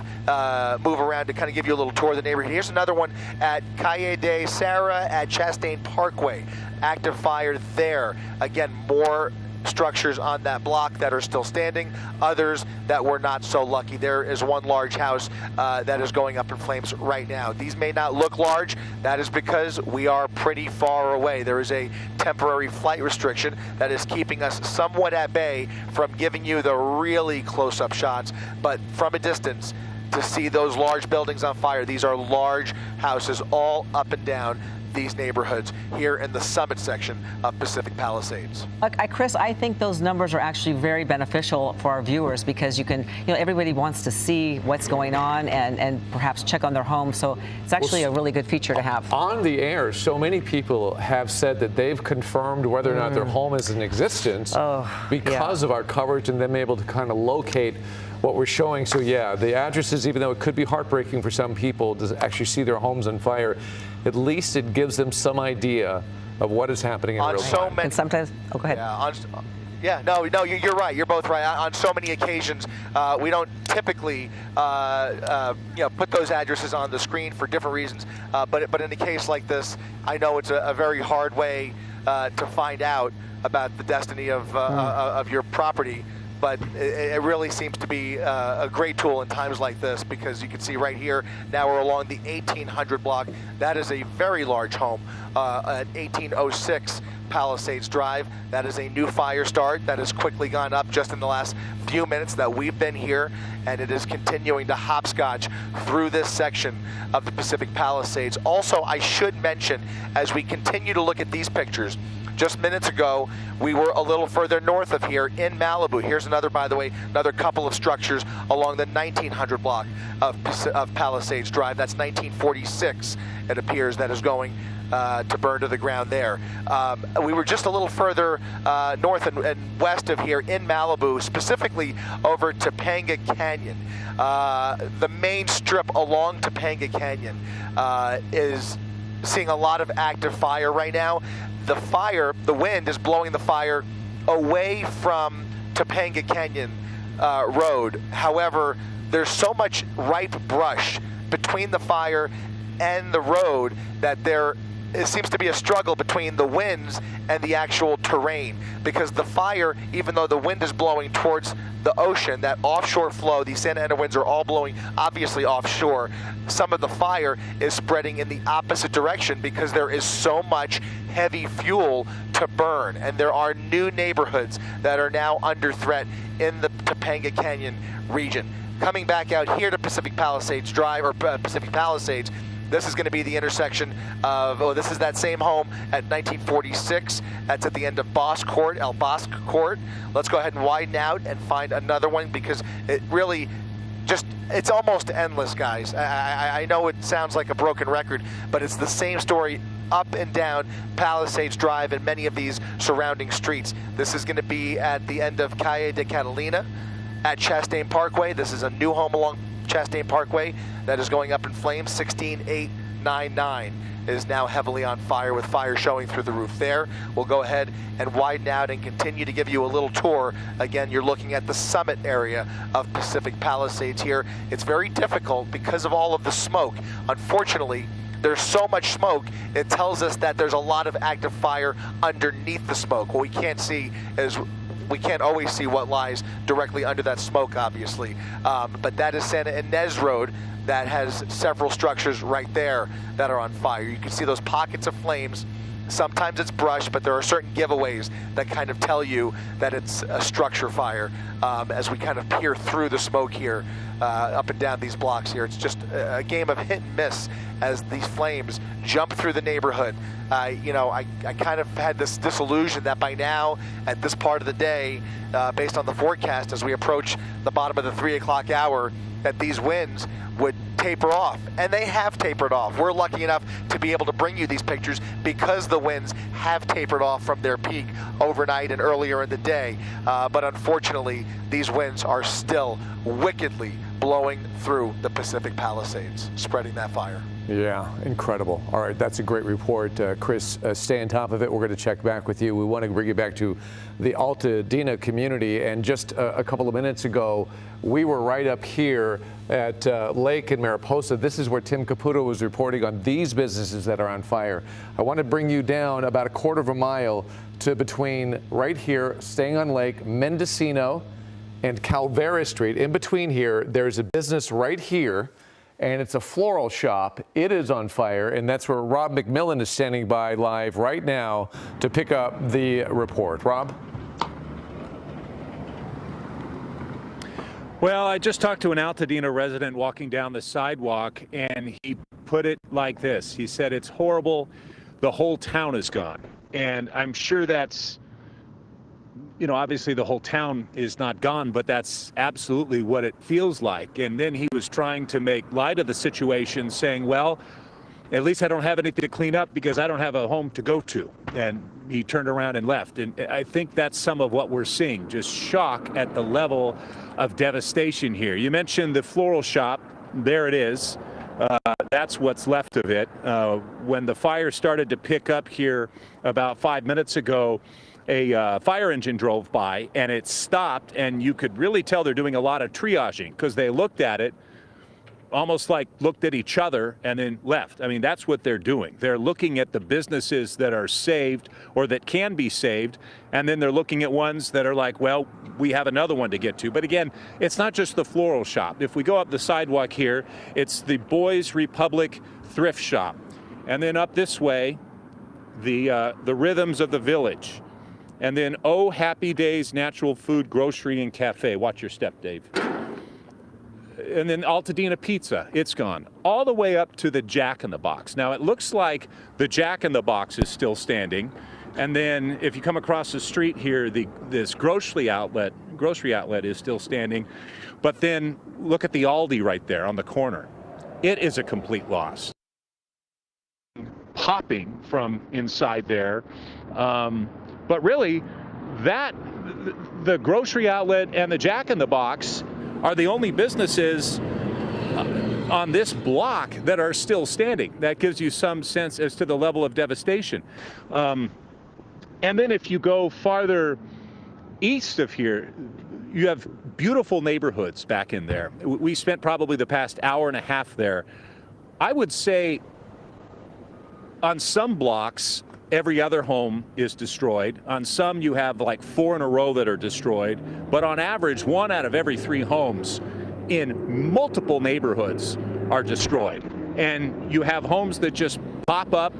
move around to kind of give you a little tour of the neighborhood. Here's another one at Calle de Serra at Chastain Parkway. Active fire there. Again, more structures on that block that are still standing, others that were not so lucky. There is one large house that is going up in flames right now. These may not look large. That is because we are pretty far away. There is a temporary flight restriction that is keeping us somewhat at bay from giving you the really close-up shots, but from a distance, to see those large buildings on fire. These are large houses all up and down these neighborhoods here in the Summit section of Pacific Palisades. Chris, I think those numbers are actually very beneficial for our viewers because you can, everybody wants to see what's going on and perhaps check on their home. So it's actually a really good feature to have. On the air, so many people have said that they've confirmed whether or not their home is in existence because of our coverage and them able to kind of locate what we're showing. So yeah, the addresses, even though it could be heartbreaking for some people to actually see their homes on fire, at least it gives them some idea of what is happening in real time. And sometimes, go ahead. Yeah, no, you're right. You're both right. On so many occasions, we don't typically, put those addresses on the screen for different reasons. But in a case like this, I know it's a very hard way to find out about the destiny of your property. But it really seems to be a great tool in times like this because you can see right here, now we're along the 1800 block. That is a very large home at 1806 Palisades Drive. That is a new fire start that has quickly gone up just in the last few minutes that we've been here, and it is continuing to hopscotch through this section of the Pacific Palisades. Also, I should mention, as we continue to look at these pictures, just minutes ago, we were a little further north of here in Malibu. Here's another, by the way, another couple of structures along the 1900 block of Palisades Drive. That's 1946, it appears, that is going to burn to the ground there. We were just a little further north and west of here in Malibu, specifically over Topanga Canyon. The main strip along Topanga Canyon is seeing a lot of active fire right now. The wind is blowing the fire away from Topanga Canyon Road. However, there's so much ripe brush between the fire and the road that it seems to be a struggle between the winds and the actual terrain, because the fire, even though the wind is blowing towards the ocean, that offshore flow, these Santa Ana winds are all blowing obviously offshore. Some of the fire is spreading in the opposite direction because there is so much heavy fuel to burn, and there are new neighborhoods that are now under threat in the Topanga Canyon region. Coming back out here to Pacific Palisades Drive, or Pacific Palisades, this is going to be the intersection of, this is that same home at 1946. That's at the end of El Bosque Court. Let's go ahead and widen out and find another one because it really it's almost endless, guys. I know it sounds like a broken record, but it's the same story up and down Palisades Drive and many of these surrounding streets. This is going to be at the end of Calle de Catalina at Chastain Parkway. This is a new home along Chastain Parkway that is going up in flames. 16899 is now heavily on fire, with fire showing through the roof there. We'll go ahead and widen out and continue to give you a little tour. Again, you're looking at the Summit area of Pacific Palisades here. It's very difficult because of all of the smoke. Unfortunately, there's so much smoke, it tells us that there's a lot of active fire underneath the smoke. What we can't see is we can't always see what lies directly under that smoke, obviously. But that is Santa Ynez Road that has several structures right there that are on fire. You can see those pockets of flames. Sometimes it's brush, but there are certain giveaways that kind of tell you that it's a structure fire as we kind of peer through the smoke here, up and down these blocks here. It's just a game of hit and miss as these flames jump through the neighborhood. I kind of had this disillusion that by now, at this part of the day, based on the forecast, as we approach the bottom of the 3 o'clock hour, that these winds would taper off, and they have tapered off. We're lucky enough to be able to bring you these pictures because the winds have tapered off from their peak overnight and earlier in the day. But unfortunately, these winds are still wickedly blowing through the Pacific Palisades, spreading that fire. Yeah, incredible. All right, that's a great report. Chris, stay on top of it. We're going to check back with you. We want to bring you back to the Altadena community. And just a couple of minutes ago, we were right up here at Lake in Mariposa. This is where Tim Caputo was reporting on these businesses that are on fire. I want to bring you down about a quarter of a mile to between right here, staying on Lake, Mendocino and Calvera Street. In between here, there's a business right here, and it's a floral shop. It is on fire, and that's where Rob McMillan is standing by live right now to pick up the report. Rob? Well, I just talked to an Altadena resident walking down the sidewalk, and he put it like this. He said it's horrible. the whole town is gone. And I'm sure that's, obviously the whole town is not gone, but that's absolutely what it feels like. And then he was trying to make light of the situation, saying, well, at least I don't have anything to clean up because I don't have a home to go to. And he turned around and left. And I think that's some of what we're seeing, just shock at the level of devastation here. You mentioned the floral shop. There it is. That's what's left of it. When the fire started to pick up here about 5 minutes ago, a fire engine drove by and it stopped, and you could really tell they're doing a lot of triaging because they looked at it, almost like looked at each other and then left. I mean, that's what they're doing. They're looking at the businesses that are saved or that can be saved, and then they're looking at ones that are like, well, we have another one to get to. But again, it's not just the floral shop. If we go up the sidewalk here, it's the Boys Republic thrift shop. And then up this way, the Rhythms of the Village. And then Oh Happy Days Natural Food Grocery and Cafe. Watch your step, Dave. And then Altadena Pizza, it's gone. All the way up to the Jack in the Box. Now, it looks like the Jack in the Box is still standing. And then if you come across the street here, this grocery outlet is still standing. But then look at the Aldi right there on the corner. It is a complete loss. Popping from inside there. But really, the grocery outlet and the Jack in the Box are the only businesses on this block that are still standing. That gives you some sense as to the level of devastation. And then if you go farther east of here, you have beautiful neighborhoods back in there. We spent probably the past hour and a half there. I would say on some blocks, every other home is destroyed. On some, you have like 4 in a row that are destroyed. But on average, 1 out of every 3 homes in multiple neighborhoods are destroyed. And you have homes that just pop up,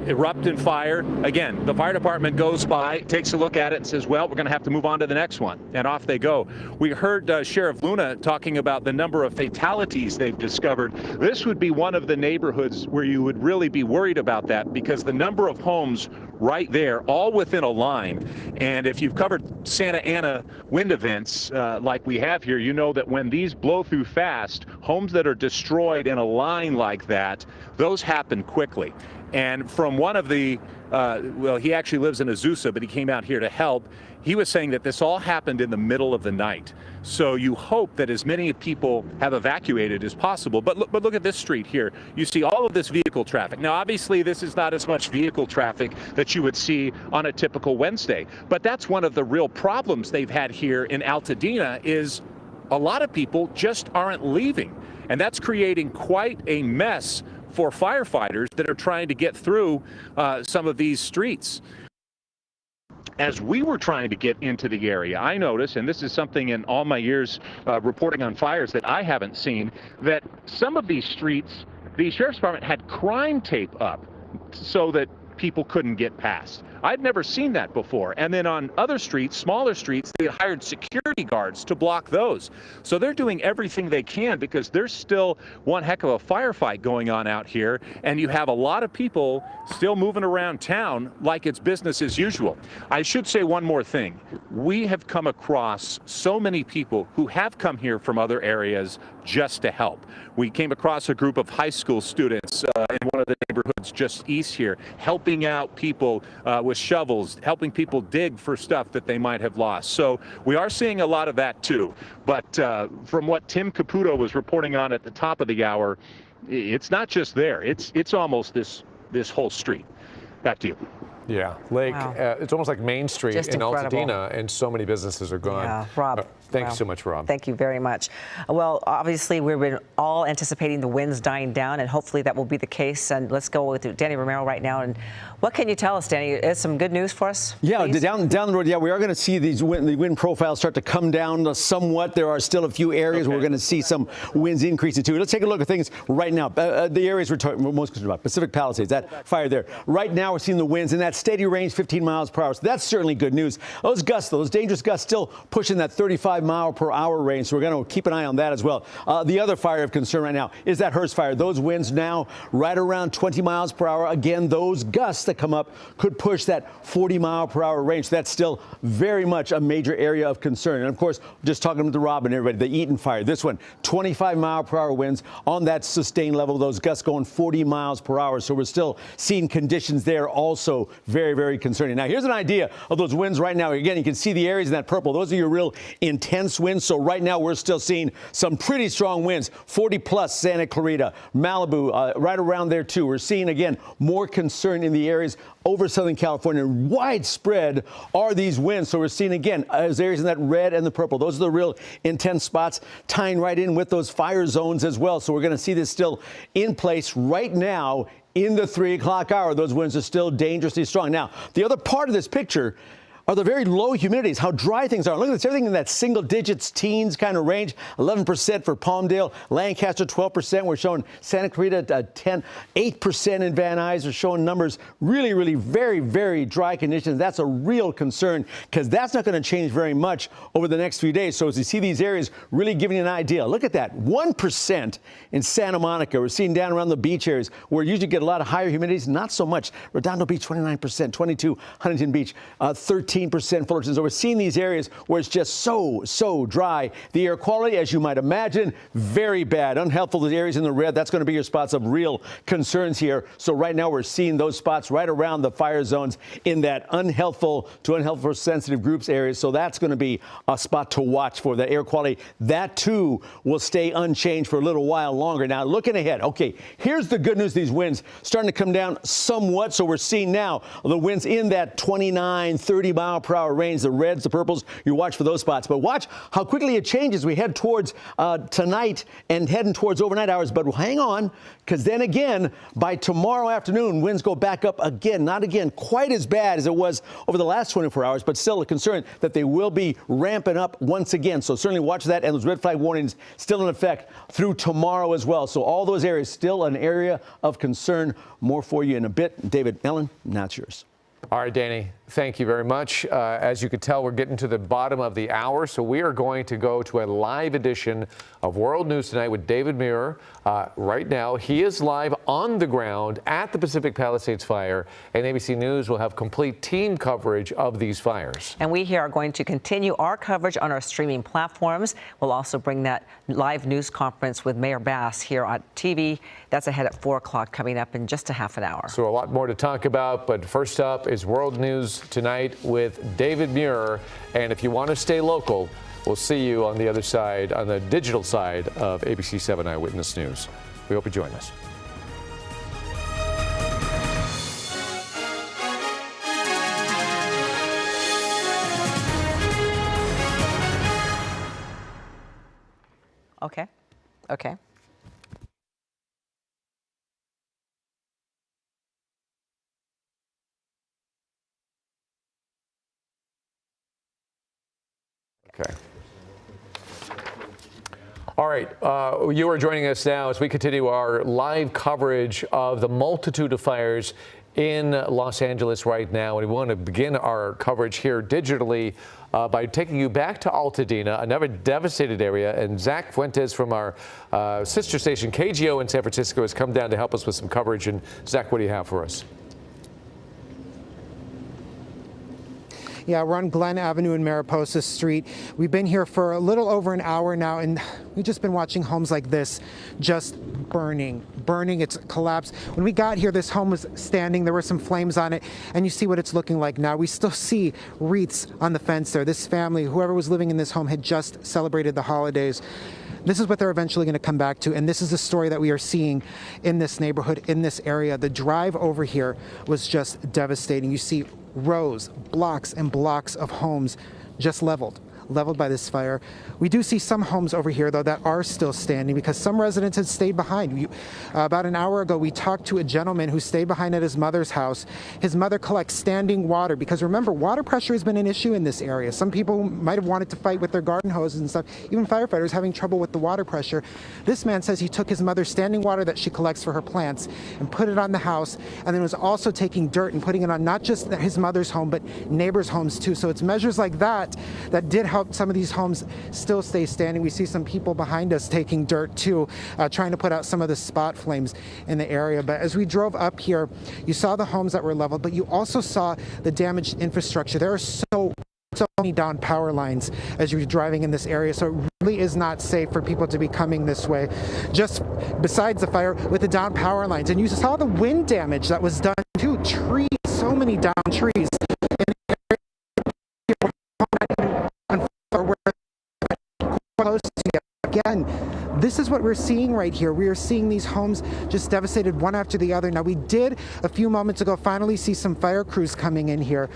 erupt in fire. Again, the fire department goes by, takes a look at it and says, well, we're going to have to move on to the next one. And off they go. We heard Sheriff Luna talking about the number of fatalities they've discovered. This would be one of the neighborhoods where you would really be worried about that, because the number of homes right there, all within a line. And if you've covered Santa Ana wind events like we have here, you know that when these blow through fast, homes that are destroyed in a line like that, those happen quickly. And from one of the, well, he actually lives in Azusa, but he came out here to help. He was saying that this all happened in the middle of the night. So you hope that as many people have evacuated as possible. But look at this street here. You see all of this vehicle traffic. Now, obviously, this is not as much vehicle traffic that you would see on a typical Wednesday. But that's one of the real problems they've had here in Altadena, is a lot of people just aren't leaving. And that's creating quite a mess for firefighters that are trying to get through some of these streets. As we were trying to get into the area, I noticed, and this is something in all my years reporting on fires that I haven't seen, that some of these streets, the sheriff's department had crime tape up so that people couldn't get past. I'd never seen that before. And then on other streets, smaller streets, they hired security guards to block those. So they're doing everything they can, because there's still one heck of a firefight going on out here. And you have a lot of people still moving around town like it's business as usual. I should say one more thing. We have come across so many people who have come here from other areas just to help. We came across a group of high school students in one of the neighborhoods just east here, helping out people with shovels, helping people dig for stuff that they might have lost. So we are seeing a lot of that too. But from what Tim Caputo was reporting on at the top of the hour, it's not just there. It's almost this whole street. Back to you. Yeah, Lake, wow. It's almost like Main Street Just in incredible. Altadena, and so many businesses are gone. Yeah, Rob. Thanks so much, Rob. Thank you very much. Well, obviously, we've been all anticipating the winds dying down, and hopefully that will be the case. And let's go with Danny Romero right now. And what can you tell us, Danny? Is some good news for us? Yeah, down the road, we are going to see the wind profiles start to come down somewhat. There are still a few areas where we're going to see some winds increasing too. Let's take a look at things right now. The areas we're most concerned about, Pacific Palisades, that fire there. Right now, we're seeing the winds in that that steady range, 15 miles per hour. So that's certainly good news. Those gusts, those dangerous gusts, still pushing that 35-mile-per-hour range. So we're going to keep an eye on that as well. The other fire of concern right now is that Hearst fire. Those winds now right around 20 miles per hour. Again, those gusts that come up could push that 40-mile-per-hour range. So that's still very much a major area of concern. And of course, just talking to Rob and everybody, the Eaton fire. This one, 25-mile-per-hour winds on that sustained level. Those gusts going 40 miles per hour. So we're still seeing conditions there also very, very concerning. Now, here's an idea of those winds right now. Again, you can see the areas in that purple. Those are your real intense winds. So right now, we're still seeing some pretty strong winds, 40-plus Santa Clarita, Malibu, right around there, too. We're seeing, again, more concern in the areas over Southern California. Widespread are these winds. So we're seeing, again, those areas in that red and the purple. Those are the real intense spots, tying right in with those fire zones as well. So we're going to see this still in place right now in the 3 o'clock hour. Those winds are still dangerously strong. Now, the other part of this picture are the very low humidities, how dry things are. Look at this, everything in that single digits, teens kind of range. 11% for Palmdale, Lancaster 12%. We're showing Santa Clarita 8% in Van Nuys. We're showing numbers really, really very, very dry conditions. That's a real concern because that's not going to change very much over the next few days. So as you see these areas really giving you an idea, look at that, 1% in Santa Monica. We're seeing down around the beach areas where you usually get a lot of higher humidities, not so much. Redondo Beach, 29%, 22, Huntington Beach, 13%. Fullerton. So we're seeing these areas where it's just so dry. The air quality, as you might imagine, very bad. Unhelpful. The areas in the red, that's going to be your spots of real concerns here. So right now we're seeing those spots right around the fire zones in that unhelpful to unhelpful sensitive groups areas. So that's going to be a spot to watch for. The air quality, that too will stay unchanged for a little while longer. Now looking ahead, okay, here's the good news. These winds starting to come down somewhat. So we're seeing now the winds in that 29, 30 mile per hour range, the reds, the purples, you watch for those spots. But watch how quickly it changes. We head towards tonight and heading towards overnight hours. But hang on, because then again, by tomorrow afternoon, winds go back up again. Not again quite as bad as it was over the last 24 hours, but still a concern that they will be ramping up once again. So certainly watch that. And those red flag warnings still in effect through tomorrow as well. So all those areas still an area of concern. More for you in a bit. David, Ellen, now it's yours. All right, Danny, thank you very much. As you can tell, we're getting to the bottom of the hour, so we are going to go to a live edition of World News Tonight with David Muir. Right now, he is live on the ground at the Pacific Palisades fire, and ABC News will have complete team coverage of these fires. And we here are going to continue our coverage on our streaming platforms. We'll also bring that live news conference with Mayor Bass here on TV. That's ahead at 4 o'clock, coming up in just a half an hour. So a lot more to talk about, but first up is World News Tonight with David Muir. And if you want to stay local, we'll see you on the other side, on the digital side of ABC 7 Eyewitness News. We hope you join us. Okay. Okay. Okay. All right. You are joining us now as we continue our live coverage of the multitude of fires in Los Angeles right now. And we want to begin our coverage here digitally by taking you back to Altadena, another devastated area. And Zach Fuentes from our sister station KGO in San Francisco has come down to help us with some coverage. And Zach, what do you have for us? Yeah, we're on Glen Avenue and Mariposa Street. We've been here for a little over an hour now, and we've just been watching homes like this just burning. It's collapsed. When we got here, this home was standing. There were some flames on it, and you see what it's looking like now. We still see wreaths on the fence there. This family, whoever was living in this home, had just celebrated the holidays. This is what they're eventually going to come back to, and this is the story that we are seeing in this neighborhood, in this area. The drive over here was just devastating. You see rows, blocks and blocks of homes just leveled leveled by this fire. We do see some homes over here, though, that are still standing because some residents had stayed behind. About an hour ago, we talked to a gentleman who stayed behind at his mother's house. His mother collects standing water because, remember, water pressure has been an issue in this area. Some people might have wanted to fight with their garden hoses and stuff. Even firefighters having trouble with the water pressure. This man says he took his mother's standing water that she collects for her plants and put it on the house, and then was also taking dirt and putting it on not just his mother's home, but neighbors' homes too. So it's measures like that that did help some of these homes still stay standing. We see some people behind us taking dirt too, trying to put out some of the spot flames in the area. But as we drove up here, you saw the homes that were leveled, but you also saw the damaged infrastructure. There are so many down power lines as you're driving in this area, so it really is not safe for people to be coming this way. Just besides the fire, with the down power lines, and you saw the wind damage that was done too. Trees, so many down trees. Close to you. Again, this is what we're seeing right here. We are seeing these homes just devastated one after the other. Now, we did a few moments ago finally see some fire crews coming in here,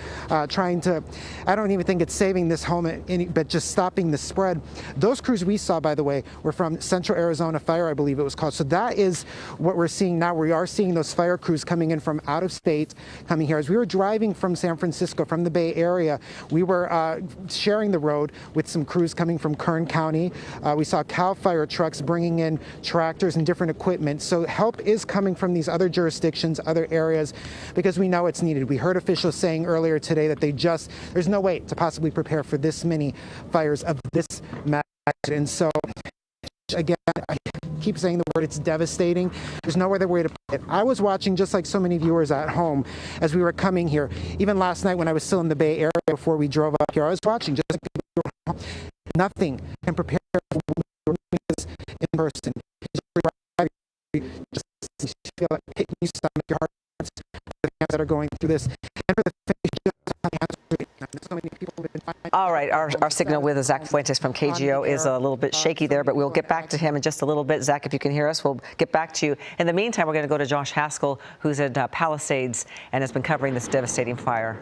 trying to, I don't even think it's saving this home, but just stopping the spread. Those crews we saw, by the way, were from Central Arizona Fire, I believe it was called. So that is what we're seeing now. We are seeing those fire crews coming in from out of state, coming here. As we were driving from San Francisco, from the Bay Area, we were sharing the road with some crews coming from Kern County. We saw CAL FIRE trucks bringing in tractors and different equipment. So help is coming from these other jurisdictions, other areas, because we know it's needed. We heard officials saying earlier today that there's no way to possibly prepare for this many fires of this magnitude. And so, again, I keep saying the word, it's devastating. There's no other way to put it. I was watching, just like so many viewers at home, as we were coming here. Even last night when I was still in the Bay Area before we drove up here, I was watching just like people were at home. Nothing can prepare for this in person. Just feel like hitting your stomach, your heart hurts for the fans that are going through this, and for the so many people have been finding. All right, our signal with Zach Fuentes from KGO is a little bit shaky there, but we'll get back to him in just a little bit. Zach, if you can hear us, we'll get back to you. In the meantime, we're going to go to Josh Haskell, who's at Palisades and has been covering this devastating fire.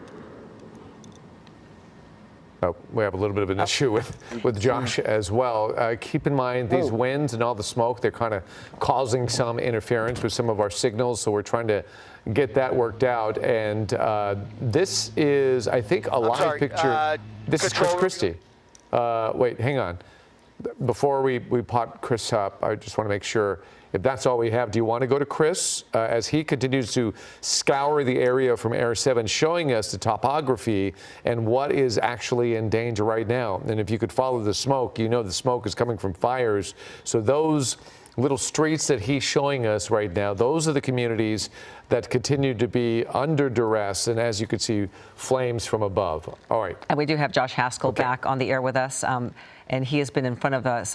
Oh, we have a little bit of an issue with Josh as well. Keep in mind these winds and all the smoke, they're kind of causing some interference with some of our signals, so we're trying to get that worked out. And this is, I think, a live picture. This is Chris Christie. Wait, hang on. Before we pot Chris up, I just want to make sure if that's all we have. Do you want to go to Chris as he continues to scour the area from Air 7, showing us the topography and what is actually in danger right now? And if you could follow the smoke, you know the smoke is coming from fires. So those little streets that he's showing us right now, those are the communities that continue to be under duress, and as you can see, flames from above. All right. And we do have Josh Haskell back on the air with us, and he has been in front of us,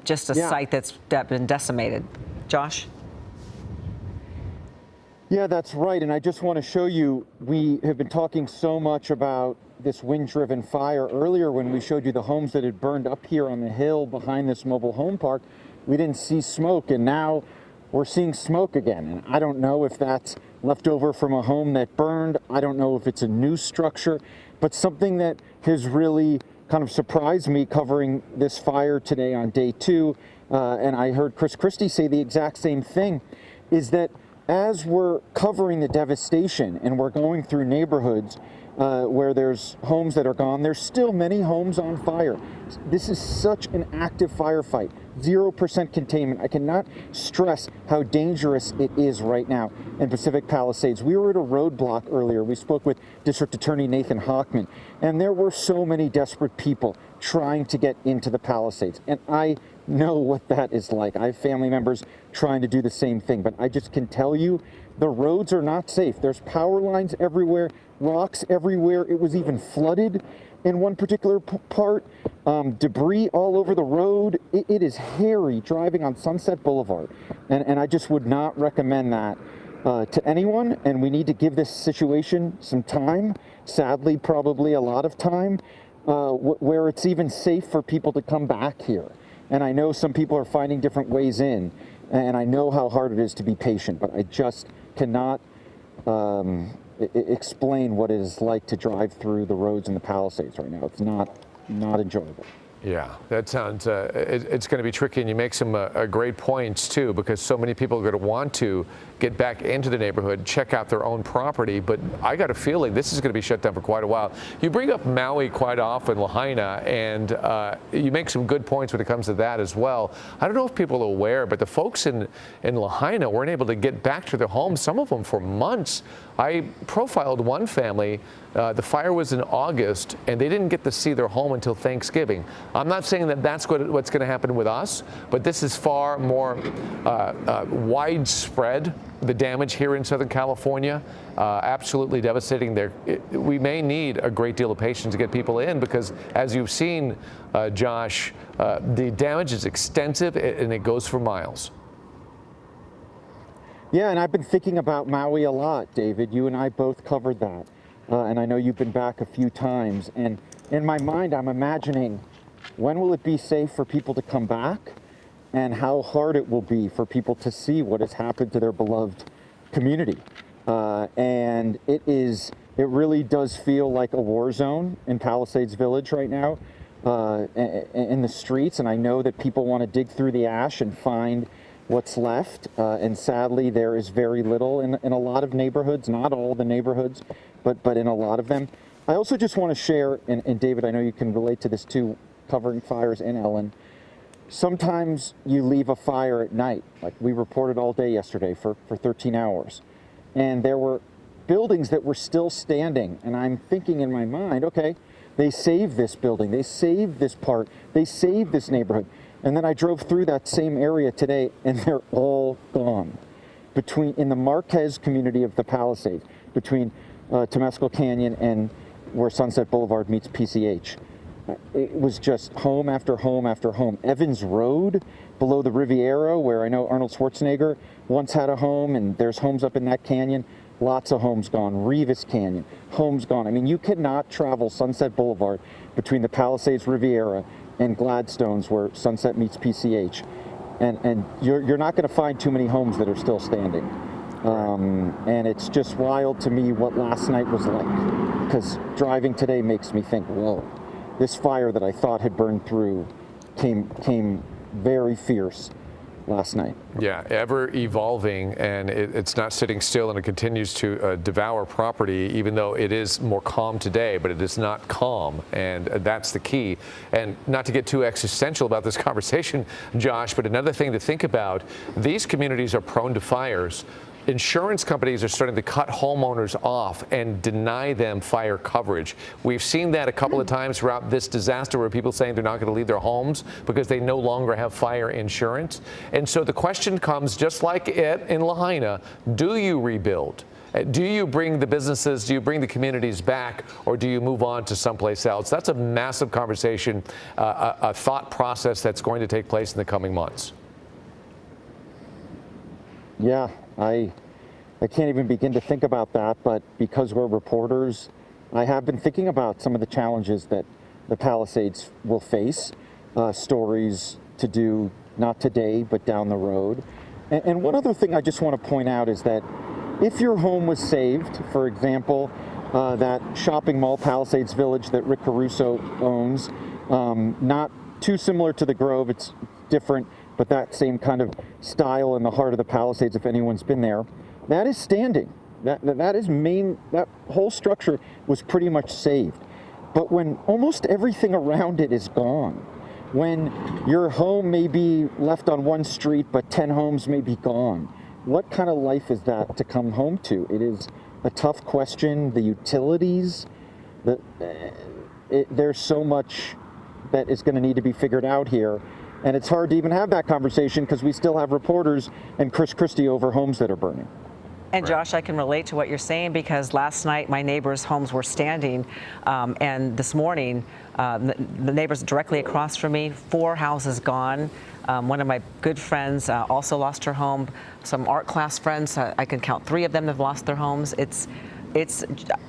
just a site that's been decimated. Josh? Yeah, that's right. And I just want to show you, we have been talking so much about this wind-driven fire. Earlier, when we showed you the homes that had burned up here on the hill behind this mobile home park, we didn't see smoke, and now we're seeing smoke again. And I don't know if that's left over from a home that burned. I don't know if it's a new structure, but something that has really kind of surprised me covering this fire today on day 2, and I heard Chris Christie say the exact same thing, is that as we're covering the devastation and we're going through neighborhoods where there's homes that are gone, there's still many homes on fire. This is such an active firefight, 0% containment. I cannot stress how dangerous it is right now in Pacific Palisades. We were at a roadblock earlier. We spoke with District Attorney Nathan Hochman, and there were so many desperate people trying to get into the Palisades. And I know what that is like. I have family members trying to do the same thing, but I just can tell you the roads are not safe. There's power lines everywhere, rocks everywhere. It was even flooded in one particular part, debris all over the road. It is hairy driving on Sunset Boulevard, and I just would not recommend that to anyone, and we need to give this situation some time, sadly probably a lot of time, where it's even safe for people to come back here. And I know some people are finding different ways in, and I know how hard it is to be patient, but I just cannot explain what it is like to drive through the roads in the Palisades right now. not enjoyable. Yeah, that sounds, it's going to be tricky, and you make some great points, too, because so many people are going to want to get back into the neighborhood, check out their own property, but I got a feeling this is going to be shut down for quite a while. You bring up Maui quite often, Lahaina, and you make some good points when it comes to that as well. I don't know if people are aware, but the folks in Lahaina weren't able to get back to their homes, some of them for months. I profiled one family. The fire was in August, and they didn't get to see their home until Thanksgiving. I'm not saying that that's what's going to happen with us, but this is far more widespread, the damage here in Southern California. Absolutely devastating there. We may need a great deal of patience to get people in because, as you've seen, Josh, the damage is extensive and it goes for miles. Yeah, and I've been thinking about Maui a lot, David. You and I both covered that. And I know you've been back a few times. And in my mind, I'm imagining, when will it be safe for people to come back? And how hard it will be for people to see what has happened to their beloved community. And it really does feel like a war zone in Palisades Village right now, in the streets. And I know that people want to dig through the ash and find what's left, and sadly there is very little in a lot of neighborhoods, not all the neighborhoods, but in a lot of them. I also just want to share, and David, I know you can relate to this too, covering fires in Ellen. Sometimes you leave a fire at night, like we reported all day yesterday for 13 hours, and there were buildings that were still standing, and I'm thinking in my mind, okay, they saved this building, they saved this part, they saved this neighborhood. And then I drove through that same area today, and they're all gone. In the Marquez community of the Palisades, between Temescal Canyon and where Sunset Boulevard meets PCH, it was just home after home after home. Evans Road, below the Riviera, where I know Arnold Schwarzenegger once had a home, and there's homes up in that canyon. Lots of homes gone. Revis Canyon, homes gone. I mean, you cannot travel Sunset Boulevard between the Palisades Riviera and Gladstone's, where Sunset meets PCH, and you're not going to find too many homes that are still standing. And it's just wild to me what last night was like, because driving today makes me think, whoa, this fire that I thought had burned through came very fierce last night. Yeah, ever evolving, and it's not sitting still, and it continues to devour property, even though it is more calm today, but it is not calm, and that's the key. And not to get too existential about this conversation, Josh, but another thing to think about, these communities are prone to fires. Insurance companies are starting to cut homeowners off and deny them fire coverage. We've seen that a couple of times throughout this disaster, where people saying they're not going to leave their homes because they no longer have fire insurance. And so the question comes, just like it in Lahaina, do you rebuild? Do you bring the businesses, do you bring the communities back, or do you move on to someplace else? That's a massive conversation, a thought process that's going to take place in the coming months. Yeah, I can't even begin to think about that, but because we're reporters, I have been thinking about some of the challenges that the Palisades will face, stories to do, not today, but down the road. And one other thing I just want to point out is that if your home was saved, for example, that shopping mall, Palisades Village, that Rick Caruso owns, not too similar to the Grove, it's different, but that same kind of style in the heart of the Palisades, if anyone's been there, that is standing. That whole structure was pretty much saved. But when almost everything around it is gone, when your home may be left on one street, but 10 homes may be gone, what kind of life is that to come home to? It is a tough question. The utilities, there's so much that is going to need to be figured out here. And it's hard to even have that conversation because we still have reporters and Chris Christie over homes that are burning. And Josh, I can relate to what you're saying, because last night my neighbors' homes were standing, and this morning the neighbors directly across from me, 4 houses gone. One of my good friends also lost her home. Some art class friends, I can count 3 of them have lost their homes. it's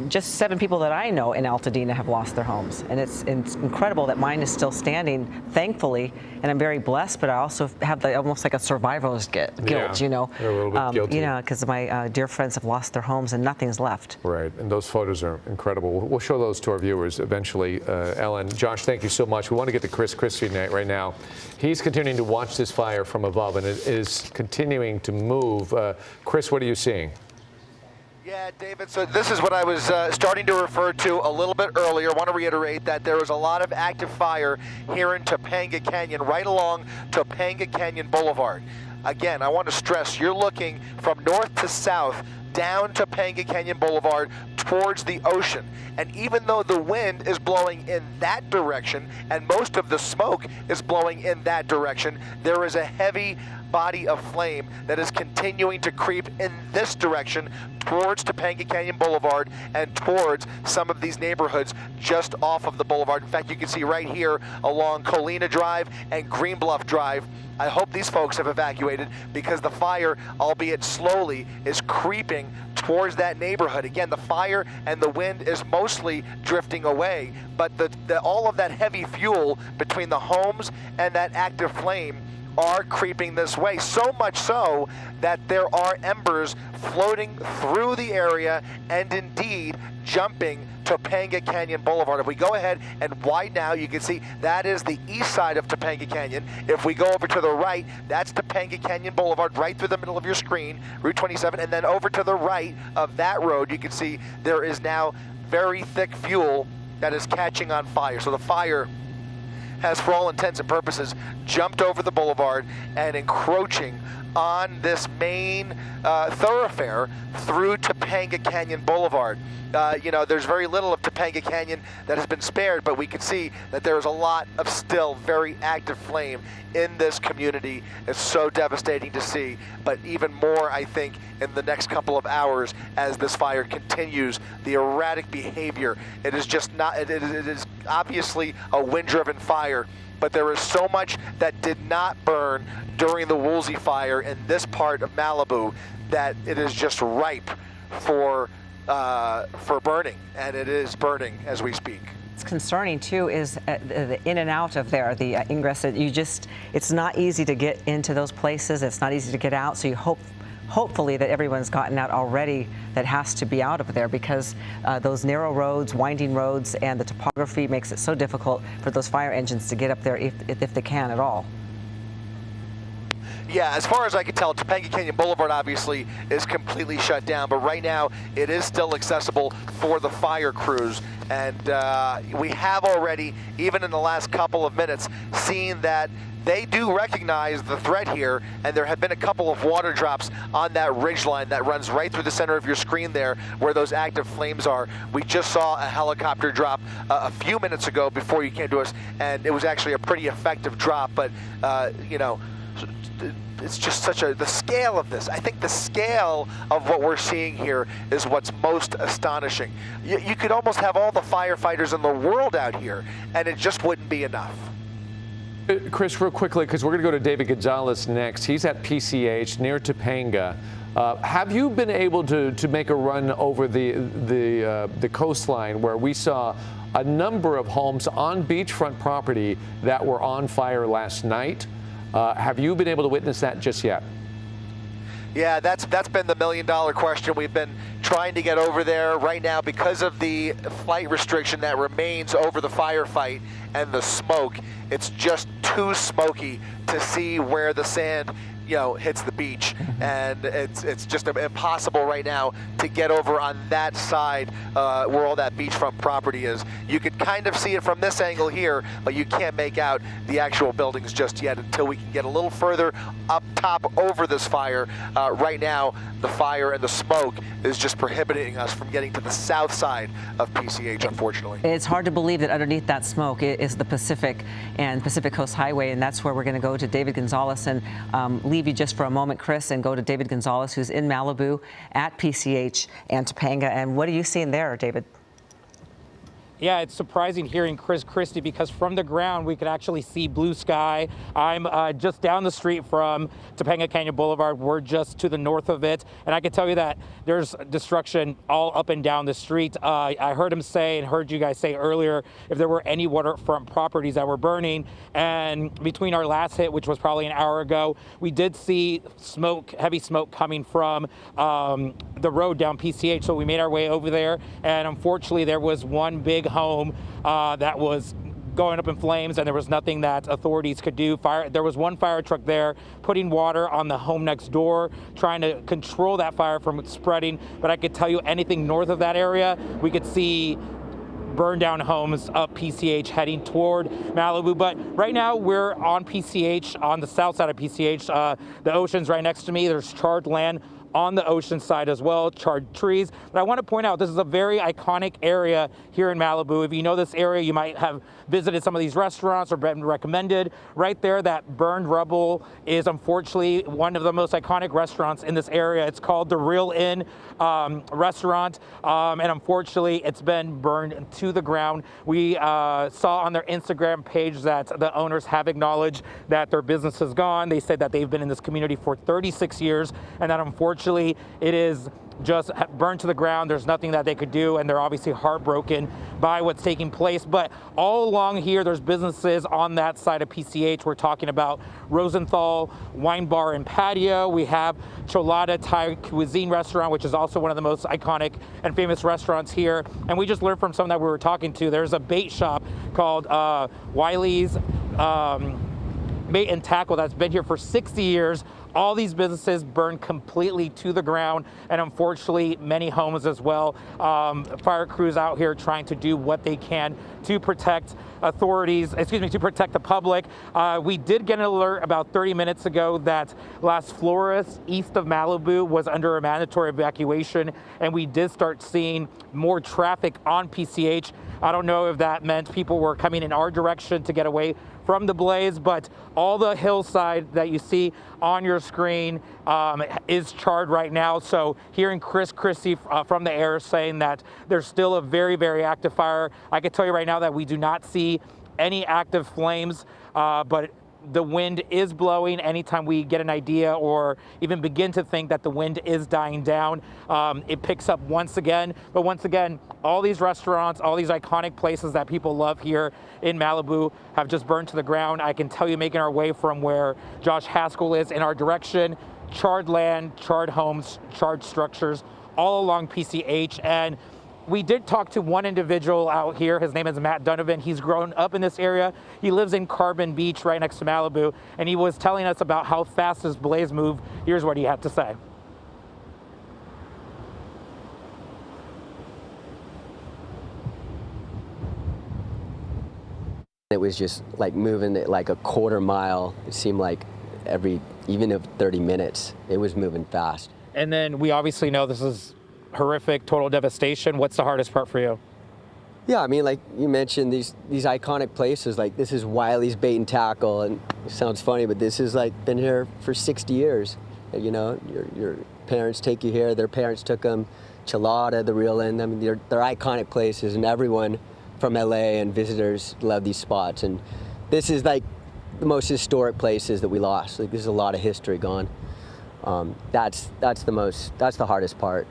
just 7 people that I know in Altadena have lost their homes, and it's incredible that mine is still standing, thankfully, and I'm very blessed. But I also have almost like a survivor's guilt, you know. You're a little bit guilty. You know, because my dear friends have lost their homes and nothing's left. Right, and those photos are incredible. We'll show those to our viewers eventually. Ellen, Josh, thank you so much. We want to get to Chris Christie right now. He's continuing to watch this fire from above, and it is continuing to move. Chris, what are you seeing? Yeah, David, so this is what I was starting to refer to a little bit earlier. I want to reiterate that there was a lot of active fire here in Topanga Canyon, right along Topanga Canyon Boulevard. Again, I want to stress, you're looking from north to south down Topanga Canyon Boulevard towards the ocean. And even though the wind is blowing in that direction and most of the smoke is blowing in that direction, there is a heavy body of flame that is continuing to creep in this direction towards Topanga Canyon Boulevard and towards some of these neighborhoods just off of the boulevard. In fact, you can see right here along Colina Drive and Green Bluff Drive. I hope these folks have evacuated because the fire, albeit slowly, is creeping towards that neighborhood. Again, the fire and the wind is mostly drifting away, but all of that heavy fuel between the homes and that active flame are creeping this way, so much so that there are embers floating through the area and indeed jumping Topanga Canyon Boulevard. If we go ahead and widen out, you can see that is the east side of Topanga Canyon. If we go over to the right, that's Topanga Canyon Boulevard right through the middle of your screen, Route 27, and then over to the right of that road, you can see there is now very thick fuel that is catching on fire. So the fire has, for all intents and purposes, jumped over the boulevard and encroaching on this main thoroughfare through Topanga Canyon Boulevard. You know, there's very little of Topanga Canyon that has been spared, but we can see that there's a lot of still very active flame in this community. It's so devastating to see, but even more, I think, in the next couple of hours as this fire continues the erratic behavior. It is just not, it is obviously a wind-driven fire, but there is so much that did not burn during the Woolsey fire in this part of Malibu that it is just ripe for burning, and it is burning as we speak. What's concerning too is the in and out of there, the ingress. It's not easy to get into those places. It's not easy to get out. So you hopefully that everyone's gotten out already that has to be out of there, because those narrow roads, winding roads, and the topography makes it so difficult for those fire engines to get up there if they can at all. Yeah, as far as I can tell, Topanga Canyon Boulevard obviously is completely shut down, but right now it is still accessible for the fire crews. And we have already, even in the last couple of minutes, seen that they do recognize the threat here, and there have been a couple of water drops on that ridgeline that runs right through the center of your screen there where those active flames are. We just saw a helicopter drop a few minutes ago before you came to us, and it was actually a pretty effective drop, but you know, it's just the scale of this. I think the scale of what we're seeing here is what's most astonishing. You could almost have all the firefighters in the world out here, and it just wouldn't be enough. Chris, real quickly, because we're going to go to David Gonzalez next. He's at PCH near Topanga. Have you been able to make a run over the coastline where we saw a number of homes on beachfront property that were on fire last night? Have you been able to witness that just yet? Yeah, that's been the million-dollar question. We've been trying to get over there right now because of the flight restriction that remains over the firefight and the smoke. It's just too smoky to see where the sand, you know, hits the beach, and it's just impossible right now to get over on that side where all that beachfront property is. You could kind of see it from this angle here, but you can't make out the actual buildings just yet until we can get a little further up top over this fire. Right now, the fire and the smoke is just prohibiting us from getting to the south side of PCH, unfortunately. It's hard to believe that underneath that smoke is the Pacific and Pacific Coast Highway, and that's where we're going to go to David Gonzalez and leave you just for a moment, Chris, and go to David Gonzalez, who's in Malibu at PCH and Topanga. And what are you seeing there, David? Yeah, it's surprising hearing Chris Christie because from the ground we could actually see blue sky. I'm just down the street from Topanga Canyon Boulevard. We're just to the north of it. And I can tell you that there's destruction all up and down the street. I heard him say and heard you guys say earlier if there were any waterfront properties that were burning. And between our last hit, which was probably an hour ago, we did see smoke, heavy smoke coming from the road down PCH. So we made our way over there. And unfortunately, there was one big home that was going up in flames, and there was nothing that authorities could do. There was one fire truck there putting water on the home next door, trying to control that fire from spreading. But I could tell you anything north of that area, we could see burned down homes up PCH heading toward Malibu. But right now we're on PCH, on the south side of PCH. The ocean's right next to me. There's charred land on the ocean side as well, charred trees. But I want to point out this is a very iconic area here in Malibu. If you know this area, you might have visited some of these restaurants or been recommended. Right there, that burned rubble is unfortunately one of the most iconic restaurants in this area. It's called the Real Inn restaurant, and unfortunately it's been burned to the ground. We saw on their Instagram page that the owners have acknowledged that their business is gone. They said that they've been in this community for 36 years and that unfortunately it is just burned to the ground. There's nothing that they could do, and they're obviously heartbroken by what's taking place. But all along here, there's businesses on that side of PCH. We're talking about Rosenthal Wine Bar and Patio. We have Cholada Thai Cuisine Restaurant, which is also one of the most iconic and famous restaurants here. And we just learned from someone that we were talking to, there's a bait shop called Wiley's Bait and Tackle that's been here for 60 years. All these businesses burned completely to the ground, and unfortunately many homes as well. Fire crews out here trying to do what they can to protect to protect the public. We did get an alert about 30 minutes ago that Las Flores, east of Malibu, was under a mandatory evacuation, and we did start seeing more traffic on PCH. I don't know if that meant people were coming in our direction to get away from the blaze, but all the hillside that you see on your screen is charred right now. So hearing Chris Christie from the air saying that there's still a very, very active fire. I can tell you right now that we do not see any active flames, but the wind is blowing. Anytime we get an idea or even begin to think that the wind is dying down, it picks up once again. But once again, all these restaurants, all these iconic places that people love here in Malibu have just burned to the ground. I can tell you, making our way from where Josh Haskell is in our direction, charred land, charred homes, charred structures all along PCH. And we did talk to one individual out here. His name is Matt Donovan. He's grown up in this area. He lives in Carbon Beach right next to Malibu, and he was telling us about how fast this blaze moved. Here's what he had to say. It was just like moving at like a quarter mile. It seemed like even of 30 minutes, it was moving fast. And then we obviously know this is horrific, total devastation. What's the hardest part for you? Yeah, I mean, like you mentioned, these iconic places, like this is Wiley's Bait and Tackle, and it sounds funny, but this is like been here for 60 years. And, you know, your parents take you here, their parents took them, Cholada, the Real Inn. I mean, they're iconic places, and everyone from LA and visitors love these spots. And this is like the most historic places that we lost. Like, there's a lot of history gone. That's the hardest part.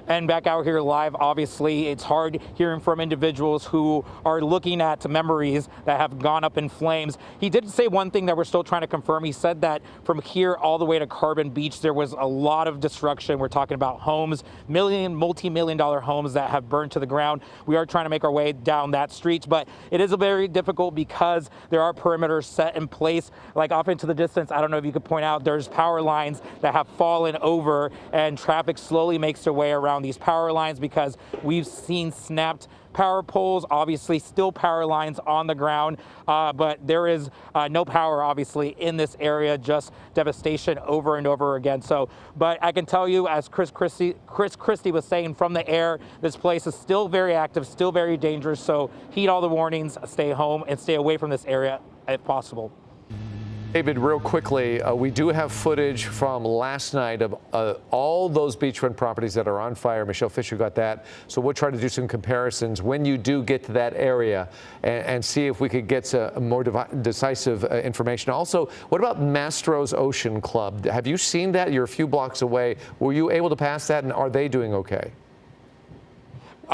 And back out here live, obviously, it's hard hearing from individuals who are looking at memories that have gone up in flames. He did say one thing that we're still trying to confirm. He said that from here all the way to Carbon Beach, there was a lot of destruction. We're talking about homes, multi-million-dollar homes that have burned to the ground. We are trying to make our way down that street, but it is very difficult because there are perimeters set in place. Like off into the distance, I don't know if you could point out, there's power lines that have fallen over, and traffic slowly makes their way around these power lines because we've seen snapped power poles, obviously still power lines on the ground, but there is no power obviously in this area, just devastation over and over again. So, but I can tell you, as Chris Christie was saying from the air, this place is still very active, still very dangerous. So heed all the warnings, stay home and stay away from this area if possible. David, real quickly, we do have footage from last night of all those beachfront properties that are on fire. Michelle Fisher got that. So we'll try to do some comparisons when you do get to that area and see if we could get some more decisive information. Also, what about Mastro's Ocean Club? Have you seen that? You're a few blocks away. Were you able to pass that, and are they doing okay?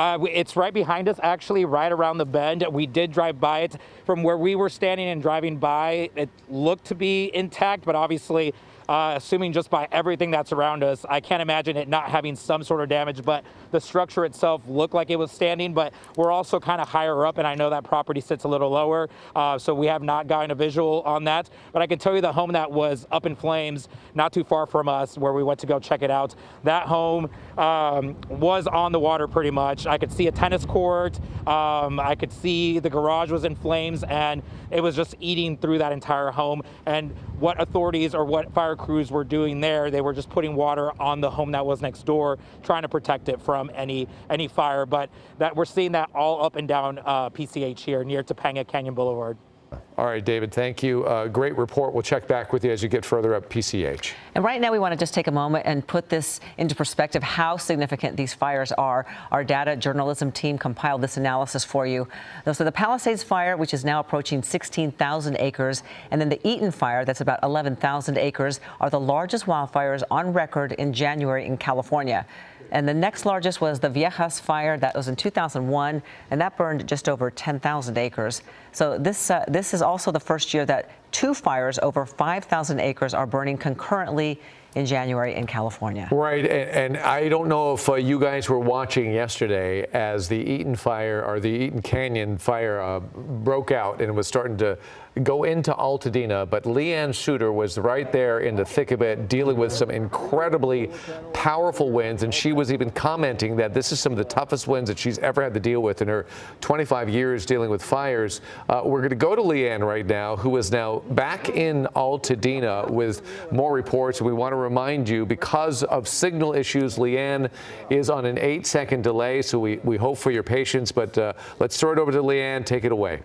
It's right behind us, actually, right around the bend. We did drive by it. From where we were standing and driving by, it looked to be intact, but obviously, assuming just by everything that's around us, I can't imagine it not having some sort of damage, but the structure itself looked like it was standing, but we're also kind of higher up, and I know that property sits a little lower, so we have not gotten a visual on that. But I can tell you the home that was up in flames, not too far from us, where we went to go check it out, that home was on the water pretty much. I could see a tennis court, I could see the garage was in flames, and it was just eating through that entire home. And what authorities or what fire crews were doing there, they were just putting water on the home that was next door, trying to protect it from any fire. But that we're seeing that all up and down PCH here near Topanga Canyon Boulevard. All right, David, thank you. Great report. We'll check back with you as you get further up PCH. And right now we want to just take a moment and put this into perspective, how significant these fires are. Our data journalism team compiled this analysis for you. So the Palisades fire, which is now approaching 16,000 acres, and then the Eaton fire, that's about 11,000 acres, are the largest wildfires on record in January in California. And the next largest was the Viejas fire. That was in 2001, and that burned just over 10,000 acres. So this is also the first year that 2 fires over 5,000 acres are burning concurrently in January in California. Right, and I don't know if you guys were watching yesterday as the Eaton fire or the Eaton Canyon fire broke out and was starting to go into Altadena, but Leanne Suter was right there in the thick of it, dealing with some incredibly powerful winds, and she was even commenting that this is some of the toughest winds that she's ever had to deal with in her 25 years dealing with fires. We're going to go to Leanne right now, who is now back in Altadena with more reports. We want to remind you, because of signal issues, Leanne is on an 8-second delay, so we hope for your patience, but let's throw it over to Leanne. Take it away.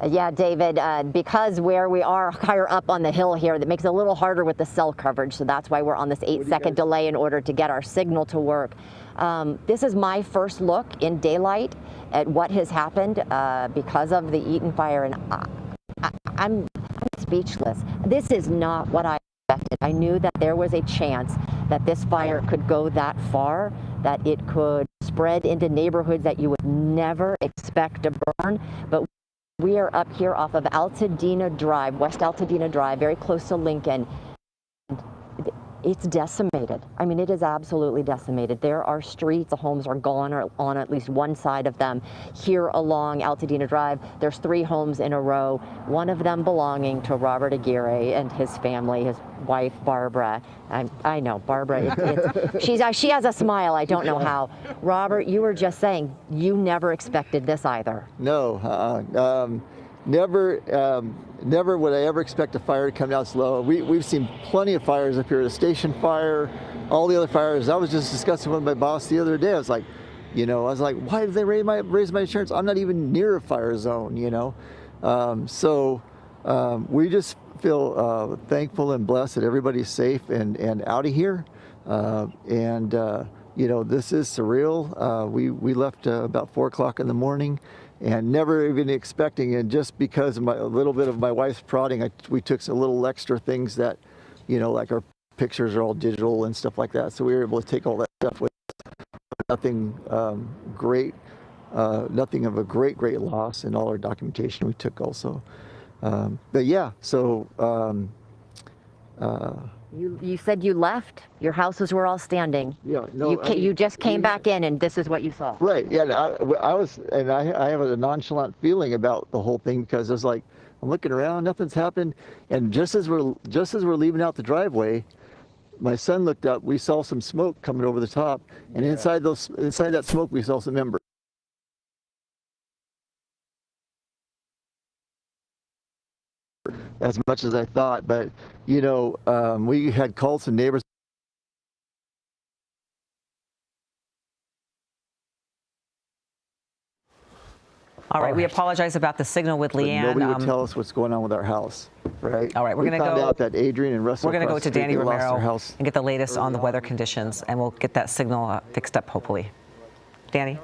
Yeah, David, because where we are higher up on the hill here, that makes it a little harder with the cell coverage. So that's why we're on this 8-second delay in order to get our signal to work. This is my first look in daylight at what has happened because of the Eaton fire, and I'm speechless. This is not what I expected. I knew that there was a chance that this fire could go that far, that it could spread into neighborhoods that you would never expect to burn. But we are up here off of Altadena Drive, West Altadena Drive, very close to Lincoln. It's decimated. I mean, it is absolutely decimated. There are streets, the homes are gone or on at least one side of them. Here along Altadena Drive, there's 3 homes in a row, one of them belonging to Robert Aguirre and his family, his wife, Barbara. I know, Barbara, she has a smile, I don't know how. Robert, you were just saying you never expected this either. No, never would I ever expect a fire to come down slow. We've seen plenty of fires up here, the station fire, all the other fires. I was just discussing with my boss the other day. I was like, why did they raise my insurance? I'm not even near a fire zone, we just feel thankful and blessed that everybody's safe and out of here. This is surreal. We left about 4 o'clock in the morning, and never even expecting, and just because of a little bit of my wife's prodding, we took some little extra things that, like our pictures are all digital and stuff like that, so we were able to take all that stuff with us. Nothing great, nothing of a great loss, and all our documentation we took also. But yeah, so You said you left. Your houses were all standing. Yeah, no. You just came back in, and this is what you saw. Right. Yeah. I have a nonchalant feeling about the whole thing, because it's like I'm looking around, nothing's happened, and just as we're leaving out the driveway, my son looked up. We saw some smoke coming over the top, and inside that smoke, we saw some embers. As much as I thought, but we had called some neighbors All right, we apologize about the signal with But Leanne. nobody would tell us what's going on with our house, right? All right, we're we going to found go. out that Adrian and Russell We're going to go across to the street, Danny they lost their Romero house. and get the latest on the weather conditions, and we'll get that signal fixed up, hopefully. Danny?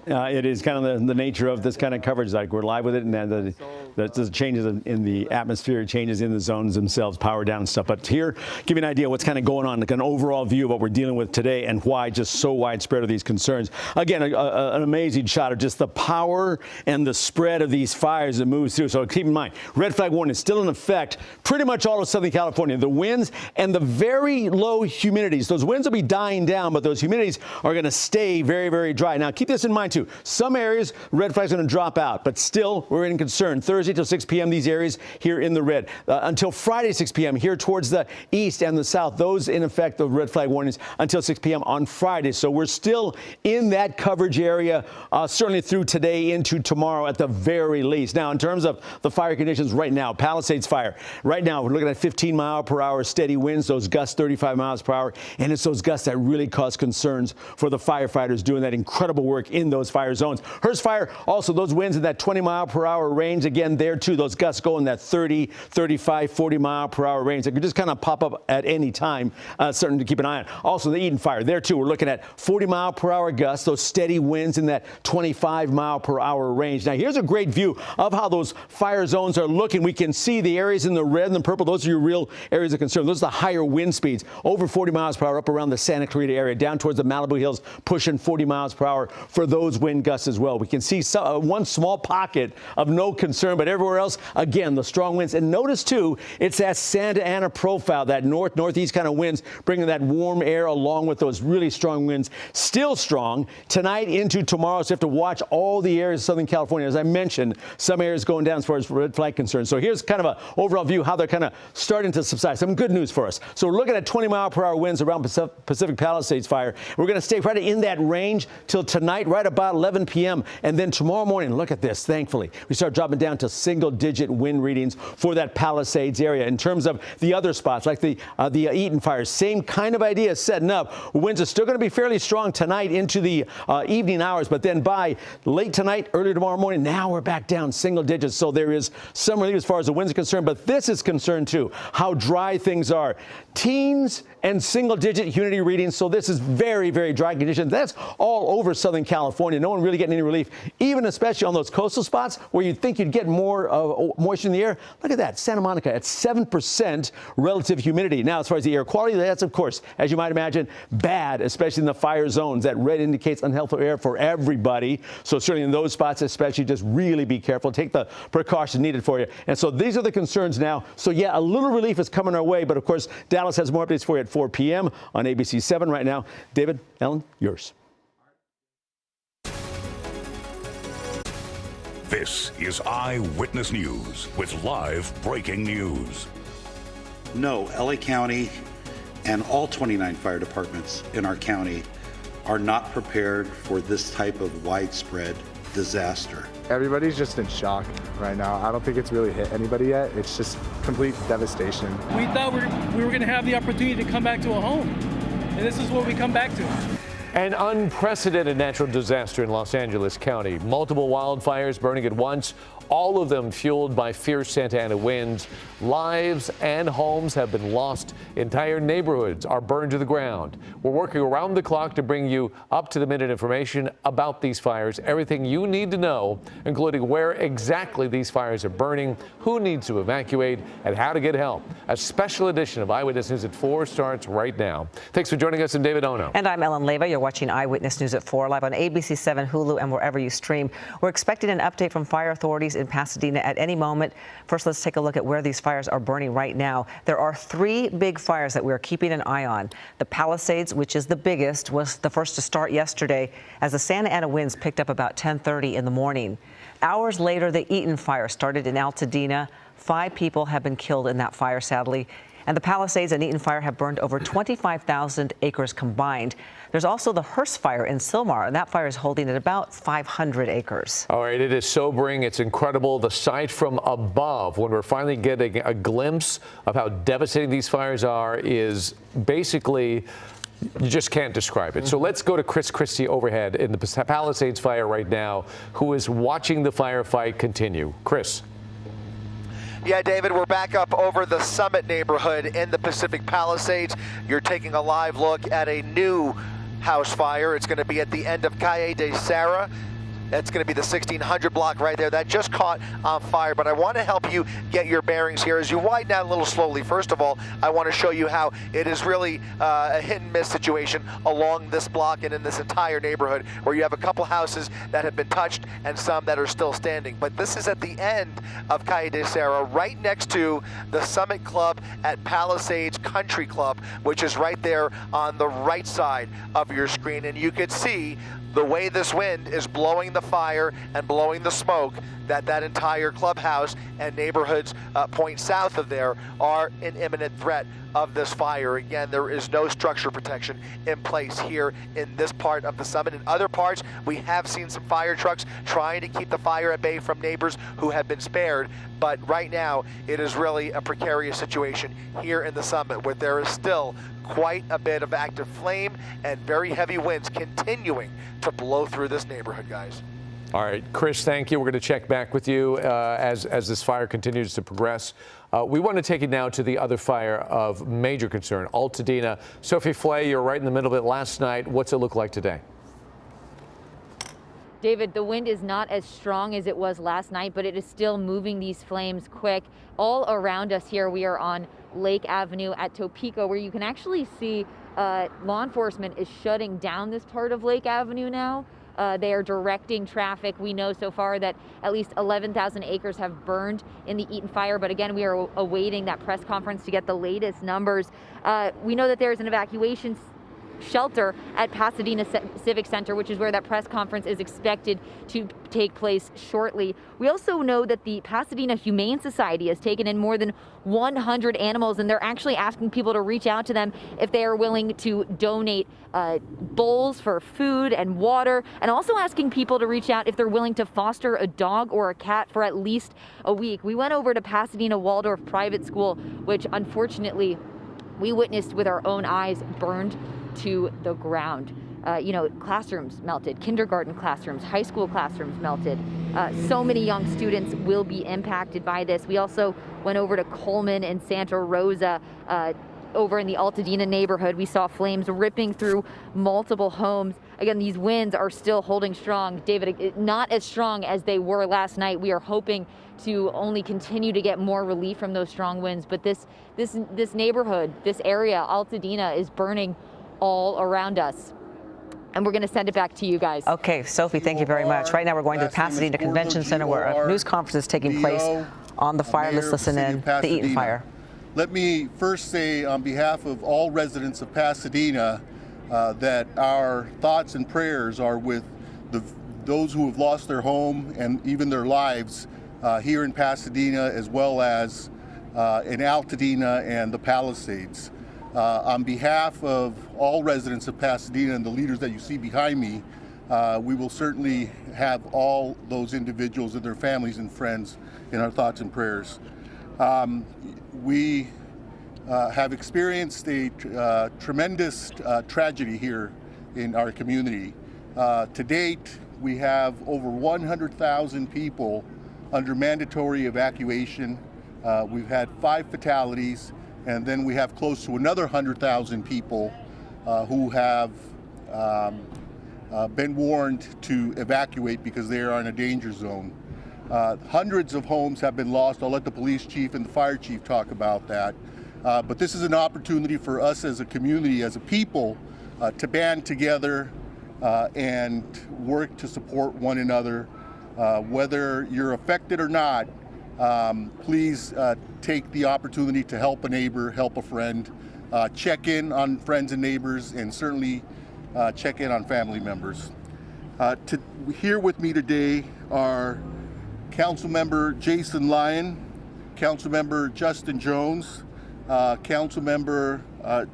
It is kind of the nature of this kind of coverage. Like, we're live with it, and then the changes in the atmosphere, changes in the zones themselves, power down and stuff. But here, give you an idea what's kind of going on, like an overall view of what we're dealing with today and why just so widespread are these concerns. Again, an amazing shot of just the power and the spread of these fires that moves through. So keep in mind, red flag warning is still in effect pretty much all of Southern California. The winds and the very low humidities. Those winds will be dying down, but those humidities are going to stay very, very dry. Now, keep this in mind, too. Some areas, red flags are going to drop out, but still, we're in concern. Thursday till 6 p.m., these areas here in the red. Until Friday, 6 p.m., here towards the east and the south, those in effect, the red flag warnings until 6 p.m. on Friday. So we're still in that coverage area, certainly through today into tomorrow at the very least. Now, in terms of the fire conditions right now, Palisades fire. Right now, we're looking at 15-mile-per-hour steady winds, those gusts 35 miles per hour, and it's those gusts that really cause concerns for the firefighters doing that incredible work in those fire zones. Hearst fire, also those winds in that 20-mile-per-hour range. Again, there too, those gusts go in that 30, 35, 40-mile-per-hour range. They could just kind of pop up at any time, certain to keep an eye on. Also, the Eden fire, there too, we're looking at 40-mile-per-hour gusts, those steady winds in that 25-mile-per-hour range. Now, here's a great view of how those fire zones are looking. We can see the areas in the red and the purple. Those are your real areas of concern. Those are the higher wind speeds, over 40 miles per hour up around the Santa Clarita area, down towards the Malibu Hills, pushing 40 miles per hour for those wind gusts as well. We can see one small pocket of no concern, but everywhere else, again, the strong winds. And notice, too, it's that Santa Ana profile, that northeast kind of winds, bringing that warm air along with those really strong winds. Still strong tonight into tomorrow, so you have to watch all the areas of Southern California. As I mentioned, some areas going down as far as red flag concerns. So here's kind of an overall view how they're kind of starting to subside. Some good news for us. So we're looking at 20-mile-per-hour winds around Pacific Palisades fire. We're going to stay right in that range till tonight, right about 11 p.m. And then tomorrow morning, look at this, thankfully, we start dropping down to single-digit wind readings for that Palisades area. In terms of the other spots, like the Eaton fires, same kind of idea setting up. Winds are still going to be fairly strong tonight into the evening hours, but then by late tonight, early tomorrow morning, now we're back down single digits. So there is some relief as far as the winds are concerned, but this is concerned too, how dry things are. Teens and single-digit humidity readings, so this is very, very dry conditions. That's all over Southern California. No one really getting any relief, even especially on those coastal spots where you'd think you'd get more moisture in the air. Look at that, Santa Monica at 7% relative humidity. Now, as far as the air quality, that's, of course, as you might imagine, bad, especially in the fire zones. That red indicates unhealthful air for everybody. So certainly in those spots, especially, just really be careful. Take the precautions needed for you. And so these are the concerns now. So, yeah, a little relief is coming our way, but, of course, Dallas has more updates for you at 4 p.m. on ABC 7 right now. David, Ellen, yours. This is Eyewitness News with live breaking news. No, LA County and all 29 fire departments in our county are not prepared for this type of widespread disaster. Everybody's just in shock right now. I don't think it's really hit anybody yet. It's just complete devastation. We thought we were going to have the opportunity to come back to a home, and this is what we come back to. An unprecedented natural disaster in Los Angeles County. Multiple wildfires burning at once, all of them fueled by fierce Santa Ana winds. Lives and homes have been lost. Entire neighborhoods are burned to the ground. We're working around the clock to bring you up-to-the-minute information about these fires, everything you need to know, including where exactly these fires are burning, who needs to evacuate, and how to get help. A special edition of Eyewitness News at 4 starts right now. Thanks for joining us. I'm David Ono. And I'm Ellen Leyva. You're watching Eyewitness News at 4, live on ABC 7, Hulu, and wherever you stream. We're expecting an update from fire authorities in Pasadena at any moment. First, let's take a look at where these fires are burning right now. There are 3 big fires that we're keeping an eye on. The Palisades, which is the biggest, was the first to start yesterday as the Santa Ana winds picked up about 10:30 in the morning. Hours later, the Eaton fire started in Altadena. 5 people have been killed in that fire, sadly. And the Palisades and Eaton fire have burned over 25,000 acres combined. There's also the Hearst fire in Sylmar, and that fire is holding at about 500 acres. All right, it is sobering. It's incredible. The sight from above, when we're finally getting a glimpse of how devastating these fires are, is basically You just can't describe it. So let's go to Chris Christie overhead in the Palisades fire right now, who is watching the firefight continue. Chris. Yeah, David, we're back up over the Summit neighborhood in the Pacific Palisades. You're taking a live look at a new house fire. It's going to be at the end of Calle de Serra. That's going to be the 1600 block right there. That just caught on fire, but I want to help you get your bearings here. As you widen out a little slowly, first of all, I want to show you how it is really a hit and miss situation along this block and in this entire neighborhood, where you have a couple houses that have been touched and some that are still standing. But this is at the end of Calle de Serra, right next to the Summit Club at Palisades Country Club, which is right there on the right side of your screen. And you could see the way this wind is blowing the fire and blowing the smoke, that entire clubhouse and neighborhoods point south of there are in imminent threat of this fire. Again, there is no structure protection in place here in this part of the Summit. In other parts, we have seen some fire trucks trying to keep the fire at bay from neighbors who have been spared. But right now, it is really a precarious situation here in the Summit, where there is still quite a bit of active flame and very heavy winds continuing to blow through this neighborhood, guys. All right, Chris, thank you. We're going to check back with you as this fire continues to progress. We want to take it now to the other fire of major concern, Altadena. Sophie Flay, you're right in the middle of it last night. What's it look like today? David, the wind is not as strong as it was last night, but it is still moving these flames quick. All around us here, we are on Lake Avenue at Topeka, where you can actually see law enforcement is shutting down this part of Lake Avenue now. They are directing traffic. We know so far that at least 11,000 acres have burned in the Eaton fire, but again, we are awaiting that press conference to get the latest numbers. We know that there is an evacuation shelter at Pasadena Civic Center, which is where that press conference is expected to take place shortly. We also know that the Pasadena Humane Society has taken in more than 100 animals, and they're actually asking people to reach out to them if they are willing to donate bowls for food and water, and also asking people to reach out if they're willing to foster a dog or a cat for at least a week. We went over to Pasadena Waldorf Private School, which unfortunately we witnessed with our own eyes burned to the ground. Classrooms melted, kindergarten classrooms, high school classrooms melted. So many young students will be impacted by this. We also went over to Coleman and Santa Rosa, over in the Altadena neighborhood. We saw flames ripping through multiple homes. Again, these winds are still holding strong. David, not as strong as they were last night. We are hoping to only continue to get more relief from those strong winds. But this neighborhood, this area, Altadena, is burning all around us. And we're going to send it back to you guys. Okay, Sophie, thank you very much. Right now we're going to the Pasadena Convention Center, where a news conference is taking place on the fire. Let's listen in, the Eaton fire. Let me first say on behalf of all residents of Pasadena that our thoughts and prayers are with those who have lost their home and even their lives here in Pasadena, as well as in Altadena and the Palisades. On behalf of all residents of Pasadena and the leaders that you see behind me, we will certainly have all those individuals and their families and friends in our thoughts and prayers. We have experienced a tremendous tragedy here in our community. To date, we have over 100,000 people under mandatory evacuation. We've had 5 fatalities. And then we have close to another 100,000 people who have been warned to evacuate because they are in a danger zone. Hundreds of homes have been lost. I'll let the police chief and the fire chief talk about that. But this is an opportunity for us as a community, as a people, to band together and work to support one another. Whether you're affected or not, please take the opportunity to help a neighbor, help a friend, check in on friends and neighbors, and certainly check in on family members. Here with me today are Councilmember Jason Lyon, Councilmember Justin Jones, Councilmember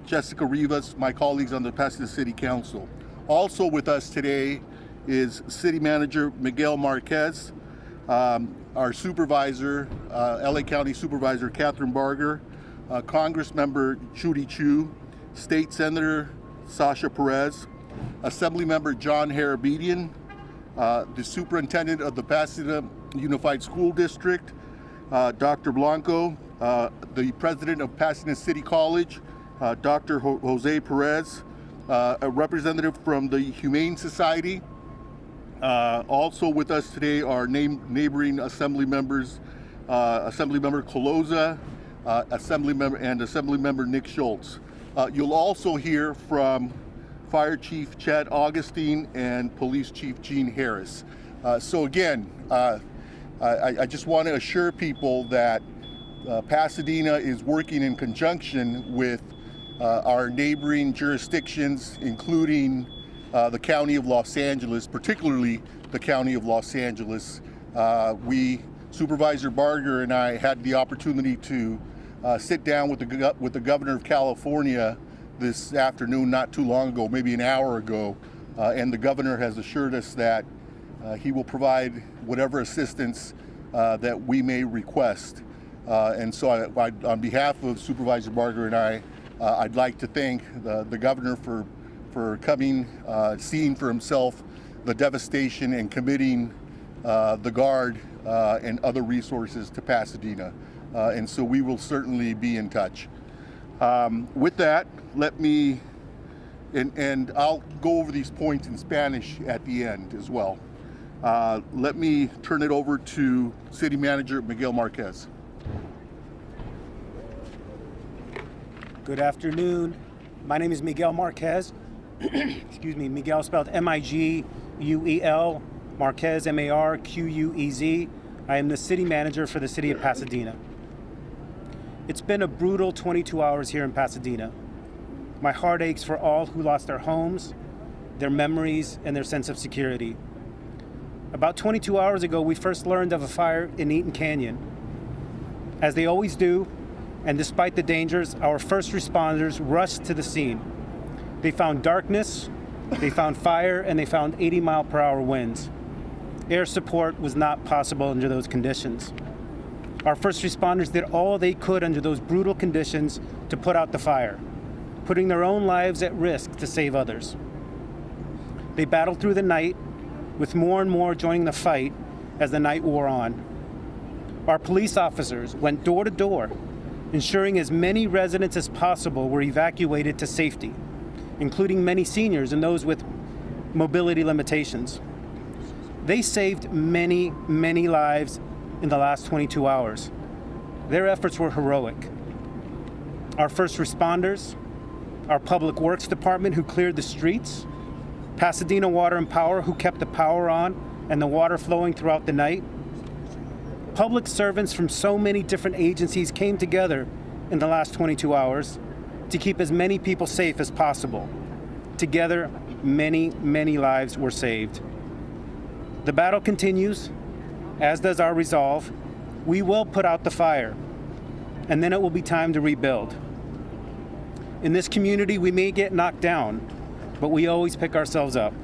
Jessica Rivas, my colleagues on the Pasadena City Council. Also with us today is City Manager Miguel Marquez, our supervisor, LA County Supervisor Catherine Barger, Congress Member Judy Chu, State Senator Sasha Perez, Assemblymember John Harabedian, the Superintendent of the Pasadena Unified School District, Dr. Blanco, the President of Pasadena City College, Dr. Jose Perez, a representative from the Humane Society. Also with us today are neighboring Assembly members, Assemblymember Coloza, Assemblymember Nick Schultz. You'll also hear from Fire Chief Chad Augustine and Police Chief Gene Harris. So again, I just want to assure people that Pasadena is working in conjunction with our neighboring jurisdictions, including the County of Los Angeles, particularly the County of Los Angeles. Supervisor Barger and I had the opportunity to sit down with the Governor of California this afternoon, not too long ago, maybe an hour ago, and the Governor has assured us that he will provide whatever assistance that we may request. And so on behalf of Supervisor Barger and I'd like to thank the Governor for coming, seeing for himself the devastation and committing the Guard and other resources to Pasadena. And so we will certainly be in touch. With that, let me, and I'll go over these points in Spanish at the end as well. Let me turn it over to City Manager Miguel Marquez. Good afternoon. My name is Miguel Marquez. Excuse me, Miguel spelled M-I-G-U-E-L, Marquez, M-A-R-Q-U-E-Z. I am the City Manager for the City of Pasadena. It's been a brutal 22 hours here in Pasadena. My heart aches for all who lost their homes, their memories, and their sense of security. About 22 hours ago, we first learned of a fire in Eaton Canyon. As they always do, and despite the dangers, our first responders rushed to the scene. They found darkness, they found fire, and they found 80-mile-per-hour winds. Air support was not possible under those conditions. Our first responders did all they could under those brutal conditions to put out the fire, putting their own lives at risk to save others. They battled through the night, with more and more joining the fight as the night wore on. Our police officers went door to door, ensuring as many residents as possible were evacuated to safety, including many seniors and those with mobility limitations. They saved many, many lives in the last 22 hours. Their efforts were heroic. Our first responders, our Public Works Department who cleared the streets, Pasadena Water and Power who kept the power on and the water flowing throughout the night. Public servants from so many different agencies came together in the last 22 hours to keep as many people safe as possible. Together, many, many lives were saved. The battle continues, as does our resolve. We will put out the fire, and then it will be time to rebuild. In this community, we may get knocked down, but we always pick ourselves up.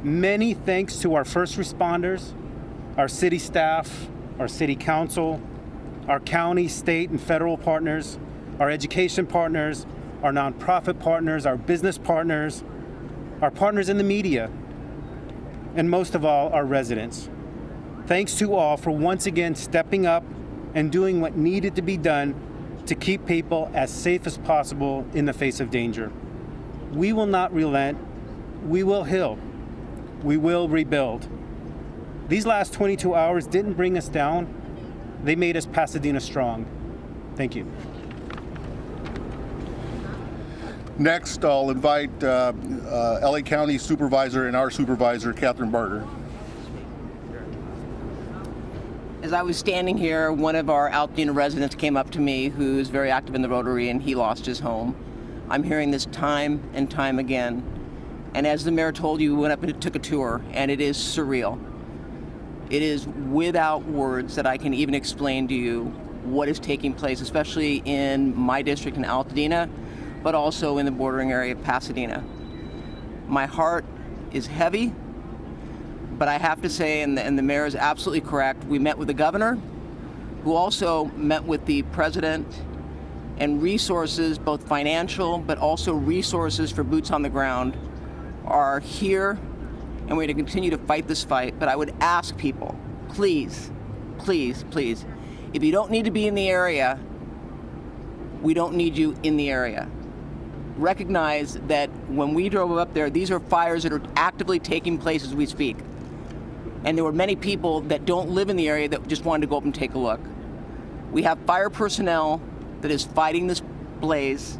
Many thanks to our first responders, our city staff, our city council, our county, state, and federal partners, our education partners, our nonprofit partners, our business partners, our partners in the media, and most of all, our residents. Thanks to all for once again stepping up and doing what needed to be done to keep people as safe as possible in the face of danger. We will not relent. We will heal. We will rebuild. These last 22 hours didn't bring us down. They made us Pasadena strong. Thank you. Next, I'll invite LA County Supervisor and our Supervisor, Catherine Barger. As I was standing here, one of our Altadena residents came up to me who's very active in the Rotary, and he lost his home. I'm hearing this time and time again. And as the mayor told you, we went up and took a tour, and it is surreal. It is without words that I can even explain to you what is taking place, especially in my district in Altadena, but also in the bordering area of Pasadena. My heart is heavy, but I have to say, and the mayor is absolutely correct, we met with the governor, who also met with the president and resources, both financial but also resources for boots on the ground, are here, and we're going to continue to fight this fight. But I would ask people, please, please, please, if you don't need to be in the area, we don't need you in the area. Recognize that when we drove up there, these are fires that are actively taking place as we speak. And there were many people that don't live in the area that just wanted to go up and take a look. We have fire personnel that is fighting this blaze,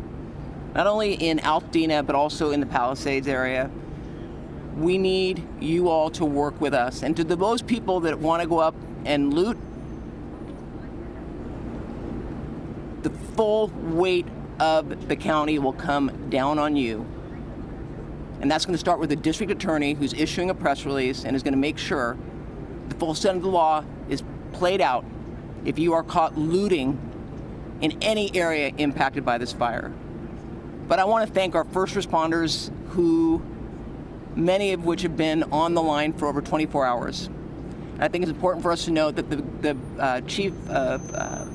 not only in Altadena, but also in the Palisades area. We need you all to work with us. And to those people that want to go up and loot, the full weight of the county will come down on you. And that's going to start with the district attorney who's issuing a press release and is going to make sure the full extent of the law is played out if you are caught looting in any area impacted by this fire. But I want to thank our first responders, who many of which have been on the line for over 24 hours. And I think it's important for us to note that the chief of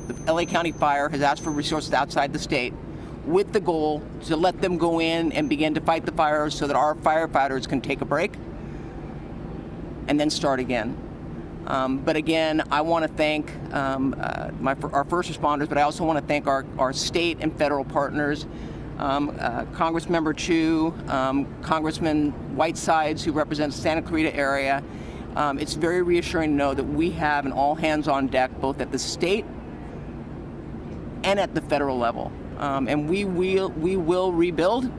the LA County Fire has asked for resources outside the state, with the goal to let them go in and begin to fight the fires so that our firefighters can take a break and then start again. But again, I want to thank our first responders, but I also want to thank our state and federal partners, Congressmember Chu, Congressman Whitesides, who represents the Santa Clarita area. It's very reassuring to know that we have an all hands on deck, both at the state and at the federal level. And we will rebuild.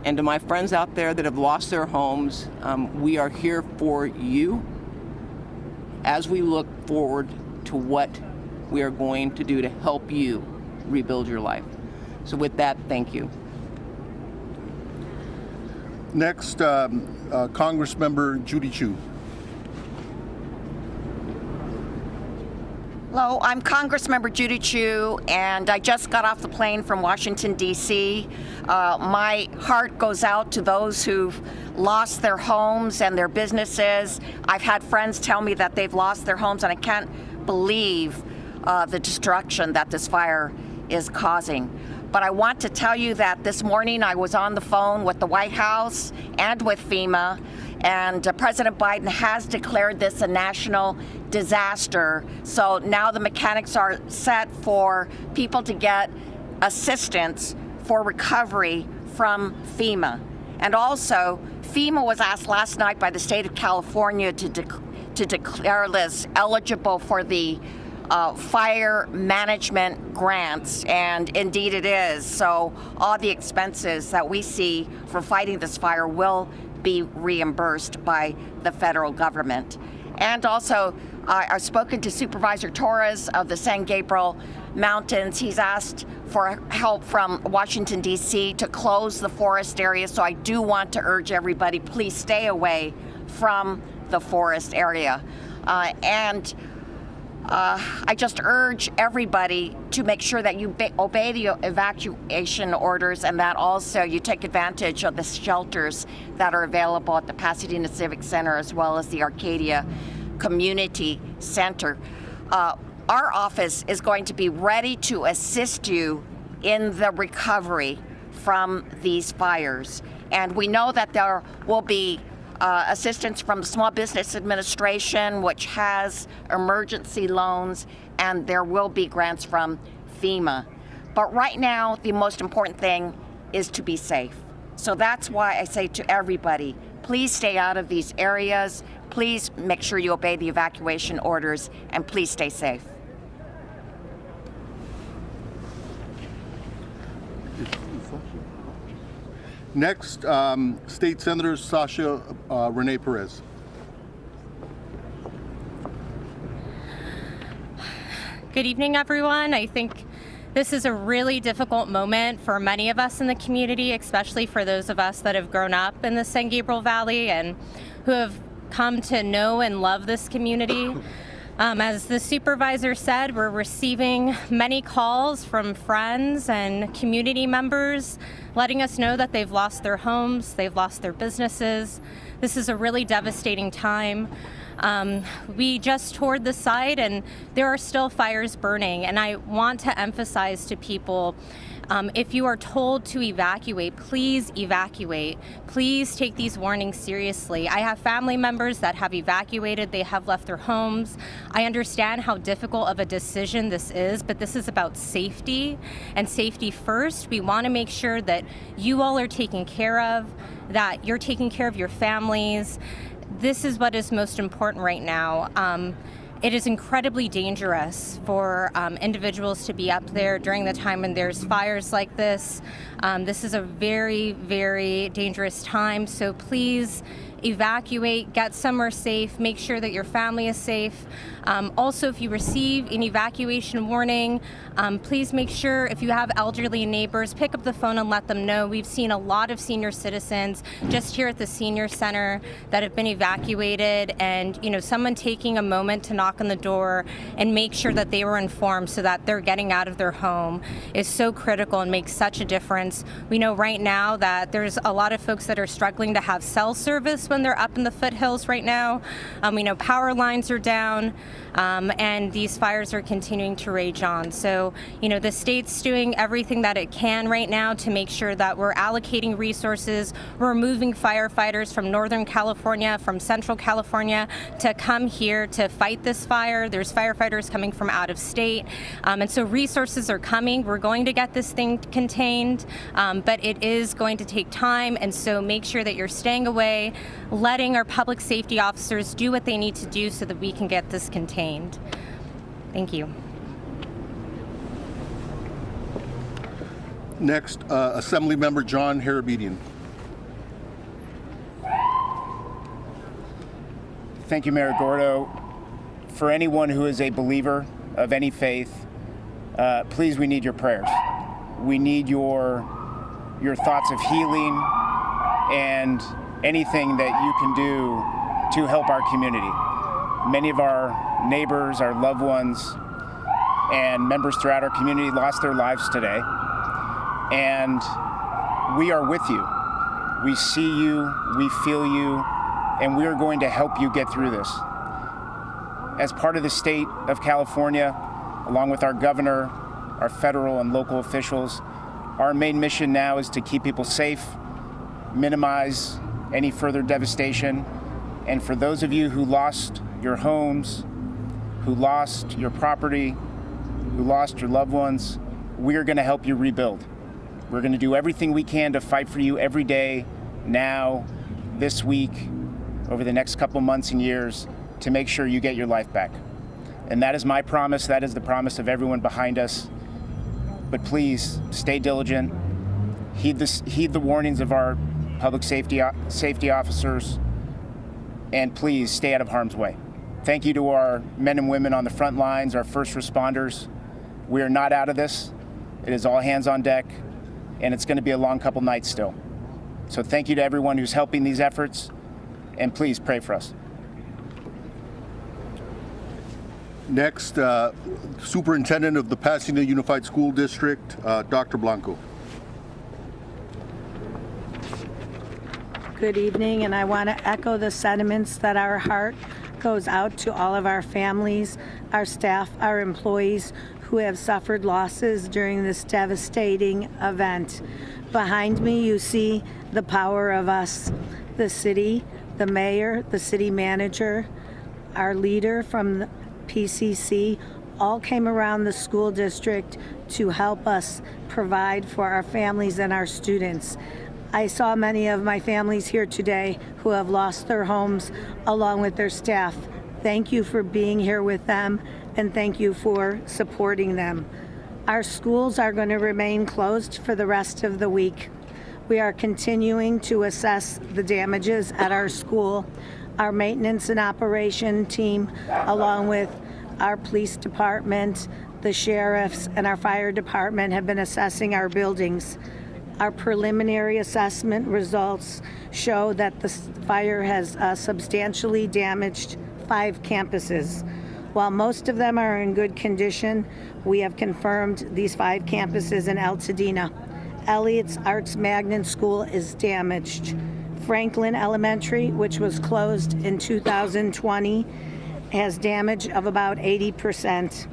And to my friends out there that have lost their homes, we are here for you as we look forward to what we are going to do to help you rebuild your life. So with that, thank you. Next, Congressmember Judy Chu. Hello, I'm Congressmember Judy Chu, and I just got off the plane from Washington, D.C. My heart goes out to those who've lost their homes and their businesses. I've had friends tell me that they've lost their homes, and I can't believe the destruction that this fire is causing. But I want to tell you that this morning I was on the phone with the White House and with FEMA, and President Biden has declared this a national disaster. So now the mechanics are set for people to get assistance for recovery from FEMA. And also, FEMA was asked last night by the state of California to declare this eligible for the fire management grants, and indeed it is. So all the expenses that we see for fighting this fire will be reimbursed by the federal government. And also, I've spoken to Supervisor Torres of the San Gabriel Mountains. He's asked for help from Washington, D.C. to close the forest area. So I do want to urge everybody, please stay away from the forest area. I just urge everybody to make sure that you obey the evacuation orders, and that also you take advantage of the shelters that are available at the Pasadena Civic Center as well as the Arcadia Community Center. Our office is going to be ready to assist you in the recovery from these fires. And we know that there will be assistance from the Small Business Administration, which has emergency loans, and there will be grants from FEMA. But right now, the most important thing is to be safe. So that's why I say to everybody, please stay out of these areas, please make sure you obey the evacuation orders, and please stay safe. Next, State Senator Sasha Renee Perez. Good evening, everyone. I think this is a really difficult moment for many of us in the community, especially for those of us that have grown up in the San Gabriel Valley and who have come to know and love this community. As the supervisor said, we're receiving many calls from friends and community members letting us know that they've lost their homes, they've lost their businesses. This is a really devastating time. We just toured the site and there are still fires burning, and I want to emphasize to people, if you are told to evacuate, please evacuate. Please take these warnings seriously. I have family members that have evacuated, they have left their homes. I understand how difficult of a decision this is, but this is about safety and safety first. We want to make sure that you all are taken care of, that you're taking care of your families. This is what is most important right now. It is incredibly dangerous for individuals to be up there during the time when there's fires like this. This is a very, very dangerous time, so please evacuate, get somewhere safe, make sure that your family is safe. Also, if you receive an evacuation warning, please make sure, if you have elderly neighbors, pick up the phone and let them know. We've seen a lot of senior citizens just here at the senior center that have been evacuated, and someone taking a moment to knock on the door and make sure that they were informed so that they're getting out of their home is so critical and makes such a difference. We know right now that there's a lot of folks that are struggling to have cell service when they're up in the foothills right now. We know power lines are down, and these fires are continuing to rage on. So, the state's doing everything that it can right now to make sure that we're allocating resources. We're moving firefighters from Northern California, from Central California to come here to fight this fire. There's firefighters coming from out of state. And so resources are coming. We're going to get this thing contained, but it is going to take time. And so make sure that you're staying away, letting our public safety officers do what they need to do so that we can get this contained. Thank you. Next, Assemblymember John Harabedian. Thank you, Mayor Gordo. For anyone who is a believer of any faith, please, we need your prayers. We need your thoughts of healing and anything that you can do to help our community. Many of our neighbors, our loved ones, and members throughout our community lost their lives today. And we are with you. We see you, we feel you, and we are going to help you get through this. As part of the state of California, along with our governor, our federal and local officials, our main mission now is to keep people safe, minimize any further devastation, and for those of you who lost your homes, who lost your property, who lost your loved ones, we are going to help you rebuild. We're going to do everything we can to fight for you every day, now, this week, over the next couple months and years, to make sure you get your life back. And that is my promise. That is the promise of everyone behind us. But please, stay diligent. Heed the warnings of our public safety officers, and please stay out of harm's way. Thank you to our men and women on the front lines, our first responders. We are not out of this. It is all hands on deck, and it's going to be a long couple nights still. So thank you to everyone who's helping these efforts, and please pray for us. Next, Superintendent of the Pasadena Unified School District, Dr. Blanco. Good evening, and I want to echo the sentiments that our heart goes out to all of our families, our staff, our employees who have suffered losses during this devastating event. Behind me, you see the power of us, the city, the mayor, the city manager, our leader from the PCC, all came around the school district to help us provide for our families and our students. I saw many of my families here today who have lost their homes along with their staff. Thank you for being here with them, and thank you for supporting them. Our schools are going to remain closed for the rest of the week. We are continuing to assess the damages at our school. Our maintenance and operation team, along with our police department, the sheriffs, and our fire department have been assessing our buildings. Our preliminary assessment results show that the fire has substantially damaged 5 campuses. While most of them are in good condition, we have confirmed these 5 campuses in Altadena. Elliott's Arts Magnet School is damaged. Franklin Elementary, which was closed in 2020, has damage of about 80%.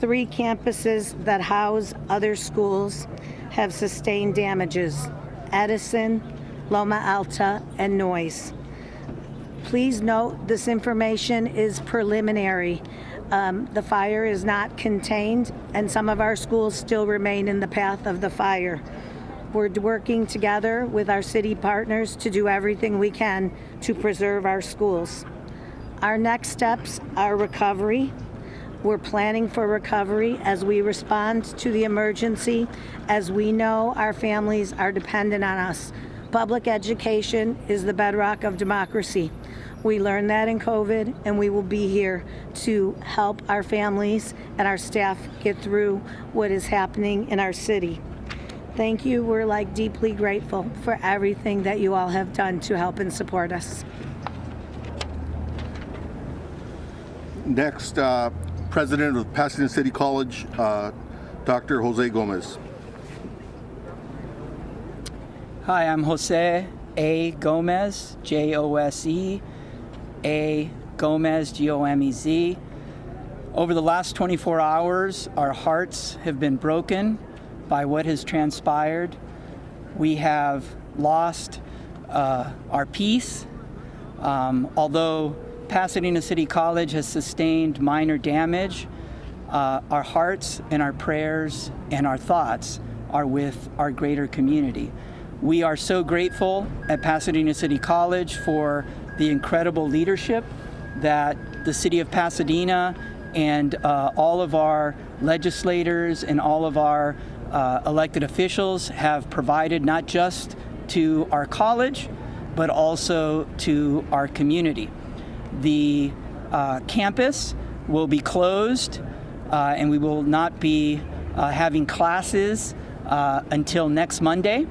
3 campuses that house other schools have sustained damages: Edison, Loma Alta, and Noyes. Please note this information is preliminary. The fire is not contained, and some of our schools still remain in the path of the fire. We're working together with our city partners to do everything we can to preserve our schools. Our next steps are recovery. We're planning for recovery as we respond to the emergency, as we know our families are dependent on us. Public education is the bedrock of democracy. We learned that in COVID, and we will be here to help our families and our staff get through what is happening in our city. Thank you. We're deeply grateful for everything that you all have done to help and support us. Next, President of Pasadena City College, Dr. Jose Gomez. Hi, I'm Jose A. Gomez, Jose A. Gomez, Gomez. Over the last 24 hours, our hearts have been broken by what has transpired. We have lost our peace. Although Pasadena City College has sustained minor damage, our hearts and our prayers and our thoughts are with our greater community. We are so grateful at Pasadena City College for the incredible leadership that the city of Pasadena and all of our legislators and all of our elected officials have provided, not just to our college, but also to our community. The campus will be closed and we will not be having classes until next Monday.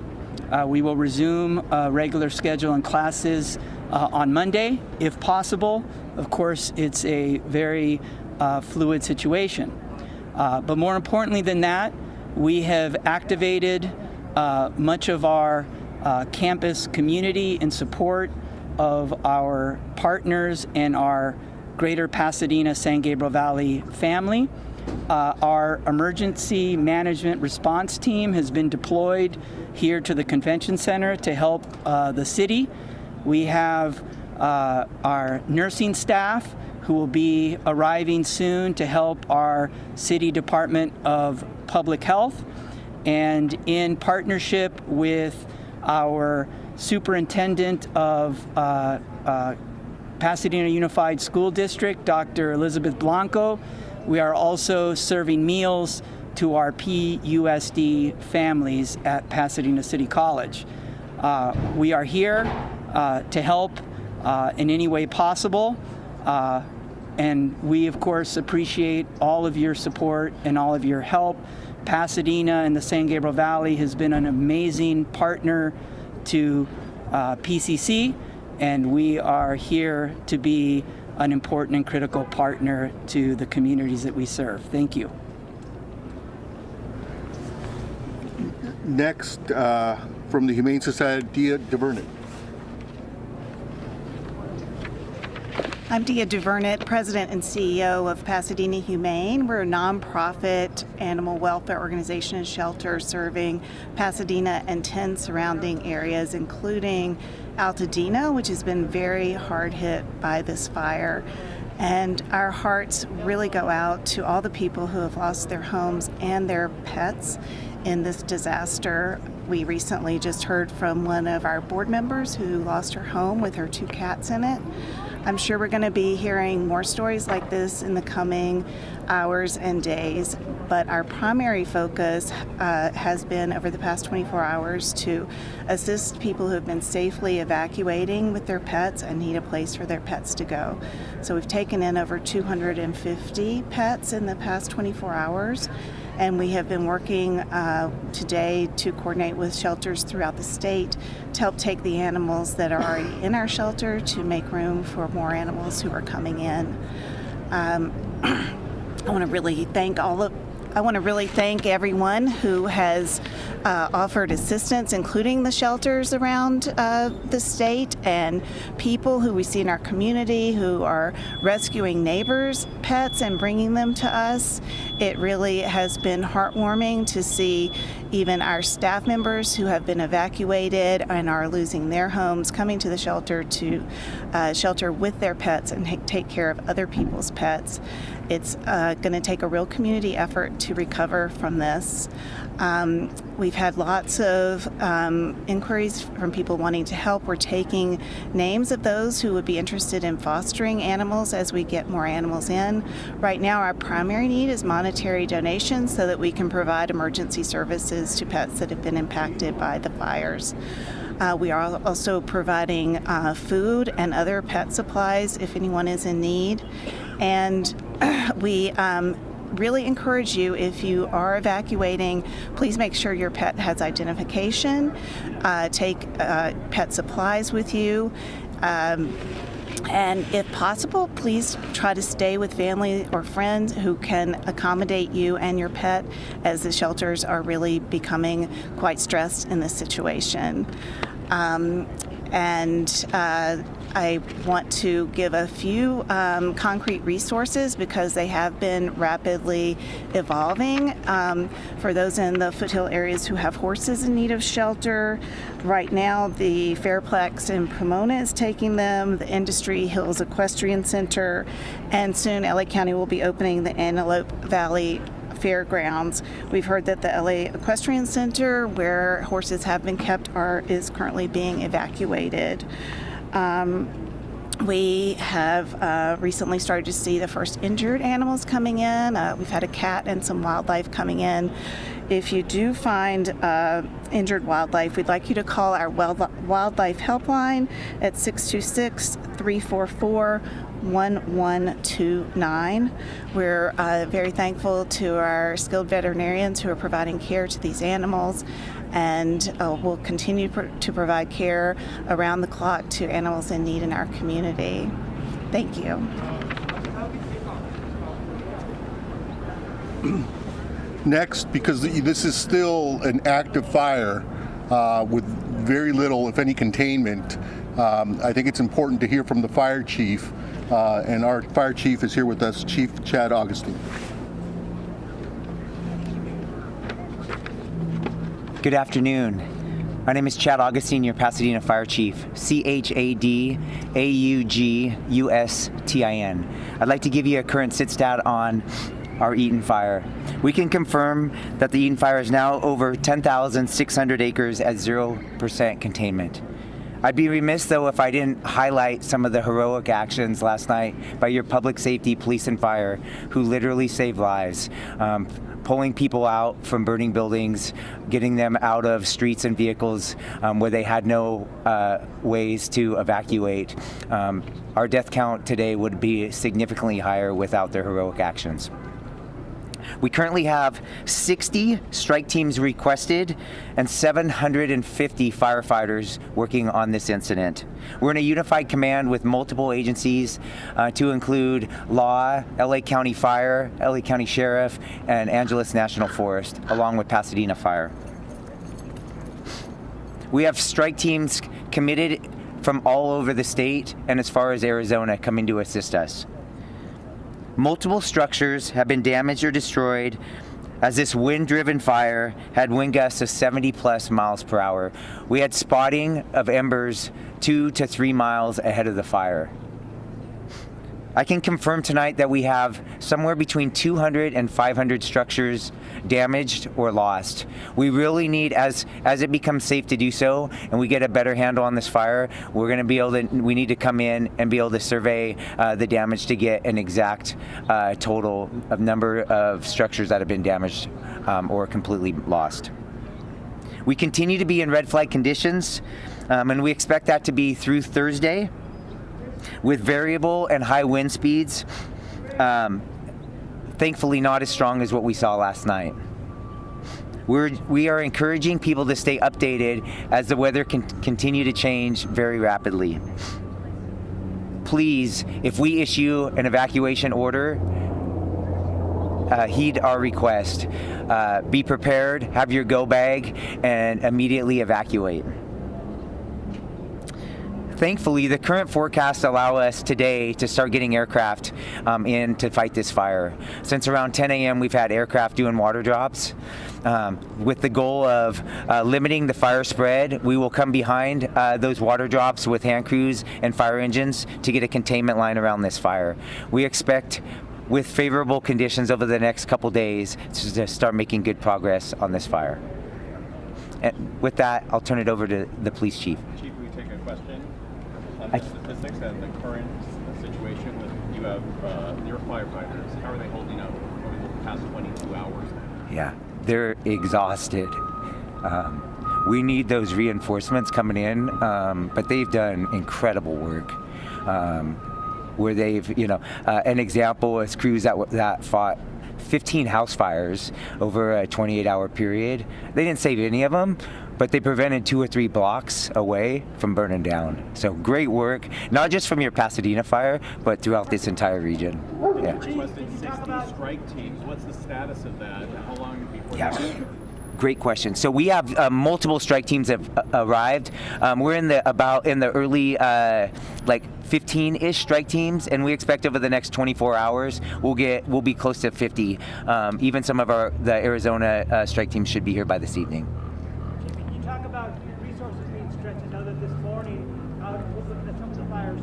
We will resume regular schedule and classes on Monday, if possible. Of course, it's a very fluid situation. But more importantly than that, we have activated much of our campus community in support of our partners and our greater Pasadena San Gabriel Valley family. Our emergency management response team has been deployed here to the convention center to help the city. We have our nursing staff who will be arriving soon to help our city Department of Public Health, and in partnership with our superintendent of Pasadena Unified School District, Dr. Elizabeth Blanco, we are also serving meals to our PUSD families at Pasadena City College. We are here to help in any way possible, and we of course appreciate all of your support and all of your help. Pasadena and the San Gabriel Valley has been an amazing partner to PCC, and we are here to be an important and critical partner to the communities that we serve. Thank you. Next, from the Humane Society, Dia DeVernit. I'm Dia DeVernit, President and CEO of Pasadena Humane. We're a nonprofit animal welfare organization and shelter serving Pasadena and 10 surrounding areas, including Altadena, which has been very hard hit by this fire. And our hearts really go out to all the people who have lost their homes and their pets in this disaster. We recently just heard from one of our board members who lost her home with her 2 cats in it. I'm sure we're going to be hearing more stories like this in the coming hours and days, but our primary focus has been over the past 24 hours to assist people who have been safely evacuating with their pets and need a place for their pets to go. So we've taken in over 250 pets in the past 24 hours. And we have been working today to coordinate with shelters throughout the state to help take the animals that are already in our shelter to make room for more animals who are coming in. I want to really thank everyone who has offered assistance, including the shelters around the state and people who we see in our community who are rescuing neighbors' pets and bringing them to us. It really has been heartwarming to see even our staff members who have been evacuated and are losing their homes coming to the shelter to shelter with their pets and take care of other people's pets. It's going to take a real community effort to recover from this. We've had lots of inquiries from people wanting to help. We're taking names of those who would be interested in fostering animals as we get more animals in. Right now, our primary need is monetary donations so that we can provide emergency services to pets that have been impacted by the fires. We are also providing food and other pet supplies if anyone is in need. And we really encourage you, if you are evacuating, please make sure your pet has identification. Take pet supplies with you. And if possible, please try to stay with family or friends who can accommodate you and your pet, as the shelters are really becoming quite stressed in this situation. I want to give a few concrete resources because they have been rapidly evolving. For those in the foothill areas who have horses in need of shelter, right now the Fairplex in Pomona is taking them, the Industry Hills Equestrian Center, and soon LA County will be opening the Antelope Valley Fairgrounds. We've heard that the LA Equestrian Center, where horses have been kept, is currently being evacuated. We have recently started to see the first injured animals coming in. We've had a cat and some wildlife coming in. If you do find injured wildlife, we'd like you to call our wildlife helpline at 626-344-1129. We're very thankful to our skilled veterinarians who are providing care to these animals, and we'll continue to provide care around the clock to animals in need in our community. Thank you. Next, because this is still an active fire with very little, if any, containment, I think it's important to hear from the fire chief, and our fire chief is here with us, Chief Chad Augustine. Good afternoon. My name is Chad Augustine, your Pasadena Fire Chief, CHADAUGUSTIN. I'd like to give you a current sit stat on our Eaton fire. We can confirm that the Eaton fire is now over 10,600 acres at 0% containment. I'd be remiss, though, if I didn't highlight some of the heroic actions last night by your public safety, police, and fire, who literally saved lives. Pulling people out from burning buildings, getting them out of streets and vehicles where they had no ways to evacuate. Our death count today would be significantly higher without their heroic actions. We currently have 60 strike teams requested and 750 firefighters working on this incident. We're in a unified command with multiple agencies to include Law, LA County Fire, LA County Sheriff, and Angeles National Forest, along with Pasadena Fire. We have strike teams committed from all over the state and as far as Arizona coming to assist us. Multiple structures have been damaged or destroyed as this wind-driven fire had wind gusts of 70+ miles per hour. We had spotting of embers 2 to 3 miles ahead of the fire. I can confirm tonight that we have somewhere between 200 and 500 structures damaged or lost. We really need, as it becomes safe to do so, and we get a better handle on this fire, we need to come in and be able to survey the damage to get an exact total of number of structures that have been damaged or completely lost. We continue to be in red flag conditions, and we expect that to be through Thursday, with variable and high wind speeds, thankfully not as strong as what we saw last night. We are encouraging people to stay updated as the weather can continue to change very rapidly. please, if we issue an evacuation order, heed our request. Be prepared, have your go bag, and immediately evacuate. Thankfully, the current forecasts allow us today to start getting aircraft in to fight this fire. Since around 10 a.m., we've had aircraft doing water drops. With the goal of limiting the fire spread, we will come behind those water drops with hand crews and fire engines to get a containment line around this fire. We expect, with favorable conditions over the next couple days, to start making good progress on this fire. And with that, I'll turn it over to the police chief. Chief, we take a question on the statistics and the current situation with you have your firefighters. How are they holding up over the past 22 hours? Yeah, they're exhausted. We need those reinforcements coming in, but they've done incredible work. Where they've, an example is crews that fought 15 house fires over a 28-hour period. They didn't save any of them, but they prevented 2 or 3 blocks away from burning down. So great work, not just from your Pasadena fire, but throughout this entire region. Yeah. Requested 60 strike teams. What's the status of that? How long before Yeah. Great question. So we have multiple strike teams have arrived. We're in the early 15-ish strike teams, and we expect over the next 24 hours we'll be close to 50. Even some of the Arizona strike teams should be here by this evening. Can you talk about resources being stretched? I know that this morning, I was looking at some of the fires.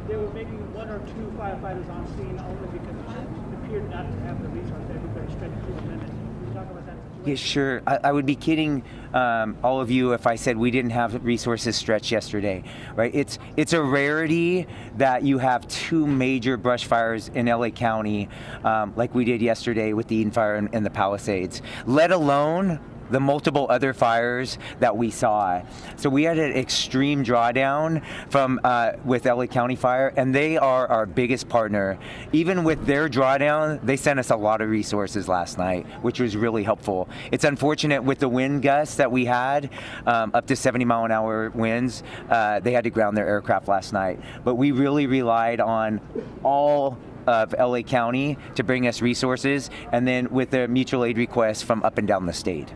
There were maybe 1 or 2 firefighters on scene only because it appeared not to have the resources. Everybody stretched to a minute. Can you talk about that? Yeah, sure. I would be kidding all of you if I said we didn't have resources stretched yesterday, right? It's a rarity that you have 2 major brush fires in LA County like we did yesterday with the Eden Fire and the Palisades, let alone the multiple other fires that we saw. So we had an extreme drawdown from with LA County Fire, and they are our biggest partner. Even with their drawdown, they sent us a lot of resources last night, which was really helpful. It's unfortunate with the wind gusts that we had, up to 70-mile-an-hour winds, they had to ground their aircraft last night. But we really relied on all of LA County to bring us resources, and then with the mutual aid requests from up and down the state.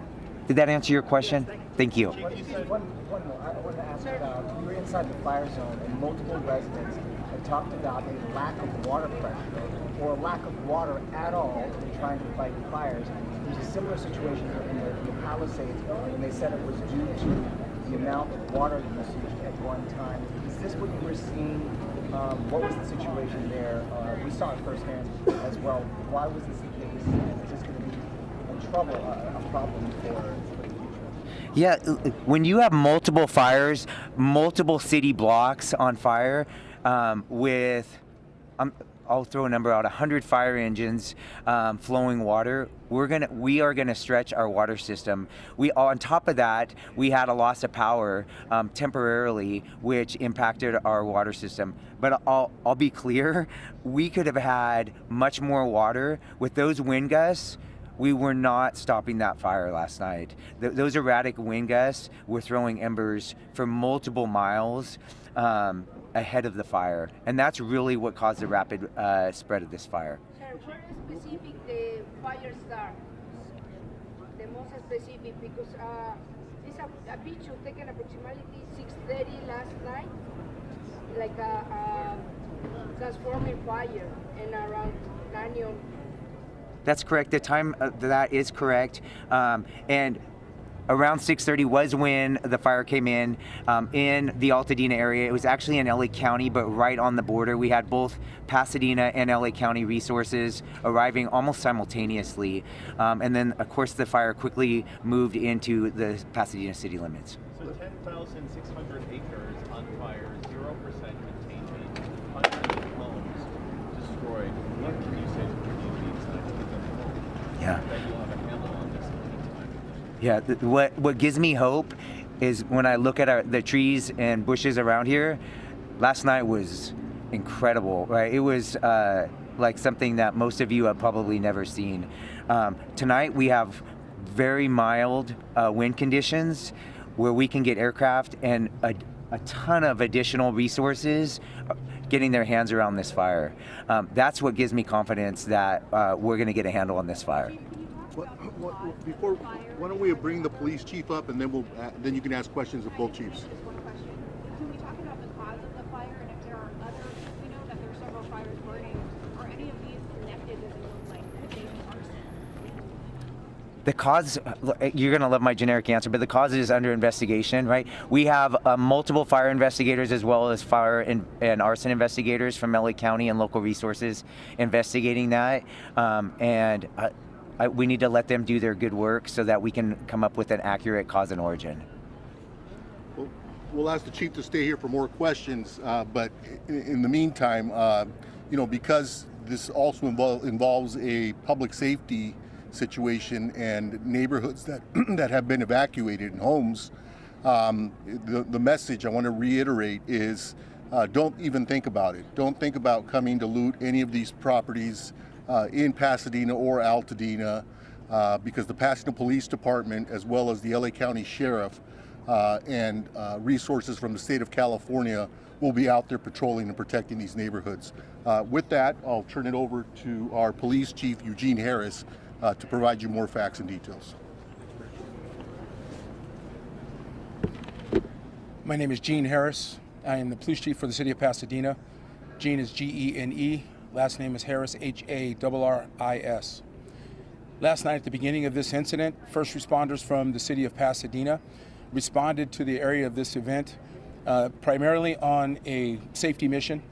Did that answer your question? Thank you. One more. I wanted to ask about, you were inside the fire zone and multiple residents had talked about a lack of water pressure or a lack of water at all in trying to fight fires. There's a similar situation in the Palisades, and they said it was due to the amount of water usage at one time. Is this what you were seeing? What was the situation there? We saw it firsthand as well. Why was this the case? And is this going to be a problem for the future? Yeah, when you have multiple fires, multiple city blocks on fire, with I'll throw a number out, 100 fire engines flowing water, we are gonna stretch our water system. On top of that, we had a loss of power temporarily, which impacted our water system. But I'll be clear, we could have had much more water with those wind gusts. We were not stopping that fire last night. Those erratic wind gusts were throwing embers for multiple miles ahead of the fire, and that's really what caused the rapid spread of this fire. Sir, where specific the fire starts? The most specific, because it's a picture taken approximately 6:30 last night, like a transforming fire, and around 9 That's correct. The time that is correct, and around 6:30 was when the fire came in the Altadena area. It was actually in LA County, but right on the border. We had both Pasadena and LA County resources arriving almost simultaneously, and then of course the fire quickly moved into the Pasadena city limits. So 10,600 acres on fire, 0% containment, hundreds of homes destroyed. What can you say to the communities that Yeah. that you'll have a handle on this in the meantime? Yeah, what gives me hope is when I look at the trees and bushes around here. Last night was incredible, right? It was like something that most of you have probably never seen. Tonight we have very mild wind conditions where we can get aircraft and a ton of additional resources getting their hands around this fire. That's what gives me confidence that we're going to get a handle on this fire. Before, why don't we bring the police chief up, and then then you can ask questions of both chiefs. Can we talk about the cause of the fire, and if there are others? We know that there are several fires burning. Are any of these connected? Does it look like could they be arson? The cause, you're going to love my generic answer, but the cause is under investigation, right? We have multiple fire investigators as well as fire and arson investigators from LA County and local resources investigating that. We need to let them do their good work so that we can come up with an accurate cause and origin. We'll ask the chief to stay here for more questions, but in the meantime, because this also involves a public safety situation and neighborhoods that have been evacuated and homes, the message I want to reiterate is don't even think about it. Don't think about coming to loot any of these properties in Pasadena or Altadena, because the Pasadena Police Department, as well as the LA County Sheriff and resources from the state of California, will be out there patrolling and protecting these neighborhoods. With that, I'll turn it over to our police chief, Eugene Harris, to provide you more facts and details. My name is Gene Harris. I am the police chief for the city of Pasadena. Gene is G-E-N-E. Last name is Harris, H-A-R-R-I-S. Last night at the beginning of this incident, first responders from the city of Pasadena responded to the area of this event primarily on a safety mission.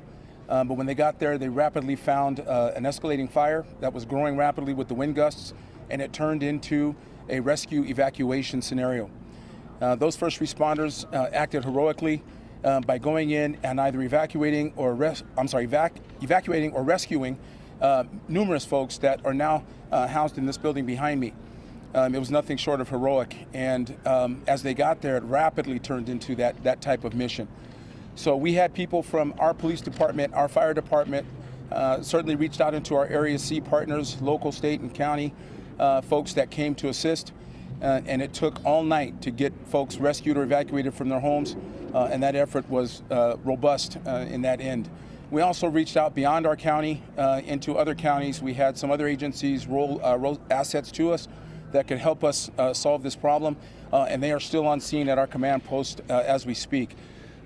But when they got there, they rapidly found an escalating fire that was growing rapidly with the wind gusts, and it turned into a rescue evacuation scenario. Those first responders acted heroically by going in and either evacuating or rescuing numerous folks that are now housed in this building behind me. It was nothing short of heroic, and as they got there, it rapidly turned into that type of mission. So we had people from our police department, our fire department, certainly reached out into our Area C partners, local, state, and county folks that came to assist. And it took all night to get folks rescued or evacuated from their homes, and that effort was robust in that end. We also reached out beyond our county into other counties. We had some other agencies roll assets to us that could help us solve this problem, and they are still on scene at our command post as we speak.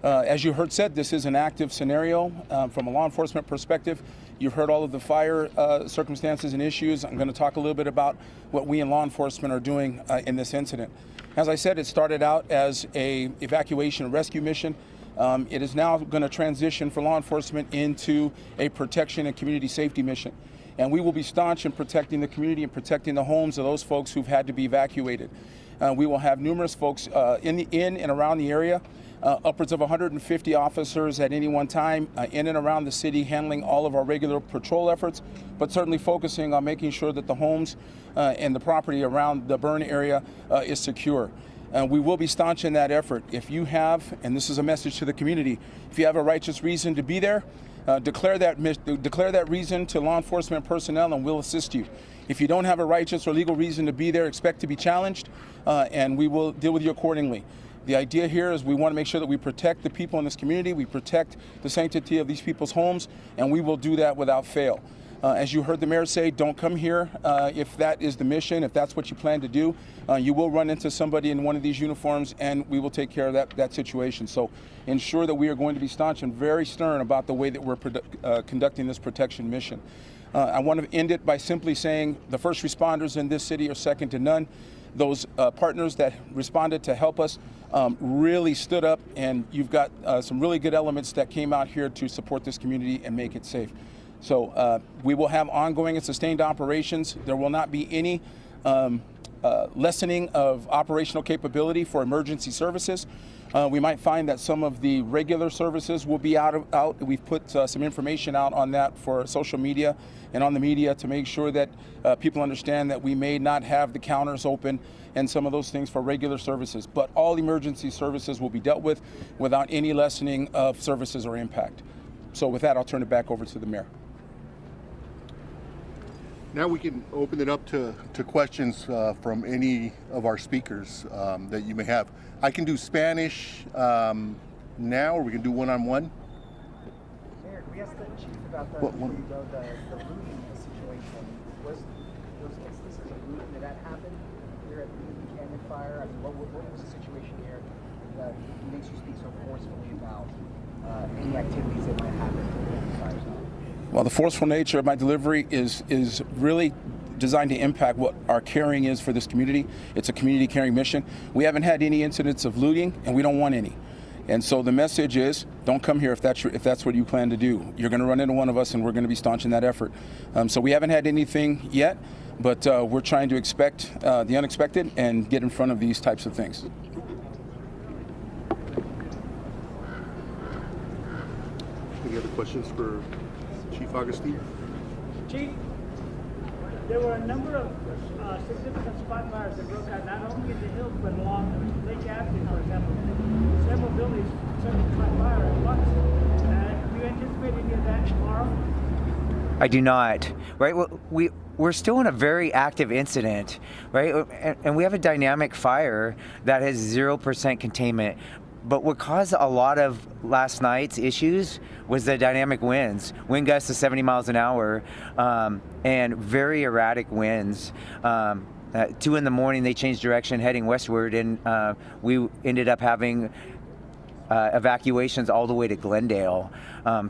As you heard said, this is an active scenario from a law enforcement perspective. You've heard all of the fire circumstances and issues. I'm going to talk a little bit about what we in law enforcement are doing in this incident. As I said, it started out as an evacuation and rescue mission. It is now going to transition for law enforcement into a protection and community safety mission. And we will be staunch in protecting the community and protecting the homes of those folks who've had to be evacuated. We will have numerous folks in and around the area. Upwards of 150 officers at any one time in and around the city handling all of our regular patrol efforts, but certainly focusing on making sure that the homes and the property around the burn area is secure. We will be staunch in that effort. If you have, and this is a message to the community, if you have a righteous reason to be there, declare that reason to law enforcement personnel and we'll assist you. If you don't have a righteous or legal reason to be there, expect to be challenged and we will deal with you accordingly. The idea here is we want to make sure that we protect the people in this community, we protect the sanctity of these people's homes, and we will do that without fail. As you heard the mayor say, don't come here if that is the mission, if that's what you plan to do. You will run into somebody in one of these uniforms, and we will take care of that situation. So ensure that we are going to be staunch and very stern about the way that we're conducting this protection mission. I want to end it by simply saying the first responders in this city are second to none. Those partners that responded to help us really stood up, and you've got some really good elements that came out here to support this community and make it safe. So we will have ongoing and sustained operations. There will not be any lessening of operational capability for emergency services. We might find that some of the regular services will be out. We've put some information out on that for social media and on the media to make sure that people understand that we may not have the counters open and some of those things for regular services. But all emergency services will be dealt with without any lessening of services or impact. So with that, I'll turn it back over to the mayor. Now we can open it up to questions from any of our speakers that you may have. I can do Spanish now, or we can do one-on-one. guess the chief about the, Well, before you go, the looting situation, was those instances of looting, did that happen here at the Canyon Fire? I mean, what was the situation here that makes you speak so forcefully about any activities that might happen at the fire zone? Well, the forceful nature of my delivery is really designed to impact what our caring is for this community. It's a community caring mission. We haven't had any incidents of looting, and we don't want any. And so the message is, don't come here if that's what you plan to do. You're going to run into one of us, and we're going to be staunch in that effort. So we haven't had anything yet, but we're trying to expect the unexpected and get in front of these types of things. Any other questions for Chief Augustine? Chief, there were a number of significant spot fires that broke out not only in the hills but along Lake Avenue, for example. Several buildings caught fire at once. Do you anticipate any of that tomorrow? I do not. Right? We're still in a very active incident, right? And we have a dynamic fire that has 0% containment. But what caused a lot of last night's issues was the dynamic winds. Wind gusts of 70 miles an hour and very erratic winds. At 2 in the morning, they changed direction heading westward, and we ended up having evacuations all the way to Glendale.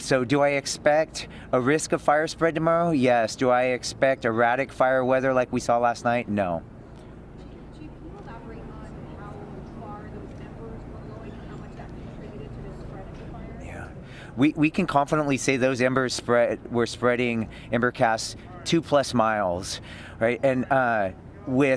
So do I expect a risk of fire spread tomorrow? Yes. Do I expect erratic fire weather like we saw last night? No. Chief, can you elaborate on how far those embers were going and how much that contributed to the spread of the fire? Yeah. We can confidently say those embers were spreading ember casts 2+ miles, right? And we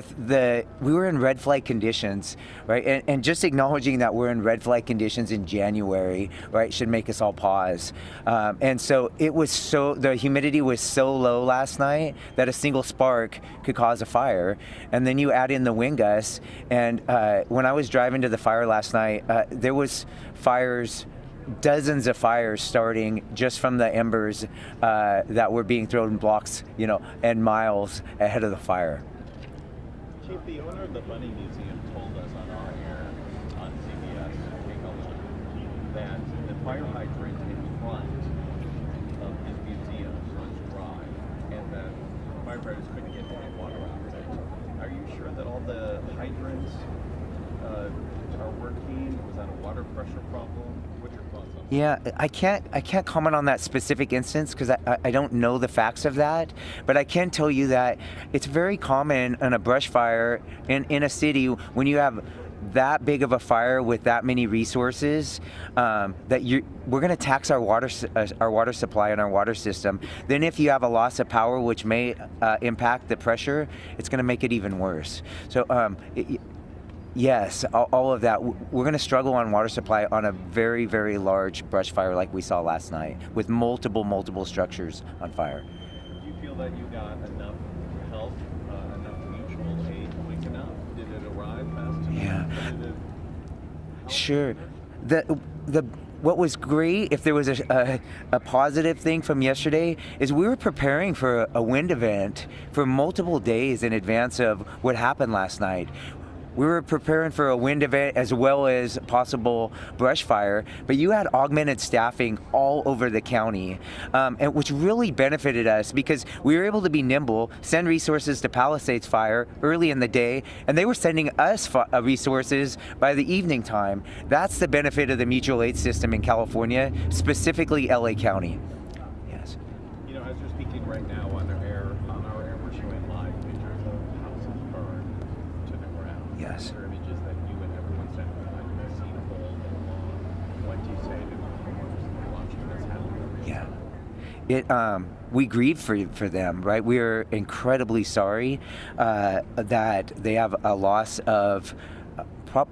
were in red flag conditions, right? And just acknowledging that we're in red flag conditions in January, right, should make us all pause. And so the humidity was so low last night that a single spark could cause a fire. And then you add in the wind gusts. And when I was driving to the fire last night, there was dozens of fires starting just from the embers that were being thrown in blocks, and miles ahead of the fire. Chief, the owner of the Bunny Museum told us on our air on CBS, that the fire hydrant in front of his museum runs dry, and that firefighters couldn't get any water out of it. Are you sure that all the hydrants are working? Was that a water pressure problem? What's your thoughts on that? Yeah, I can't comment on that specific instance because I don't know the facts of that, but I can tell you that it's very common in a brush fire in a city when you have that big of a fire with that many resources that we're going to tax our water supply and our water system. Then if you have a loss of power, which may impact the pressure, it's going to make it even worse. So yes, all of that. We're going to struggle on water supply on a very, very large brush fire like we saw last night with multiple structures on fire. Do you feel that you got enough help, enough mutual aid quick enough? Did it arrive fast enough? Yeah. Sure. What was great, if there was a positive thing from yesterday, is we were preparing for a wind event for multiple days in advance of what happened last night. We were preparing for a wind event as well as possible brush fire, but you had augmented staffing all over the county, and which really benefited us because we were able to be nimble, send resources to Palisades Fire early in the day, and they were sending us resources by the evening time. That's the benefit of the mutual aid system in California, specifically LA County. Yes. As you're speaking right now on our air, we're showing live pictures of houses burned to the ground. Yes. These are images that you and everyone sent behind the scene of all day long. What do you say to the homeowners that are watching this happen? Yeah. We grieve for them, right? We are incredibly sorry that they have a loss of,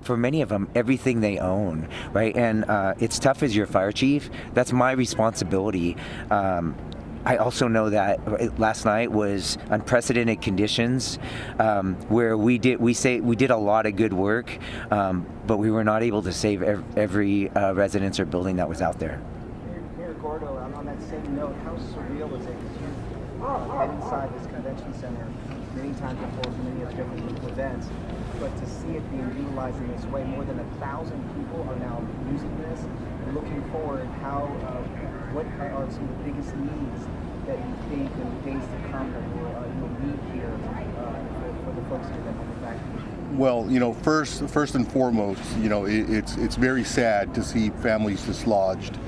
for many of them, everything they own, right? And it's tough as your fire chief. That's my responsibility. I also know that last night was unprecedented conditions where we did a lot of good work, but we were not able to save every residence or building that was out there. Mayor Gordo, on that same note, how surreal is it? You've been inside this convention center many times before for many of different events, but to see it being utilized in this way, more than 1,000 people are now using this. And looking forward, how what are some of the biggest needs that you think in the days to come that will meet here for the folks here that will be back? Well, first and foremost, it's very sad to see families dislodged,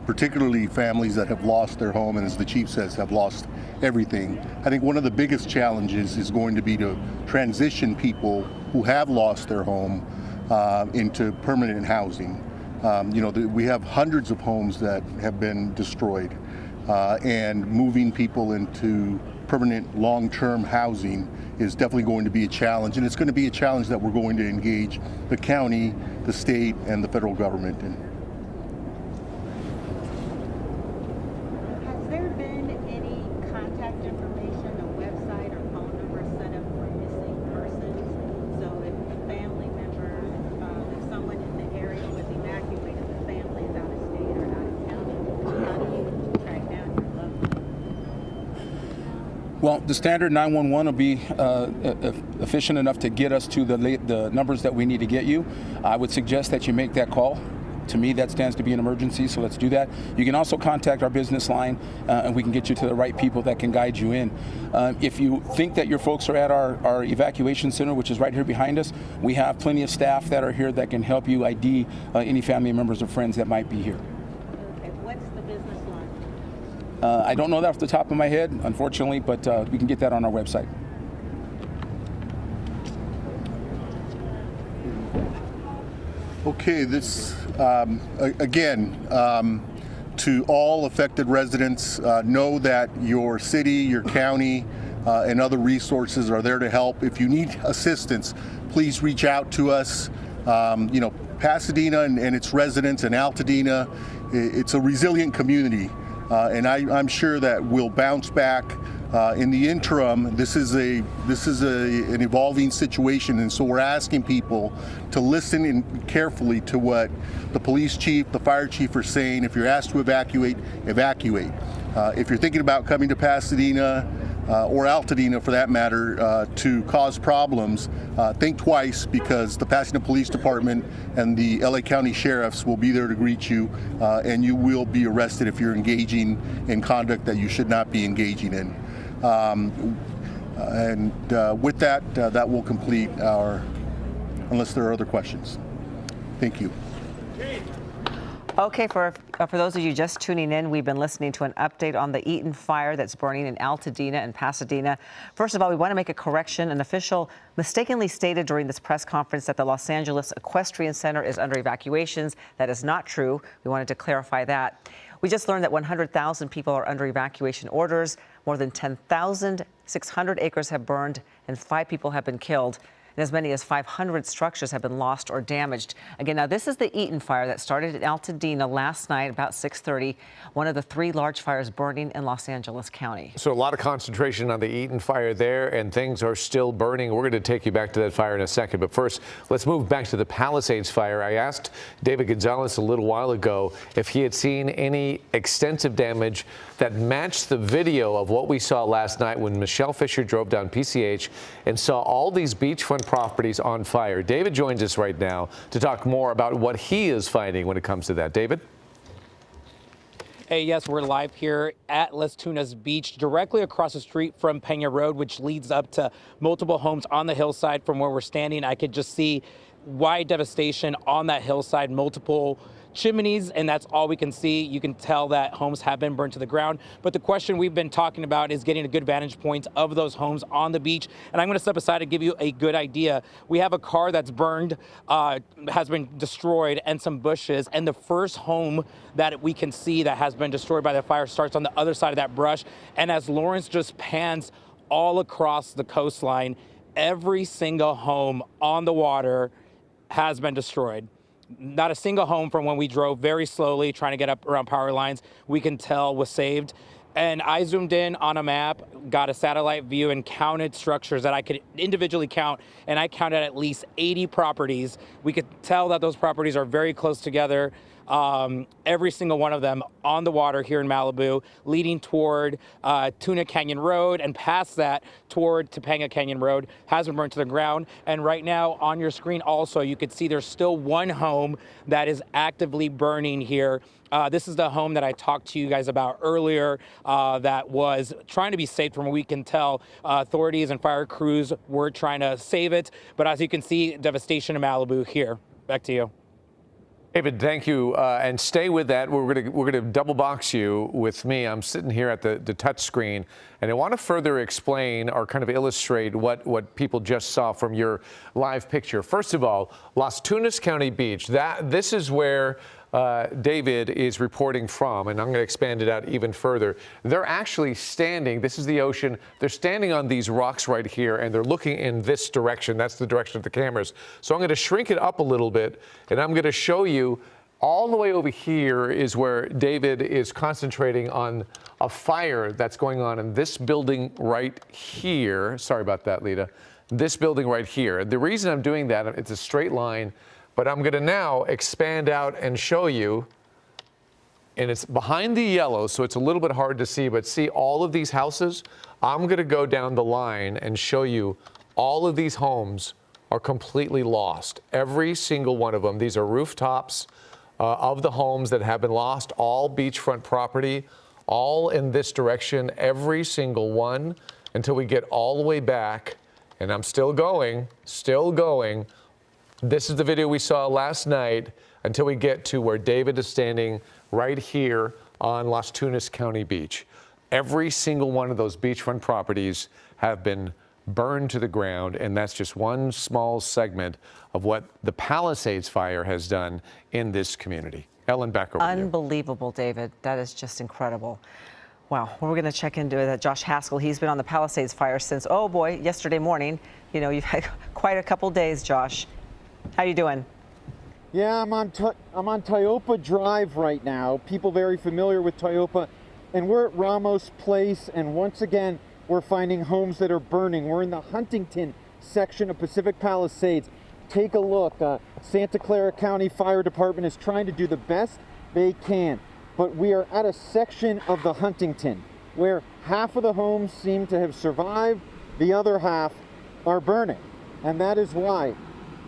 particularly families that have lost their home and, as the chief says, have lost everything. I think one of the biggest challenges is going to be to transition people who have lost their home into permanent housing. We have hundreds of homes that have been destroyed, and moving people into permanent long-term housing is definitely going to be a challenge, and it's going to be a challenge that we're going to engage the county, the state, and the federal government in. Has there been any contact information, a website or phone number set up for missing persons? So if a family member, if someone in the area was evacuated, the family is out of state or out of county, how do you track down your loved one? Well, the standard 911 will be efficient enough to get us to the numbers that we need to get you. I would suggest that you make that call. To me, that stands to be an emergency, so let's do that. You can also contact our business line, and we can get you to the right people that can guide you in. If you think that your folks are at our evacuation center, which is right here behind us, we have plenty of staff that are here that can help you ID any family members or friends that might be here. Okay, what's the business line? I don't know that off the top of my head, unfortunately, but we can get that on our website. Okay, this, again, to all affected residents, know that your city, your county, and other resources are there to help. If you need assistance, please reach out to us. Pasadena and its residents and Altadena, it's a resilient community. And I'm sure that we'll bounce back. In the interim, this is an evolving situation, and so we're asking people to listen in carefully to what the police chief, the fire chief are saying. If you're asked to evacuate, evacuate. If you're thinking about coming to Pasadena or Altadena, for that matter, to cause problems, think twice, because the Pasadena Police Department and the LA County Sheriffs will be there to greet you, and you will be arrested if you're engaging in conduct that you should not be engaging in. With that, that will complete our, unless there are other questions. Thank you. Okay, for those of you just tuning in, we've been listening to an update on the Eaton fire that's burning in Altadena and Pasadena. First of all, we want to make a correction. An official mistakenly stated during this press conference that the Los Angeles Equestrian Center is under evacuations. That is not true. We wanted to clarify that. We just learned that 100,000 people are under evacuation orders. More than 10,600 acres have burned and 5 people have been killed. And as many as 500 structures have been lost or damaged. Again, now this is the Eaton fire that started in Altadena last night about 6:30, one of the 3 large fires burning in Los Angeles County. So a lot of concentration on the Eaton fire there, and things are still burning. We're going to take you back to that fire in a second. But first, let's move back to the Palisades fire. I asked David Gonzalez a little while ago if he had seen any extensive damage that matched the video of what we saw last night when Michelle Fisher drove down PCH and saw all these beachfront properties on fire. David joins us right now to talk more about what he is finding when it comes to that. David? Hey, yes, we're live here at Las Tunas Beach, directly across the street from Pena Road, which leads up to multiple homes on the hillside. From where we're standing, I could just see wide devastation on that hillside, multiple chimneys, and that's all we can see. You can tell that homes have been burned to the ground. But the question we've been talking about is getting a good vantage point of those homes on the beach. And I'm going to step aside to give you a good idea. We have a car that's burned, has been destroyed, and some bushes. And the first home that we can see that has been destroyed by the fire starts on the other side of that brush. And as Lawrence just pans all across the coastline, every single home on the water has been destroyed. Not a single home from when we drove very slowly trying to get up around power lines we can tell was saved. And I zoomed in on a map, got a satellite view, and counted structures that I could individually count, and I counted at least 80 properties. We could tell that those properties are very close together. every single one of them on the water here in Malibu, leading toward Tuna Canyon Road, and past that toward Topanga Canyon Road has been burned to the ground. And right now on your screen also, you can see there's still one home that is actively burning here. This is the home that I talked to you guys about earlier that was trying to be saved. From what we can tell, authorities and fire crews were trying to save it. But as you can see, devastation in Malibu here. Back to you. David, thank you, and stay with that. We're gonna double box you with me. I'm sitting here at the touch screen, and I want to further explain or kind of illustrate what people just saw from your live picture. First of all, Las Tunas County Beach. This is where David is reporting from, and I'm going to expand it out even further. They're actually standing, this is the ocean, they're standing on these rocks right here, and they're looking in this direction. That's the direction of the cameras. So I'm going to shrink it up a little bit, and I'm going to show you all the way over here is where David is concentrating on a fire that's going on in this building right here. Sorry about that, Lita. This building right here. The reason I'm doing that, it's a straight line, but I'm going to now expand out and show you, and it's behind the yellow, so it's a little bit hard to see, but see all of these houses? I'm going to go down the line and show you all of these homes are completely lost. Every single one of them. These are rooftops of the homes that have been lost, all beachfront property, all in this direction, every single one, until we get all the way back, and I'm still going. This is the video we saw last night until we get to where David is standing right here on Las Tunas County Beach. Every single one of those beachfront properties have been burned to the ground, and that's just one small segment of what the Palisades fire has done in this community. Ellen, back over to you. Unbelievable, David. That is just incredible. Wow. We're going to check into Josh Haskell. He's been on the Palisades fire since, oh boy, yesterday morning. You know, you've had quite a couple days, Josh. How you doing? Yeah, I'm on Tiopa Drive right now. People very familiar with Tiopa, and we're at Ramos Place, and once again, we're finding homes that are burning. We're in the Huntington section of Pacific Palisades. Take a look. Santa Clara County Fire Department is trying to do the best they can, but we are at a section of the Huntington where half of the homes seem to have survived, the other half are burning, and that is why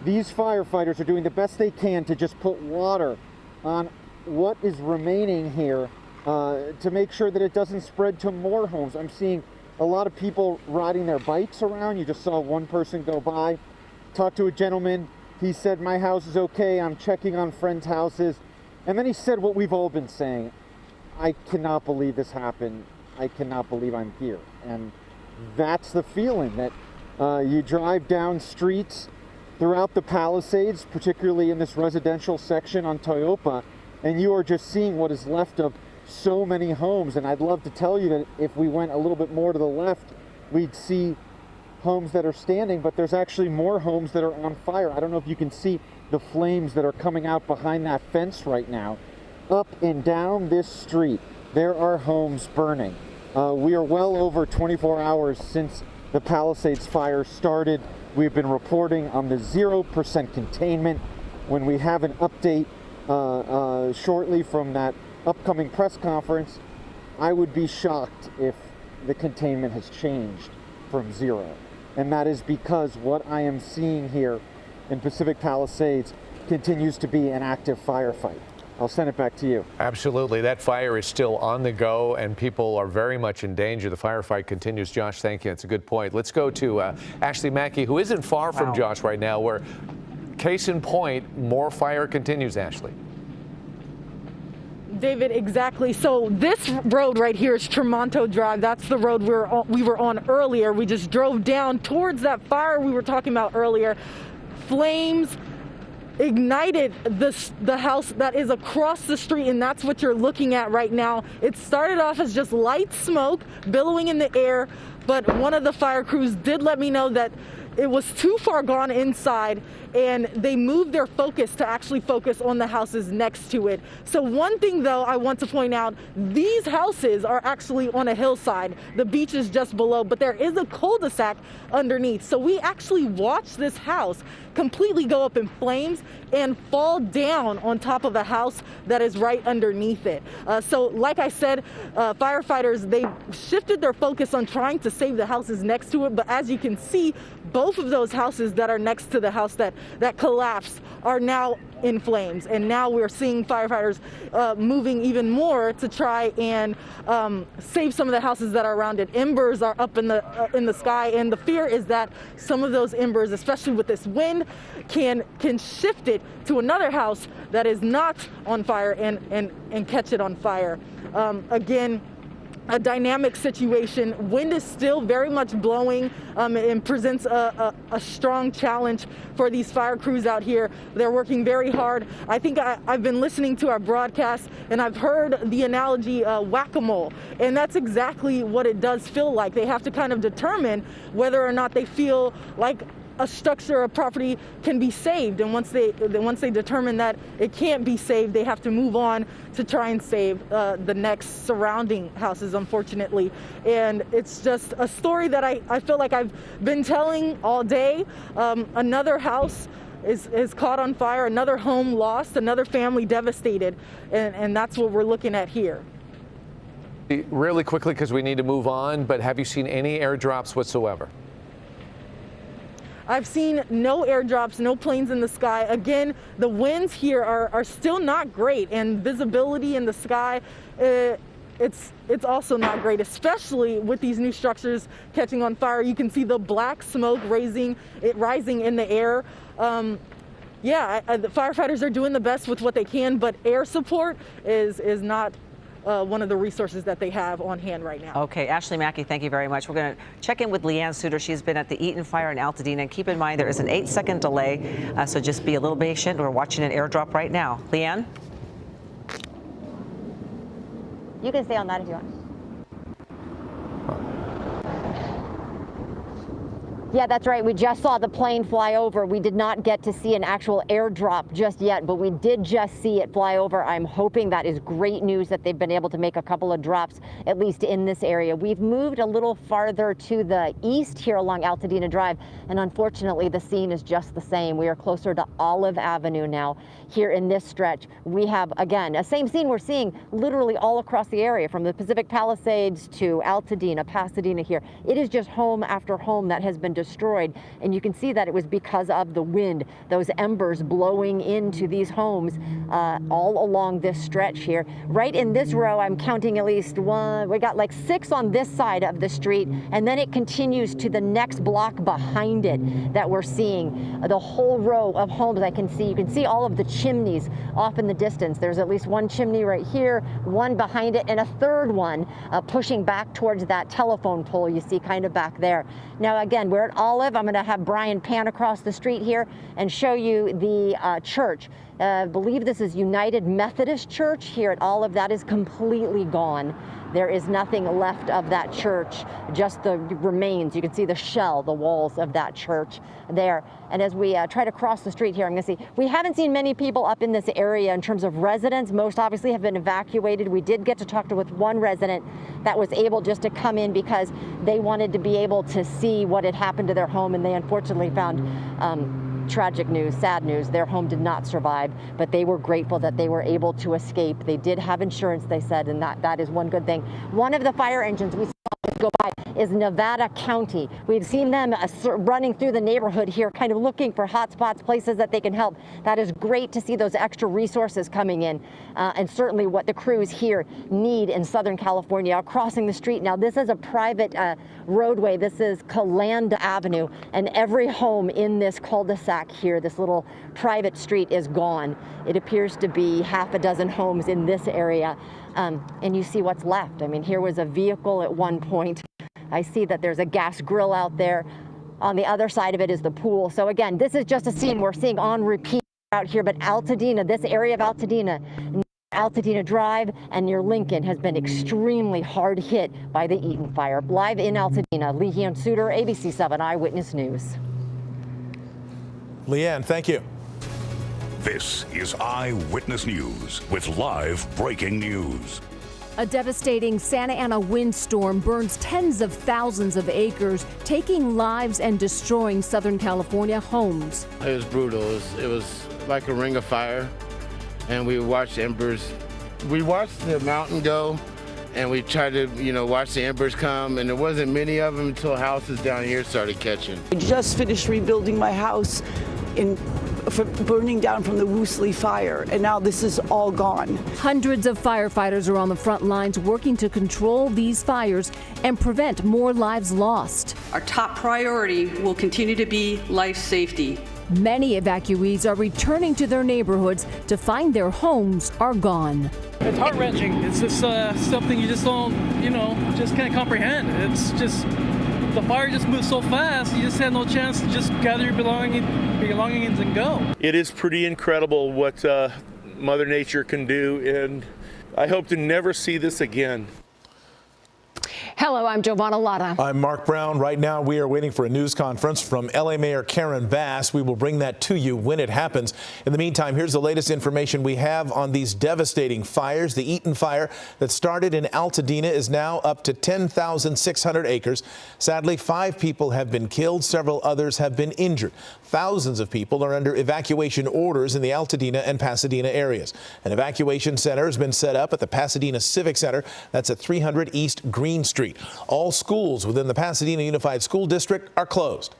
these firefighters are doing the best they can to just put water on what is remaining here to make sure that it doesn't spread to more homes. I'm seeing a lot of people riding their bikes around. You just saw one person go by. Talked to a gentleman. He said, my house is okay. I'm checking on friends' houses. And then he said what we've all been saying. I cannot believe this happened. I cannot believe I'm here. And that's the feeling that you drive down streets throughout the Palisades, particularly in this residential section on Tiopa, and you are just seeing what is left of so many homes. And I'd love to tell you that if we went a little bit more to the left, we'd see homes that are standing, but there's actually more homes that are on fire. I don't know if you can see the flames that are coming out behind that fence right now. Up and down this street, there are homes burning. We are well over 24 hours since the Palisades fire started. We've been reporting on the 0% containment. When we have an update shortly from that upcoming press conference, I would be shocked if the containment has changed from 0. And that is because what I am seeing here in Pacific Palisades continues to be an active firefight. I'll send it back to you. Absolutely. That fire is still on the go, and people are very much in danger. The firefight continues. Josh, thank you. It's a good point. Let's go to Ashley Mackey, who isn't far from Josh right now, where, case in point, more fire continues, Ashley. David, exactly. So this road right here is Tremonto Drive. That's the road we were on earlier. We just drove down towards that fire we were talking about earlier. Flames ignited the house that is across the street, and that's what you're looking at right now. It started off as just light smoke billowing in the air, but one of the fire crews did let me know that it was too far gone inside, and they moved their focus to actually focus on the houses next to it. So one thing though I want to point out, these houses are actually on a hillside. The beach is just below, but there is a cul-de-sac underneath. So we actually watched this house completely go up in flames and fall down on top of a house that is right underneath it. So like I said, firefighters, they shifted their focus on trying to save the houses next to it, but as you can see, both of those houses that are next to the house that collapsed are now in flames, and now we're seeing firefighters moving even more to try and save some of the houses that are around it. Embers are up in the sky, and the fear is that some of those embers, especially with this wind, can shift it to another house that is not on fire and catch it on fire. Again, a dynamic situation. Wind is still very much blowing and presents a strong challenge for these fire crews out here. They're working very hard. I think I've been listening to our broadcast and I've heard the analogy whack-a-mole, and that's exactly what it does feel like. They have to kind of determine whether or not they feel like a structure or property can be saved, and once they determine that it can't be saved, they have to move on to try and save the next surrounding houses, unfortunately. And it's just a story that I feel like I've been telling all day. Another house is caught on fire, another home lost, another family devastated, and that's what we're looking at here. Really quickly, because we need to move on, but have you seen any airdrops whatsoever? I've seen no airdrops, no planes in the sky. Again, the winds here are still not great, and visibility in the sky, it's also not great, especially with these new structures catching on fire. You can see the black smoke rising in the air. The firefighters are doing the best with what they can, but air support is not one of the resources that they have on hand right now. Okay, Ashley Mackey, thank you very much. We're going to check in with Leanne Suter. She's been at the Eaton Fire in Altadena. And keep in mind, there is an 8-second delay, so just be a little patient. We're watching an airdrop right now. Leanne? You can stay on that if you want. Yeah, that's right. We just saw the plane fly over. We did not get to see an actual airdrop just yet, but we did just see it fly over. I'm hoping that is great news that they've been able to make a couple of drops, at least in this area. We've moved a little farther to the east here along Altadena Drive, and unfortunately, the scene is just the same. We are closer to Olive Avenue now. Here in this stretch, we have, again, a same scene we're seeing literally all across the area, from the Pacific Palisades to Altadena, Pasadena here. It is just home after home that has been destroyed, and you can see that it was because of the wind, those embers blowing into these homes all along this stretch here. Right in this row, I'm counting at least one, we got like 6 on this side of the street, and then it continues to the next block behind it that we're seeing the whole row of homes. You can see all of the chimneys off in the distance. There's at least one chimney right here, one behind it, and a third one pushing back towards that telephone pole you see kind of back there. Now again, we're at Olive. I'm going to have Brian pan across the street here and show you the church. I believe this is United Methodist Church here at Olive. That is completely gone. There is nothing left of that church, just the remains. You can see the shell, the walls of that church there. And as we try to cross the street here, I'm going to see, we haven't seen many people up in this area in terms of residents. Most obviously have been evacuated. We did get to talk with one resident that was able just to come in because they wanted to be able to see what had happened to their home, and they unfortunately found tragic news, sad news. Their home did not survive, but they were grateful that they were able to escape. They did have insurance, they said, and that is one good thing. One of the fire engines we saw go by is Nevada County. We've seen them running through the neighborhood here, kind of looking for hot spots, places that they can help. That is great to see those extra resources coming in, and certainly what the crews here need in Southern California. Crossing the street now, this is a private roadway. This is Caland Avenue, and every home in this cul-de-sac here, this little private street, is gone. It appears to be half a dozen homes in this area. And you see what's left. I mean, here was a vehicle at one point. I see that there's a gas grill out there. On the other side of it is the pool. So again, this is just a scene we're seeing on repeat out here. But Altadena, this area of Altadena, Altadena Drive and near Lincoln, has been extremely hard hit by the Eaton fire. Live in Altadena, Leanne Suter, ABC 7 Eyewitness News. Leanne, thank you. This is Eyewitness News with live breaking news. A devastating Santa Ana windstorm burns tens of thousands of acres, taking lives and destroying Southern California homes. It was brutal. It was like a ring of fire, and we watched embers. We watched the mountain go, and we tried to, watch the embers come, and there wasn't many of them until houses down here started catching. I just finished rebuilding my house burning down from the Woosley fire, and now this is all gone. Hundreds of firefighters are on the front lines working to control these fires and prevent more lives lost. Our top priority will continue to be life safety. Many evacuees are returning to their neighborhoods to find their homes are gone. It's heart-wrenching. It's just something you just don't, just can't comprehend. It's just, the fire just moves so fast, you just had no chance to just gather your belongings and go. It is pretty incredible what Mother Nature can do, and I hope to never see this again. Hello, I'm Giovanna Latta. I'm Mark Brown. Right now, we are waiting for a news conference from LA Mayor Karen Bass. We will bring that to you when it happens. In the meantime, here's the latest information we have on these devastating fires. The Eaton fire that started in Altadena is now up to 10,600 acres. Sadly, 5 people have been killed. Several others have been injured. Thousands of people are under evacuation orders in the Altadena and Pasadena areas. An evacuation center has been set up at the Pasadena Civic Center. That's at 300 East Green Street. All schools within the Pasadena Unified School District are closed.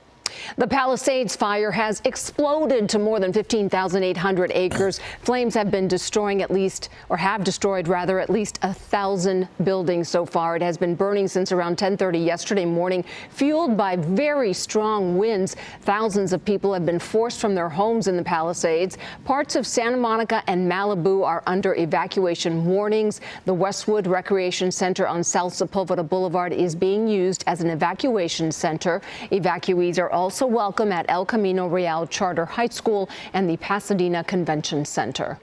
The Palisades fire has exploded to more than 15,800 acres. Flames have been destroying at least 1,000 buildings so far. It has been burning since around 10:30 yesterday morning, fueled by very strong winds. Thousands of people have been forced from their homes in the Palisades. Parts of Santa Monica and Malibu are under evacuation warnings. The Westwood Recreation Center on South Sepulveda Boulevard is being used as an evacuation center. Evacuees are also welcome at El Camino Real Charter High School and the Pasadena Convention Center.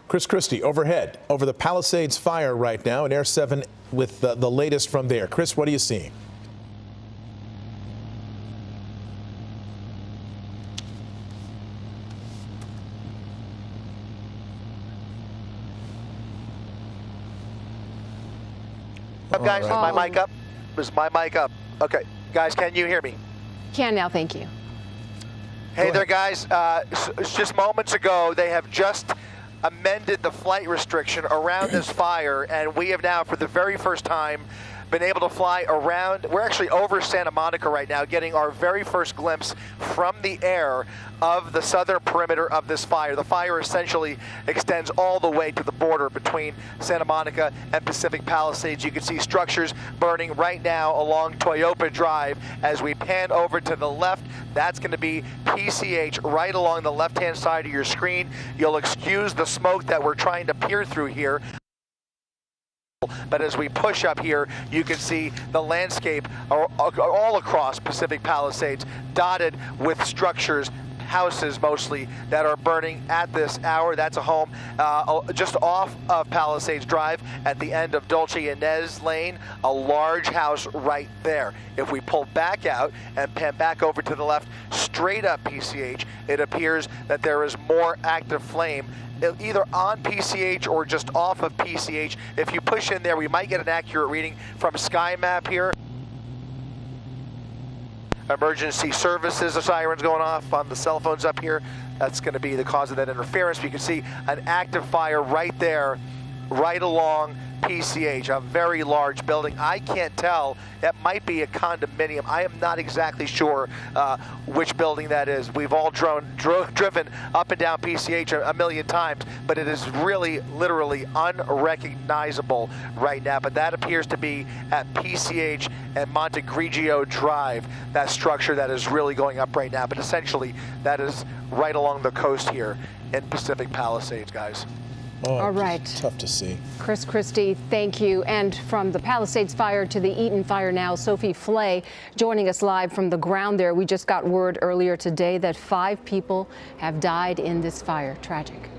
Chris Christie overhead over the Palisades fire right now in Air 7 with the latest from there. Chris, what are you seeing? Up, guys, is my mic up? Is my mic up? Okay, guys, can you hear me? Can now, thank you. Hey there, guys. Just moments ago, they have just amended the flight restriction around this fire, and we have now, for the very first time, been able to fly around. We're actually over Santa Monica right now, getting our very first glimpse from the air of the southern perimeter of this fire. The fire essentially extends all the way to the border between Santa Monica and Pacific Palisades. You can see structures burning right now along Toyopa Drive. As we pan over to the left, that's going to be PCH right along the left-hand side of your screen. You'll excuse the smoke that we're trying to peer through here. But as we push up here, you can see the landscape all across Pacific Palisades, dotted with structures, houses mostly, that are burning at this hour. That's a home just off of Palisades Drive at the end of Dolce Inez Lane, a large house right there. If we pull back out and pan back over to the left, straight up PCH, it appears that there is more active flame either on PCH or just off of PCH. If you push in there, we might get an accurate reading from SkyMap here. Emergency services, the sirens going off on the cell phones up here. That's going to be the cause of that interference. You can see an active fire right there, right along PCH, a very large building. I can't tell. That might be a condominium. I am not exactly sure which building that is. We've all driven up and down PCH a million times, but it is really, literally unrecognizable right now. But that appears to be at PCH and Montegrigio Drive, that structure that is really going up right now. But essentially, that is right along the coast here in Pacific Palisades, guys. Oh, all right. Tough to see. Chris Christie, thank you. And from the Palisades fire to the Eaton fire now, Sophie Flay joining us live from the ground there. We just got word earlier today that 5 people have died in this fire. Tragic.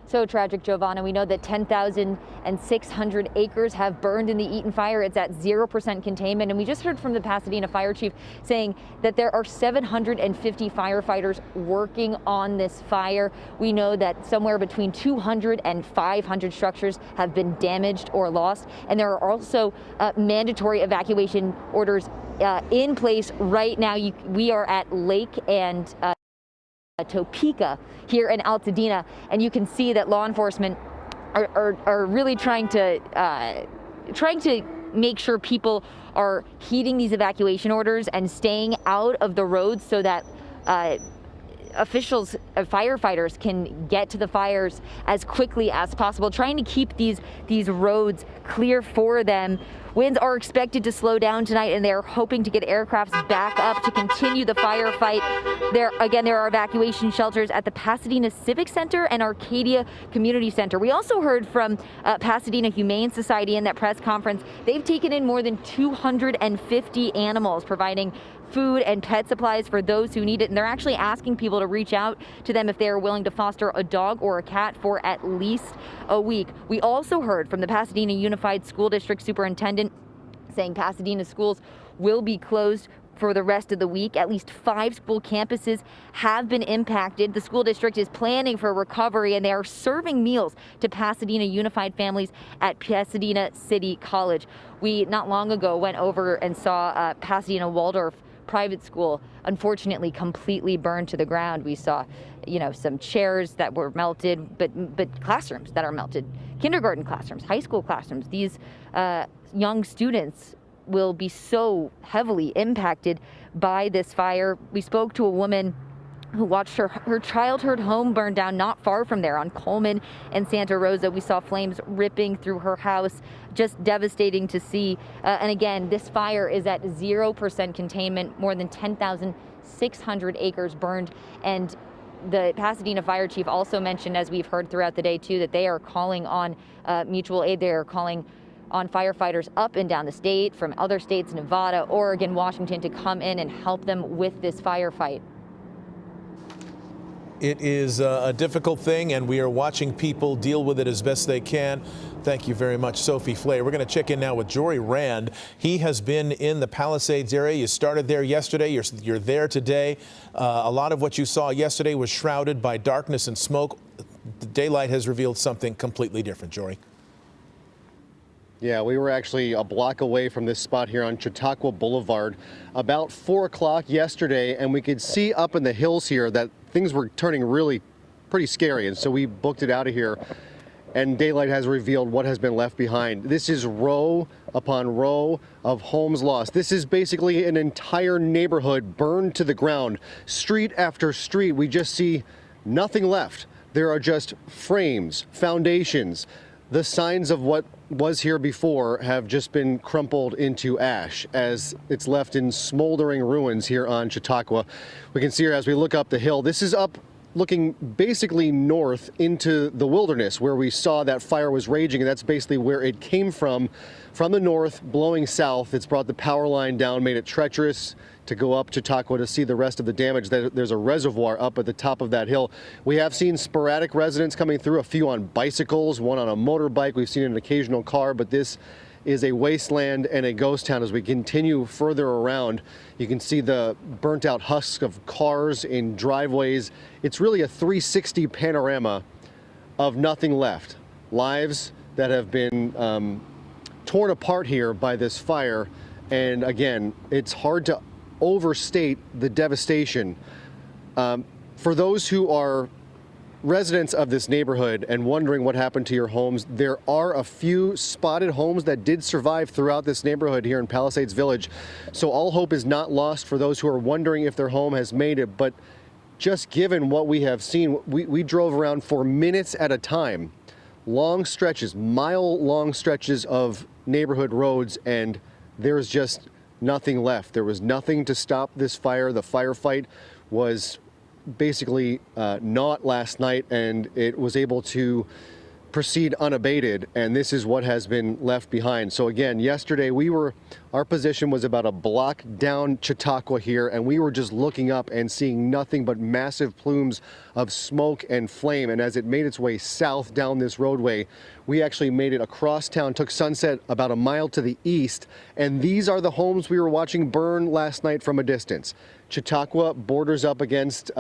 So tragic, Giovanna. We know that 10,600 acres have burned in the Eaton fire. It's at 0% containment. And we just heard from the Pasadena fire chief saying that there are 750 firefighters working on this fire. We know that somewhere between 200 and 500 structures have been damaged or lost. And there are also mandatory evacuation orders in place right now. We are at Lake and Topeka here in Altadena, and you can see that law enforcement are really trying to make sure people are heeding these evacuation orders and staying out of the roads so that officials, firefighters can get to the fires as quickly as possible, trying to keep these roads clear for them. Winds are expected to slow down tonight, and they're hoping to get aircrafts back up to continue the firefight. There are evacuation shelters at the Pasadena Civic Center and Arcadia Community Center. We also heard from Pasadena Humane Society in that press conference. They've taken in more than 250 animals, providing food and pet supplies for those who need it. And they're actually asking people to reach out to them if they are willing to foster a dog or a cat for at least a week. We also heard from the Pasadena Unified School District Superintendent saying Pasadena schools will be closed for the rest of the week. At least 5 school campuses have been impacted. The school district is planning for recovery, and they are serving meals to Pasadena Unified families at Pasadena City College. We not long ago went over and saw Pasadena Waldorf private school, unfortunately completely burned to the ground. We saw, some chairs that were melted, but classrooms that are melted. Kindergarten classrooms, high school classrooms. These young students will be so heavily impacted by this fire. We spoke to a woman who watched her childhood home burn down not far from there on Coleman and Santa Rosa. We saw flames ripping through her house. Just devastating to see. And again, this fire is at 0% containment, more than 10,600 acres burned. And the Pasadena fire chief also mentioned, as we've heard throughout the day too, that they are calling on mutual aid. They are calling on firefighters up and down the state, from other states, Nevada, Oregon, Washington, to come in and help them with this firefight. It is a difficult thing, and we are watching people deal with it as best they can. Thank you very much, Sophie Flay. We're going to check in now with Jory Rand. He has been in the Palisades area. You started there yesterday. You're there today. A lot of what you saw yesterday was shrouded by darkness and smoke. The daylight has revealed something completely different, Jory. Yeah, we were actually a block away from this spot here on Chautauqua Boulevard about 4 o'clock yesterday, and we could see up in the hills here that things were turning really pretty scary, and so we booked it out of here, and daylight has revealed what has been left behind. This is row upon row of homes lost. This is basically an entire neighborhood burned to the ground. Street after street, we just see nothing left. There are just frames, foundations. The signs of what was here before have just been crumpled into ash as it's left in smoldering ruins here on Chautauqua. We can see here as we look up the hill, this is up looking basically north into the wilderness where we saw that fire was raging, and that's basically where it came from the north, blowing south. It's brought the power line down, made it treacherous to go up Chautauqua to see the rest of the damage. There's a reservoir up at the top of that hill. We have seen sporadic residents coming through, a few on bicycles, one on a motorbike. We've seen an occasional car, but this is a wasteland and a ghost town. As we continue further around, you can see the burnt out husks of cars in driveways. It's really a 360 panorama of nothing left. Lives that have been torn apart here by this fire. And again, it's hard to overstate the devastation. For those who are residents of this neighborhood and wondering what happened to your homes, there are a few spotted homes that did survive throughout this neighborhood here in Palisades Village. So all hope is not lost for those who are wondering if their home has made it. But just given what we have seen, we drove around for minutes at a time, long stretches, mile-long stretches of neighborhood roads, and there's just nothing left. There was nothing to stop this fire. The firefight was basically not last night, and it was able to proceed unabated, and this is what has been left behind. So again, yesterday our position was about a block down Chautauqua here, and we were just looking up and seeing nothing but massive plumes of smoke and flame. And as it made its way south down this roadway, we actually made it across town, took Sunset about a mile to the east, and these are the homes we were watching burn last night from a distance. Chautauqua borders up against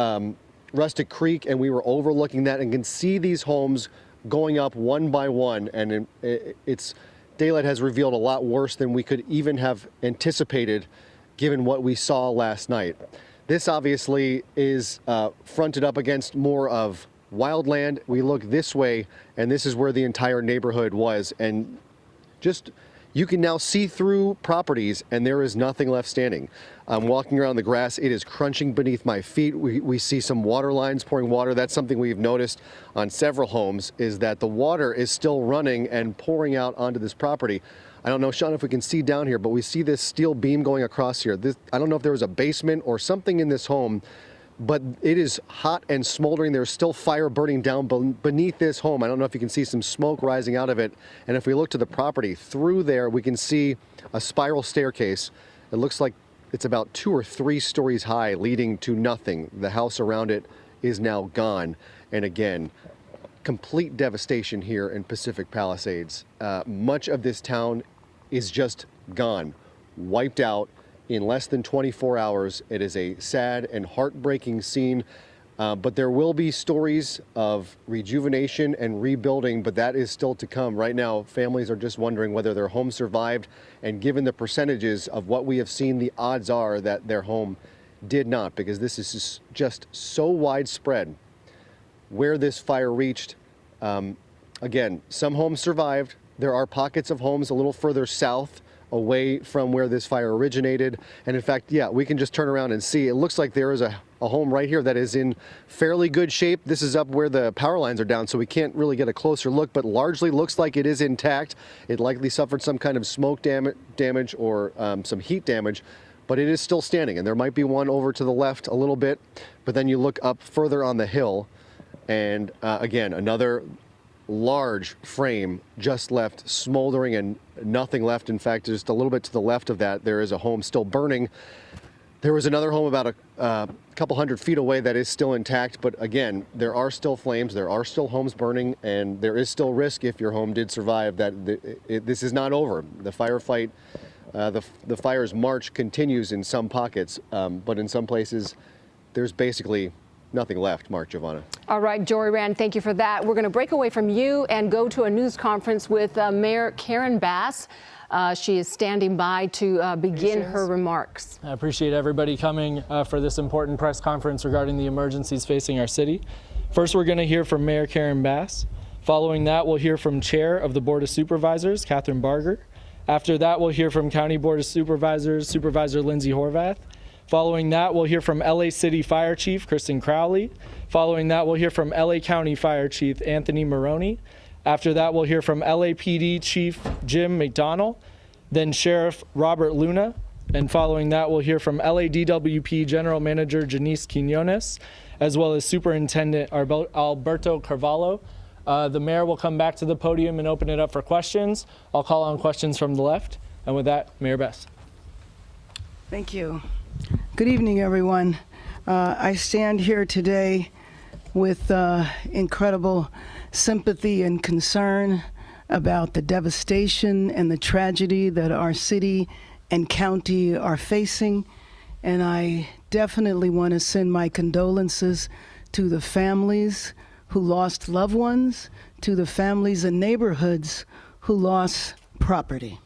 Rustic Creek, and we were overlooking that and can see these homes going up one by one, and it's daylight has revealed a lot worse than we could even have anticipated given what we saw last night. This obviously is fronted up against more of wildland. We look this way, and this is where the entire neighborhood was, and just you can now see through properties, and there is nothing left standing. I'm walking around the grass. It is crunching beneath my feet. We see some water lines pouring water. That's something we've noticed on several homes, is that the water is still running and pouring out onto this property. I don't know, Sean, if we can see down here, but we see this steel beam going across here. I don't know if there was a basement or something in this home, but it is hot and smoldering. There's still fire burning down beneath this home. I don't know if you can see some smoke rising out of it. And if we look to the property through there, we can see a spiral staircase. It looks like it's about 2 or 3 stories high, leading to nothing. The house around it is now gone. And again, complete devastation here in Pacific Palisades. Much of this town is just gone, wiped out in less than 24 hours. It is a sad and heartbreaking scene, but there will be stories of rejuvenation and rebuilding, but that is still to come. Right now, families are just wondering whether their home survived, and given the percentages of what we have seen, the odds are that their home did not, because this is just so widespread. Where this fire reached, again, some homes survived. There are pockets of homes a little further south away from where this fire originated. And in fact, yeah, we can just turn around and see. It looks like there is a home right here that is in fairly good shape. This is up where the power lines are down, so we can't really get a closer look, but largely looks like it is intact. It likely suffered some kind of smoke damage or some heat damage, but it is still standing. And there might be one over to the left a little bit, but then you look up further on the hill, and again, another large frame just left smoldering and nothing left. In fact, just a little bit to the left of that, there is a home still burning. There was another home about a couple hundred feet away that is still intact, but again, there are still flames, there are still homes burning, and there is still risk, if your home did survive, that this is not over. The firefight, the fire's march continues in some pockets, but in some places, there's basically nothing left. Mark, Giovanna. All right, Jory Rand, thank you for that. We're going to break away from you and go to a news conference with Mayor Karen Bass. She is standing by to begin her remarks. I appreciate everybody coming for this important press conference regarding the emergencies facing our city. First, we're going to hear from Mayor Karen Bass. Following that, we'll hear from Chair of the Board of Supervisors, Catherine Barger. After that, we'll hear from County Board of Supervisors, Supervisor Lindsay Horvath. Following that, we'll hear from LA City Fire Chief Kristen Crowley. Following that, we'll hear from LA County Fire Chief Anthony Maroney. After that, we'll hear from LAPD Chief Jim McDonnell, then Sheriff Robert Luna. And following that, we'll hear from LADWP General Manager Janice Quinones, as well as Superintendent Alberto Carvalho. The mayor will come back to the podium and open it up for questions. I'll call on questions from the left. And with that, Mayor Bass. Thank you. Good evening, everyone. I stand here today with incredible sympathy and concern about the devastation and the tragedy that our city and county are facing. And I definitely want to send my condolences to the families who lost loved ones, to the families and neighborhoods who lost property.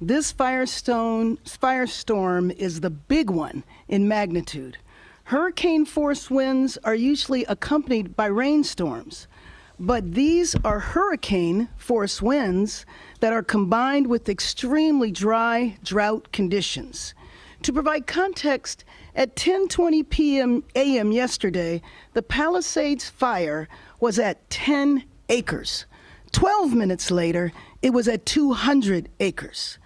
This firestorm is the big one in magnitude. Hurricane force winds are usually accompanied by rainstorms, but these are hurricane force winds that are combined with extremely dry drought conditions. To provide context, at 10:20 a.m. yesterday, the Palisades fire was at 10 acres. 12 minutes later, it was at 200 acres.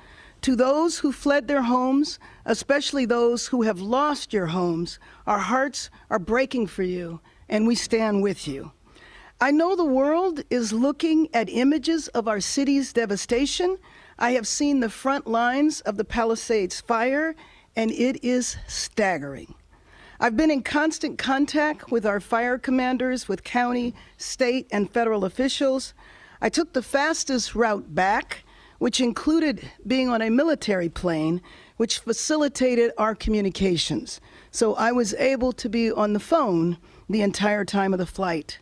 To those who fled their homes, especially those who have lost your homes, our hearts are breaking for you, and we stand with you. I know the world is looking at images of our city's devastation. I have seen the front lines of the Palisades fire, and it is staggering. I've been in constant contact with our fire commanders, with county, state, and federal officials. I took the fastest route back, which included being on a military plane, which facilitated our communications. So I was able to be on the phone the entire time of the flight.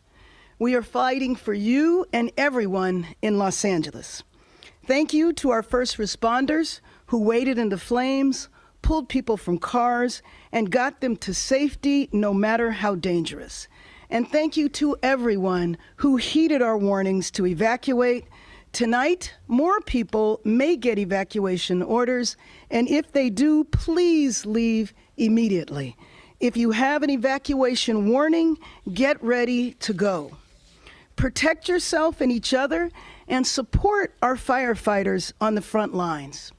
We are fighting for you and everyone in Los Angeles. Thank you to our first responders who waded into flames, pulled people from cars, and got them to safety no matter how dangerous. And thank you to everyone who heeded our warnings to evacuate. Tonight, more people may get evacuation orders, and if they do, please leave immediately. If you have an evacuation warning, get ready to go. Protect yourself and each other, and support our firefighters on the front lines.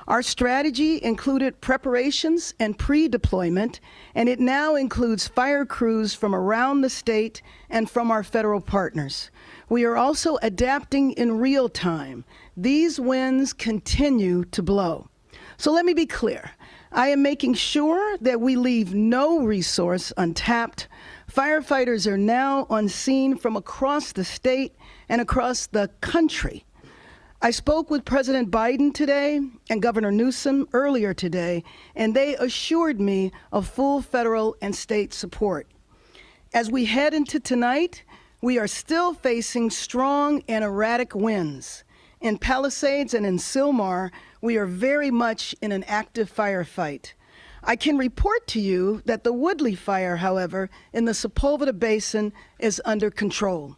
Our strategy included preparations and pre-deployment, and it now includes fire crews from around the state and from our federal partners. We are also adapting in real time. These winds continue to blow. So let me be clear. I am making sure that we leave no resource untapped. Firefighters are now on scene from across the state and across the country. I spoke with President Biden today and Governor Newsom earlier today, and they assured me of full federal and state support. As we head into tonight, we are still facing strong and erratic winds. In Palisades and in Sylmar, we are very much in an active firefight. I can report to you that the Woodley fire, however, in the Sepulveda Basin is under control.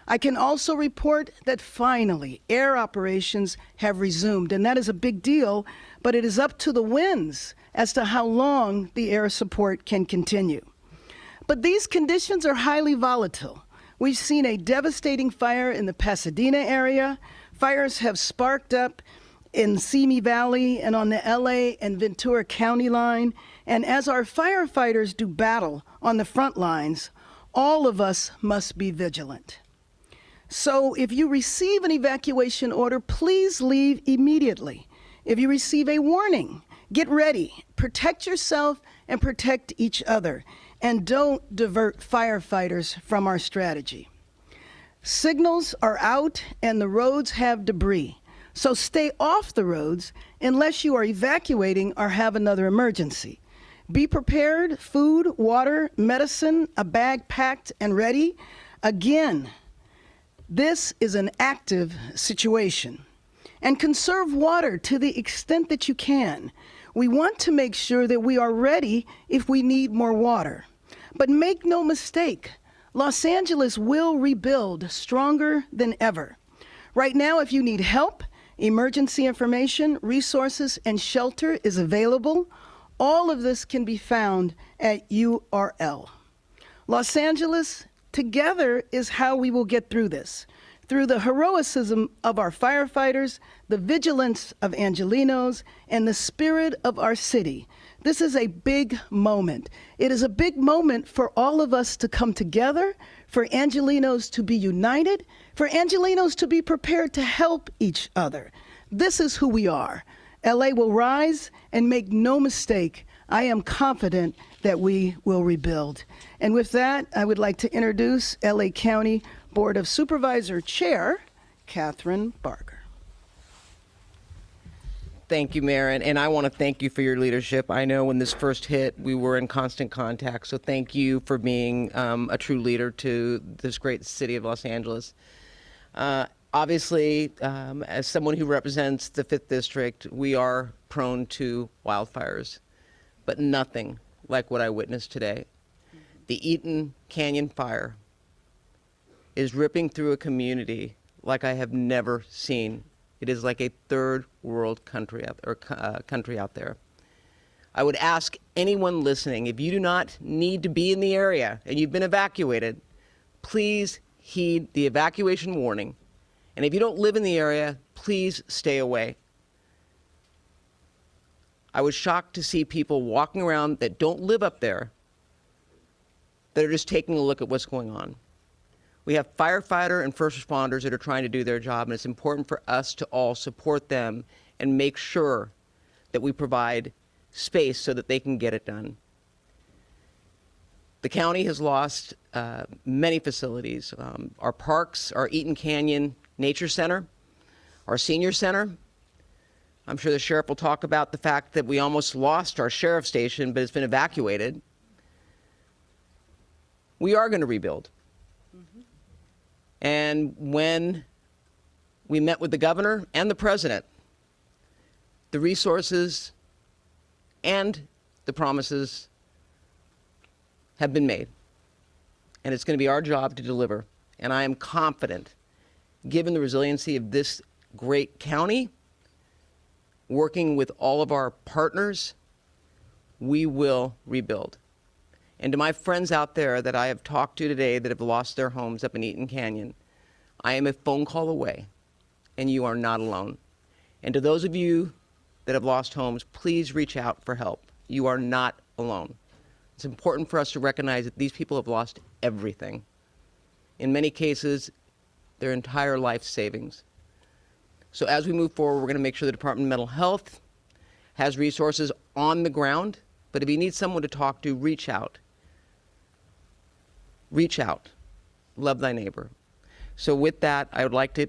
I can also report that finally air operations have resumed, and that is a big deal, but it is up to the winds as to how long the air support can continue. But these conditions are highly volatile. We've seen a devastating fire in the Pasadena area. Fires have sparked up in Simi Valley and on the LA and Ventura County line. And as our firefighters do battle on the front lines, all of us must be vigilant. So if you receive an evacuation order, please leave immediately. If you receive a warning, get ready, protect yourself and protect each other, and don't divert firefighters from our strategy. Signals are out and the roads have debris, so stay off the roads unless you are evacuating or have another emergency. Be prepared, food, water, medicine, a bag packed and ready. Again, this is an active situation. And conserve water to the extent that you can. We want to make sure that we are ready if we need more water. But make no mistake, Los Angeles will rebuild stronger than ever. Right now, if you need help, emergency information, resources, and shelter is available. All of this can be found at URL. Los Angeles, together is how we will get through this. Through the heroism of our firefighters, the vigilance of Angelenos, and the spirit of our city. This is a big moment. It is a big moment for all of us to come together, for Angelenos to be united, for Angelenos to be prepared to help each other. This is who we are. LA will rise, and make no mistake, I am confident that we will rebuild. And with that, I would like to introduce LA County Board of Supervisor Chair, Catherine Barger. Thank you, Mayor, and I want to thank you for your leadership. I know when this first hit, we were in constant contact, so thank you for being a true leader to this great city of Los Angeles. Obviously, as someone who represents the 5th District, we are prone to wildfires, but nothing like what I witnessed today. The Eaton Canyon fire is ripping through a community like I have never seen. It is like a third world country out there. I would ask anyone listening, if you do not need to be in the area and you've been evacuated, please heed the evacuation warning. And if you don't live in the area, please stay away. I was shocked to see people walking around that don't live up there, that are just taking a look at what's going on. We have firefighter and first responders that are trying to do their job, and it's important for us to all support them and make sure that we provide space so that they can get it done. The county has lost many facilities. Our parks, our Eaton Canyon Nature Center, our senior center. I'm sure the sheriff will talk about the fact that we almost lost our sheriff's station, but it's been evacuated. We are going to rebuild. And when we met with the governor and the president, the resources and the promises have been made. And it's going to be our job to deliver. And I am confident, given the resiliency of this great county, working with all of our partners, we will rebuild. And to my friends out there that I have talked to today that have lost their homes up in Eaton Canyon, I am a phone call away, and you are not alone. And to those of you that have lost homes, please reach out for help. You are not alone. It's important for us to recognize that these people have lost everything. In many cases, their entire life savings. So as we move forward, we're going to make sure the Department of Mental Health has resources on the ground. But if you need someone to talk to, reach out. Reach out. Love thy neighbor. So with that, I would like to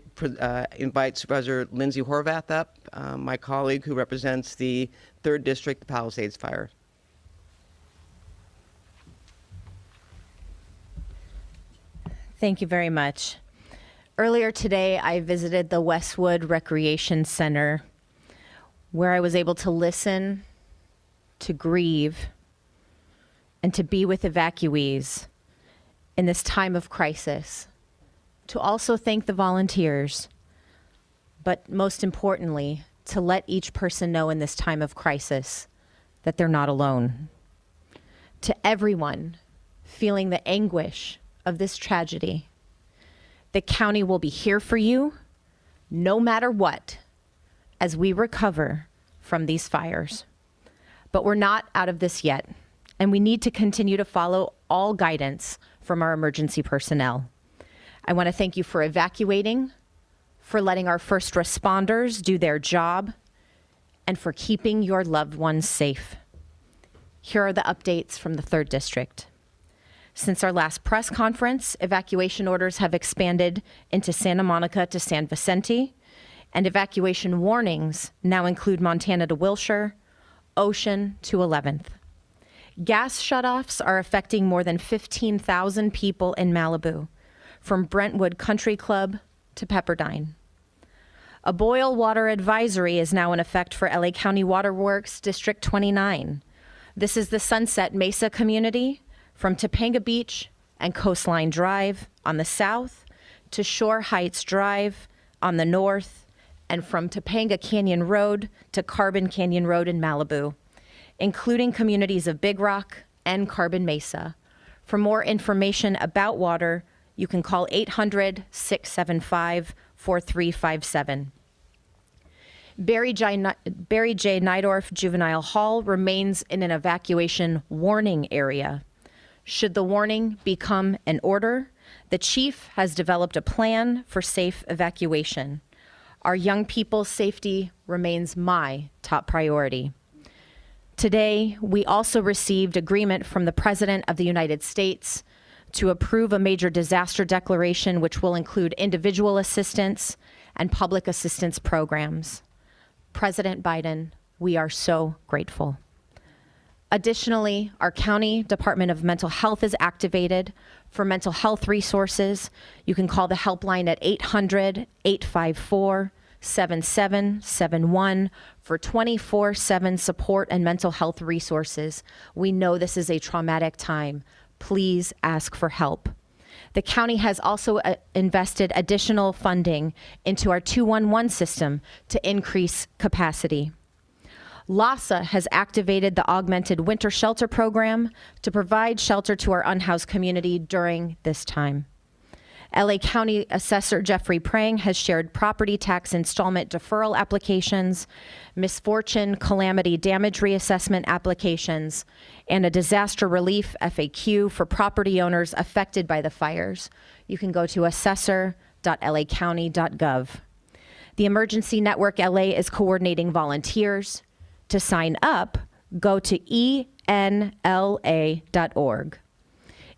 invite Supervisor Lindsay Horvath up, my colleague who represents the 3rd District, the Palisades Fire. Thank you very much. Earlier today, I visited the Westwood Recreation Center, where I was able to listen, to grieve, and to be with evacuees in this time of crisis, to also thank the volunteers, but most importantly, to let each person know in this time of crisis that they're not alone. To everyone feeling the anguish of this tragedy, the county will be here for you no matter what as we recover from these fires. But we're not out of this yet, and we need to continue to follow all guidance from our emergency personnel. I want to thank you for evacuating, for letting our first responders do their job, and for keeping your loved ones safe. Here are the updates from the 3rd District. Since our last press conference, evacuation orders have expanded into Santa Monica to San Vicente, and evacuation warnings now include Montana to Wilshire, Ocean to 11th. Gas shutoffs are affecting more than 15,000 people in Malibu, from Brentwood Country Club to Pepperdine. A boil water advisory is now in effect for LA County Water Works District 29. This is the Sunset Mesa community from Topanga Beach and Coastline Drive on the south to Shore Heights Drive on the north, and from Topanga Canyon Road to Carbon Canyon Road in Malibu, including communities of Big Rock and Carbon Mesa. For more information about water, you can call 800-675-4357. Barry J. Nydorf Juvenile Hall remains in an evacuation warning area. Should the warning become an order, the chief has developed a plan for safe evacuation. Our young people's safety remains my top priority. Today, we also received agreement from the President of the United States to approve a major disaster declaration, which will include individual assistance and public assistance programs. President Biden, we are so grateful. Additionally, our County Department of Mental Health is activated for mental health resources. You can call the helpline at 800-854-7771 for 24/7 support and mental health resources. We know this is a traumatic time. Please ask for help. The county has also invested additional funding into our 211 system to increase capacity. LASA has activated the Augmented Winter Shelter Program to provide shelter to our unhoused community during this time. LA County Assessor Jeffrey Prang has shared property tax installment deferral applications, misfortune calamity damage reassessment applications, and a disaster relief FAQ for property owners affected by the fires. You can go to assessor.lacounty.gov. The Emergency Network LA is coordinating volunteers. To sign up, go to enla.org.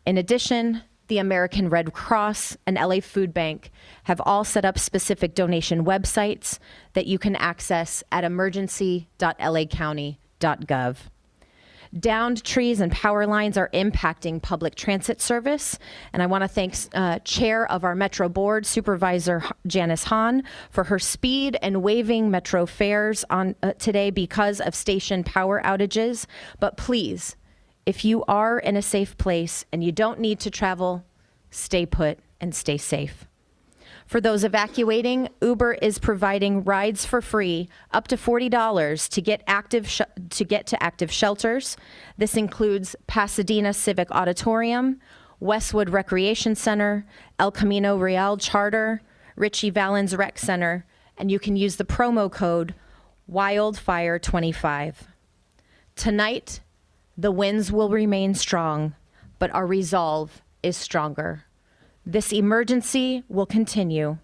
In addition, the American Red Cross and LA Food Bank have all set up specific donation websites that you can access at emergency.lacounty.gov. Downed trees and power lines are impacting public transit service, and I want to thank Chair of our Metro Board, Supervisor Janice Hahn, for her speed and waiving Metro fares on today because of station power outages. But please, if you are in a safe place and you don't need to travel, stay put and stay safe. For those evacuating, Uber is providing rides for free up to $40 to get to active shelters. This includes Pasadena Civic Auditorium, Westwood Recreation Center, El Camino Real Charter, Richie Valens Rec Center, and you can use the promo code WILDFIRE25. Tonight, the winds will remain strong, but our resolve is stronger. This emergency will continue.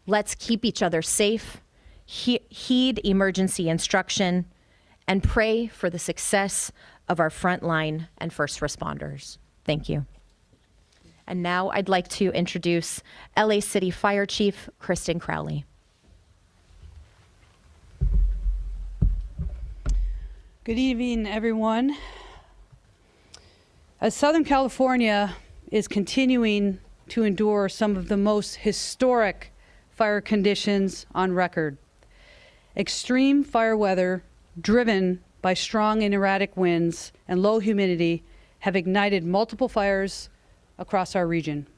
Let's keep each other safe, heed emergency instruction, and pray for the success of our frontline and first responders. Thank you. And now I'd like to introduce LA City Fire Chief Kristen Crowley. Good evening, everyone. As Southern California is continuing to endure some of the most historic fire conditions on record, extreme fire weather driven by strong and erratic winds and low humidity have ignited multiple fires across our region.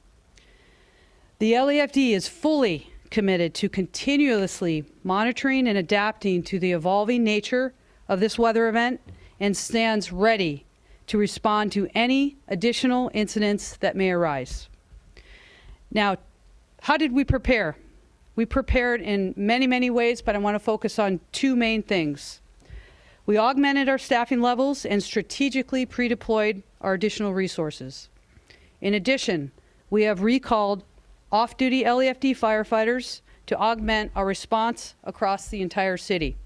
The LAFD is fully committed to continuously monitoring and adapting to the evolving nature of this weather event and stands ready to respond to any additional incidents that may arise. Now, how did we prepare? We prepared in many, many ways, but I want to focus on two main things. We augmented our staffing levels and strategically pre-deployed our additional resources. In addition, we have recalled off-duty LAFD firefighters to augment our response across the entire city.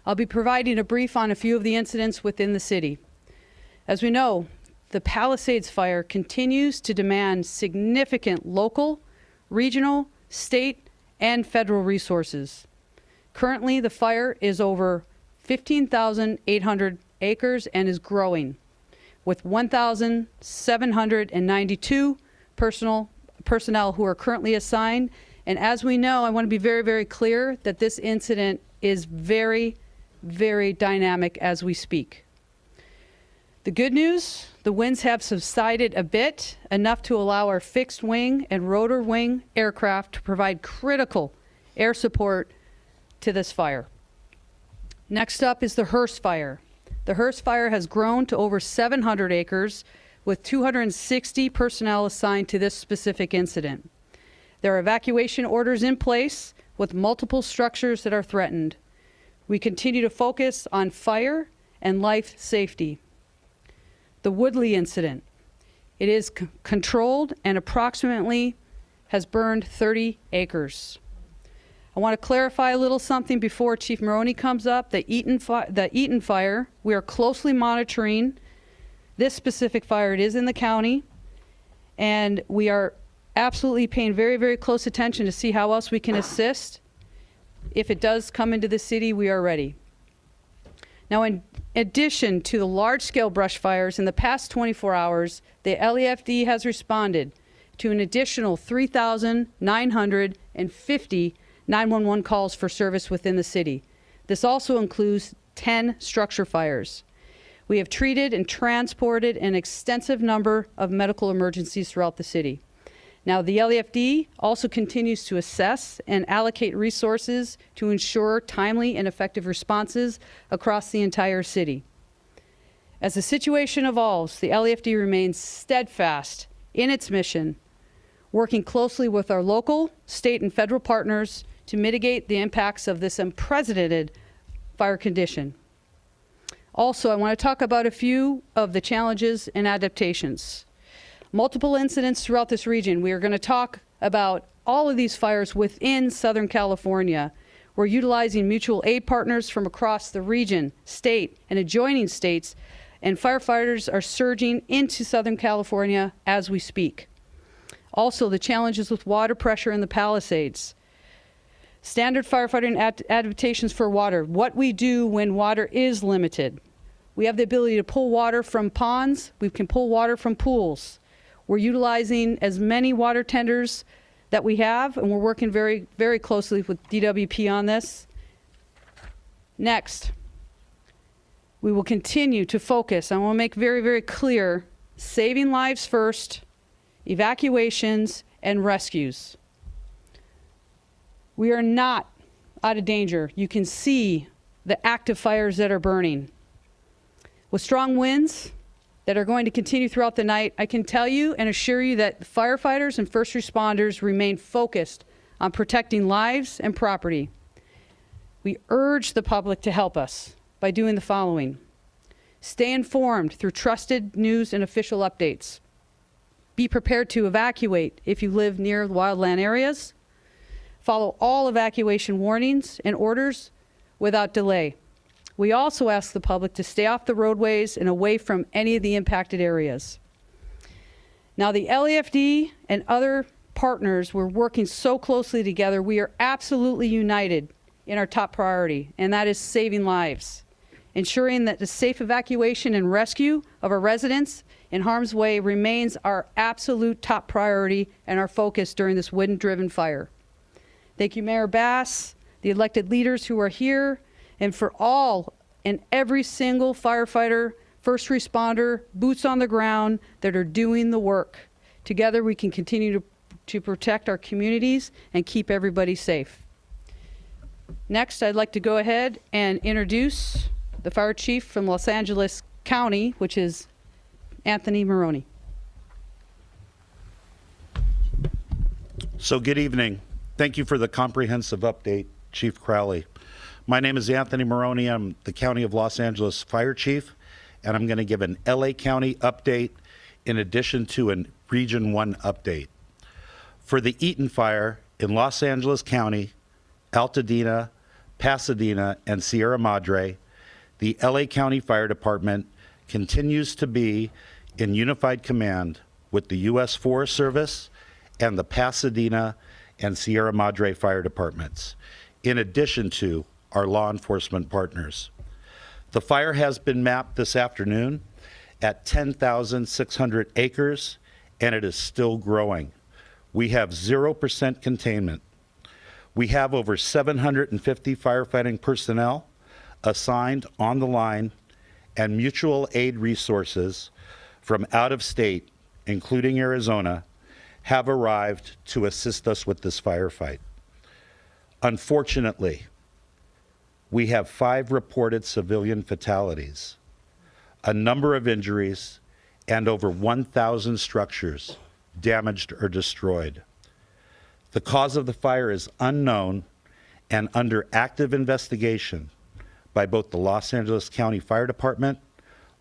I'll be providing a brief on a few of the incidents within the city. As we know, the Palisades fire continues to demand significant local, regional, state, and federal resources. Currently, the fire is over 15,800 acres and is growing, with 1,792 personnel who are currently assigned. And as we know, I want to be very, very clear that this incident is very, very dynamic as we speak. The good news, the winds have subsided a bit, enough to allow our fixed wing and rotor wing aircraft to provide critical air support to this fire. Next up is the Hearst fire. The Hearst fire has grown to over 700 acres with 260 personnel assigned to this specific incident. There are evacuation orders in place with multiple structures that are threatened. We continue to focus on fire and life safety. The Woodley incident. It is controlled and approximately has burned 30 acres. I want to clarify a little something before Chief Maroney comes up. The Eaton fire, we are closely monitoring this specific fire. It is in the county, and we are absolutely paying very, very close attention to see how else we can assist. If it does come into the city, we are ready. Now, in addition to the large-scale brush fires, in the past 24 hours, the LAFD has responded to an additional 3,950 911 calls for service within the city. This also includes 10 structure fires. We have treated and transported an extensive number of medical emergencies throughout the city. Now, the LAFD also continues to assess and allocate resources to ensure timely and effective responses across the entire city. As the situation evolves, the LAFD remains steadfast in its mission, working closely with our local, state, and federal partners to mitigate the impacts of this unprecedented fire condition. Also, I want to talk about a few of the challenges and adaptations. Multiple incidents throughout this region. We are going to talk about all of these fires within Southern California. We're utilizing mutual aid partners from across the region, state, and adjoining states, and firefighters are surging into Southern California as we speak. Also, the challenges with water pressure in the Palisades. Standard firefighting adaptations for water. What we do when water is limited. We have the ability to pull water from ponds. We can pull water from pools. We're utilizing as many water tenders that we have, and we're working very, very closely with DWP on this. Next, we will continue to focus. I want to make very, very clear, saving lives first, evacuations, and rescues. We are not out of danger. You can see the active fires that are burning. With strong winds that are going to continue throughout the night, I can tell you and assure you that firefighters and first responders remain focused on protecting lives and property. We urge the public to help us by doing the following. Stay informed through trusted news and official updates. Be prepared to evacuate if you live near wildland areas. Follow all evacuation warnings and orders without delay. We also ask the public to stay off the roadways and away from any of the impacted areas. Now, the LAFD and other partners, we're working so closely together. We are absolutely united in our top priority, and that is saving lives. Ensuring that the safe evacuation and rescue of our residents in harm's way remains our absolute top priority and our focus during this wind-driven fire. Thank you, Mayor Bass, the elected leaders who are here, and for all and every single firefighter, first responder, boots on the ground that are doing the work. Together we can continue to protect our communities and keep everybody safe. Next, I'd like to go ahead and introduce the fire chief from Los Angeles County, which is Anthony Maroney. So good evening. Thank you for the comprehensive update, Chief Crowley. My name is Anthony Maroney. I'm the County of Los Angeles Fire Chief, and I'm going to give an LA County update in addition to a Region 1 update. For the Eaton Fire in Los Angeles County, Altadena, Pasadena, and Sierra Madre, the LA County Fire Department continues to be in unified command with the U.S. Forest Service and the Pasadena and Sierra Madre Fire Departments, in addition to our law enforcement partners. The fire has been mapped this afternoon at 10,600 acres, and it is still growing. We have 0% containment. We have over 750 firefighting personnel assigned on the line, and mutual aid resources from out of state, including Arizona, have arrived to assist us with this firefight. Unfortunately, we have 5 reported civilian fatalities, a number of injuries, and over 1,000 structures damaged or destroyed. The cause of the fire is unknown and under active investigation by both the Los Angeles County Fire Department,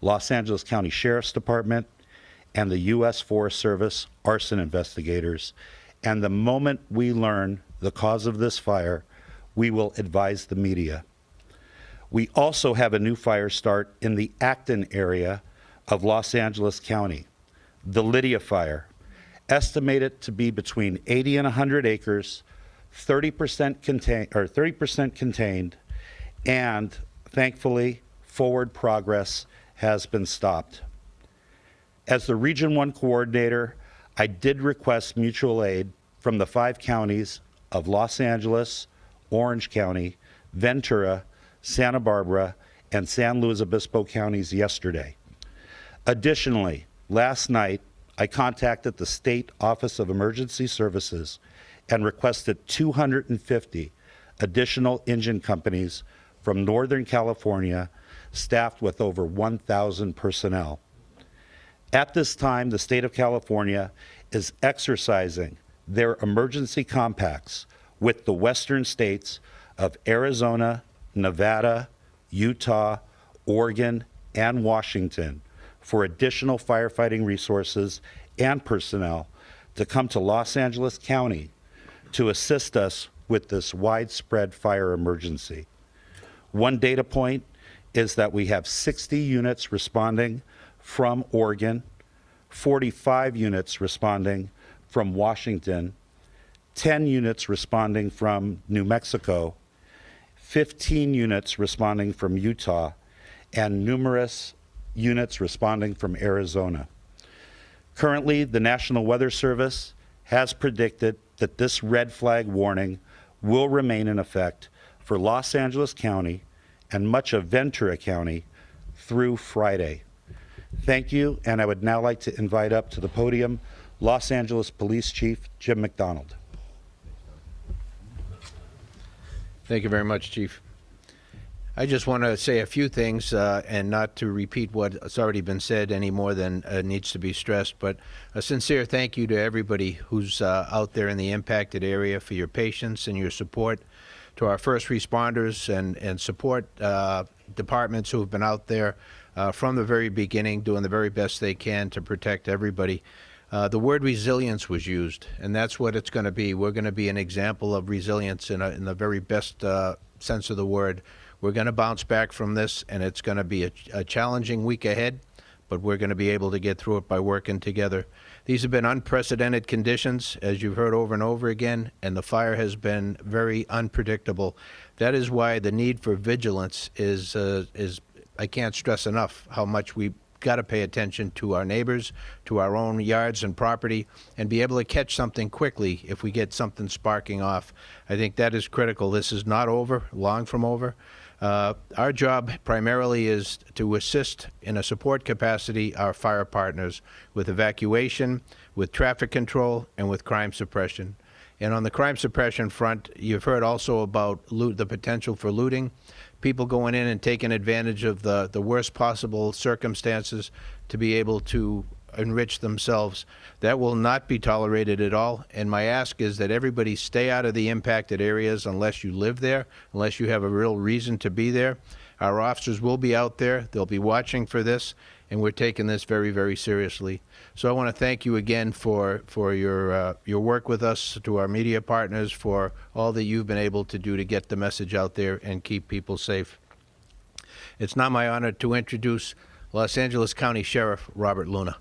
Los Angeles County Sheriff's Department, and the U.S. Forest Service arson investigators. And the moment we learn the cause of this fire, we will advise the media. We also have a new fire start in the Acton area of Los Angeles County, the Lydia Fire, estimated to be between 80 and 100 acres, 30% contained, and thankfully, forward progress has been stopped. As the Region 1 coordinator, I did request mutual aid from the 5 counties of Los Angeles, Orange County, Ventura, Santa Barbara, and San Luis Obispo counties yesterday. Additionally, last night, I contacted the State Office of Emergency Services and requested 250 additional engine companies from Northern California, staffed with over 1,000 personnel. At this time, the state of California is exercising their emergency compacts with the western states of Arizona, Nevada, Utah, Oregon, and Washington for additional firefighting resources and personnel to come to Los Angeles County to assist us with this widespread fire emergency. One data point is that we have 60 units responding from Oregon, 45 units responding from Washington, 10 units responding from New Mexico, 15 units responding from Utah, and numerous units responding from Arizona. Currently, the National Weather Service has predicted that this red flag warning will remain in effect for Los Angeles County and much of Ventura County through Friday. Thank you, and I would now like to invite up to the podium Los Angeles Police Chief Jim McDonald. Thank you very much, Chief. I just want to say a few things and not to repeat what's already been said any more than needs to be stressed, but a sincere thank you to everybody who's out there in the impacted area for your patience and your support, to our first responders and support departments who have been out there from the very beginning doing the very best they can to protect everybody. The word resilience was used, and that's what it's going to be. We're going to be an example of resilience in the very best sense of the word. We're going to bounce back from this, and it's going to be a challenging week ahead, but we're going to be able to get through it by working together. These have been unprecedented conditions, as you've heard over and over again, and the fire has been very unpredictable. That is why the need for vigilance is I can't stress enough how much we got to pay attention to our neighbors, to our own yards and property, and be able to catch something quickly if we get something sparking off. I think that is critical. This is not over, long from over. Our job primarily is to assist in a support capacity our fire partners with evacuation, with traffic control, and with crime suppression. And on the crime suppression front, you've heard also about the potential for looting, people going in and taking advantage of the worst possible circumstances to be able to enrich themselves. That will not be tolerated at all, and my ask is that everybody stay out of the impacted areas unless you live there, unless you have a real reason to be there. Our officers will be out there. They'll be watching for this, and we're taking this very, very seriously. So I want to thank you again for your work with us, to our media partners, for all that you've been able to do to get the message out there and keep people safe. It's now my honor to introduce Los Angeles County Sheriff Robert Luna.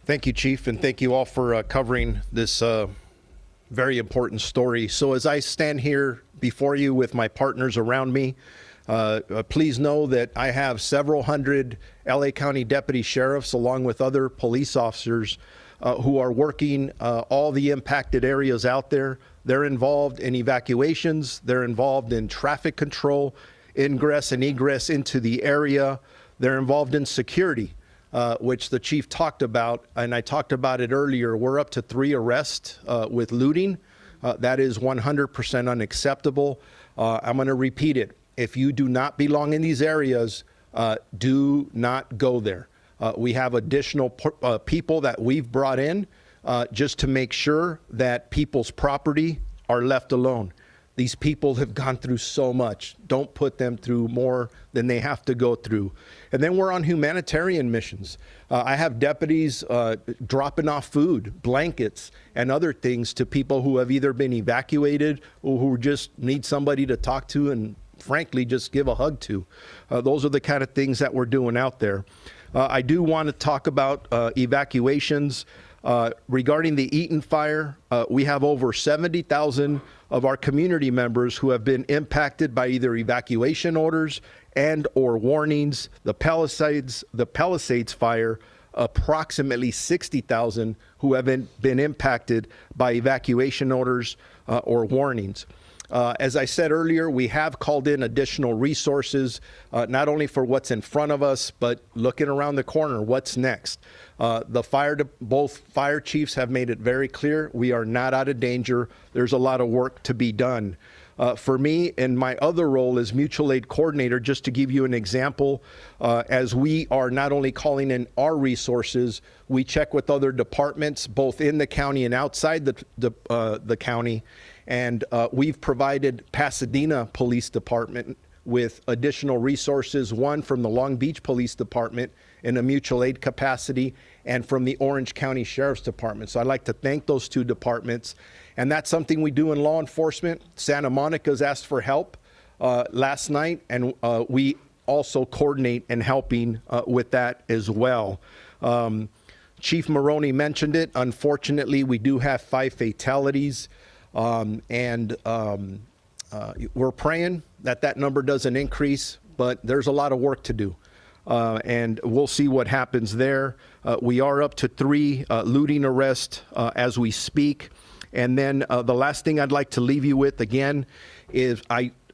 Thank you, Chief, and thank you all for covering this very important story. So as I stand here before you with my partners around me, please know that I have several hundred LA County deputy sheriffs along with other police officers who are working all the impacted areas out there. They're involved in evacuations. They're involved in traffic control, ingress and egress into the area. They're involved in security, which the chief talked about, and I talked about it earlier. We're up to 3 arrests with looting. That is 100% unacceptable. I'm going to repeat it. If you do not belong in these areas, do not go there. We have additional people that we've brought in just to make sure that people's property are left alone. These people have gone through so much. Don't put them through more than they have to go through. And then we're on humanitarian missions. I have deputies dropping off food, blankets, and other things to people who have either been evacuated or who just need somebody to talk to and frankly just give a hug to. Those are the kind of things that we're doing out there. I do want to talk about evacuations. Regarding the Eaton fire, we have over 70,000 of our community members who have been impacted by either evacuation orders and or warnings. The Palisades fire, approximately 60,000 who have been impacted by evacuation orders or warnings. As I said earlier, we have called in additional resources, not only for what's in front of us, but looking around the corner, what's next. Both fire chiefs have made it very clear we are not out of danger. There's a lot of work to be done. For me, and my other role as mutual aid coordinator, just to give you an example, as we are not only calling in our resources, we check with other departments, both in the county and outside the county. And we've provided Pasadena Police Department with additional resources, one from the Long Beach Police Department in a mutual aid capacity, and from the Orange County Sheriff's Department. So I'd like to thank those two departments. And that's something we do in law enforcement. Santa Monica's asked for help last night, and we also coordinate in helping with that as well. Chief Maroney mentioned it. Unfortunately, we do have 5 fatalities, and we're praying that that number doesn't increase, but there's a lot of work to do. And we'll see what happens there. We are up to 3 looting arrests as we speak. And then the last thing I'd like to leave you with again is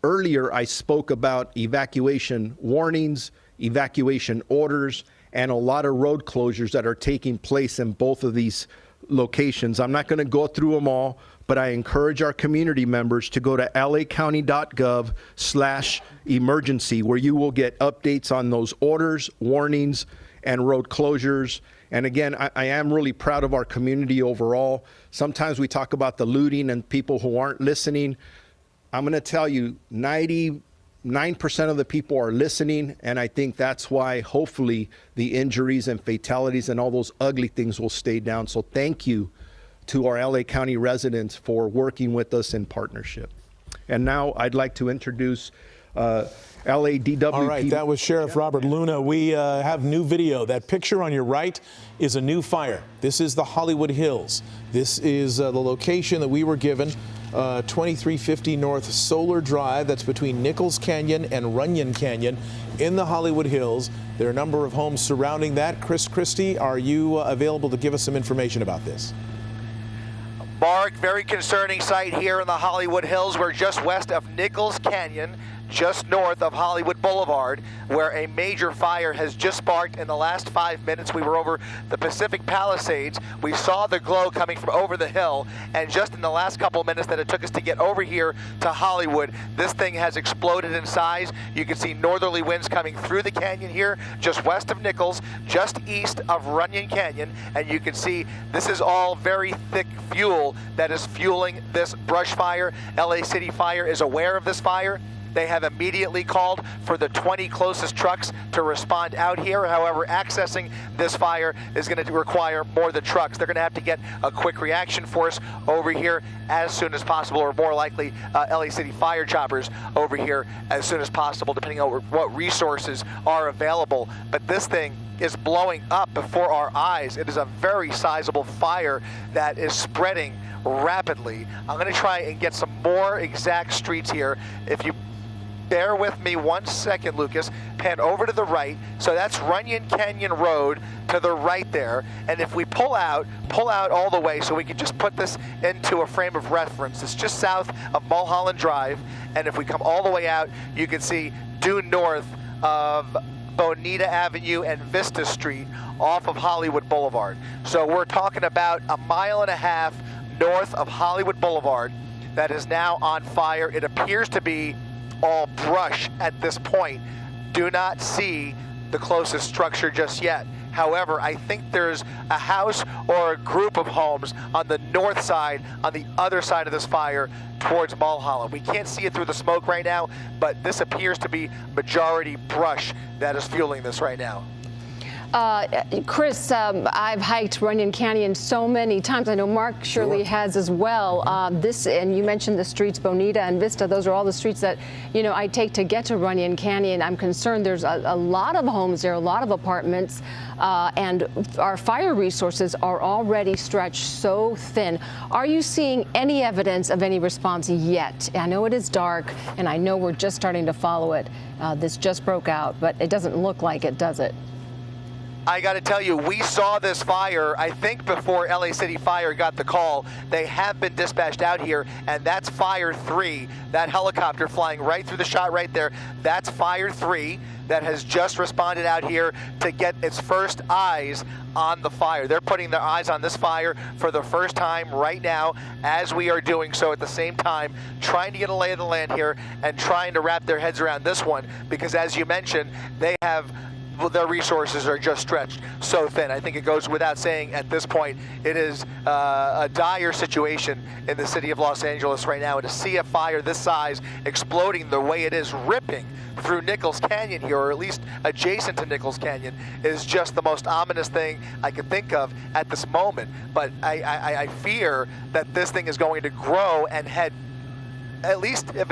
earlier I spoke about evacuation warnings, evacuation orders, and a lot of road closures that are taking place in both of these locations. I'm not going to go through them all, but I encourage our community members to go to lacounty.gov/emergency, where you will get updates on those orders, warnings, and road closures. And again, I am really proud of our community overall. Sometimes we talk about the looting and people who aren't listening. I'm going to tell you, 99% of the people are listening, and I think that's why hopefully the injuries and fatalities and all those ugly things will stay down. So thank you to our LA County residents for working with us in partnership. And now I'd like to introduce LADWP. All right, that was Sheriff Robert Luna. We have new video. That picture on your right is a new fire. This is the Hollywood Hills. This is the location that we were given, 2350 North Solar Drive. That's between Nichols Canyon and Runyon Canyon in the Hollywood Hills. There are a number of homes surrounding that. Chris Christie, are you available to give us some information about this? Mark, very concerning sight here in the Hollywood Hills. We're just west of Nichols Canyon, just north of Hollywood Boulevard, where a major fire has just sparked in the last 5 minutes. We were over the Pacific Palisades. We saw the glow coming from over the hill, and just in the last couple of minutes that it took us to get over here to Hollywood, this thing has exploded in size. You can see northerly winds coming through the canyon here, just west of Nichols, just east of Runyon Canyon, and you can see this is all very thick fuel that is fueling this brush fire. LA City Fire is aware of this fire. They have immediately called for the 20 closest trucks to respond out here. However, accessing this fire is going to require more than trucks. They're going to have to get a quick reaction force over here as soon as possible, or more likely LA City Fire choppers over here as soon as possible, depending on what resources are available. But this thing is blowing up before our eyes. It is a very sizable fire that is spreading rapidly. I'm going to try and get some more exact streets here. If you bear with me 1 second, Lucas. Pan over to the right. So that's Runyon Canyon Road to the right there. And if we pull out all the way, so we can just put this into a frame of reference. It's just south of Mulholland Drive. And if we come all the way out, you can see due north of Bonita Avenue and Vista Street off of Hollywood Boulevard. So we're talking about 1.5 miles north of Hollywood Boulevard that is now on fire. It appears to be all brush at this point. Do not see the closest structure just yet. However, I think there's a house or a group of homes on the north side, on the other side of this fire towards Mulholland. We can't see it through the smoke right now, but this appears to be majority brush that is fueling this right now. Chris, I've hiked Runyon Canyon so many times. I know Mark surely has as well. And you mentioned the streets, Bonita and Vista. Those are all the streets that, I take to get to Runyon Canyon. I'm concerned there's a lot of homes there, a lot of apartments, and our fire resources are already stretched so thin. Are you seeing any evidence of any response yet? I know it is dark, and I know we're just starting to follow it. This just broke out, but it doesn't look like it, does it? I got to tell you, we saw this fire, I think before LA City Fire got the call. They have been dispatched out here, and that's Fire 3, that helicopter flying right through the shot right there. That's Fire 3 that has just responded out here to get its first eyes on the fire. They're putting their eyes on this fire for the first time right now as we are doing so, at the same time trying to get a lay of the land here and trying to wrap their heads around this one, because as you mentioned, they have their resources are just stretched so thin. I think it goes without saying at this point, it is a dire situation in the city of Los Angeles right now. And to see a fire this size exploding the way it is, ripping through Nichols Canyon here, or at least adjacent to Nichols Canyon, is just the most ominous thing I could think of at this moment. But I fear that this thing is going to grow and head, at least if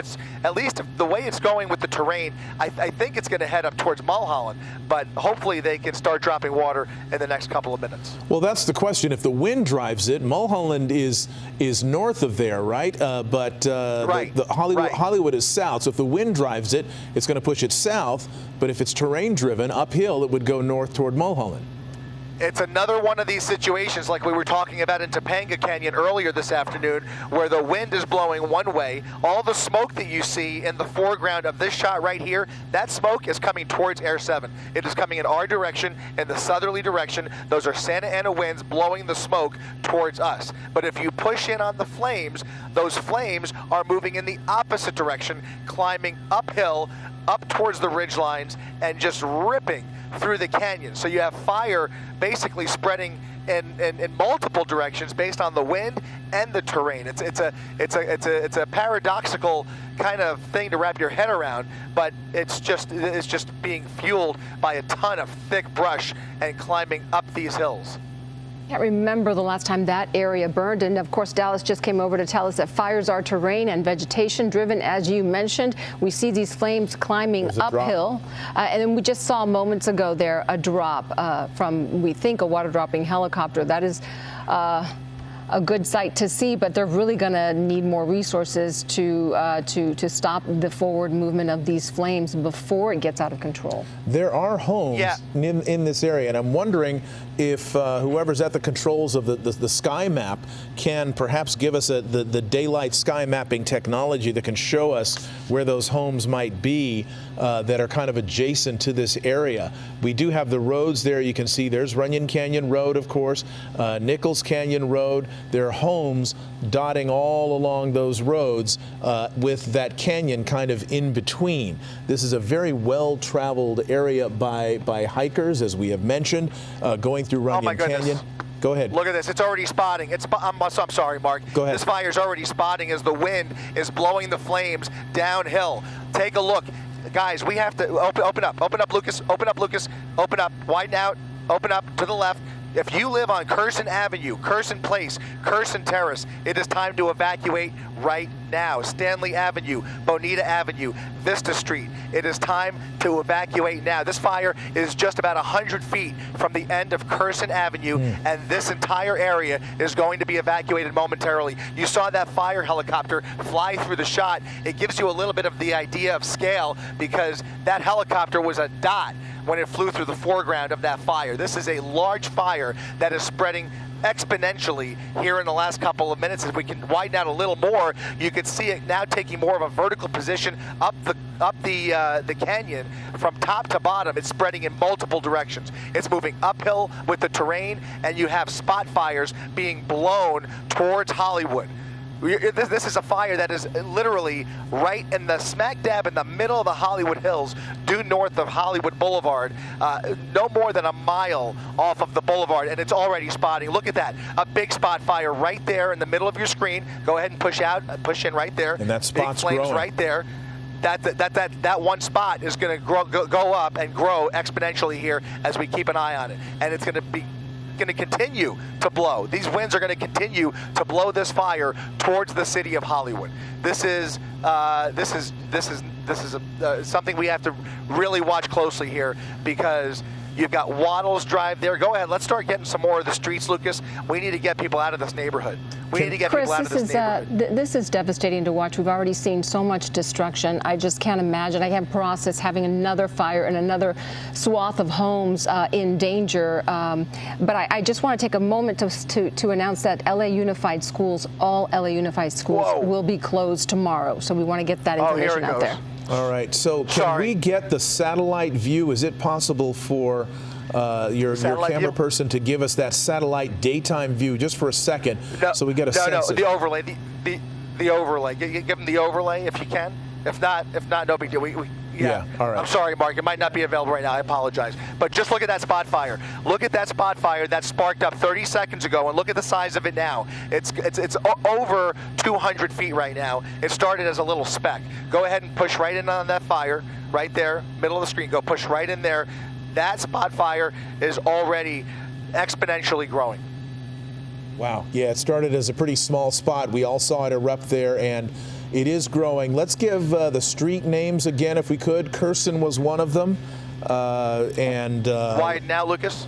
the way it's going with the terrain, I think it's going to head up towards Mulholland, but hopefully they can start dropping water in the next couple of minutes. Well, that's the question. If the wind drives it, Mulholland is north of there, right? But right. Hollywood is south. So if the wind drives it, it's going to push it south. But if it's terrain driven uphill, it would go north toward Mulholland. It's another one of these situations like we were talking about in Topanga Canyon earlier this afternoon, where the wind is blowing one way. All the smoke that you see in the foreground of this shot right here, that smoke is coming towards Air 7. It is coming in our direction, in the southerly direction. Those are Santa Ana winds blowing the smoke towards us. But if you push in on the flames, those flames are moving in the opposite direction, climbing uphill, up towards the ridge lines, and just ripping through the canyon. So you have fire basically spreading in multiple directions based on the wind and the terrain. It's a paradoxical kind of thing to wrap your head around, but it's just being fueled by a ton of thick brush and climbing up these hills. Can't remember the last time that area burned, and of course Dallas just came over to tell us that fires are terrain and vegetation driven, as you mentioned. We see these flames climbing uphill, and then we just saw moments ago there a drop from, we think, a water dropping helicopter. That is a good sight to see, but they're really going to need more resources to stop the forward movement of these flames before it gets out of control. There are homes in this area, and I'm wondering if whoever's at the controls of the sky map can perhaps give us the daylight sky mapping technology that can show us where those homes might be that are kind of adjacent to this area. We do have the roads there. You can see there's Runyon Canyon Road, of course, Nichols Canyon Road. There are homes dotting all along those roads with that canyon kind of in between. This is a very well-traveled area by hikers, as we have mentioned, going through Runyon Canyon. Go ahead. Look at this. It's already spotting. I'm sorry, Mark. Go ahead. This fire's already spotting as the wind is blowing the flames downhill. Take a look. Guys, we have to open up. Open up, Lucas. Open up, Lucas. Open up. Widen out. Open up to the left. If you live on Curson Avenue, Curson Place, Curson Terrace, it is time to evacuate right now. Stanley Avenue, Bonita Avenue, Vista Street, it is time to evacuate now. This fire is just about 100 feet from the end of Curson Avenue, and this entire area is going to be evacuated momentarily. You saw that fire helicopter fly through the shot. It gives you a little bit of the idea of scale, because that helicopter was a dot when it flew through the foreground of that fire. This is a large fire that is spreading exponentially here in the last couple of minutes. If we can widen out a little more, you can see it now taking more of a vertical position up the canyon from top to bottom. It's spreading in multiple directions. It's moving uphill with the terrain, and you have spot fires being blown towards Hollywood. This is a fire that is literally right in the smack dab in the middle of the Hollywood Hills, due north of Hollywood Boulevard, no more than a mile off of the boulevard, and it's already spotting. Look at that, a big spot fire right there in the middle of your screen. Go ahead and push out, push in right there. And that spot's big flames growing right there. That one spot is going to go up and grow exponentially here as we keep an eye on it, and it's going to continue to blow. These winds are going to continue to blow this fire towards the city of Hollywood. This is something we have to really watch closely here, because You've got Waddles Drive there. Go ahead. Let's start getting some more of the streets, Lucas. We need to get people out of this neighborhood. We need to get people out of this neighborhood. This is devastating to watch. We've already seen so much destruction. I just can't imagine. I can't process having another fire and another swath of homes in danger. But I just want to take a moment to announce that LA Unified Schools, all LA Unified Schools, will be closed tomorrow. So we want to get that information out there. All right. So can we get the satellite view? Is it possible for your camera person to give us that satellite daytime view just for a second, so we get a sense of the overlay, the overlay. Give them the overlay if you can. If not, no big deal. Yeah. All right. I'm sorry, Mark. It might not be available right now. I apologize. But just look at that spot fire. Look at that spot fire that sparked up 30 seconds ago, and look at the size of it now. It's over 200 feet right now. It started as a little speck. Go ahead and push right in on that fire, right there, middle of the screen. Go push right in there. That spot fire is already exponentially growing. Wow. Yeah, it started as a pretty small spot. We all saw it erupt there, and it is growing. Let's give the street names again, if we could. Curson was one of them. Wide now, Lucas.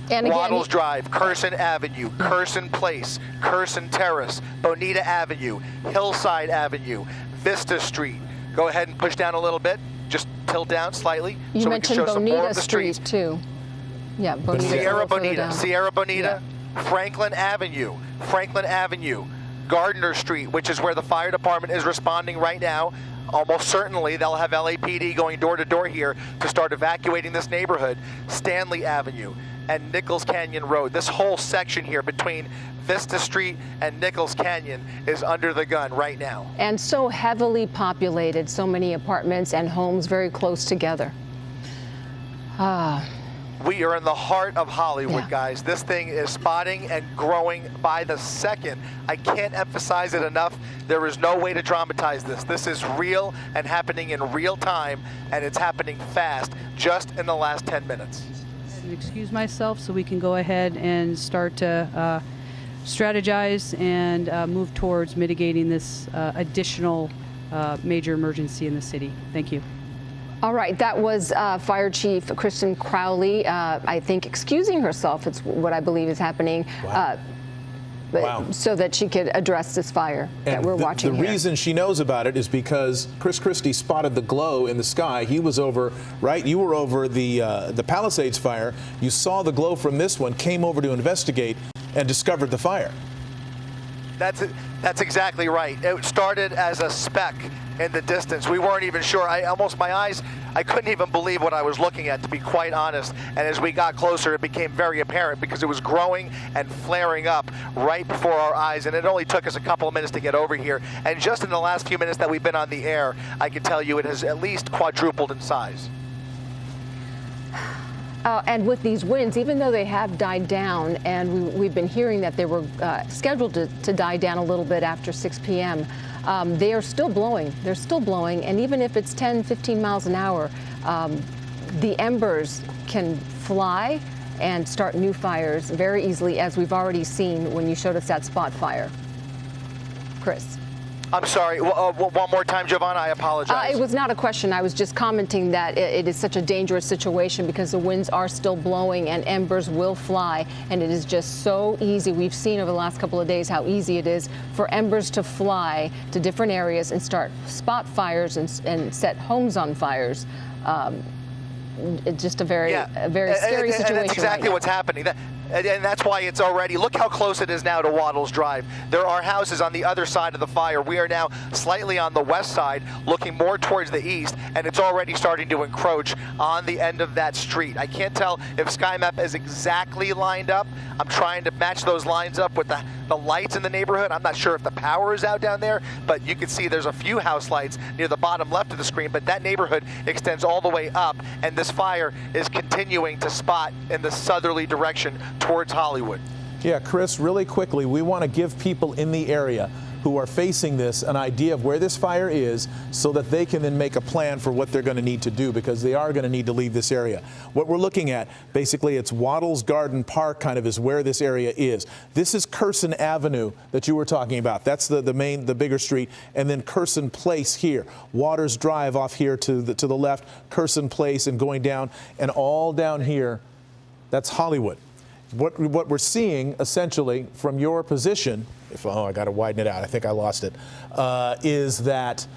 And again, Waddles Drive, Curson Avenue, Curson Place, Curson Terrace, Bonita Avenue, Hillside Avenue, Vista Street. Go ahead and push down a little bit. Just tilt down slightly. You so mentioned we can show Bonita some more of the Street streets. too. Yeah, Bonita. Sierra Bonita, Franklin Avenue, Gardner Street, which is where the fire department is responding right now. Almost certainly they'll have LAPD going door to door here to start evacuating this neighborhood. Stanley Avenue and Nichols Canyon Road. This whole section here between Vista Street and Nichols Canyon is under the gun right now. And so heavily populated, so many apartments and homes very close together. We are in the heart of Hollywood, guys. This thing is spotting and growing by the second. I can't emphasize it enough. There is no way to dramatize this. This is real and happening in real time, and it's happening fast, just in the last 10 minutes. Excuse myself so we can go ahead and start to strategize and move towards mitigating this additional major emergency in the city. Thank you. All right, that was Fire Chief Kristen Crowley, I think, excusing herself. It's what I believe is happening. Wow. So that she could address this fire that we're watching The here. reason she knows about it is because Chris Christie spotted the glow in the sky. He was over, right? You were over the Palisades fire. You saw the glow from this one, came over to investigate, and discovered the fire. That's exactly right. It started as a speck in the distance. We weren't even sure. I couldn't even believe what I was looking at, to be quite honest. And as we got closer, it became very apparent because it was growing and flaring up right before our eyes. And it only took us a couple of minutes to get over here. And just in the last few minutes that we've been on the air, I can tell you it has at least quadrupled in size. And with these winds, even though they have died down, and we've been hearing that they were scheduled to die down a little bit after 6 p.m., they are still blowing. They're still blowing. And even if it's 10, 15 miles an hour, the embers can fly and start new fires very easily, as we've already seen when you showed us that spot fire. Chris. I'm sorry. One more time, Giovanna. I apologize. It was not a question. I was just commenting that it is such a dangerous situation because the winds are still blowing and embers will fly, and it is just so easy. We've seen over the last couple of days how easy it is for embers to fly to different areas and start spot fires and set homes on fires. It's just a very scary situation. That's exactly what's happening. And that's why it's already, look how close it is now to Waddles Drive. There are houses on the other side of the fire. We are now slightly on the west side, looking more towards the east, and it's already starting to encroach on the end of that street. I can't tell if SkyMap is exactly lined up. I'm trying to match those lines up with the lights in the neighborhood. I'm not sure if the power is out down there, but you can see there's a few house lights near the bottom left of the screen, but that neighborhood extends all the way up, and this fire is continuing to spot in the southerly direction towards Hollywood. Yeah, Chris, really quickly, we want to give people in the area who are facing this an idea of where this fire is so that they can then make a plan for what they're going to need to do, because they are going to need to leave this area. What we're looking at, basically, it's Waddles Garden Park kind of is where this area is. This is Curson Avenue that you were talking about. That's the bigger street, and then Curson Place here. Waters Drive off here to the left, Curson Place, and going down, and all down here, that's Hollywood. What we're seeing, essentially, from your position, I got to widen it out, I think I lost it, is that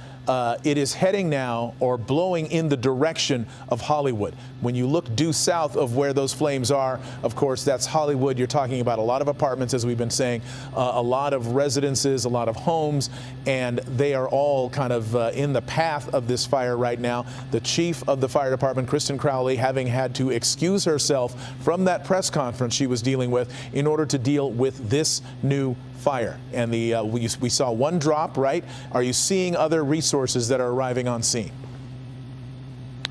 it is heading now or blowing in the direction of Hollywood. When you look due south of where those flames are, of course, that's Hollywood. You're talking about a lot of apartments, as we've been saying, a lot of residences, a lot of homes, and they are all kind of in the path of this fire right now. The chief of the fire department, Kristen Crowley, having had to excuse herself from that press conference she was dealing with in order to deal with this new fire. And we saw one drop, right? Are you seeing other resources that are arriving on scene?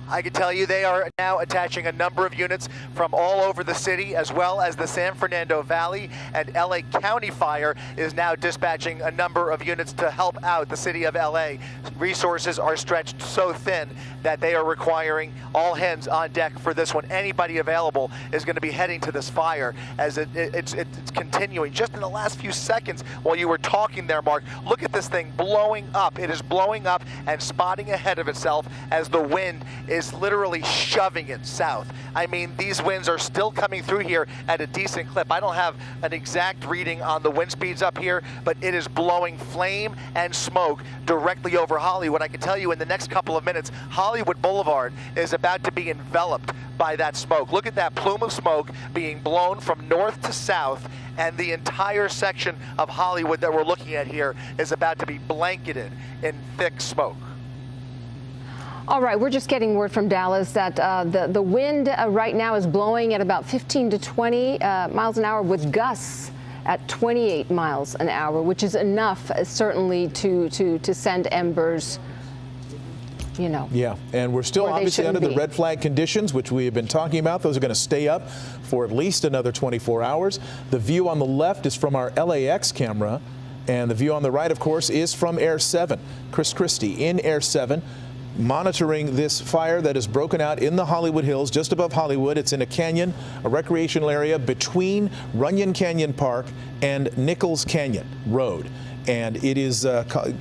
I can tell you they are now attaching a number of units from all over the city, as well as the San Fernando Valley, and LA County Fire is now dispatching a number of units to help out the city of LA. Resources are stretched so thin that they are requiring all hands on deck for this one. Anybody available is going to be heading to this fire as it's continuing. Just in the last few seconds while you were talking there, Mark, look at this thing blowing up. It is blowing up and spotting ahead of itself as the wind is literally shoving it south. I mean, these winds are still coming through here at a decent clip. I don't have an exact reading on the wind speeds up here, but it is blowing flame and smoke directly over Hollywood. I can tell you in the next couple of minutes, Hollywood Boulevard is about to be enveloped by that smoke. Look at that plume of smoke being blown from north to south, and the entire section of Hollywood that we're looking at here is about to be blanketed in thick smoke. All right, we're just getting word from Dallas that the wind right now is blowing at about 15 to 20 miles an hour, with gusts at 28 miles an hour, which is enough, certainly, to send embers, you know. Yeah, and we're still obviously under the red flag conditions, which we have been talking about. Those are going to stay up for at least another 24 hours. The view on the left is from our LAX camera, and the view on the right, of course, is from Air 7. Chris Christie in Air 7. Monitoring this fire that has broken out in the Hollywood Hills, just above Hollywood. It's in a canyon, a recreational area between Runyon Canyon Park and Nichols Canyon Road. And it is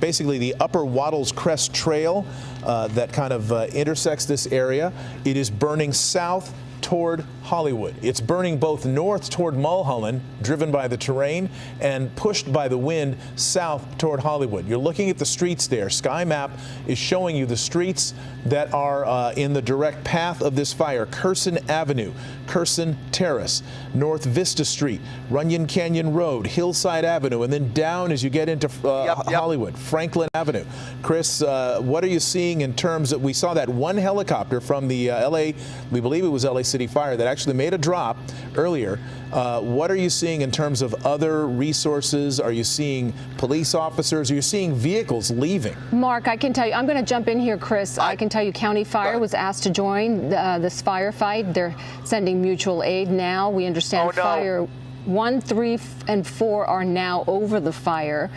basically the Upper Waddles Crest Trail that kind of intersects this area. It is burning south toward Hollywood. It's burning both north toward Mulholland, driven by the terrain, and pushed by the wind south toward Hollywood. You're looking at the streets there. Sky Map is showing you the streets that are in the direct path of this fire. Curson Avenue, Curson Terrace, North Vista Street, Runyon Canyon Road, Hillside Avenue, and then down as you get into Hollywood, Franklin Avenue. Chris, what are you seeing in terms of, we saw that one helicopter from the LA, we believe it was LA City Fire, that actually made a drop earlier. What are you seeing in terms of other resources? Are you seeing police officers? Are you seeing vehicles leaving? Mark, I can tell you, I'm going to jump in here, Chris. I can tell you County Fire was asked to join this firefight. They're sending mutual aid now. We understand Fire 1, 3, and 4 are now over the fire.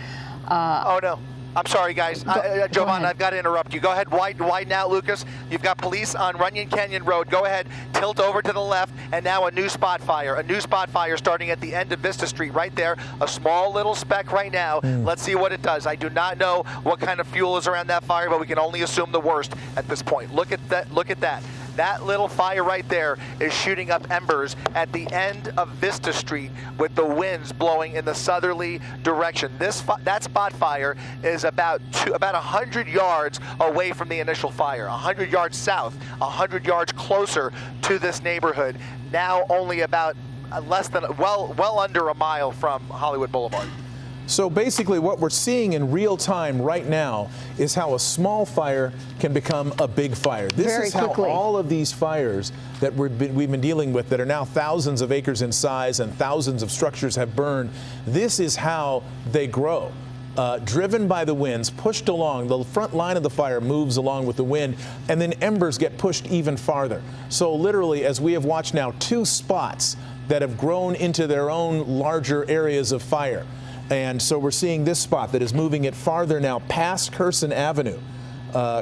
Oh, no. I'm sorry, guys. Jovan, I've got to interrupt you. Go ahead, widen out, Lucas. You've got police on Runyon Canyon Road. Go ahead, tilt over to the left, and now a new spot fire. A new spot fire starting at the end of Vista Street right there. A small little speck right now. Let's see what it does. I do not know what kind of fuel is around that fire, but we can only assume the worst at this point. Look at that. Look at that. That little fire right there is shooting up embers at the end of Vista Street with the winds blowing in the southerly direction. That spot fire is about 100 yards away from the initial fire, 100 yards south, 100 yards closer to this neighborhood. Now only about less than, well under a mile from Hollywood Boulevard. So basically what we're seeing in real time right now is how a small fire can become a big fire. This is how all of these fires that we've been dealing with that are now thousands of acres in size and thousands of structures have burned. This is how they grow. Driven by the winds, pushed along. The front line of the fire moves along with the wind, and then embers get pushed even farther. So literally, as we have watched now, 2 spots that have grown into their own larger areas of fire. And so we're seeing this spot that is moving it farther now past Curson Avenue.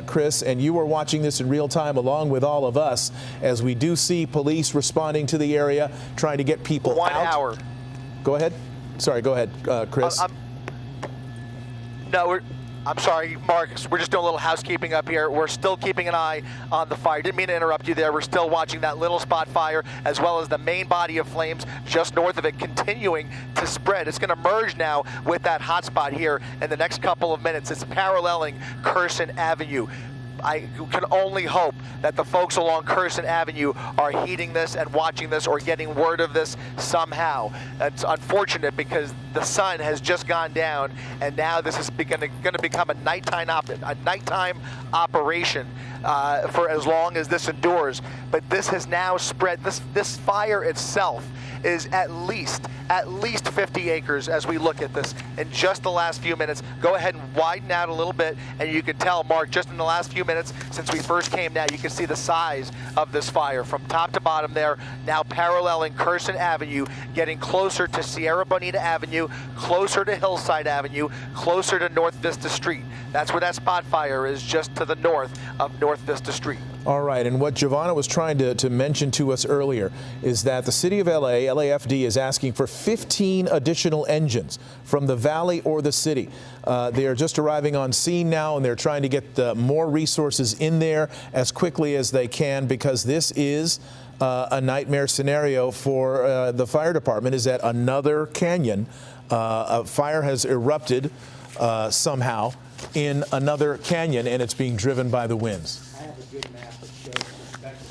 Chris, and you are watching this in real time along with all of us as we do see police responding to the area, trying to get people out. 1 hour. Go ahead. Sorry, go ahead, Chris. I'm sorry, Mark. We're just doing a little housekeeping up here. We're still keeping an eye on the fire. Didn't mean to interrupt you there. We're still watching that little spot fire as well as the main body of flames just north of it continuing to spread. It's going to merge now with that hot spot here in the next couple of minutes. It's paralleling Curson Avenue. I can only hope that the folks along Curson Avenue are heeding this and watching this or getting word of this somehow. It's unfortunate because the sun has just gone down and now this is going to become a nighttime operation for as long as this endures. But this has now spread. This fire itself is at least 50 acres as we look at this in just the last few minutes. Go ahead and widen out a little bit and you can tell, Mark, just in the last few minutes since we first came down, you can see the size of this fire from top to bottom there, now paralleling Curson Avenue, getting closer to Sierra Bonita Avenue, closer to Hillside Avenue, closer to North Vista Street. That's where that spot fire is, just to the north of North Vista Street. All right, and what Giovanna was trying to mention to us earlier is that the city of LA, LAFD, is asking for 15 additional engines from the valley or the city. They are just arriving on scene now, and they're trying to get more resources in there as quickly as they can, because this is a nightmare scenario for the fire department, is that another canyon, a fire has erupted somehow in another canyon, and it's being driven by the winds.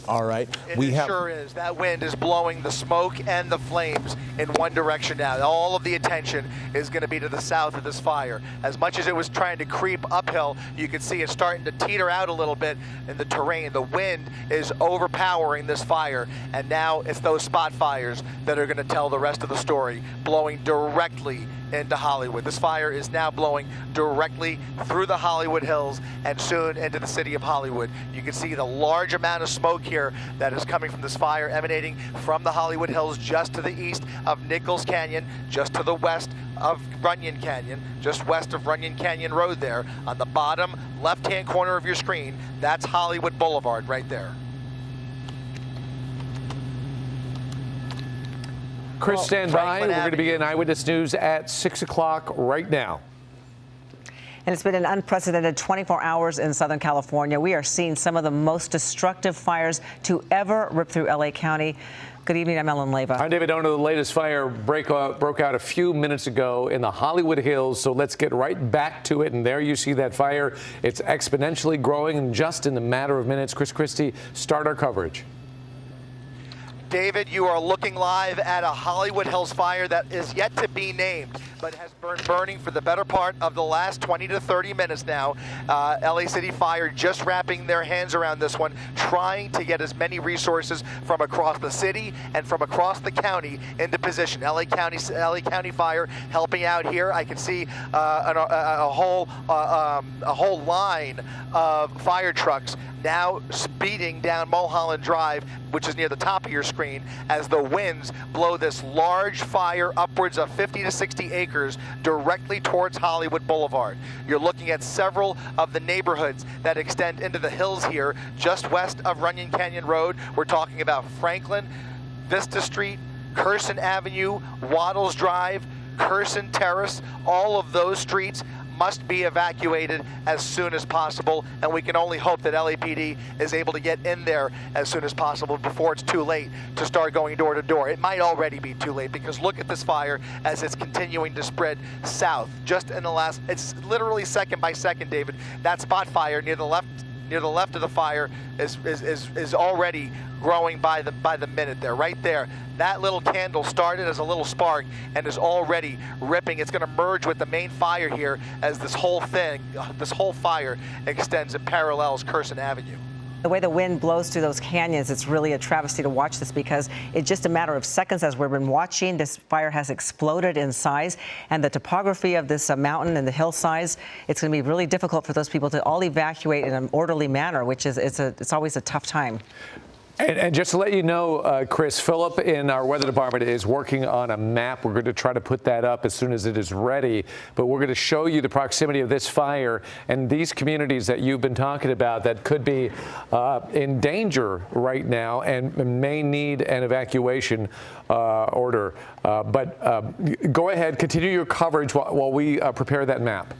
All right. Sure is. That wind is blowing the smoke and the flames in one direction now. All of the attention is going to be to the south of this fire. As much as it was trying to creep uphill, you can see it's starting to teeter out a little bit in the terrain. The wind is overpowering this fire, and now it's those spot fires that are going to tell the rest of the story, blowing directly into Hollywood. This fire is now blowing directly through the Hollywood Hills and soon into the city of Hollywood. You can see the large amount of smoke here that is coming from this fire emanating from the Hollywood Hills just to the east of Nichols Canyon, just to the west of Runyon Canyon, just west of Runyon Canyon Road there. On the bottom left-hand corner of your screen, that's Hollywood Boulevard right there. Chris, stand by. We're going to begin Eyewitness News at 6 o'clock right now. And it's been an unprecedented 24 hours in Southern California. We are seeing some of the most destructive fires to ever rip through LA County. Good evening, I'm Ellen Leyva. I'm David Ono. The latest fire broke out a few minutes ago in the Hollywood Hills, so let's get right back to it. And there you see that fire. It's exponentially growing just in a matter of minutes. Chris Christie, start our coverage. David, you are looking live at a Hollywood Hills fire that is yet to be named, but has been burning for the better part of the last 20 to 30 minutes now. LA City Fire just wrapping their hands around this one, trying to get as many resources from across the city and from across the county into position. LA County Fire helping out here. I can see a whole line of fire trucks now speeding down Mulholland Drive, which is near the top of your screen, as the winds blow this large fire upwards of 50 to 60 acres directly towards Hollywood Boulevard. You're looking at several of the neighborhoods that extend into the hills here, just west of Runyon Canyon Road. We're talking about Franklin, Vista Street, Curson Avenue, Waddles Drive, Curson Terrace. All of those streets must be evacuated as soon as possible, and we can only hope that LAPD is able to get in there as soon as possible before it's too late to start going door to door. It might already be too late, because look at this fire as it's continuing to spread south. Just in the last, it's literally second by second, David. That spot fire near the left of the fire is already growing by the minute there, right there. That little candle started as a little spark and is already ripping. It's going to merge with the main fire here as this whole fire extends and parallels Curson Avenue. The way the wind blows through those canyons, it's really a travesty to watch this, because it's just a matter of seconds as we've been watching. This fire has exploded in size, and the topography of this mountain and the hillsides, it's going to be really difficult for those people to all evacuate in an orderly manner, which is it's always a tough time. And just to let you know, Chris, Philip in our weather department is working on a map. We're going to try to put that up as soon as it is ready. But we're going to show you the proximity of this fire and these communities that you've been talking about that could be in danger right now and may need an evacuation order. But go ahead, continue your coverage while we prepare that map.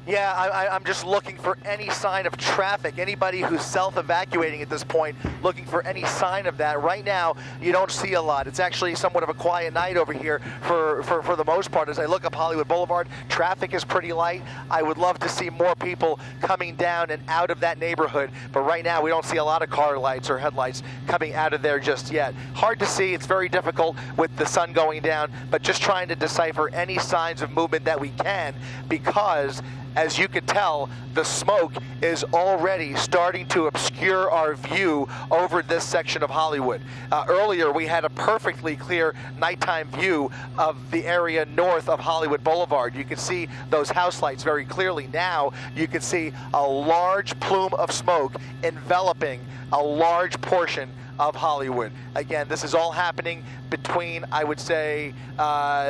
Yeah, I'm just looking for any sign of traffic. Anybody who's self-evacuating at this point, looking for any sign of that. Right now, you don't see a lot. It's actually somewhat of a quiet night over here for the most part. As I look up Hollywood Boulevard, traffic is pretty light. I would love to see more people coming down and out of that neighborhood. But right now, we don't see a lot of car lights or headlights coming out of there just yet. Hard to see. It's very difficult with the sun going down, but just trying to decipher any signs of movement that we can, because as you can tell, the smoke is already starting to obscure our view over this section of Hollywood. Earlier, we had a perfectly clear nighttime view of the area north of Hollywood Boulevard. You can see those house lights very clearly. Now, you can see a large plume of smoke enveloping a large portion of Hollywood. Again, this is all happening between, I would say,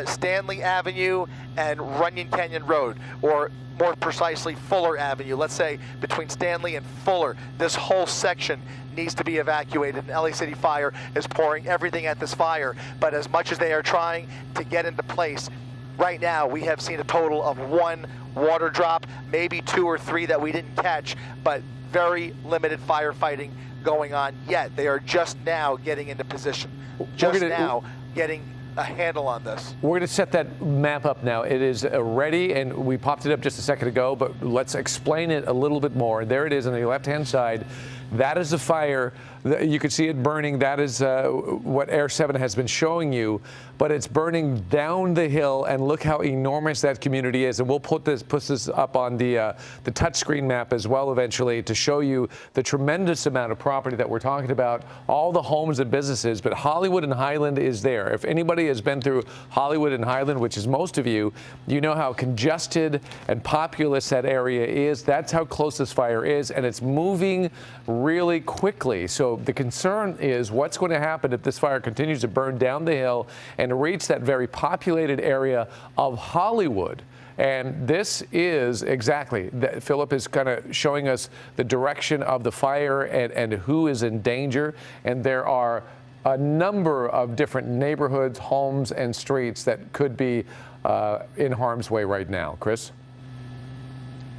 Stanley Avenue and Runyon Canyon Road, or more precisely, Fuller Avenue. Let's say between Stanley and Fuller. This whole section needs to be evacuated. And LA City Fire is pouring everything at this fire. But as much as they are trying to get into place, right now we have seen a total of 1 water drop, maybe 2 or 3 that we didn't catch, but very limited firefighting going on yet. They are just now getting into position. Just now getting a handle on this. We're going to set that map up now. It is ready, and we popped it up just a second ago, but let's explain it a little bit more. There it is on the left-hand side. That is a fire. You can see it burning. That is what Air 7 has been showing you, but it's burning down the hill, and look how enormous that community is. And we'll put this up on the touchscreen map as well eventually to show you the tremendous amount of property that we're talking about, all the homes and businesses. But Hollywood and Highland is there. If anybody has been through Hollywood and Highland, which is most of you, you know how congested and populous that area is. That's how close this fire is, and it's moving really quickly. So the concern is what's going to happen if this fire continues to burn down the hill and reach that very populated area of Hollywood. And this is exactly, Philip is kind of showing us the direction of the fire and who is in danger. And there are a number of different neighborhoods, homes, and streets that could be in harm's way right now. Chris?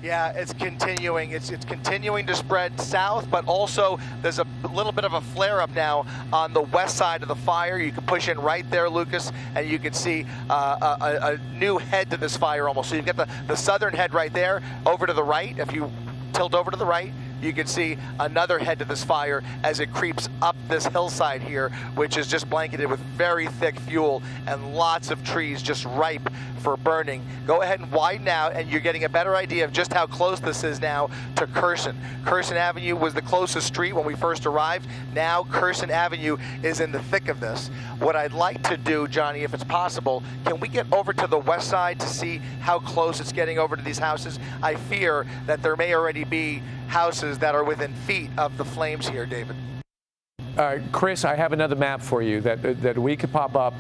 Yeah, it's continuing. It's continuing to spread south, but also there's a little bit of a flare-up now on the west side of the fire. You can push in right there, Lucas, and you can see a new head to this fire almost. So you've got the southern head right there. Over to the right, if you tilt over to the right, you can see another head to this fire as it creeps up this hillside here, which is just blanketed with very thick fuel and lots of trees just ripe for burning. Go ahead and widen out, and you're getting a better idea of just how close this is now to Curson. Curson Avenue was the closest street when we first arrived. Now Curson Avenue is in the thick of this. What I'd like to do, Johnny, if it's possible, can we get over to the west side to see how close it's getting over to these houses? I fear that there may already be houses that are within feet of the flames here, David. Chris, I have another map for you that we could pop up.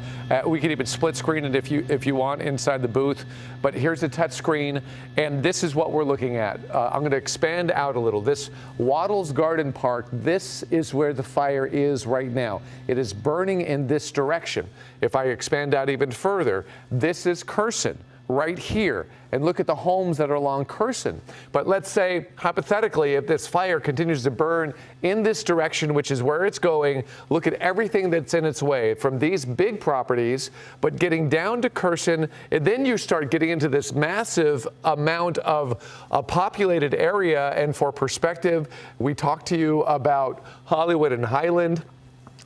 We could even split screen it if you want inside the booth. But here's the touch screen, and this is what we're looking at. I'm going to expand out a little. This Waddles Garden Park, this is where the fire is right now. It is burning in this direction. If I expand out even further, this is Curson right here. And look at the homes that are along Curson. But let's say, hypothetically, if this fire continues to burn in this direction, which is where it's going, look at everything that's in its way from these big properties, but getting down to Curson, and then you start getting into this massive amount of a populated area. And for perspective, we talked to you about Hollywood and Highland.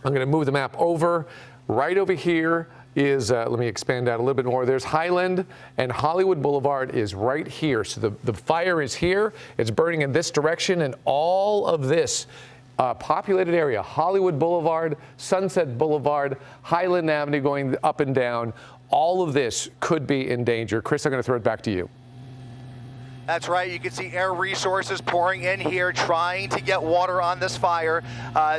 I'm going to move the map over. Right over here is, let me expand out a little bit more. There's Highland, and Hollywood Boulevard is right here. So the fire is here. It's burning in this direction, and all of this populated area, Hollywood Boulevard, Sunset Boulevard, Highland Avenue going up and down, all of this could be in danger. Chris, I'm going to throw it back to you. That's right. You can see Air Resources pouring in here, trying to get water on this fire.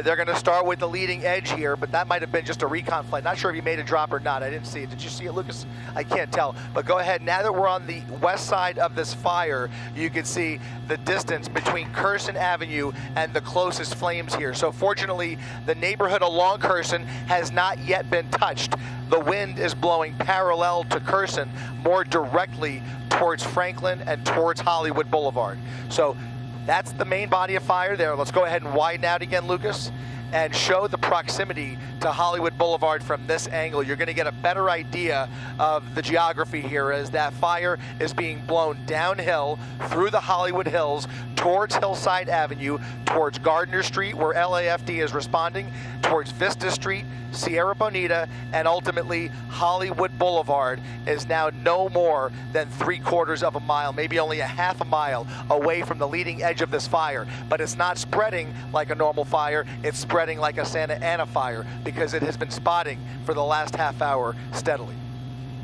They're going to start with the leading edge here, but that might have been just a recon flight. Not sure if you made a drop or not. I didn't see it. Did you see it, Lucas? I can't tell. But go ahead. Now that we're on the west side of this fire, you can see the distance between Curson Avenue and the closest flames here. So fortunately, the neighborhood along Curson has not yet been touched. The wind is blowing parallel to Curson, more directly towards Franklin and towards Hollywood Boulevard. So that's the main body of fire there. Let's go ahead and widen out again, Lucas, and show the proximity to Hollywood Boulevard from this angle. You're going to get a better idea of the geography here as that fire is being blown downhill through the Hollywood Hills towards Hillside Avenue, towards Gardner Street, where LAFD is responding, towards Vista Street, Sierra Bonita, and ultimately Hollywood Boulevard is now no more than 3/4 of a mile, maybe only a half a mile away from the leading edge of this fire. But it's not spreading like a normal fire, it's spreading like a Santa Ana fire because it has been spotting for the last half hour steadily.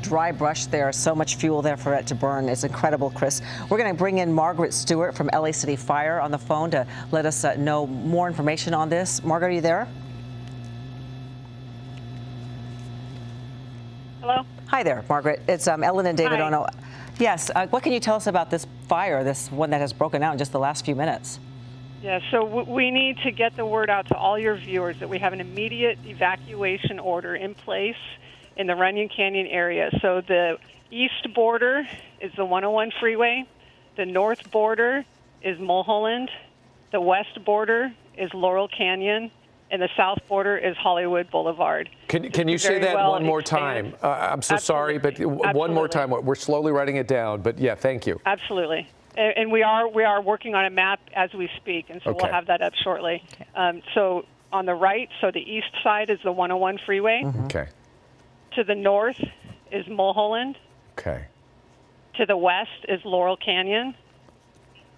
Dry brush there, so much fuel there for it to burn. It's incredible, Chris. We're going to bring in Margaret Stewart from LA City Fire on the phone to let us know more information on this. Margaret, are you there? Hello? Hi there, Margaret. It's Ellen and David Ono. Yes, what can you tell us about this fire, this one that has broken out in just the last few minutes? Yeah, so we need to get the word out to all your viewers that we have an immediate evacuation order in place in the Runyon Canyon area. So the east border is the 101 freeway, the north border is Mulholland, the west border is Laurel Canyon, and the south border is Hollywood Boulevard. Can you say that one more time? I'm so sorry, but one more time. We're slowly writing it down, but yeah, thank you. Absolutely. And we are working on a map as we speak, and so we'll have that up shortly. So on the right, so the east side is the 101 freeway. Okay. To the north is Mulholland. Okay. To the west is Laurel Canyon.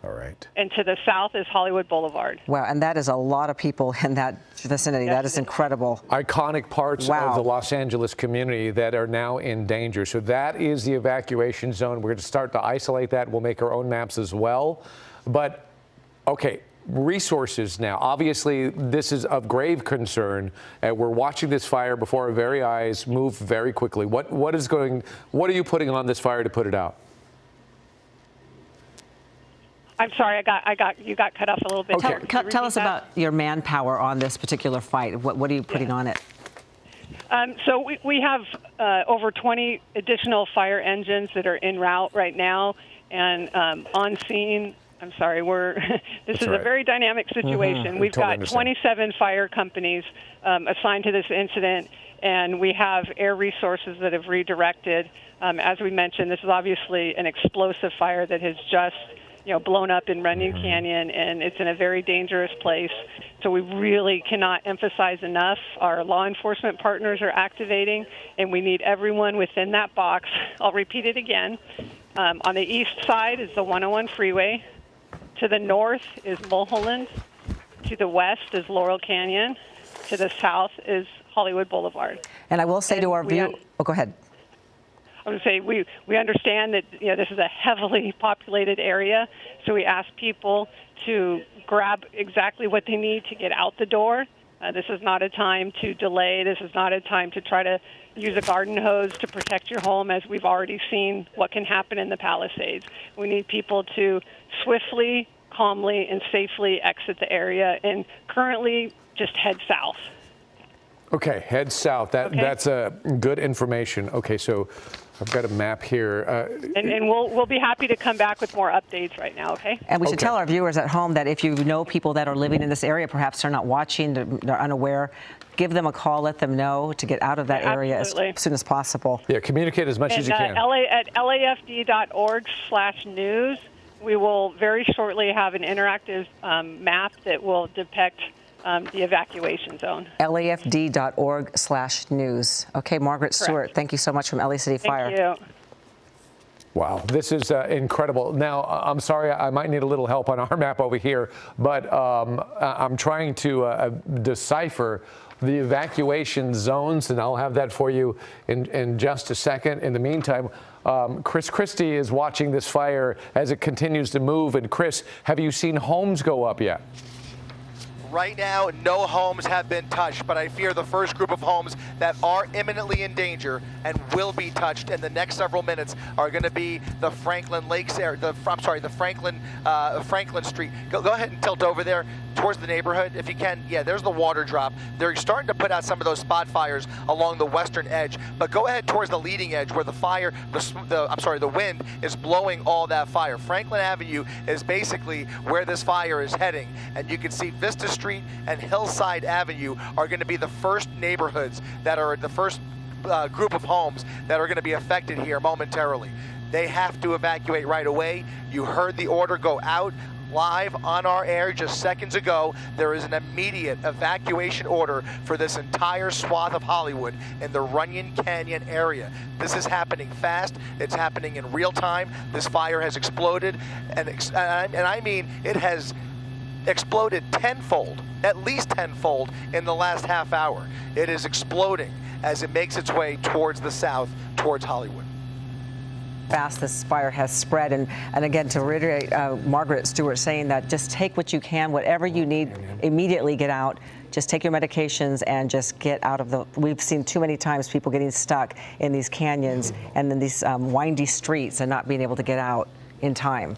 All right. And to the south is Hollywood Boulevard. Wow, and that is a lot of people in that vicinity. That is incredible. Iconic parts of the Los Angeles community that are now in danger. So that is the evacuation zone. We're going to start to isolate that. We'll make our own maps as well. But, okay, resources now. Obviously, this is of grave concern. We're watching this fire before our very eyes move very quickly. What are you putting on this fire to put it out? I'm sorry, you got cut off a little bit. Tell us about your manpower on this particular fight. What are you putting on it? So we have over 20 additional fire engines that are en route right now and on scene. I'm sorry, this is a very dynamic situation. We've got 27 fire companies assigned to this incident, and we have air resources that have redirected. As we mentioned, this is obviously an explosive fire that has just blown up in Runyon Canyon, and it's in a very dangerous place. So we really cannot emphasize enough. Our law enforcement partners are activating, and we need everyone within that box. I'll repeat it again. On the east side is the 101 freeway. To the north is Mulholland. To the west is Laurel Canyon. To the south is Hollywood Boulevard. And I will say to our view, go ahead. I would say we understand that this is a heavily populated area, so we ask people to grab exactly what they need to get out the door. This is not a time to delay. This is not a time to try to use a garden hose to protect your home, as we've already seen what can happen in the Palisades. We need people to swiftly, calmly, and safely exit the area, and currently just head south. Okay, head south. That's good information. Okay, so I've got a map here. And we'll be happy to come back with more updates right now, okay? And we should tell our viewers at home that if you know people that are living in this area, perhaps they're not watching, they're unaware, give them a call, let them know to get out of that area as soon as possible. Yeah, communicate as much as you can. At lafd.org/news, we will very shortly have an interactive map that will depict the evacuation zone. lafd.org/news. Okay, Margaret Stewart, thank you so much from LA City Fire. Thank you. Wow, this is incredible. Now, I'm sorry, I might need a little help on our map over here, but I'm trying to decipher the evacuation zones, and I'll have that for you in just a second. In the meantime, Chris Christie is watching this fire as it continues to move. And Chris, have you seen homes go up yet? Right now, no homes have been touched, but I fear the first group of homes that are imminently in danger and will be touched in the next several minutes are going to be the Franklin Lakes area. The Franklin Street. Go ahead and tilt over there towards the neighborhood if you can. Yeah, there's the water drop. They're starting to put out some of those spot fires along the western edge, but go ahead towards the leading edge where the wind is blowing all that fire. Franklin Avenue is basically where this fire is heading, and you can see Vista Street and Hillside Avenue are going to be the first neighborhoods that are the first group of homes that are going to be affected here momentarily. They have to evacuate right away. You heard the order go out live on our air just seconds ago. There is an immediate evacuation order for this entire swath of Hollywood in the Runyon Canyon area. This is happening fast. It's happening in real time. This fire has exploded, and I mean it has exploded tenfold, at least tenfold in the last half hour. It is exploding as it makes its way towards the south, towards Hollywood. Fast this fire has spread, and again, to reiterate Margaret Stewart saying that just take what you can, whatever you need, immediately get out. Just take your medications and just get out of the. We've seen too many times people getting stuck in these canyons and then these windy streets and not being able to get out in time.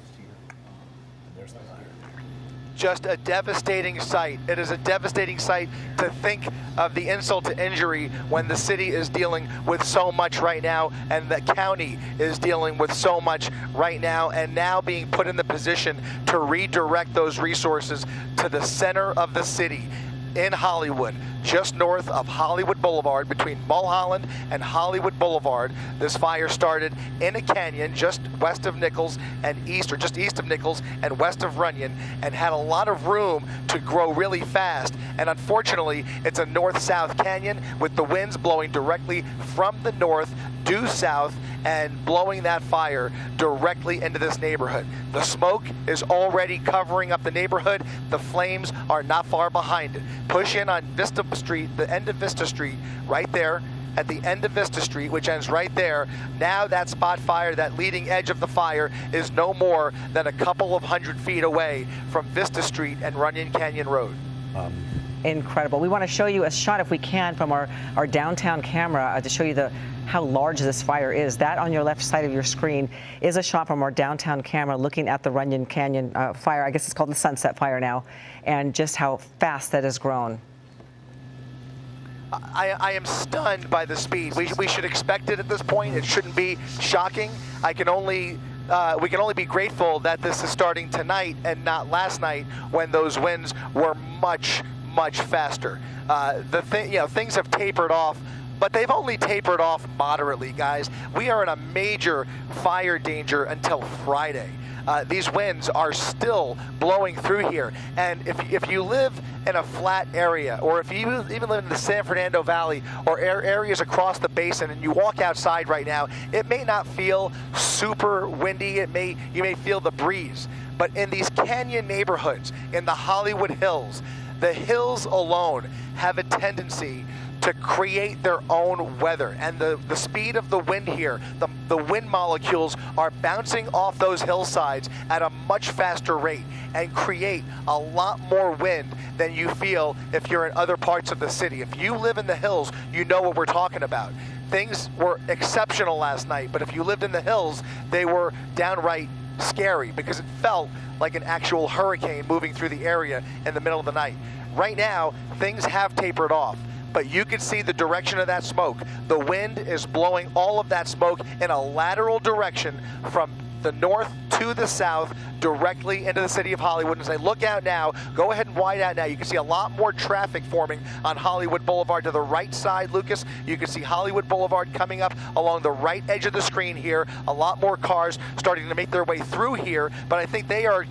Just a devastating sight. It is a devastating sight to think of the insult to injury when the city is dealing with so much right now and the county is dealing with so much right now, and now being put in the position to redirect those resources to the center of the city in Hollywood, just north of Hollywood Boulevard, between Mulholland and Hollywood Boulevard. This fire started in a canyon just west of Nichols and east, or just east of Nichols and west of Runyon, and had a lot of room to grow really fast. And unfortunately, it's a north-south canyon with the winds blowing directly from the north due south and blowing that fire directly into this neighborhood. The smoke is already covering up the neighborhood. The flames are not far behind it. Push in on Vista Street, the end of Vista Street, right there at the end of Vista Street, which ends right there. Now that spot fire, that leading edge of the fire, is no more than a couple of 100 feet away from Vista Street and Runyon Canyon Road. Incredible. We want to show you a shot, if we can, from our downtown camera to show you how large this fire is. That on your left side of your screen is a shot from our downtown camera looking at the Runyon Canyon fire. I guess it's called the Sunset Fire now, and just how fast that has grown. I am stunned by the speed. We should expect it at this point. It shouldn't be shocking. We can only be grateful that this is starting tonight and not last night when those winds were much faster. Things have tapered off, but they've only tapered off moderately, guys. We are in a major fire danger until Friday. These winds are still blowing through here, and if you live in a flat area, or if you even live in the San Fernando Valley or areas across the basin, and you walk outside right now, it may not feel super windy. You may feel the breeze, but in these canyon neighborhoods, in the Hollywood Hills, the hills alone have a tendency to create their own weather, and the speed of the wind here, the wind molecules are bouncing off those hillsides at a much faster rate and create a lot more wind than you feel if you're in other parts of the city. If you live in the hills, you know what we're talking about. Things were exceptional last night, but if you lived in the hills, they were downright scary because it felt like an actual hurricane moving through the area in the middle of the night. Right now, things have tapered off, but you can see the direction of that smoke. The wind is blowing all of that smoke in a lateral direction from the north to the south, directly into the city of Hollywood. As I look out now, go ahead and wide out now, you can see a lot more traffic forming on Hollywood Boulevard to the right side, Lucas. You can see Hollywood Boulevard coming up along the right edge of the screen here. A lot more cars starting to make their way through here, but I think they are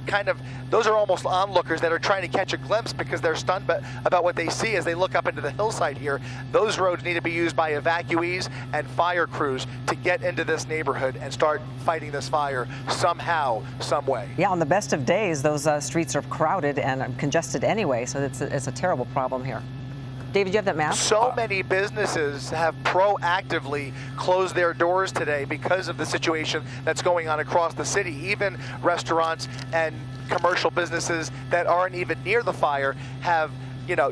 those are almost onlookers that are trying to catch a glimpse because they're stunned about what they see as they look up into the hillside here. Those roads need to be used by evacuees and fire crews to get into this neighborhood and start fighting this fire somehow, some way. Yeah, on the best of days, those streets are crowded and congested anyway, so it's a terrible problem here. David, you have that map? So many businesses have proactively closed their doors today because of the situation that's going on across the city. Even restaurants and commercial businesses that aren't even near the fire have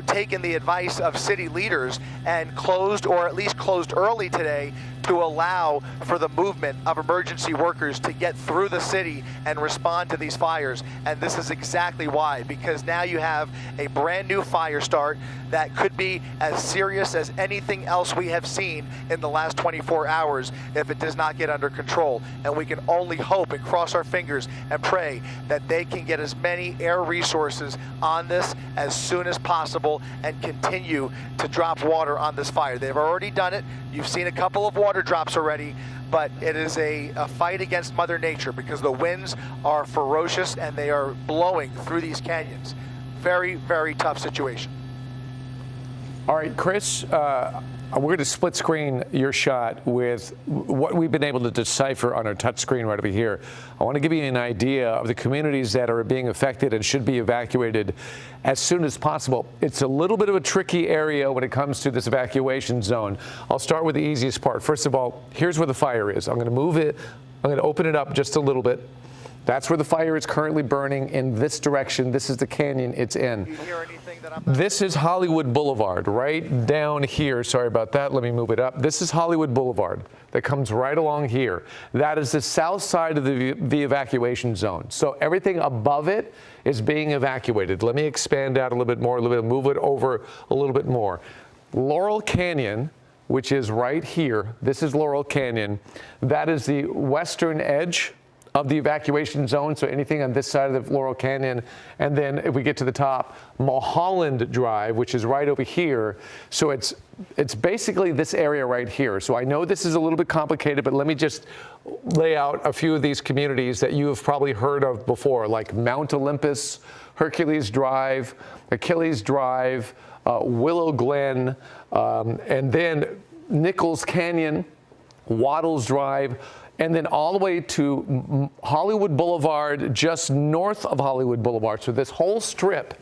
taken the advice of city leaders and closed, or at least closed early today, to allow for the movement of emergency workers to get through the city and respond to these fires. And this is exactly why, because now you have a brand new fire start that could be as serious as anything else we have seen in the last 24 hours if it does not get under control. And we can only hope and cross our fingers and pray that they can get as many air resources on this as soon as possible and continue to drop water on this fire. They've already done it. You've seen a couple of water drops already, but it is a fight against Mother Nature because the winds are ferocious and they are blowing through these canyons. Very, very tough situation. All right, Chris, we're going to split screen your shot with what we've been able to decipher on our touch screen right over here. I want to give you an idea of the communities that are being affected and should be evacuated as soon as possible. It's a little bit of a tricky area when it comes to this evacuation zone. I'll start with the easiest part. First of all, here's where the fire is. I'm going to move it. I'm going to open it up just a little bit. That's where the fire is currently burning in this direction. This is the canyon it's in. This is Hollywood Boulevard, right down here. Sorry about that. Let me move it up. This is Hollywood Boulevard that comes right along here. That is the south side of the evacuation zone. So everything above it is being evacuated. Let me expand out a little bit more, move it over a little bit more. Laurel Canyon, which is right here. This is Laurel Canyon. That is the western edge of the evacuation zone, so anything on this side of the Laurel Canyon. And then if we get to the top, Mulholland Drive, which is right over here. So it's basically this area right here. So I know this is a little bit complicated, but let me just lay out a few of these communities that you have probably heard of before, like Mount Olympus, Hercules Drive, Achilles Drive, Willow Glen, and then Nichols Canyon, Waddles Drive, and then all the way to Hollywood Boulevard, just north of Hollywood Boulevard. So this whole strip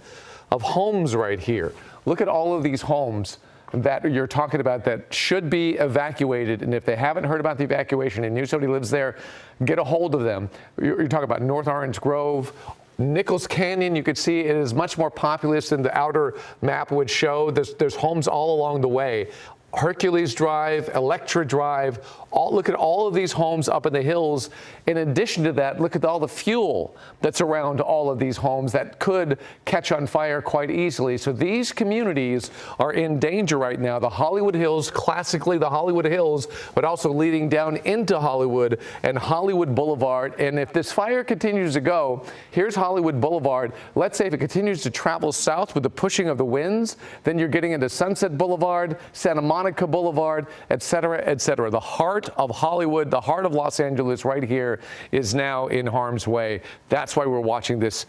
of homes right here. Look at all of these homes that you're talking about that should be evacuated. And if they haven't heard about the evacuation and you somebody lives there, get a hold of them. You're talking about North Orange Grove, Nichols Canyon. You could see it is much more populous than the outer map would show. There's homes all along the way. Hercules Drive, Electra Drive, look at all of these homes up in the hills. In addition to that, look at all the fuel that's around all of these homes that could catch on fire quite easily. So these communities are in danger right now. The Hollywood Hills, classically the Hollywood Hills, but also leading down into Hollywood and Hollywood Boulevard. And if this fire continues to go, here's Hollywood Boulevard. Let's say if it continues to travel south with the pushing of the winds, then you're getting into Sunset Boulevard, Santa Monica Boulevard, et cetera, et cetera. The heart of Hollywood, the heart of Los Angeles right here is now in harm's way. That's why we're watching this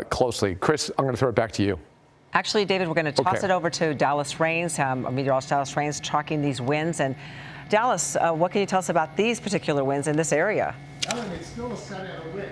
closely. Chris, I'm going to throw it back to you. Actually, David, we're going to toss it over to Dallas Raines, meteorologist Dallas Raines, tracking these winds. And Dallas, what can you tell us about these particular winds in this area? Ellen, it's still a set of wind.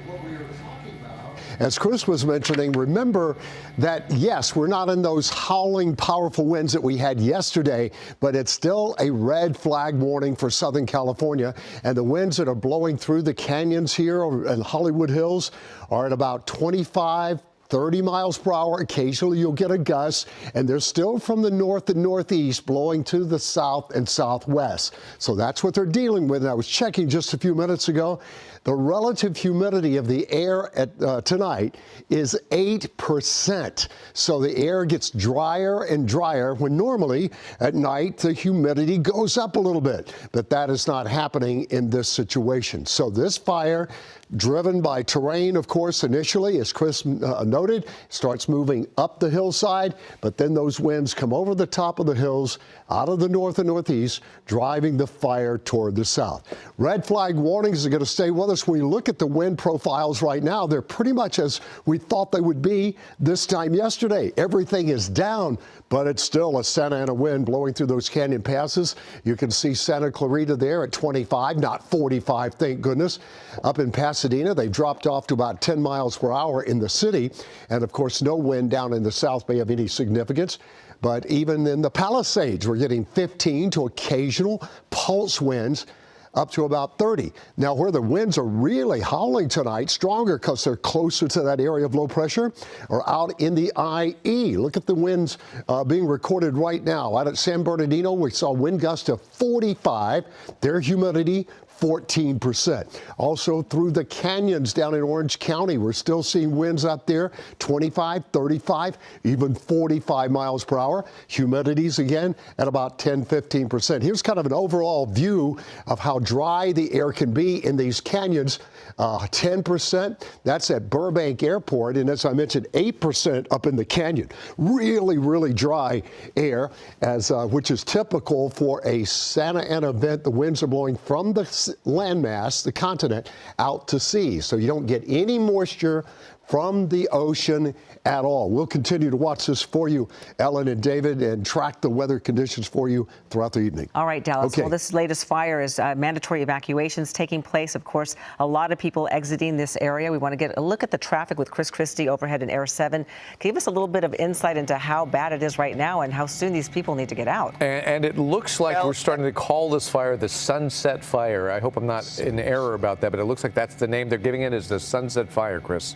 What we were talking about, as Chris was mentioning, remember that, yes, we're not in those howling, powerful winds that we had yesterday, but it's still a red flag warning for Southern California. And the winds that are blowing through the canyons here in Hollywood Hills are at about 25, 30 miles per hour. Occasionally you'll get a gust, and they're still from the north and northeast blowing to the south and southwest. So that's what they're dealing with. And I was checking just a few minutes ago. The relative humidity of the air at tonight is 8%. So the air gets drier and drier when normally at night the humidity goes up a little bit. But that is not happening in this situation. So this fire, driven by terrain, of course, initially, as Chris noted, starts moving up the hillside, but then those winds come over the top of the hills, out of the north and northeast, driving the fire toward the south. Red flag warnings are going to stay with us. When you look at the wind profiles right now, they're pretty much as we thought they would be this time yesterday. Everything is down, but it's still a Santa Ana wind blowing through those canyon passes. You can see Santa Clarita there at 25, not 45, thank goodness. Up in Pasadena, they've dropped off to about 10 miles per hour in the city. And of course, no wind down in the South Bay of any significance. But even in the Palisades, we're getting 15 to occasional pulse winds up to about 30. Now, where the winds are really howling tonight, stronger because they're closer to that area of low pressure, are out in the IE. Look at the winds being recorded right now. Out at San Bernardino, we saw wind gusts of 45. Their humidity, 14%. Also through the canyons down in Orange County, we're still seeing winds up there, 25, 35, even 45 miles per hour. Humidities again at about 10, 15%. Here's kind of an overall view of how dry the air can be in these canyons. 10%, that's at Burbank Airport, and as I mentioned, 8% up in the canyon. Really, really dry air, which is typical for a Santa Ana event. The winds are blowing from the landmass, the continent, out to sea, so you don't get any moisture from the ocean at all. We'll continue to watch this for you, Ellen and David, and track the weather conditions for you throughout the evening. All right, Dallas. Okay. Well, this latest fire is mandatory evacuations taking place. Of course, a lot of people exiting this area. We want to get a look at the traffic with Chris Christie overhead in Air 7. Give us a little bit of insight into how bad it is right now and how soon these people need to get out. And it looks like we're starting to call this fire the Sunset Fire. I hope I'm not in error about that, but it looks like that's the name they're giving it, is the Sunset Fire, Chris.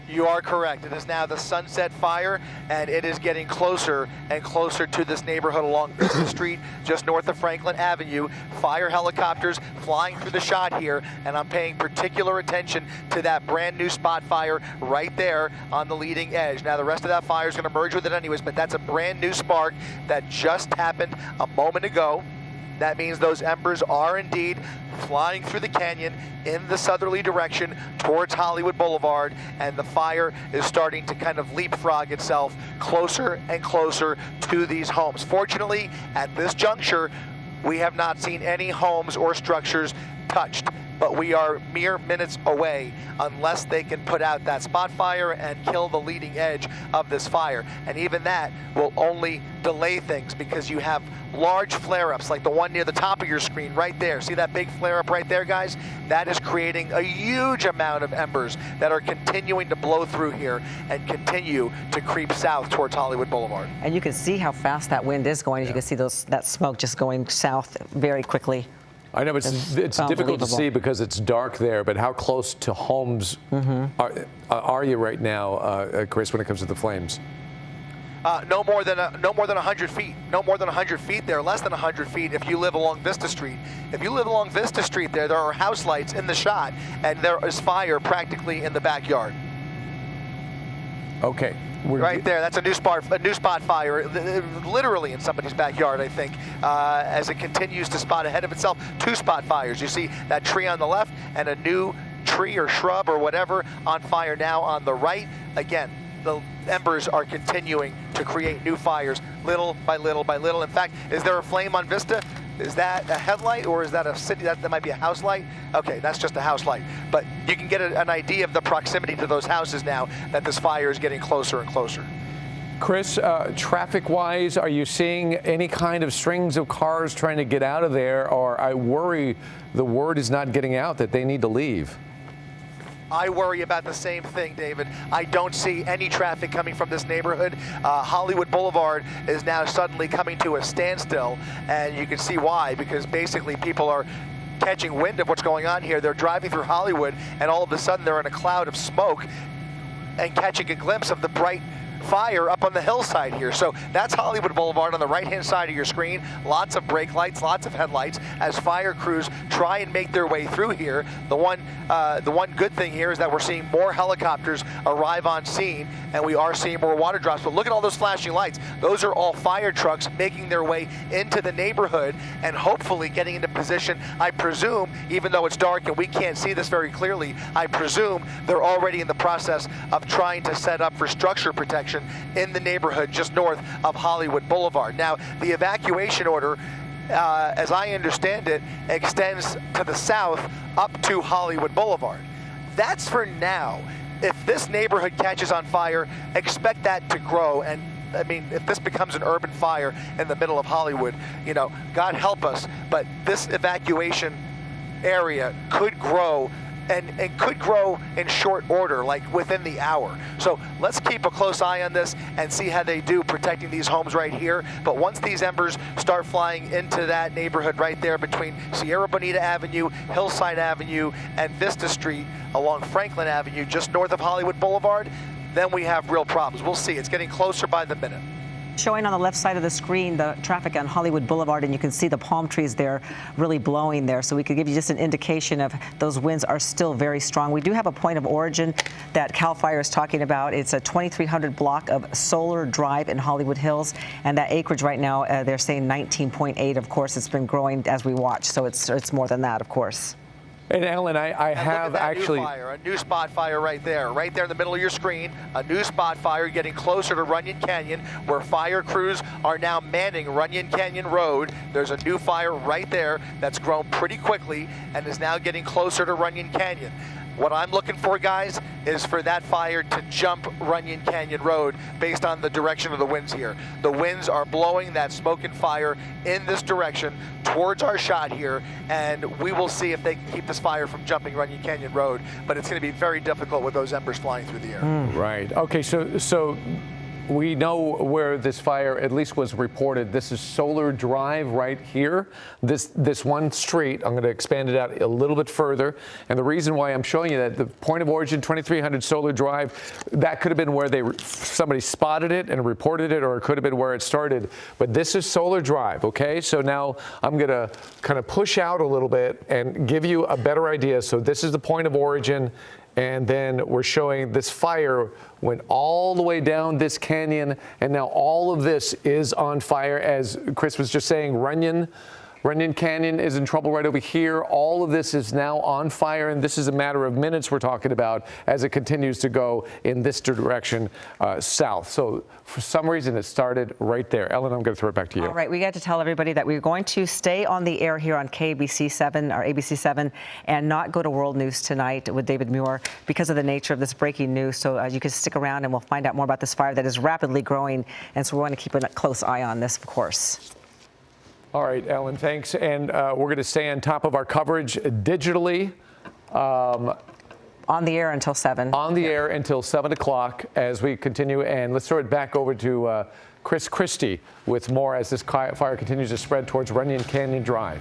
You are correct. It is now the Sunset Fire, and it is getting closer and closer to this neighborhood along Vista Street, just north of Franklin Avenue. Fire helicopters flying through the shot here, and I'm paying particular attention to that brand new spot fire right there on the leading edge. Now, the rest of that fire is going to merge with it anyways, but that's a brand new spark that just happened a moment ago. That means those embers are indeed flying through the canyon in the southerly direction towards Hollywood Boulevard, and the fire is starting to kind of leapfrog itself closer and closer to these homes. Fortunately, at this juncture, we have not seen any homes or structures touched, but we are mere minutes away unless they can put out that spot fire and kill the leading edge of this fire. And even that will only delay things because you have large flare-ups like the one near the top of your screen right there. See that big flare-up right there, guys? That is creating a huge amount of embers that are continuing to blow through here and continue to creep south towards Hollywood Boulevard. And you can see how fast that wind is going. As you can see that smoke just going south very quickly. I know it's difficult to see because it's dark there, but how close to homes are you right now, Chris, when it comes to the flames? No more than 100 feet. No more than 100 feet there. Less than 100 feet if you live along Vista Street. If you live along Vista Street there are house lights in the shot, and there is fire practically in the backyard. Okay. Right there, that's a new spot fire, literally in somebody's backyard, I think, as it continues to spot ahead of itself. 2 spot fires. You see that tree on the left and a new tree or shrub or whatever on fire now on the right. Again, the embers are continuing to create new fires little by little by little. In fact, is there a flame on Vista? Is that a headlight or is that a city? That might be a house light. Okay, that's just a house light. But you can get an idea of the proximity to those houses now that this fire is getting closer and closer. Chris, traffic-wise, are you seeing any kind of strings of cars trying to get out of there, or I worry the word is not getting out that they need to leave? I worry about the same thing, David. I don't see any traffic coming from this neighborhood. Hollywood Boulevard is now suddenly coming to a standstill, and you can see why, because basically people are catching wind of what's going on here. They're driving through Hollywood, and all of a sudden they're in a cloud of smoke and catching a glimpse of the bright fire up on the hillside here. So that's Hollywood Boulevard on the right-hand side of your screen. Lots of brake lights, lots of headlights as fire crews try and make their way through here. The one good thing here is that we're seeing more helicopters arrive on scene, and we are seeing more water drops. But look at all those flashing lights. Those are all fire trucks making their way into the neighborhood and hopefully getting into position. I presume, even though it's dark and we can't see this very clearly, I presume they're already in the process of trying to set up for structure protection in the neighborhood just north of Hollywood Boulevard. Now, the evacuation order, as I understand it, extends to the south up to Hollywood Boulevard. That's for now. If this neighborhood catches on fire, expect that to grow. And I mean, if this becomes an urban fire in the middle of Hollywood, you know, God help us, but this evacuation area could grow and could grow in short order, like within the hour. So let's keep a close eye on this and see how they do protecting these homes right here. But once these embers start flying into that neighborhood right there between Sierra Bonita Avenue, Hillside Avenue, and Vista Street along Franklin Avenue, just north of Hollywood Boulevard, then we have real problems. We'll see. It's getting closer by the minute. Showing on the left side of the screen the traffic on Hollywood Boulevard, and you can see the palm trees there really blowing there. So we could give you just an indication of those winds are still very strong. We do have a point of origin that CAL FIRE is talking about. It's a 2300 block of Solar Drive in Hollywood Hills, and that acreage right now, they're saying 19.8. Of course, it's been growing as we watch, so it's more than that, of course. And Ellen, I have actually... A new spot fire right there in the middle of your screen. A new spot fire getting closer to Runyon Canyon, where fire crews are now manning Runyon Canyon Road. There's a new fire right there that's grown pretty quickly and is now getting closer to Runyon Canyon. What I'm looking for, guys, is for that fire to jump Runyon Canyon Road based on the direction of the winds here. The winds are blowing that smoke and fire in this direction towards our shot here, and we will see if they can keep this fire from jumping Runyon Canyon Road. But it's going to be very difficult with those embers flying through the air. Right. Okay, so we know where this fire at least was reported. This is Solar Drive right here. This one street, I'm going to expand it out a little bit further. And the reason why I'm showing you that, the point of origin, 2300 Solar Drive, that could have been where somebody spotted it and reported it, or it could have been where it started. But this is Solar Drive, okay? So now I'm going to kind of push out a little bit and give you a better idea. So this is the point of origin. And then we're showing this fire went all the way down this canyon, and now all of this is on fire. As Chris was just saying, Runyon Canyon is in trouble right over here. All of this is now on fire, and this is a matter of minutes we're talking about as it continues to go in this direction south. So for some reason, it started right there. Ellen, I'm going to throw it back to you. All right, we got to tell everybody that we're going to stay on the air here on KABC 7 or ABC 7 and not go to World News tonight with David Muir because of the nature of this breaking news. So you can stick around and we'll find out more about this fire that is rapidly growing. And so we want to keep a close eye on this, of course. All right, Ellen, thanks. And we're going to stay on top of our coverage digitally. On the air until 7. On the air until 7 o'clock as we continue. And let's throw it back over to Chris Christie with more as this fire continues to spread towards Runyon Canyon Drive.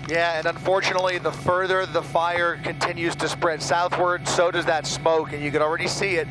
Yeah, and unfortunately, the further the fire continues to spread southward, so does that smoke, and you can already see it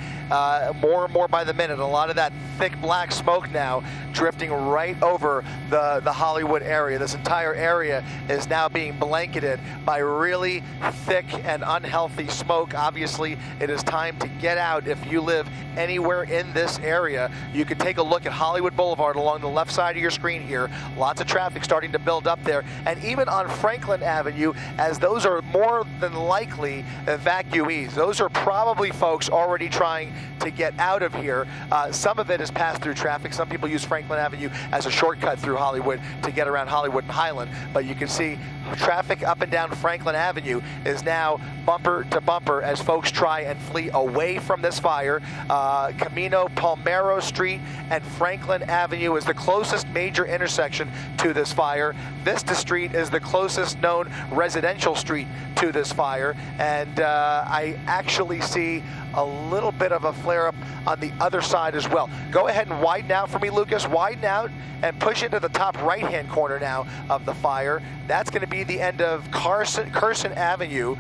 more and more by the minute. A lot of that thick black smoke now drifting right over the Hollywood area. This entire area is now being blanketed by really thick and unhealthy smoke. Obviously, it is time to get out if you live anywhere in this area. You can take a look at Hollywood Boulevard along the left side of your screen here. Lots of traffic starting to build up there, and even on Franklin Avenue, as those are more than likely evacuees. Those are probably folks already trying to get out of here. Some of it is pass-through traffic. Some people use Franklin Avenue as a shortcut through Hollywood to get around Hollywood and Highland, but you can see traffic up and down Franklin Avenue is now bumper to bumper as folks try and flee away from this fire. Camino Palmero Street and Franklin Avenue is the closest major intersection to this fire. Vista Street is the closest known residential street to this fire, and I actually see a little bit of a flare-up on the other side as well. Go ahead and widen out for me, Lucas. Widen out and push into the top right-hand corner now of the fire. That's going to be the end of Carson Avenue,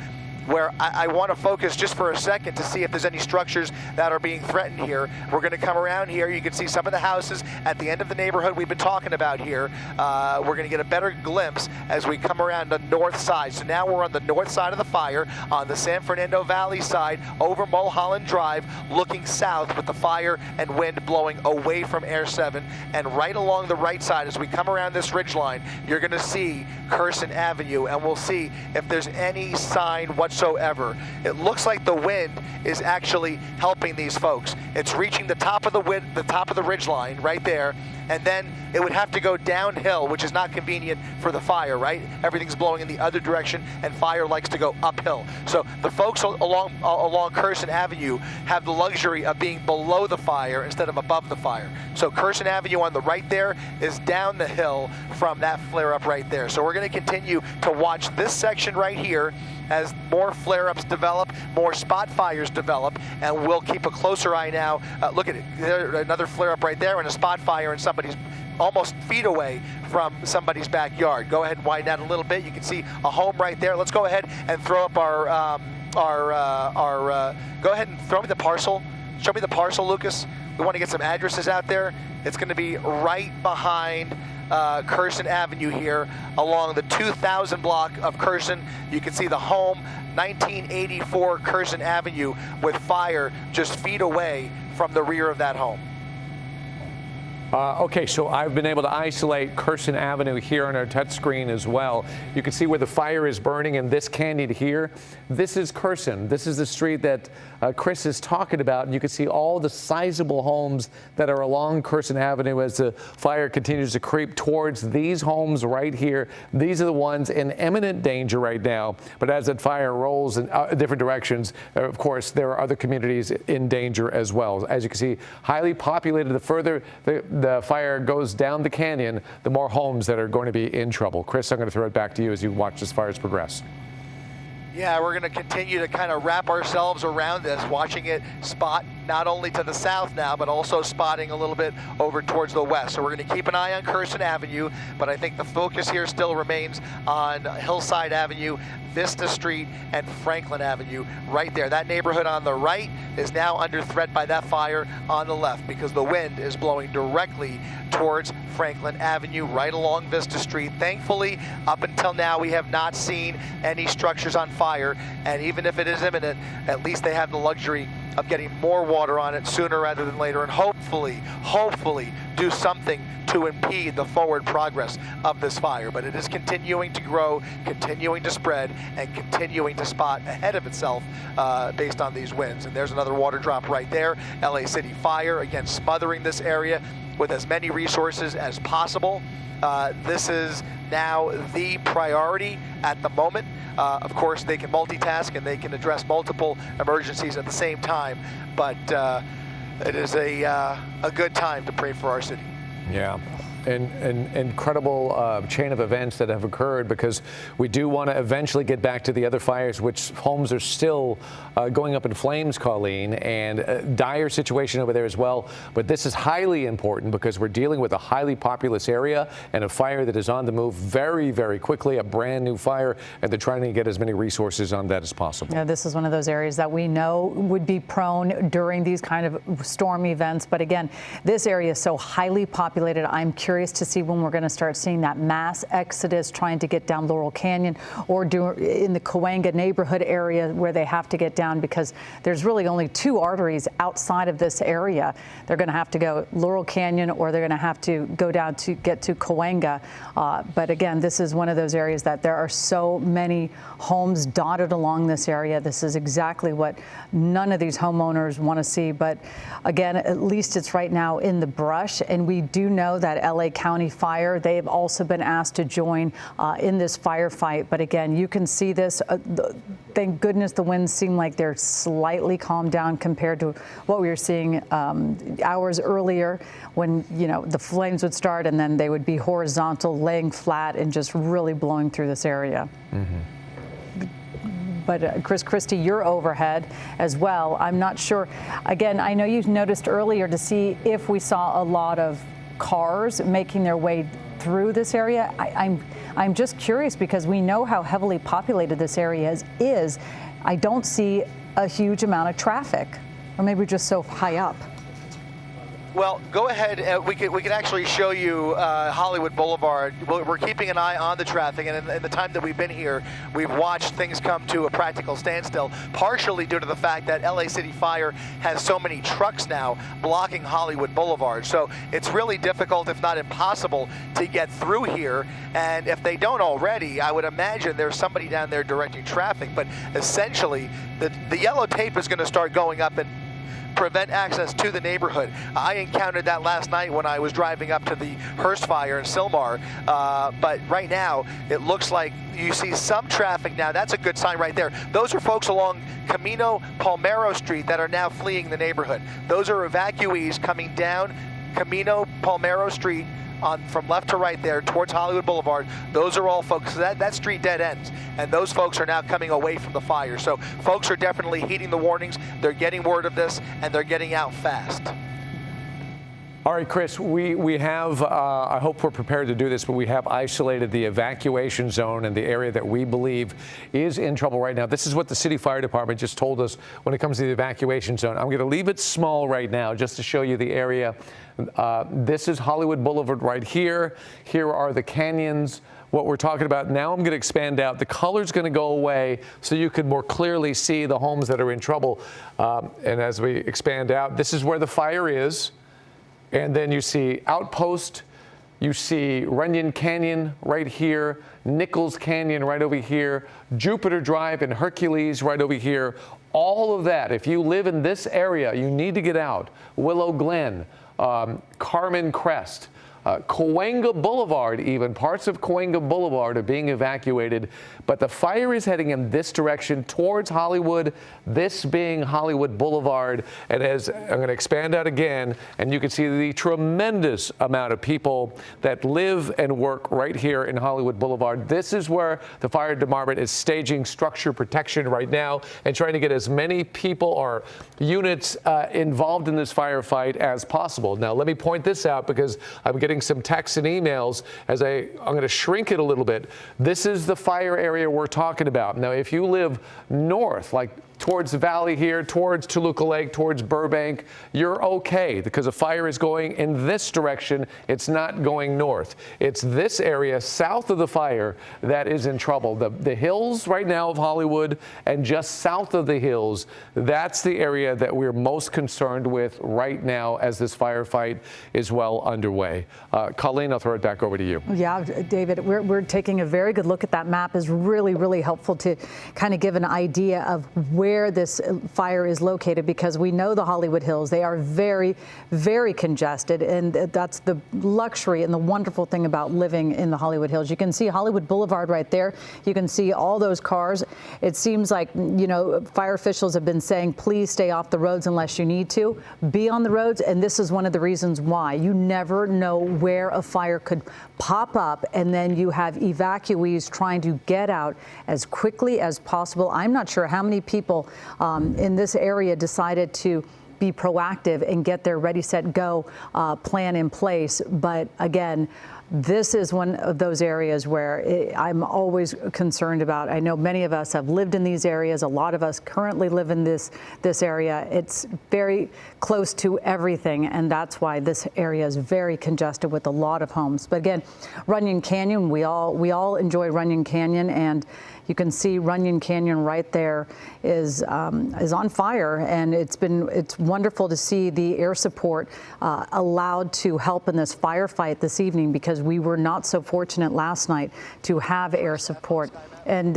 where I want to focus just for a second to see if there's any structures that are being threatened here. We're going to come around here. You can see some of the houses at the end of the neighborhood we've been talking about here. We're going to get a better glimpse as we come around the north side. So now we're on the north side of the fire, on the San Fernando Valley side, over Mulholland Drive, looking south with the fire and wind blowing away from Air 7. And right along the right side, as we come around this ridgeline, you're going to see Carson Avenue, and we'll see if there's any sign whatsoever. It looks like the wind is actually helping these folks. It's reaching the top of the ridgeline right there, and then it would have to go downhill, which is not convenient for the fire, right? Everything's blowing in the other direction, and fire likes to go uphill. So the folks along Carson Avenue have the luxury of being below the fire instead of above the fire. So Carson Avenue on the right there is down the hill from that flare-up right there. So we're going to continue to watch this section right here as more flare-ups develop, more spot fires develop, and we'll keep a closer eye now. Look at it, another flare-up right there and a spot fire in somebody's almost feet away from somebody's backyard. Go ahead and widen out a little bit. You can see a home right there. Let's go ahead and throw up go ahead and throw me the parcel. Show me the parcel, Lucas. We want to get some addresses out there. It's going to be right behind Kersen Avenue here along the 2000 block of Kersen. You can see the home, 1984 Kersen Avenue, with fire just feet away from the rear of that home. Okay, so I've been able to isolate Kersen Avenue here on our touch screen as well. You can see where the fire is burning in this canyon here. This is Kersen. This is the street that Chris is talking about, and you can see all the sizable homes that are along Kersen Avenue as the fire continues to creep towards these homes right here. These are the ones in imminent danger right now, but as that fire rolls in different directions, of course, there are other communities in danger as well. As you can see, highly populated. The further the fire goes down the canyon, the more homes that are going to be in trouble. Chris, I'm going to throw it back to you as you watch this fires progress. Yeah, we're going to continue to kind of wrap ourselves around this, watching it spot not only to the south now, but also spotting a little bit over towards the west. So we're going to keep an eye on Kersen Avenue, but I think the focus here still remains on Hillside Avenue, Vista Street, and Franklin Avenue right there. That neighborhood on the right is now under threat by that fire on the left because the wind is blowing directly towards Franklin Avenue right along Vista Street. Thankfully, up until now, we have not seen any structures on fire, and even if it is imminent, at least they have the luxury of getting more water on it sooner rather than later, and hopefully do something to impede the forward progress of this fire. But it is continuing to grow, continuing to spread, and continuing to spot ahead of itself based on these winds. And there's another water drop right there. LA City Fire, again, smothering this area with as many resources as possible. This is now the priority at the moment. Of course, they can multitask and they can address multiple emergencies at the same time, but it is a good time to pray for our city. Yeah. An incredible chain of events that have occurred, because we do want to eventually get back to the other fires, which homes are still going up in flames, Colleen, and a dire situation over there as well. But this is highly important because we're dealing with a highly populous area and a fire that is on the move very, very quickly, a brand new fire, and they're trying to get as many resources on that as possible. Yeah, this is one of those areas that we know would be prone during these kind of storm events. But again, this area is so highly populated. I'm curious to see when we're going to start seeing that mass exodus trying to get down Laurel Canyon or in the Cahuenga neighborhood area where they have to get down, because there's really only two arteries outside of this area. They're going to have to go Laurel Canyon, or they're going to have to go down to get to Cahuenga. But again, this is one of those areas that there are so many homes dotted along this area. This is exactly what none of these homeowners want to see. But again, at least it's right now in the brush. And we do know that LA County Fire, they've also been asked to join in this firefight. But again, you can see this. Thank goodness the winds seem like they're slightly calmed down compared to what we were seeing hours earlier, when, you know, the flames would start and then they would be horizontal, laying flat and just really blowing through this area. Mm-hmm. But Chris Christie, you're overhead as well. I'm not sure. Again, I know you noticed earlier to see if we saw a lot of cars making their way through this area. I'm just curious, because we know how heavily populated this area is. I don't see a huge amount of traffic, or maybe we're just so high up. Well, go ahead. We can actually show you Hollywood Boulevard. We're keeping an eye on the traffic, and in the time that we've been here, we've watched things come to a practical standstill, partially due to the fact that LA City Fire has so many trucks now blocking Hollywood Boulevard. So it's really difficult, if not impossible, to get through here. And if they don't already, I would imagine there's somebody down there directing traffic. But essentially, the yellow tape is going to start going up and prevent access to the neighborhood. I encountered that last night when I was driving up to the Hearst fire in Sylmar, but right now it looks like you see some traffic now. That's a good sign right there. Those are folks along Camino Palmero Street that are now fleeing the neighborhood. Those are evacuees coming down Camino Palmero Street, from left to right there towards Hollywood Boulevard, those are all folks. That street dead ends, and those folks are now coming away from the fire. So folks are definitely heeding the warnings. They're getting word of this, and they're getting out fast. All right, Chris, we have, I hope we're prepared to do this, but we have isolated the evacuation zone and the area that we believe is in trouble right now. This is what the city fire department just told us when it comes to the evacuation zone. I'm going to leave it small right now just to show you the area. This is Hollywood Boulevard right here. Here are the canyons, what we're talking about. Now I'm going to expand out. The color's going to go away so you can more clearly see the homes that are in trouble. And as we expand out, this is where the fire is. And then you see Outpost, you see Runyon Canyon right here, Nichols Canyon right over here, Jupiter Drive and Hercules right over here. All of that, if you live in this area, you need to get out. Willow Glen, Carmen Crest, Cahuenga Boulevard, even parts of Cahuenga Boulevard are being evacuated, but the fire is heading in this direction towards Hollywood, this being Hollywood Boulevard. And as I'm going to expand out again, and you can see the tremendous amount of people that live and work right here in Hollywood Boulevard. This is where the fire department is staging structure protection right now and trying to get as many people or units involved in this firefight as possible. Now, let me point this out because I'm getting some texts and emails as I'm going to shrink it a little bit. This is the fire area we're talking about. Now, if you live north, like towards the valley here, towards Toluca Lake, towards Burbank, you're okay because the fire is going in this direction. It's not going north. It's this area south of the fire that is in trouble. The hills right now of Hollywood and just south of the hills, that's the area that we're most concerned with right now as this firefight is well underway. Colleen, I'll throw it back over to you. Yeah, David, we're taking a very good look at that map. Is really, really helpful to kind of give an idea of where this fire is located, because we know the Hollywood Hills, they are very, very congested, and that's the luxury and the wonderful thing about living in the Hollywood Hills. You can see Hollywood Boulevard right there. You can see all those cars. It seems like, you know, fire officials have been saying, please stay off the roads unless you need to. Be on the roads, and this is one of the reasons why. You never know where a fire could pop up, and then you have evacuees trying to get out as quickly as possible. I'm not sure how many people in this area decided to be proactive and get their ready, set, go plan in place. But again, this is one of those areas where I'm always concerned about. I know many of us have lived in these areas. A lot of us currently live in this area. It's very close to everything, and that's why this area is very congested with a lot of homes. But again, Runyon Canyon, we all enjoy Runyon Canyon, and you can see Runyon Canyon right there is on fire, and it's wonderful to see the air support allowed to help in this firefight this evening, because we were not so fortunate last night to have air support. And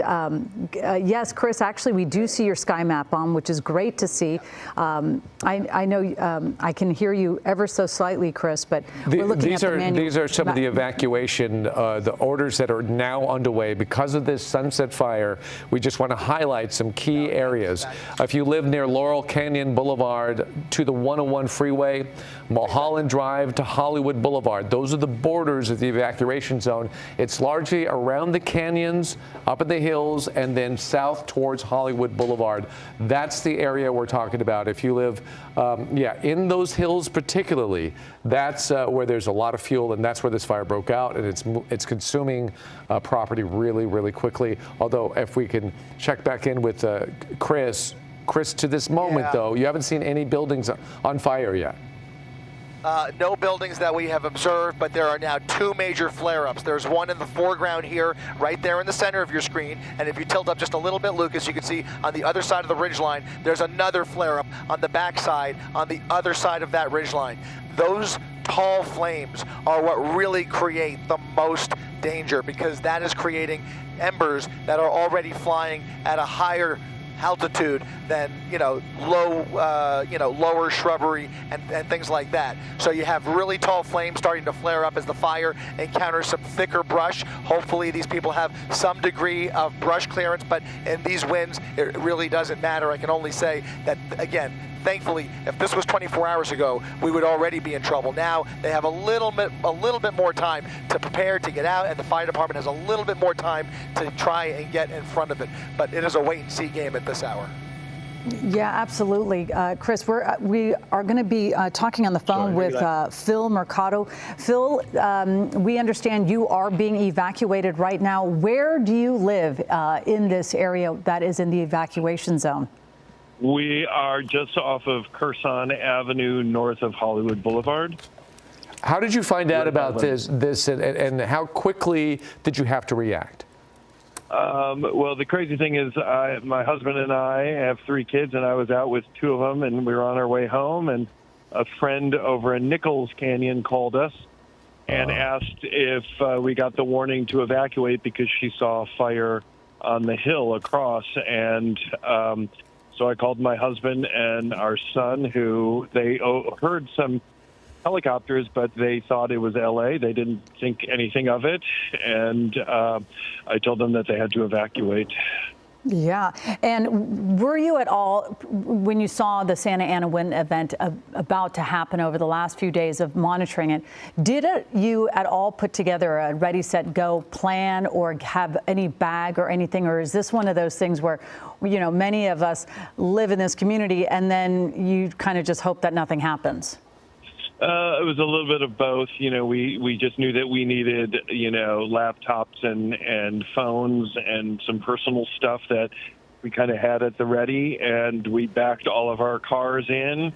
yes, Chris, actually, we do see your sky map on, which is great to see. I know I can hear you ever so slightly, Chris, but we're looking at the manual. These are some of the evacuation, the orders that are now underway because of this Sunset fire. We just want to highlight some key areas. If you live near Laurel Canyon Boulevard to the 101 freeway, Mulholland Drive to Hollywood Boulevard, those are the borders of the evacuation zone. It's largely around the canyons, up in the hills, and then south towards Hollywood Boulevard. That's the area we're talking about. If you live, in those hills particularly, that's where there's a lot of fuel, and that's where this fire broke out, and it's consuming property really, really quickly. Although, if we can check back in with Chris, to this moment, though, you haven't seen any buildings on fire yet. No buildings that we have observed, but there are now two major flare-ups. There's one in the foreground here, right there in the center of your screen, and if you tilt up just a little bit, Lucas, you can see on the other side of the ridgeline, there's another flare-up on the backside, on the other side of that ridgeline. Those tall flames are what really create the most danger, because that is creating embers that are already flying at a higher altitude than lower shrubbery and things like that. So you have really tall flames starting to flare up as the fire encounters some thicker brush. Hopefully these people have some degree of brush clearance, but in these winds it really doesn't matter. I can only say that, again, Thankfully, if this was 24 hours ago, we would already be in trouble. Now they have a little bit more time to prepare to get out, and the fire department has a little bit more time to try and get in front of it. But it is a wait-and-see game at this hour. Yeah, absolutely. Chris, we are going to be talking on the phone with Phil Mercado. Phil, we understand you are being evacuated right now. Where do you live in this area that is in the evacuation zone? We are just off of Curson Avenue, north of Hollywood Boulevard. How did you find out about this and how quickly did you have to react? Well, the crazy thing is my husband and I have 3 kids, and I was out with 2 of them, and we were on our way home, and a friend over in Nichols Canyon called us and asked if we got the warning to evacuate because she saw a fire on the hill across. And so I called my husband and our son, who they heard some helicopters, but they thought it was LA. They didn't think anything of it. And I told them that they had to evacuate. Yeah. And were you at all, when you saw the Santa Ana wind event about to happen over the last few days of monitoring it, did you at all put together a ready, set, go plan or have any bag or anything? Or is this one of those things where, you know, many of us live in this community and then you kind of just hope that nothing happens? It was a little bit of both. You know, we just knew that we needed, you know, laptops and phones and some personal stuff that we kind of had at the ready. And we backed all of our cars in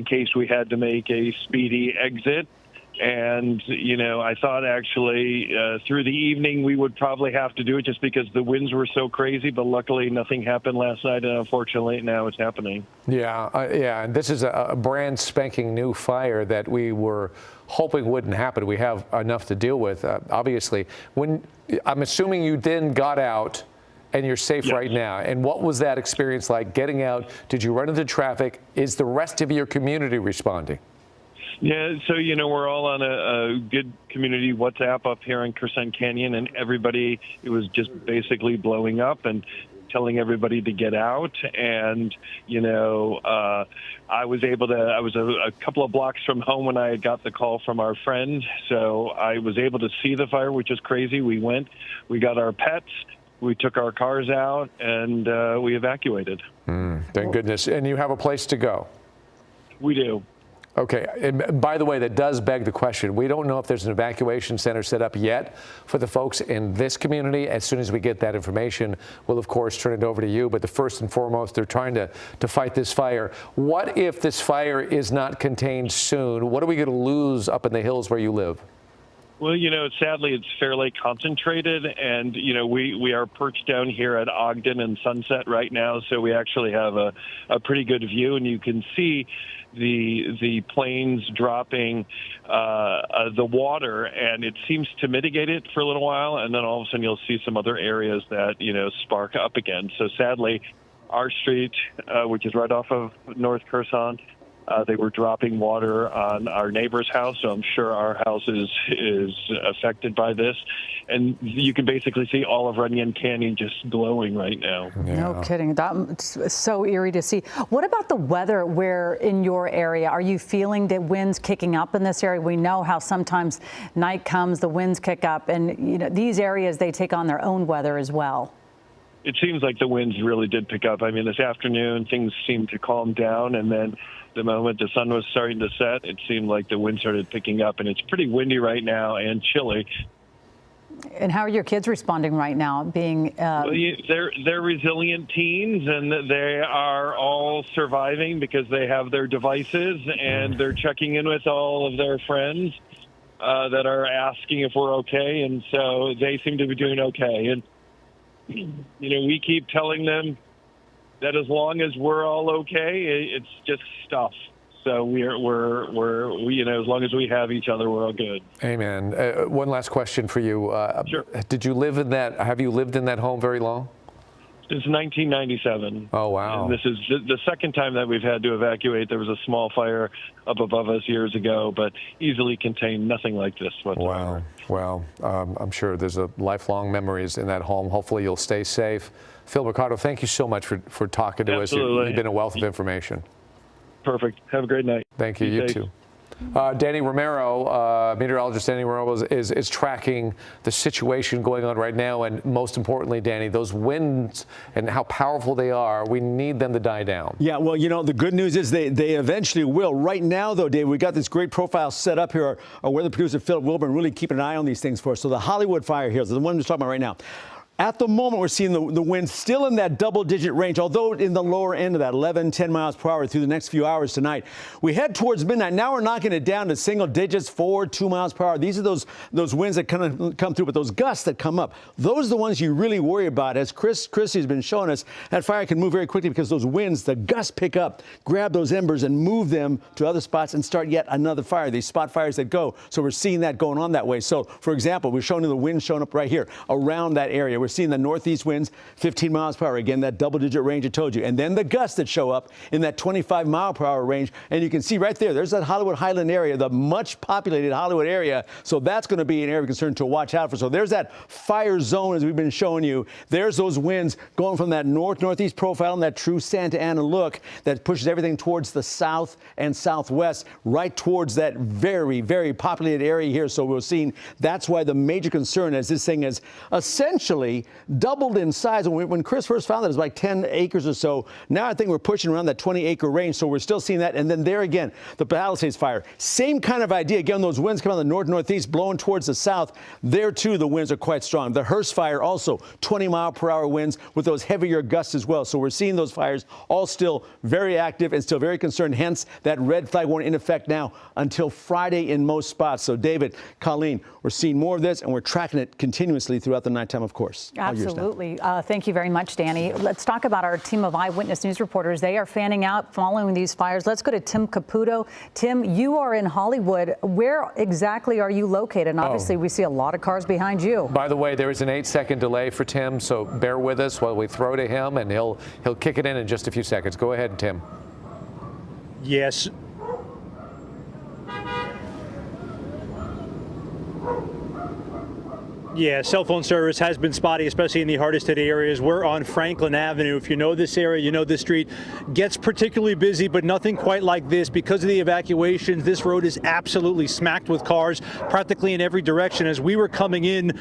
case we had to make a speedy exit. And, you know, I thought actually through the evening we would probably have to do it just because the winds were so crazy. But luckily nothing happened last night. And unfortunately now it's happening. Yeah. And this is a brand spanking new fire that we were hoping wouldn't happen. We have enough to deal with, obviously. I'm assuming you then got out and you're safe right now. And what was that experience like getting out? Did you run into traffic? Is the rest of your community responding? Yeah, so, you know, we're all on a good community WhatsApp up here in Curson Canyon, and everybody, it was just basically blowing up and telling everybody to get out. And, you know, I was a couple of blocks from home when I got the call from our friend. So I was able to see the fire, which is crazy. We got our pets, we took our cars out, and we evacuated. Thank goodness. And you have a place to go? We do. Okay. And by the way, that does beg the question. We don't know if there's an evacuation center set up yet for the folks in this community. As soon as we get that information, we'll, of course, turn it over to you. But the first and foremost, they're trying to fight this fire. What if this fire is not contained soon? What are we going to lose up in the hills where you live? Well, you know, sadly, it's fairly concentrated. And, you know, we are perched down here at Ogden and Sunset right now. So we actually have a pretty good view. And you can see the planes dropping the water, and it seems to mitigate it for a little while, and then all of a sudden you'll see some other areas that, you know, spark up again. So sadly, our street, which is right off of North Curson, they were dropping water on our neighbor's house, so I'm sure our house is affected by this. And you can basically see all of Runyon Canyon just glowing right now. Yeah. No kidding. That's so eerie to see. What about the weather where in your area? Are you feeling the winds kicking up in this area? We know how sometimes night comes, the winds kick up, and you know these areas, they take on their own weather as well. It seems like the winds really did pick up. I mean, this afternoon, things seemed to calm down, and then the moment the sun was starting to set, it seemed like the wind started picking up, and it's pretty windy right now and chilly. And how are your kids responding right now? Being well, they're resilient teens, and they are all surviving because they have their devices, and they're checking in with all of their friends that are asking if we're okay, and so they seem to be doing okay. And you know, we keep telling them that as long as we're all okay, it's just stuff. So we're you know, as long as we have each other, we're all good. Amen. One last question for you. Sure. Did you live in that? Have you lived in that home very long? Since 1997. Oh, wow. And this is the second time that we've had to evacuate. There was a small fire up above us years ago, but easily contained, nothing like this whatsoever. Wow. Well, I'm sure there's lifelong memories in that home. Hopefully you'll stay safe. Phil Mercado, thank you so much for talking to us. You've been a wealth of information. Perfect. Have a great night. Thank you. You too. Danny Romero, meteorologist Danny Romero, is tracking the situation going on right now. And most importantly, Danny, those winds and how powerful they are, we need them to die down. Yeah, well, you know, the good news is they eventually will. Right now, though, Dave, we got this great profile set up here. Our weather producer, Philip Wilburn, really keeping an eye on these things for us. So the Hollywood fire here, the one we're talking about right now. At the moment, we're seeing the wind still in that double-digit range, although in the lower end of that 11, 10 miles per hour through the next few hours tonight. We head towards midnight. Now we're knocking it down to single digits, 4, 2 miles per hour. These are those winds that kind of come through, but those gusts that come up, those are the ones you really worry about. As Chrissy's been showing us, that fire can move very quickly because those winds, the gusts pick up, grab those embers and move them to other spots and start yet another fire. These spot fires that go. So we're seeing that going on that way. So, for example, we're showing you the wind showing up right here around that area. We're seeing the northeast winds, 15 miles per hour. Again, that double-digit range I told you. And then the gusts that show up in that 25 mile per hour range. And you can see right there, there's that Hollywood Highland area, the much populated Hollywood area. So that's going to be an area of concern to watch out for. So there's that fire zone as we've been showing you. There's those winds going from that northeast profile and that true Santa Ana look that pushes everything towards the south and southwest, right towards that very, very populated area here. So we're seeing that's why the major concern is this thing is essentially doubled in size. When Chris first found it, it was like 10 acres or so. Now I think we're pushing around that 20-acre range, so we're still seeing that. And then there again, the Palisades fire. Same kind of idea. Again, those winds come out of the northeast, blowing towards the south. There, too, the winds are quite strong. The Hearst fire also 20-mile-per-hour winds with those heavier gusts as well. So we're seeing those fires all still very active and still very concerned. Hence, that red flag warning in effect now until Friday in most spots. So, David, Colleen, we're seeing more of this, and we're tracking it continuously throughout the nighttime, of course. Absolutely. Thank you very much, Danny. Let's talk about our team of eyewitness news reporters. They are fanning out following these fires. Let's go to Tim Caputo. Tim, you are in Hollywood. Where exactly are you located? And obviously, we see a lot of cars behind you. By the way, there is an 8-second delay for Tim, so bear with us while we throw to him, and he'll kick it in just a few seconds. Go ahead, Tim. Yes. Yeah, cell phone service has been spotty, especially in the hardest hit areas. We're on Franklin Avenue. If you know this area, you know this street gets particularly busy, but nothing quite like this. Because of the evacuations, this road is absolutely smacked with cars practically in every direction. As we were coming in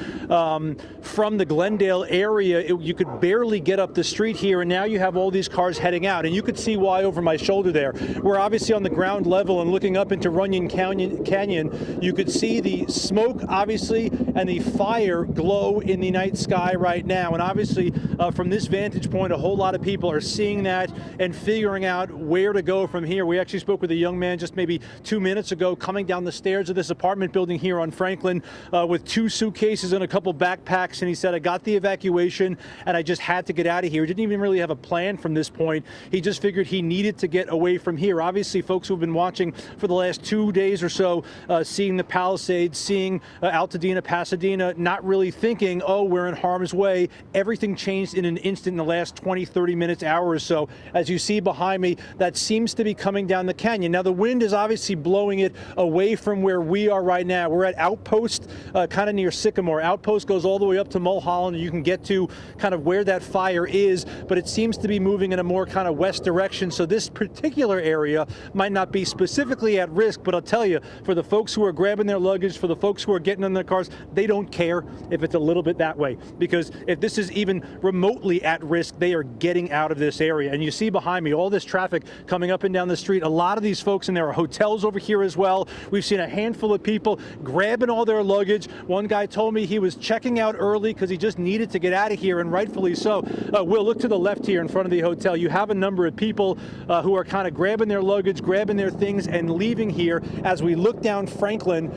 from the Glendale area, you could barely get up the street here, and now you have all these cars heading out. And you could see why over my shoulder there. We're obviously on the ground level and looking up into Runyon Canyon. You could see the smoke, obviously, and the fire glow in the night sky right now. And obviously from this vantage point, a whole lot of people are seeing that and figuring out where to go from here. We actually spoke with a young man just maybe 2 minutes ago coming down the stairs of this apartment building here on Franklin with 2 suitcases and a couple backpacks, and he said, I got the evacuation and I just had to get out of here. He didn't even really have a plan from this point. He just figured he needed to get away from here. Obviously, folks who've been watching for the last 2 days or so, seeing the Palisades, seeing Altadena, Pasadena, not really thinking, oh, we're in harm's way. Everything changed in an instant in the last 20, 30 minutes, hour or so. As you see behind me, that seems to be coming down the canyon. Now, the wind is obviously blowing it away from where we are right now. We're at Outpost, kind of near Sycamore. Outpost goes all the way up to Mulholland, and you can get to kind of where that fire is, but it seems to be moving in a more kind of west direction. So this particular area might not be specifically at risk, but I'll tell you, for the folks who are grabbing their luggage, for the folks who are getting in their cars, they don't care if it's a little bit that way, because if this is even remotely at risk, they are getting out of this area. And you see behind me all this traffic coming up and down the street. A lot of these folks, and there are hotels over here as well. We've seen a handful of people grabbing all their luggage. One guy told me he was checking out early because he just needed to get out of here, and rightfully so. We'll look to the left here in front of the hotel. You have a number of people who are kind of grabbing their luggage, grabbing their things, and leaving here. As we look down Franklin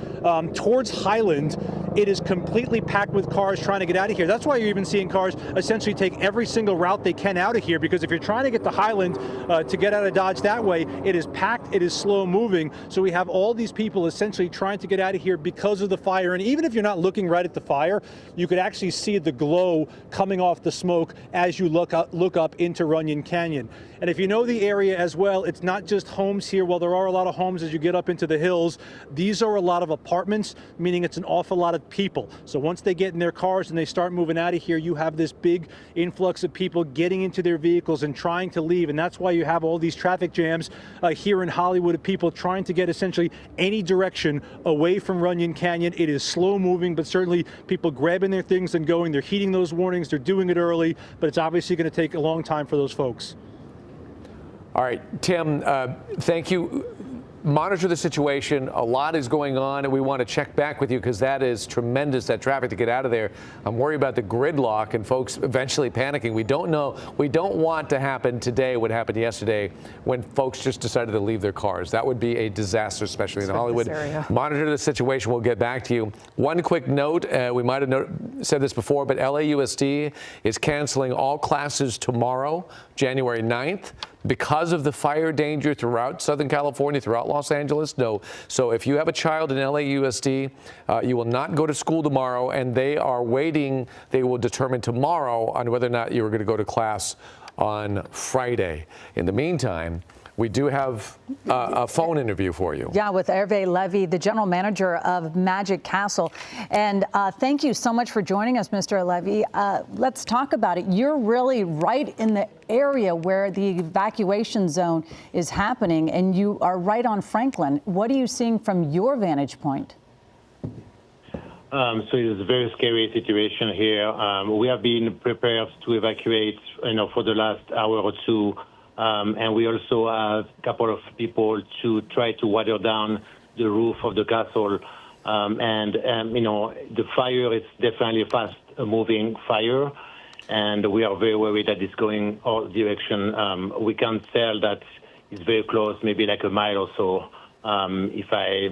towards Highland, it is completely packed with cars trying to get out of here. That's why you're even seeing cars essentially take every single route they can out of here, because if you're trying to get to Highland to get out of Dodge that way, it is packed, it is slow moving. So we have all these people essentially trying to get out of here because of the fire. And even if you're not looking right at the fire, you could actually see the glow coming off the smoke as you look up into Runyon Canyon. And if you know the area as well, it's not just homes here. While there are a lot of homes as you get up into the hills, these are a lot of apartments, meaning it's an awful lot of people. So Once they get in their cars and they start moving out of here, you have this big influx of people getting into their vehicles and trying to leave. And that's why you have all these traffic jams here in Hollywood of people trying to get essentially any direction away from Runyon Canyon. It is slow moving, but certainly people grabbing their things and going. They're heeding those warnings. They're doing it early, but it's obviously going to take a long time for those folks. All right, Tim, thank you. Monitor the situation. A lot is going on, and we want to check back with you because that is tremendous, that traffic to get out of there. I'm worried about the gridlock and folks eventually panicking. We don't know. We don't want to happen today what happened yesterday when folks just decided to leave their cars. That would be a disaster, especially in Hollywood. Monitor the situation. We'll get back to you. One quick note. We might have said this before, but LAUSD is canceling all classes tomorrow, January 9th. Because of the fire danger throughout Southern California, throughout Los Angeles, no. So if you have a child in LAUSD, you will not go to school tomorrow, and they are waiting. They will determine tomorrow on whether or not you are going to go to class on Friday. In the meantime, we do have a phone interview for you. Yeah, with Hervé Levy, the general manager of Magic Castle. And thank you so much for joining us, Mr. Levy. Let's talk about it. You're really right in the area where the evacuation zone is happening, and you are right on Franklin. What are you seeing from your vantage point? So it is a very scary situation here. We have been prepared to evacuate, for the last hour or two. And we also have a couple of people to try to water down the roof of the castle. The fire is definitely a fast-moving fire, and we are very worried that it's going all direction. We can tell that it's very close, maybe like a mile or so, if I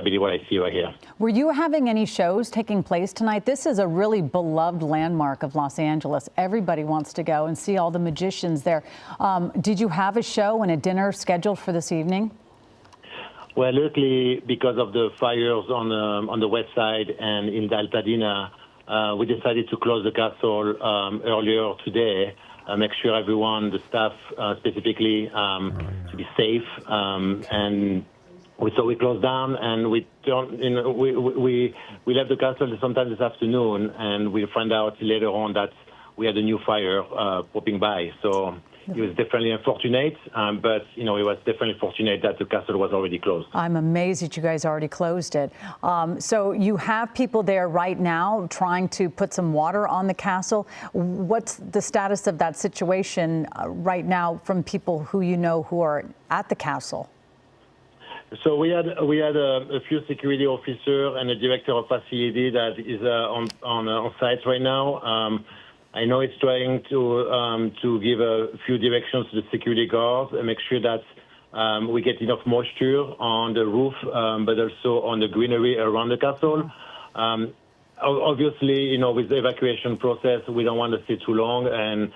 believe what I see right here. Were you having any shows taking place tonight? This is a really beloved landmark of Los Angeles. Everybody wants to go and see all the magicians there. Did you have a show and a dinner scheduled for this evening? Well, luckily, because of the fires on the west side and in Altadena, we decided to close the castle earlier today. Make sure everyone, the staff specifically, to be safe So we closed down and we left the castle sometime this afternoon, and we found out later on that we had a new fire popping by. So it was definitely unfortunate, but it was definitely fortunate that the castle was already closed. I'm amazed that you guys already closed it. So you have people there right now trying to put some water on the castle. What's the status of that situation right now from people who who are at the castle? So we had a few security officers and a director of facility that is on site right now. I know it's trying to give a few directions to the security guards and make sure that we get enough moisture on the roof, but also on the greenery around the castle. Obviously, with the evacuation process, we don't want to stay too long, and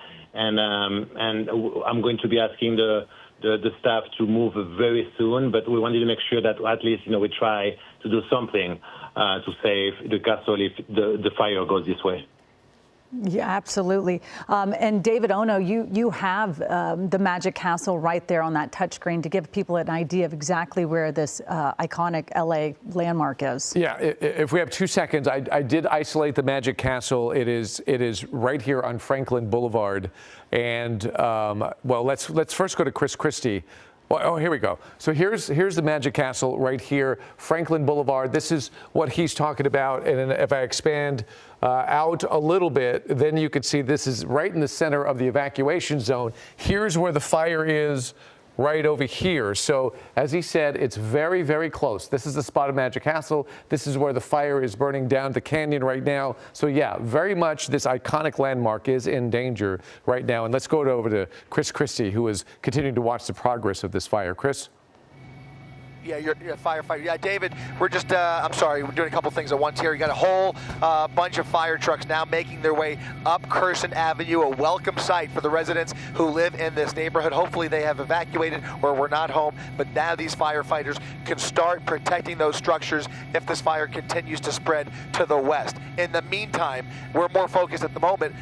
I'm going to be asking the staff to move very soon, but we wanted to make sure that at least, we try to do something to save the castle if the fire goes this way. Yeah, absolutely. And David Ono, you have the Magic Castle right there on that touchscreen to give people an idea of exactly where this iconic LA landmark is. Yeah, if we have 2 seconds, I did isolate the Magic Castle. It is right here on Franklin Boulevard. And well, let's first go to Chris Christie. Oh, here we go. So here's the Magic Castle right here, Franklin Boulevard. This is what he's talking about. And if I expand out a little bit, then you can see this is right in the center of the evacuation zone. Here's where the fire is right over here. So as he said, it's very, very close. This is the spot of Magic Castle. This is where the fire is burning down the canyon right now. So yeah, very much this iconic landmark is in danger right now. And let's go over to Chris Christie, who is continuing to watch the progress of this fire. Chris? Yeah, you're a firefighter. Yeah, David, we're just, I'm sorry, we're doing a couple things at once here. You got a whole bunch of fire trucks now making their way up Kerson Avenue, a welcome sight for the residents who live in this neighborhood. Hopefully they have evacuated or were not home, but now these firefighters can start protecting those structures if this fire continues to spread to the west. In the meantime, we're more focused at the moment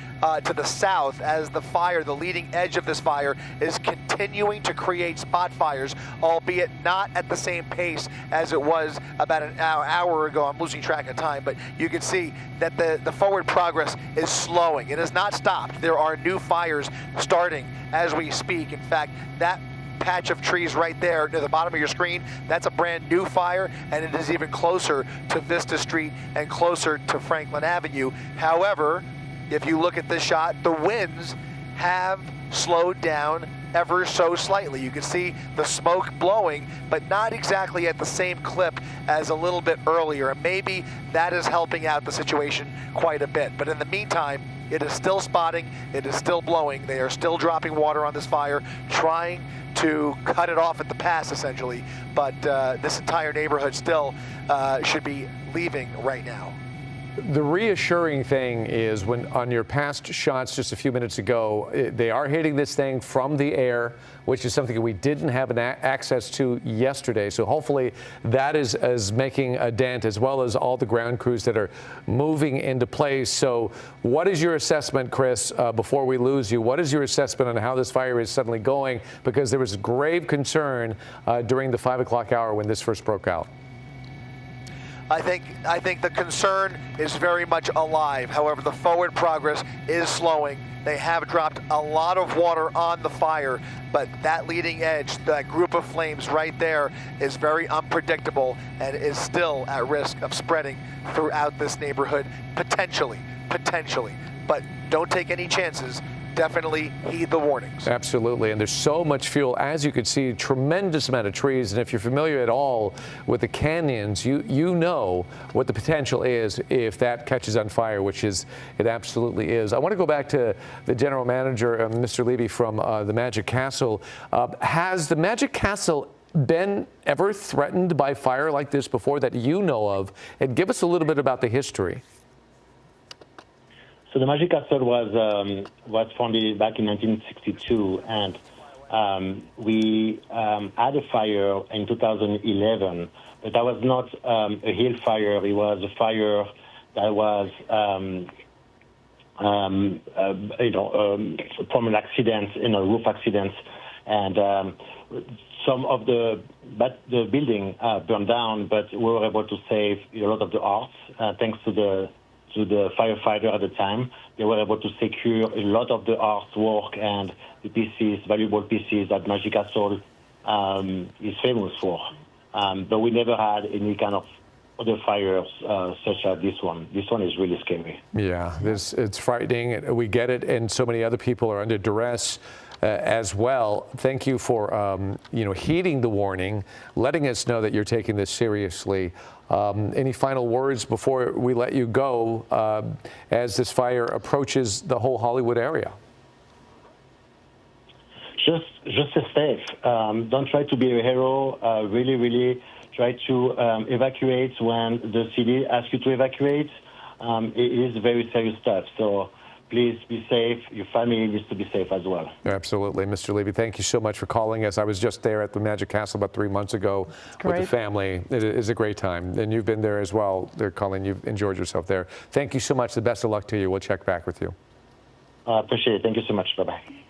to the south as the fire, the leading edge of this fire, is continuing to create spot fires, albeit not at the same same pace as it was about an hour ago. I'm losing track of time, but you can see that the forward progress is slowing. It has not stopped. There are new fires starting as we speak. In fact, that patch of trees right there near the bottom of your screen, that's a brand new fire, and it is even closer to Vista Street and closer to Franklin Avenue. However, if you look at this shot, the winds have slowed down ever so slightly. You can see the smoke blowing, but not exactly at the same clip as a little bit earlier. And maybe that is helping out the situation quite a bit. But in the meantime, it is still spotting, it is still blowing. They are still dropping water on this fire, trying to cut it off at the pass, essentially. But this entire neighborhood still should be leaving right now. The reassuring thing is when on your past shots just a few minutes ago, they are hitting this thing from the air, which is something we didn't have access to yesterday. So hopefully that is making a dent, as well as all the ground crews that are moving into place. So what is your assessment, Chris, before we lose you? What is your assessment on how this fire is suddenly going? Because there was grave concern during the 5 o'clock hour when this first broke out. I think the concern is very much alive. However, the forward progress is slowing. They have dropped a lot of water on the fire, but that leading edge, that group of flames right there, is very unpredictable and is still at risk of spreading throughout this neighborhood, potentially. But don't take any chances. Definitely heed the warnings. Absolutely, and there's so much fuel. As you can see, tremendous amount of trees, and if you're familiar at all with the canyons, you know what the potential is if that catches on fire, which is it absolutely is. I want to go back to the general manager, Mr. Levy from the Magic Castle. Has the Magic Castle been ever threatened by fire like this before that you know of? And give us a little bit about the history. So the Magic Castle was founded back in 1962, and we had a fire in 2011, but that was not a hill fire. It was a fire that was, from an accident, roof accident, and some of the building burned down, but we were able to save a lot of the art thanks to the firefighter at the time. They were able to secure a lot of the artwork and the pieces, valuable pieces that Magic Castle is famous for. But we never had any kind of other fires such as this one. This one is really scary. Yeah, it's frightening. We get it, and so many other people are under duress as well. Thank you for heeding the warning, letting us know that you're taking this seriously. Any final words before we let you go as this fire approaches the whole Hollywood area? Just stay safe. Don't try to be a hero. Really try to evacuate when the city asks you to evacuate. It is very serious stuff. So please be safe. Your family needs to be safe as well. Absolutely. Mr. Levy, thank you so much for calling us. I was just there at the Magic Castle about 3 months ago with the family. It is a great time. And you've been there as well. They're calling. You've enjoyed yourself there. Thank you so much. The best of luck to you. We'll check back with you. I appreciate it. Thank you so much. Bye-bye.